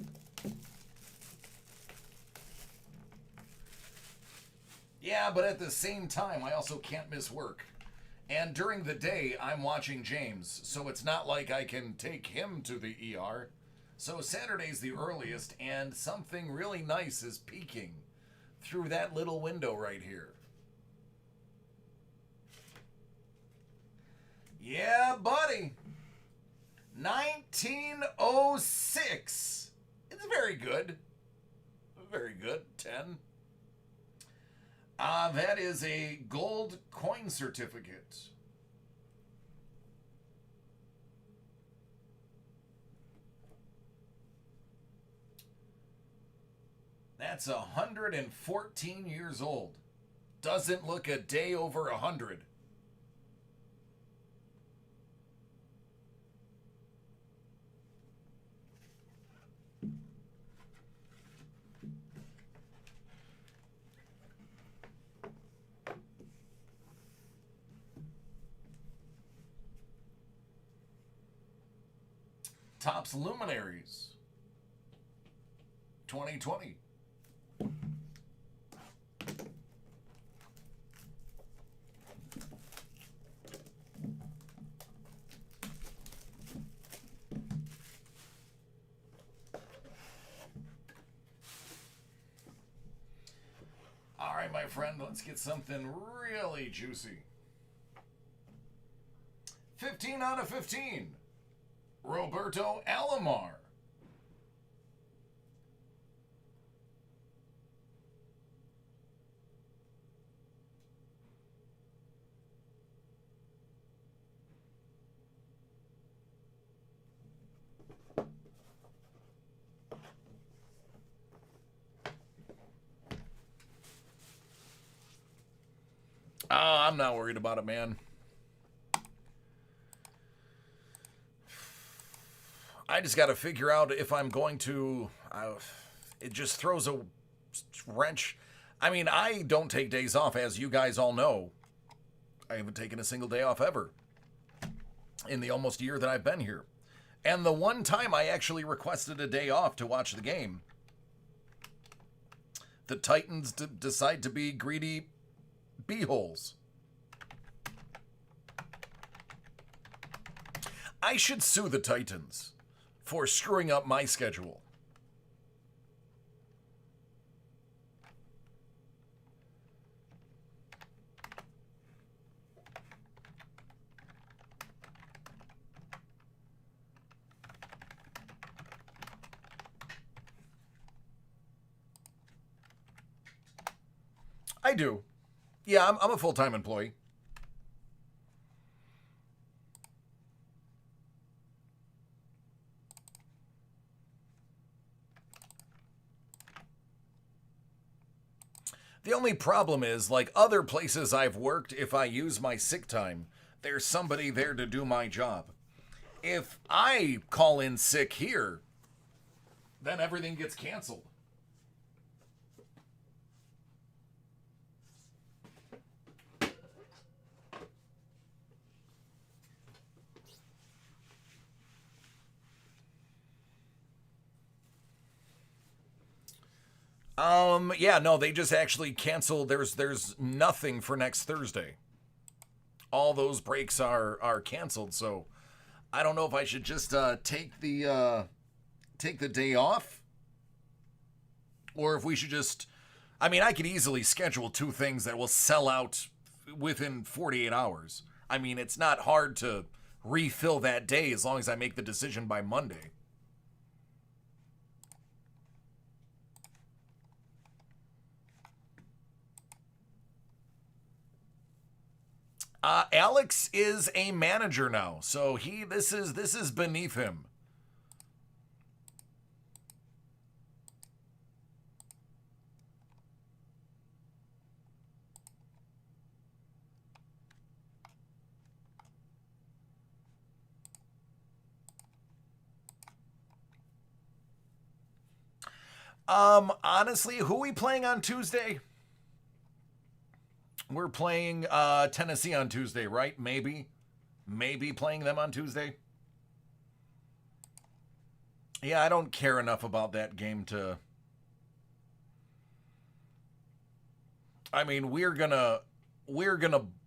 Yeah, but at the same time, I also can't miss work. And during the day, I'm watching James, so it's not like I can take him to the ER. So Saturday's the earliest, and something really nice is peeking through that little window right here. Yeah, buddy. 1906. It's very good. Very good. 10. That is a gold coin certificate. That's 114 years old. Doesn't look a day over 100. Topps Luminaries 2020. All right, my friend, let's get something really juicy. 15 out of 15. Roberto Alomar. I'm not worried about it, man. I just got to figure out if I'm going to. It just throws a wrench. I mean, I don't take days off, as you guys all know. I haven't taken a single day off ever in the almost year that I've been here. And the one time I actually requested a day off to watch the game, the Titans decide to be greedy beeholes. I should sue the Titans for screwing up my schedule. I do. Yeah, I'm a full-time employee. The only problem is, like other places I've worked, if I use my sick time, there's somebody there to do my job. If I call in sick here, then everything gets canceled. Yeah, no, they just actually canceled. There's nothing for next Thursday. All those breaks are canceled, so I don't know if I should just take the day off, or if we should just. I mean, I could easily schedule two things that will sell out within 48 hours. I mean, it's not hard to refill that day as long as I make the decision by Monday. Alex is a manager now, so this is beneath him. Honestly, who are we playing on Tuesday? We're playing Tennessee on Tuesday, right? Maybe playing them on Tuesday. Yeah, I don't care enough about that game to. I mean, we're gonna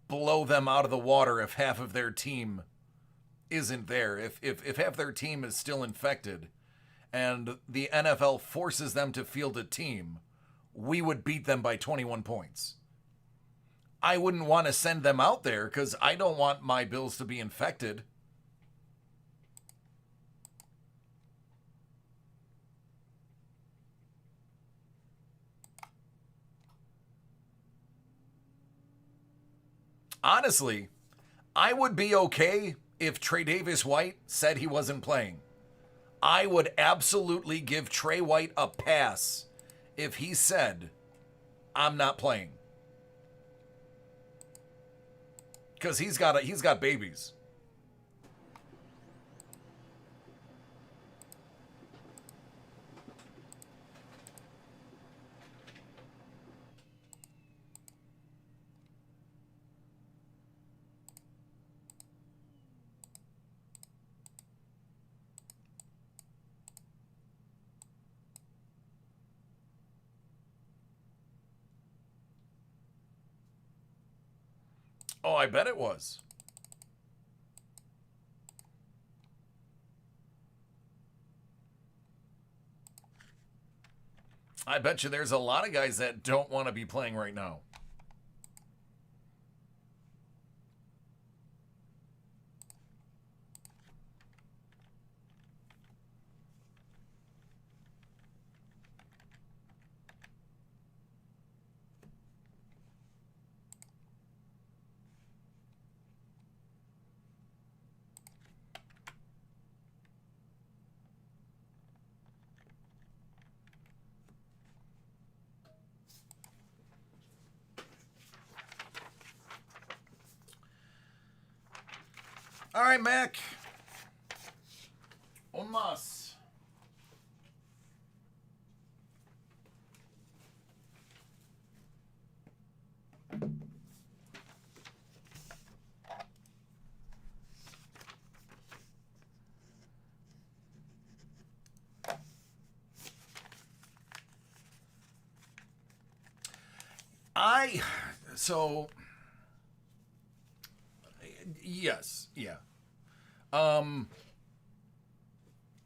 blow them out of the water if half of their team isn't there. If half their team is still infected, and the NFL forces them to field a team, we would beat them by 21 points. I wouldn't want to send them out there because I don't want my Bills to be infected. Honestly, I would be okay if Tre'Davious White said he wasn't playing. I would absolutely give Trey White a pass if he said, I'm not playing. Because he's got babies. Oh, I bet it was. I bet you there's a lot of guys that don't want to be playing right now. All right, Mac. Un más. So yes, yeah. And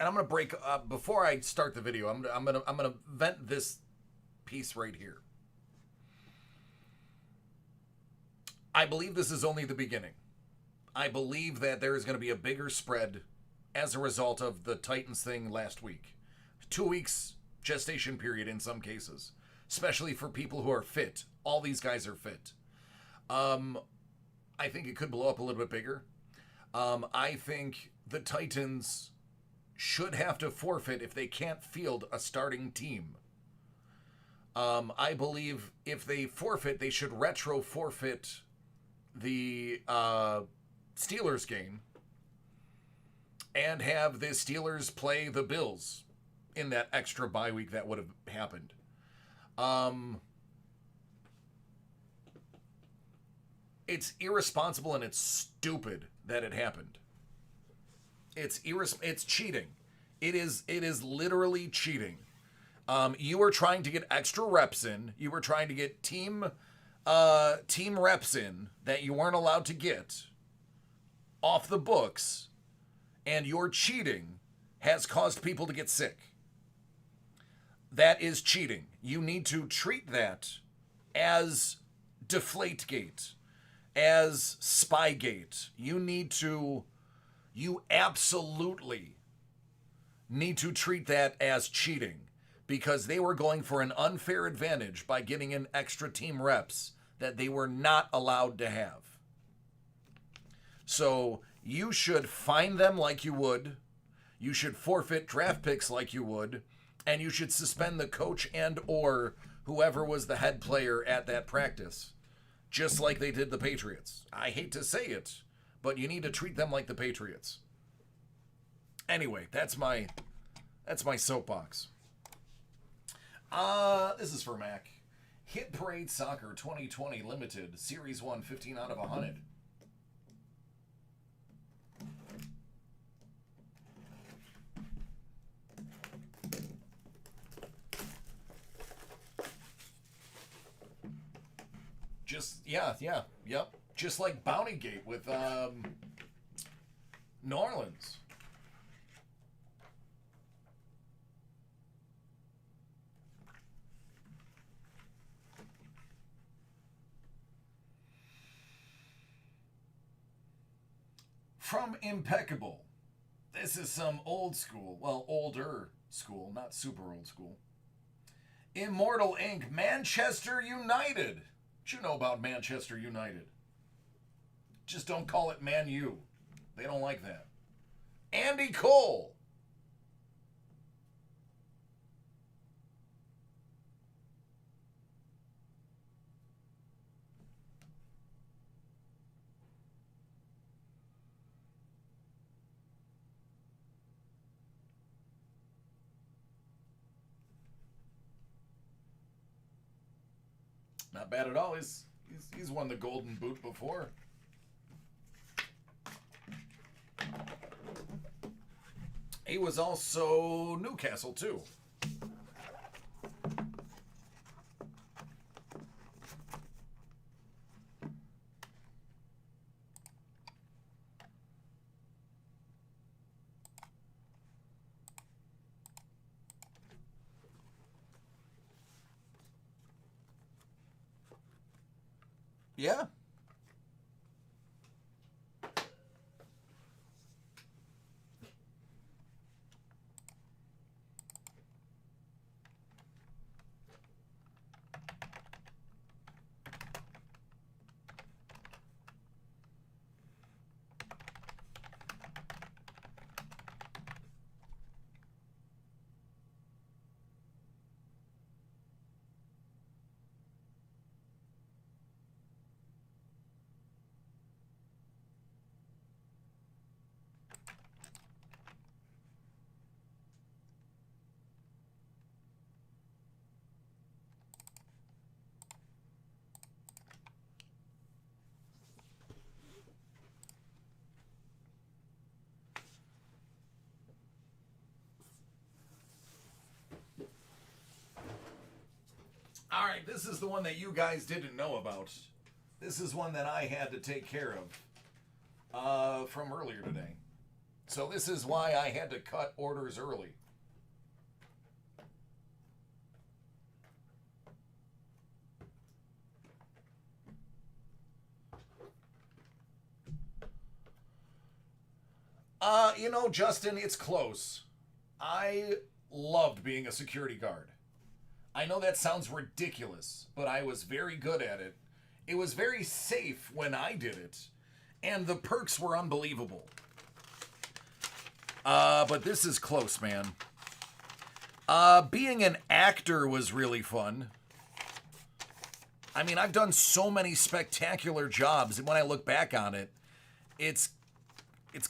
I'm gonna break before I start the video. I'm gonna vent this piece right here. I believe this is only the beginning. I believe that there is going to be a bigger spread as a result of the Titans thing last week. 2 weeks gestation period in some cases, especially for people who are fit. All these guys are fit. I think it could blow up a little bit bigger. I think the Titans should have to forfeit if they can't field a starting team. I believe if they forfeit, they should retro forfeit the Steelers game and have the Steelers play the Bills in that extra bye week that would have happened. It's irresponsible and it's stupid that it happened. It's cheating. It is literally cheating. You were trying to get extra reps in. You were trying to get team reps in that you weren't allowed to get off the books, and your cheating has caused people to get sick. That is cheating. You need to treat that as Deflategate, as Spygate. You absolutely need to treat that as cheating, because they were going for an unfair advantage by getting in extra team reps that they were not allowed to have. So you should fine them like you would. You should forfeit draft picks like you would. And you should suspend the coach and or whoever was the head player at that practice, just like they did the Patriots. I hate to say it, but you need to treat them like the Patriots. Anyway, that's my soapbox. This is for Mac. Hit Parade Soccer 2020 Limited, Series 1, 15 out of 100. Yep. Just like Bounty Gate with New Orleans. From Impeccable. This is some old school, well, older school, not super old school. Immortal Inc. Manchester United. What you know about Manchester United? Just don't call it Man U. They don't like that. Andy Cole. Not bad at all. He's won the Golden Boot before. He was also Newcastle too. Yeah. this is the one that you guys didn't know about. This is one that I had to take care of from earlier today. So this is why I had to cut orders early. You know, Justin, it's close. I loved being a security guard. I know that sounds ridiculous, but I was very good at it. It was very safe when I did it, and the perks were unbelievable. But this is close, man. Being an actor was really fun. I mean, I've done so many spectacular jobs, and when I look back on it, it's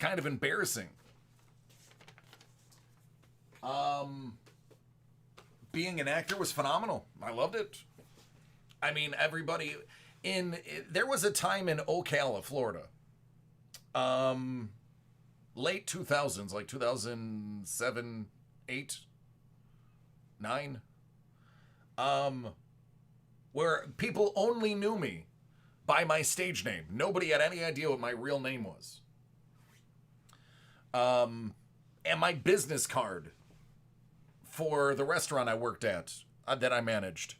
kind of embarrassing. Being an actor was phenomenal. I loved it. I mean, there was a time in Ocala, Florida, late 2000s, like 2007, 8, 9, where people only knew me by my stage name. Nobody had any idea what my real name was. And my business card for the restaurant I worked at, that I managed,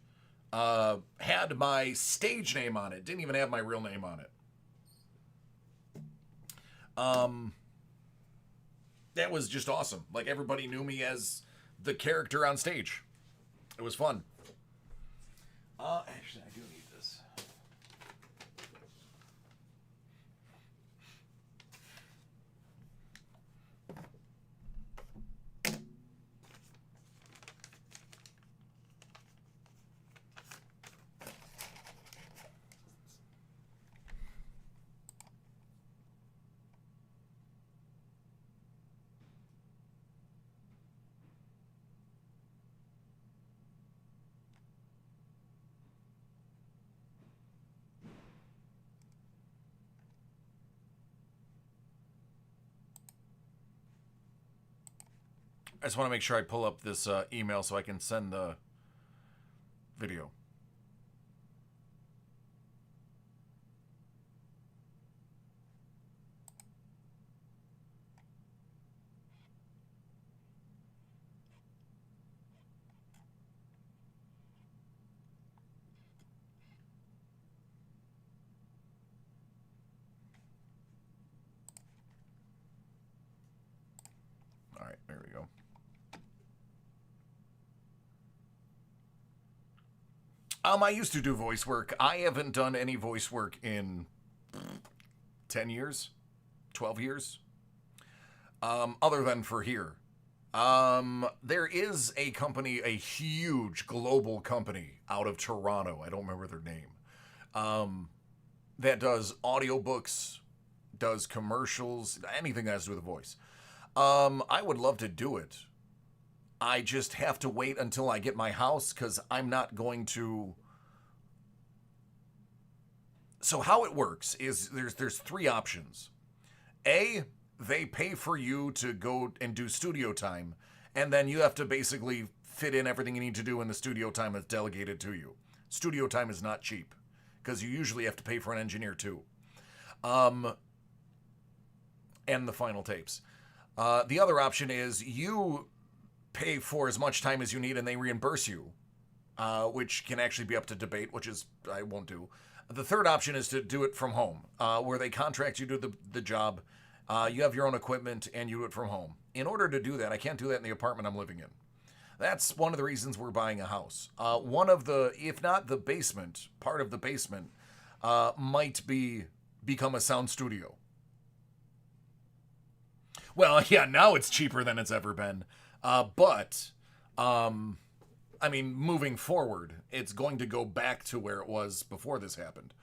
had my stage name on it. Didn't even have my real name on it. That was just awesome. Like, everybody knew me as the character on stage. It was fun. Actually, I do need this. I just want to make sure I pull up this email so I can send the video. All right, there we go. I used to do voice work. I haven't done any voice work in 10 years, 12 years, other than for here. There is a company, a huge global company out of Toronto, I don't remember their name, that does audiobooks, does commercials, anything that has to do with a voice. I would love to do it. I just have to wait until I get my house, because I'm not going to... So how it works is there's three options. A, they pay for you to go and do studio time, and then you have to basically fit in everything you need to do in the studio time that's delegated to you. Studio time is not cheap, because you usually have to pay for an engineer too. And the final tapes. The other option is you pay for as much time as you need and they reimburse you, which can actually be up to debate, which is I won't do. The third option is to do it from home, where they contract you to do the job. You have your own equipment and you do it from home. In order to do that, I can't do that in the apartment I'm living in. That's one of the reasons we're buying a house. One of the, if not the basement, part of the basement, might become a sound studio. Well, yeah, now it's cheaper than it's ever been. But I mean, moving forward, it's going to go back to where it was before this happened.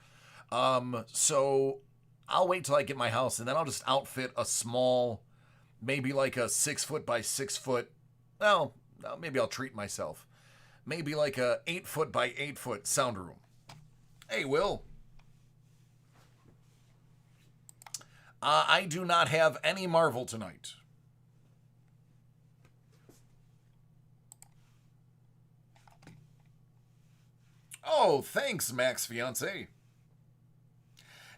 So I'll wait till I get my house, and then I'll just outfit a small, maybe like a 6 foot by 6 foot. Well, maybe I'll treat myself. Maybe like a 8 foot by 8 foot sound room. Hey, Will. I do not have any Marvel tonight. Oh, thanks, Max Fiance.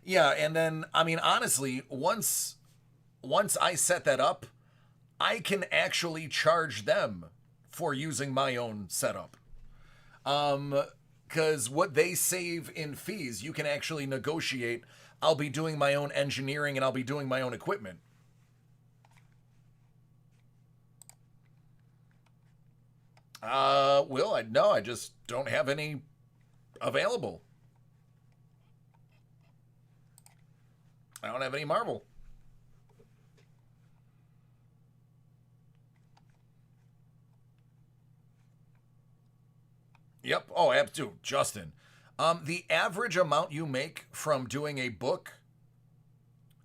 Yeah, and then I mean honestly, once I set that up, I can actually charge them for using my own setup. Because what they save in fees, you can actually negotiate. I'll be doing my own engineering and I'll be doing my own equipment. Will, no, I just don't have any available. I don't have any Marvel. Yep. Oh, absolutely. Justin. The average amount you make from doing a book,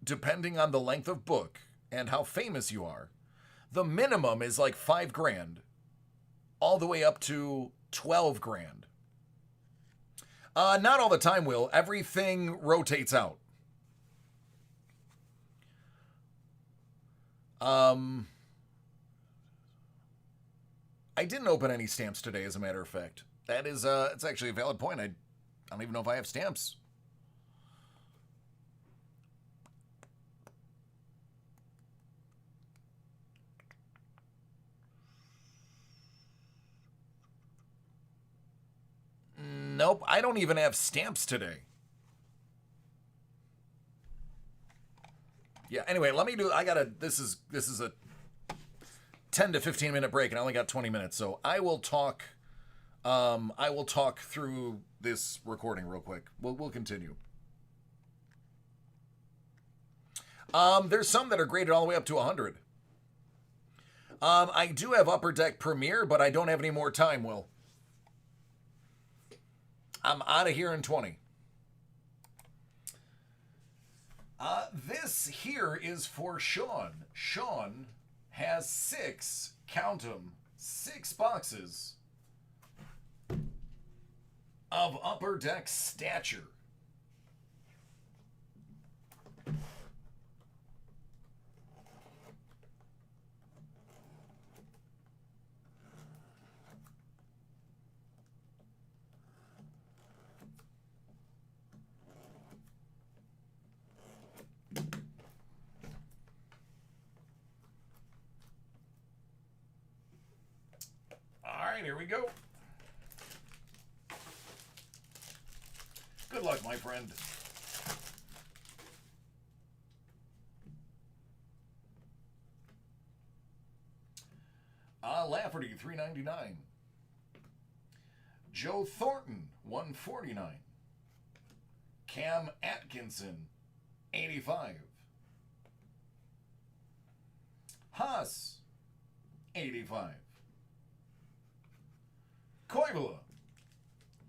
depending on the length of book and how famous you are, the minimum is like $5,000, all the way up to $12,000. Not all the time, Will. Everything rotates out. I didn't open any stamps today, as a matter of fact. That is, it's actually a valid point. I don't even know if I have stamps. Nope, I don't even have stamps today. Yeah, anyway, let me do, this is a 10 to 15 minute break and I only got 20 minutes, so I will talk through this recording real quick. We'll continue. There's some that are graded all the way up to 100. I do have Upper Deck Premiere, but I don't have any more time, Will. I'm out of here in 20. This here is for Sean. Sean has 6, count them, 6 boxes of Upper Deck Stature. Here we go. Good luck, my friend. Lafferty, $3.99. Joe Thornton, $1.49. Cam Atkinson, $85. Haas, $85. Koivula,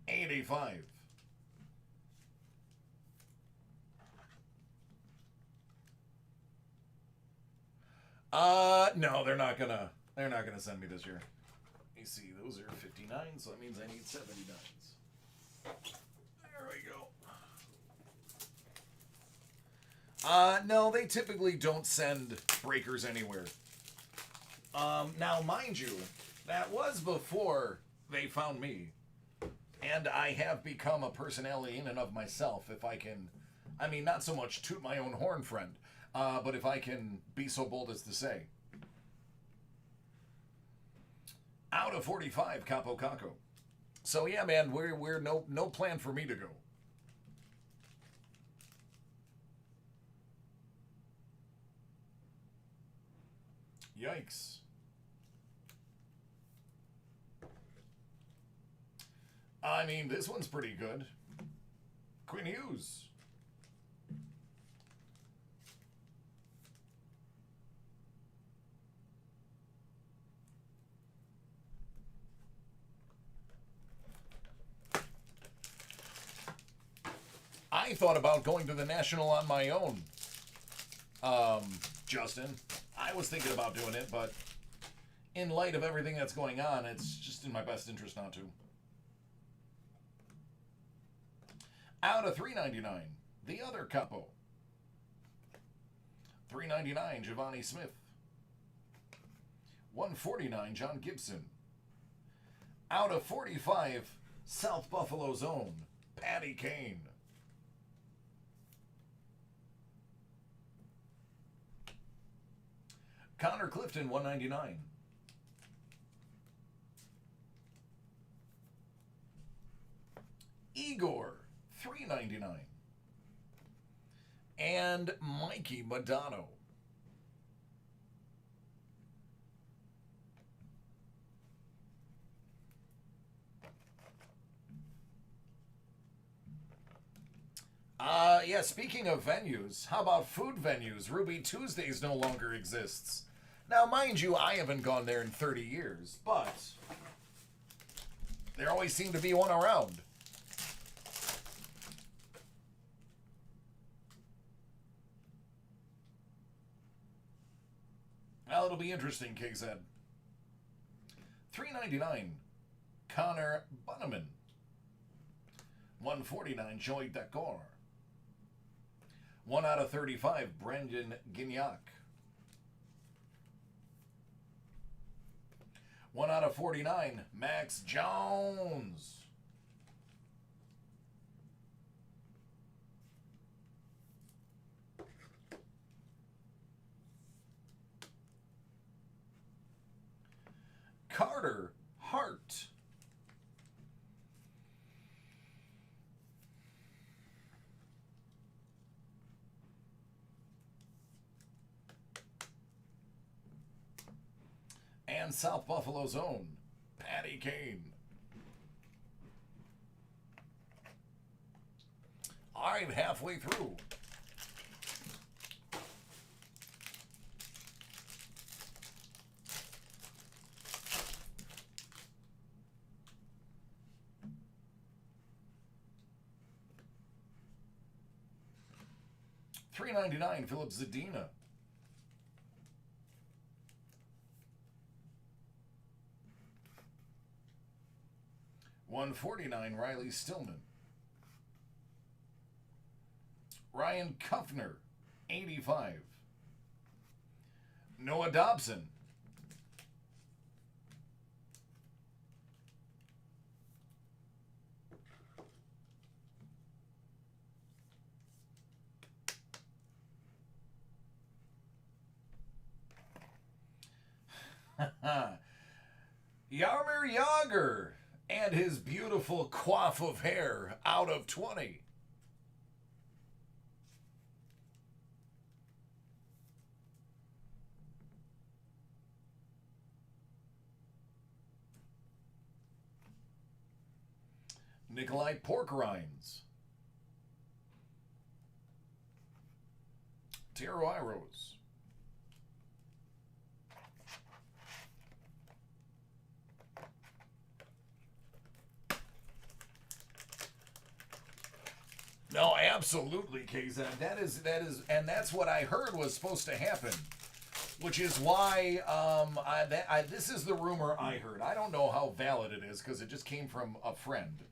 $85. No, they're not gonna send me this year. Let me see, those are 59, so that means I need 79s. There we go. No, they typically don't send breakers anywhere. Now, mind you, that was before they found me. And I have become a personality in and of myself, if I can, I mean, not so much toot my own horn, friend, but if I can be so bold as to say. Out of 45, Capo Caco. So yeah, man, we're no plan for me to go. Yikes. I mean, this one's pretty good. Quinn Hughes. I thought about going to the National on my own, Justin. I was thinking about doing it, but in light of everything that's going on, it's just in my best interest not to. Out of $3.99, the other Capo. $3.99, Giovanni Smith. $1.49, John Gibson. Out of 45, South Buffalo's own Patty Kane. Connor Clifton, 199. Igor, 399. And Mikey Madano. Yeah, speaking of venues, how about food venues? Ruby Tuesdays no longer exists. Now, mind you, I haven't gone there in 30 years, but there always seemed to be one around. Well, it'll be interesting, KZ. $3.99, Connor Bunneman. $1.49, Joy Decor. 1 out of 35, Brendan Gignac. 1 out of 49, Max Jones. Carter Hart. And South Buffalo's own Patty Kane. I'm halfway through. $3.99, Philip Zadina. $1.49, Riley Stillman. Ryan Kuffner, 85. Noah Dobson. Yarmer Yager and his beautiful coif of hair, out of 20. Nikolai Porkrinds. Taro Iros. No, absolutely, KZ. That is, and that's what I heard was supposed to happen, which is why this is the rumor I heard. I don't know how valid it is because it just came from a friend.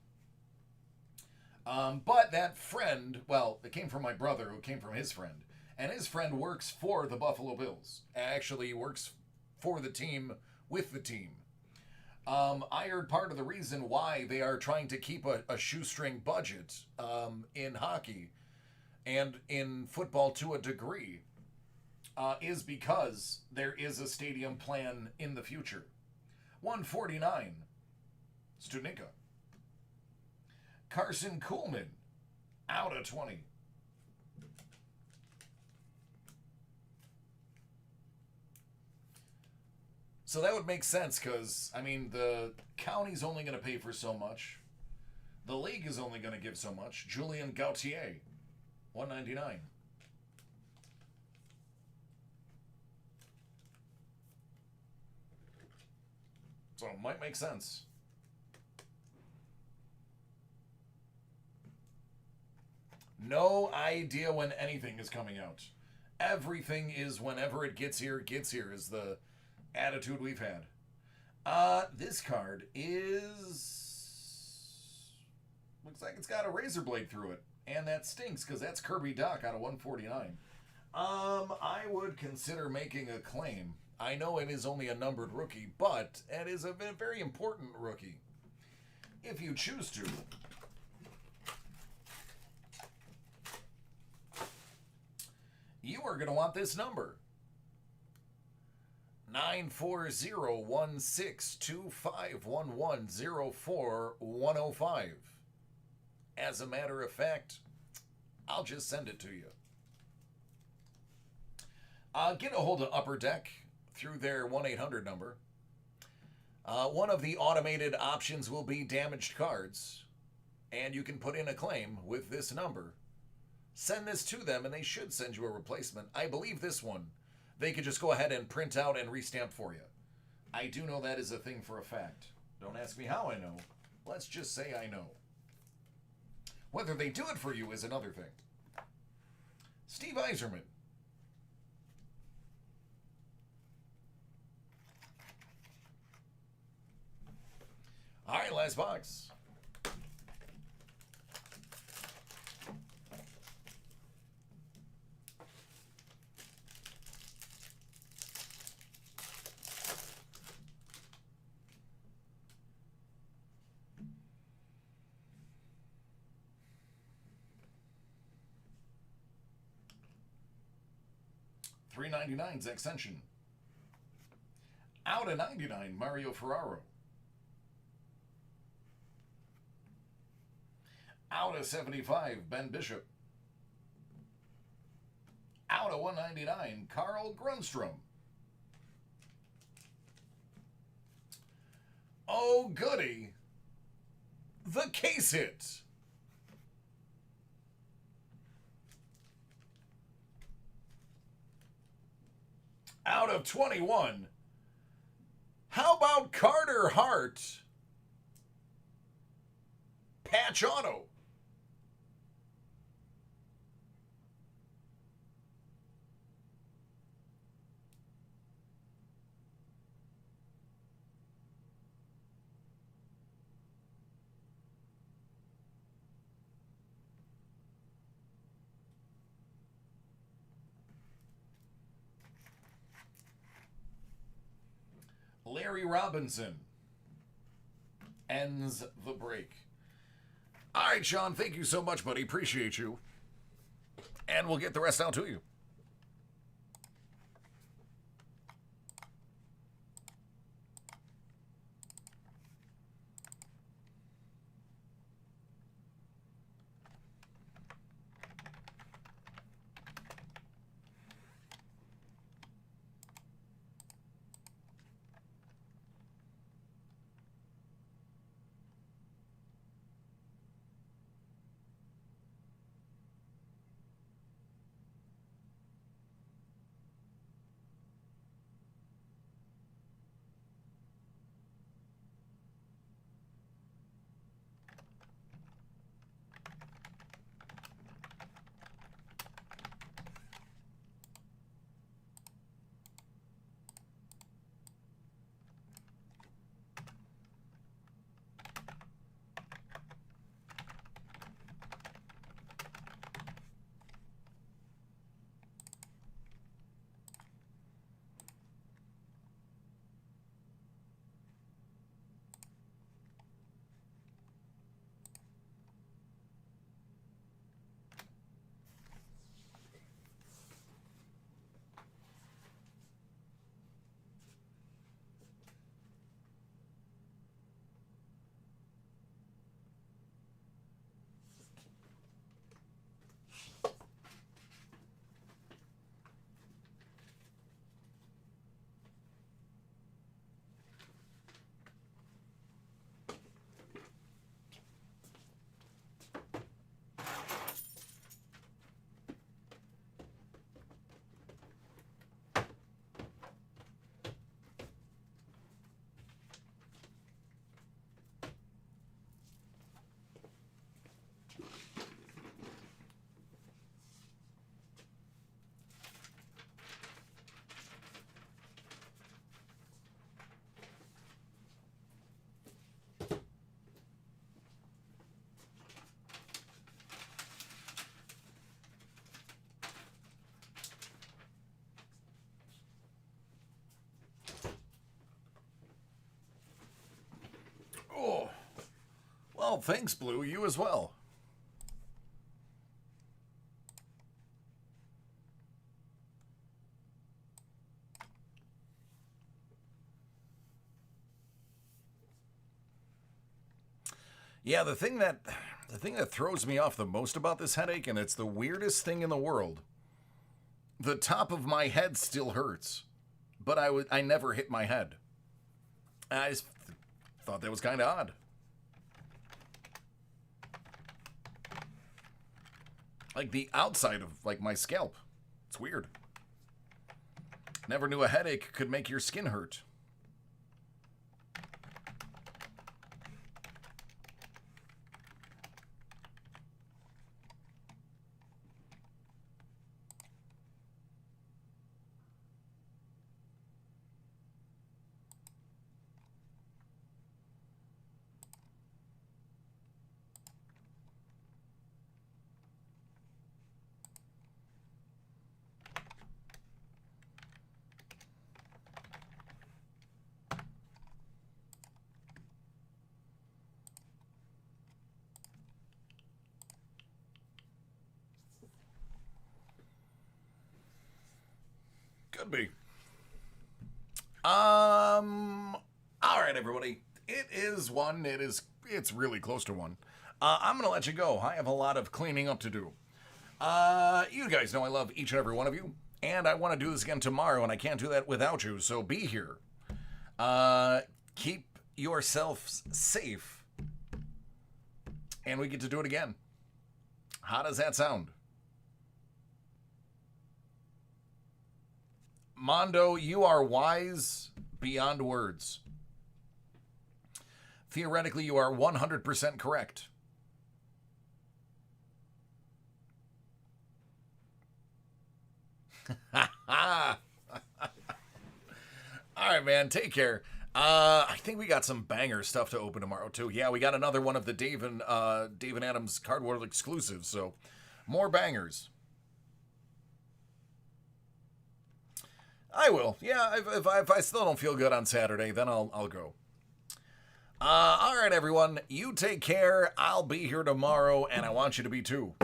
But that friend, well, it came from my brother, who came from his friend, and his friend works for the Buffalo Bills. Actually, works for the team with the team. I heard part of the reason why they are trying to keep a shoestring budget in hockey and in football to a degree is because there is a stadium plan in the future. 149, Stunica. Carson Kuhlman, out of 20. So that would make sense because, I mean, the county's only going to pay for so much. The league is only going to give so much. Julien Gauthier, $1.99. So it might make sense. No idea when anything is coming out. Everything is whenever it gets here, is the attitude we've had. This card looks like it's got a razor blade through it, and that stinks because that's Kirby Doc out of 149. I would consider making a claim. I know it is only a numbered rookie, but it is a very important rookie. if you choose to. You are going to want this number. 940162511041005. As a matter of fact, I'll just send it to you. Get a hold of Upper Deck through their 1-800 number. One of the automated options will be damaged cards, and you can put in a claim with this number. Send this to them, and they should send you a replacement. I believe this one, they could just go ahead and print out and restamp for you. I do know that is a thing for a fact. Don't ask me how I know. Let's just say I know. Whether they do it for you is another thing. Steve Eiserman. All right, last box. $3.99's Extension. Out of 99, Mario Ferraro. Out of 75, Ben Bishop. Out of 199, Carl Grunstrom. Oh, goody. The case hit. Out of 21, how about Carter Hart? Patch auto. Larry Robinson ends the break. All right, Sean, thank you so much, buddy. Appreciate you. And we'll get the rest out to you. Oh, thanks, Blue. You as well. Yeah, the thing that throws me off the most about this headache, and it's the weirdest thing in the world. The top of my head still hurts, but I never hit my head. I just thought that was kind of odd. Like the outside of like my scalp. It's weird. Never knew a headache could make your skin hurt. Could be. All right, everybody. It's really close to 1. I'm going to let you go. I have a lot of cleaning up to do. You guys know I love each and every one of you, and I want to do this again tomorrow, and I can't do that without you, so be here. Keep yourselves safe, and we get to do it again. How does that sound? Mondo, you are wise beyond words. Theoretically, you are 100% correct. All right, man. Take care. I think we got some banger stuff to open tomorrow, too. Yeah, we got another one of the Dave and Adams Card World exclusives, so more bangers. I will. Yeah, if I still don't feel good on Saturday, then I'll go. All right, everyone. You take care. I'll be here tomorrow, and I want you to be too.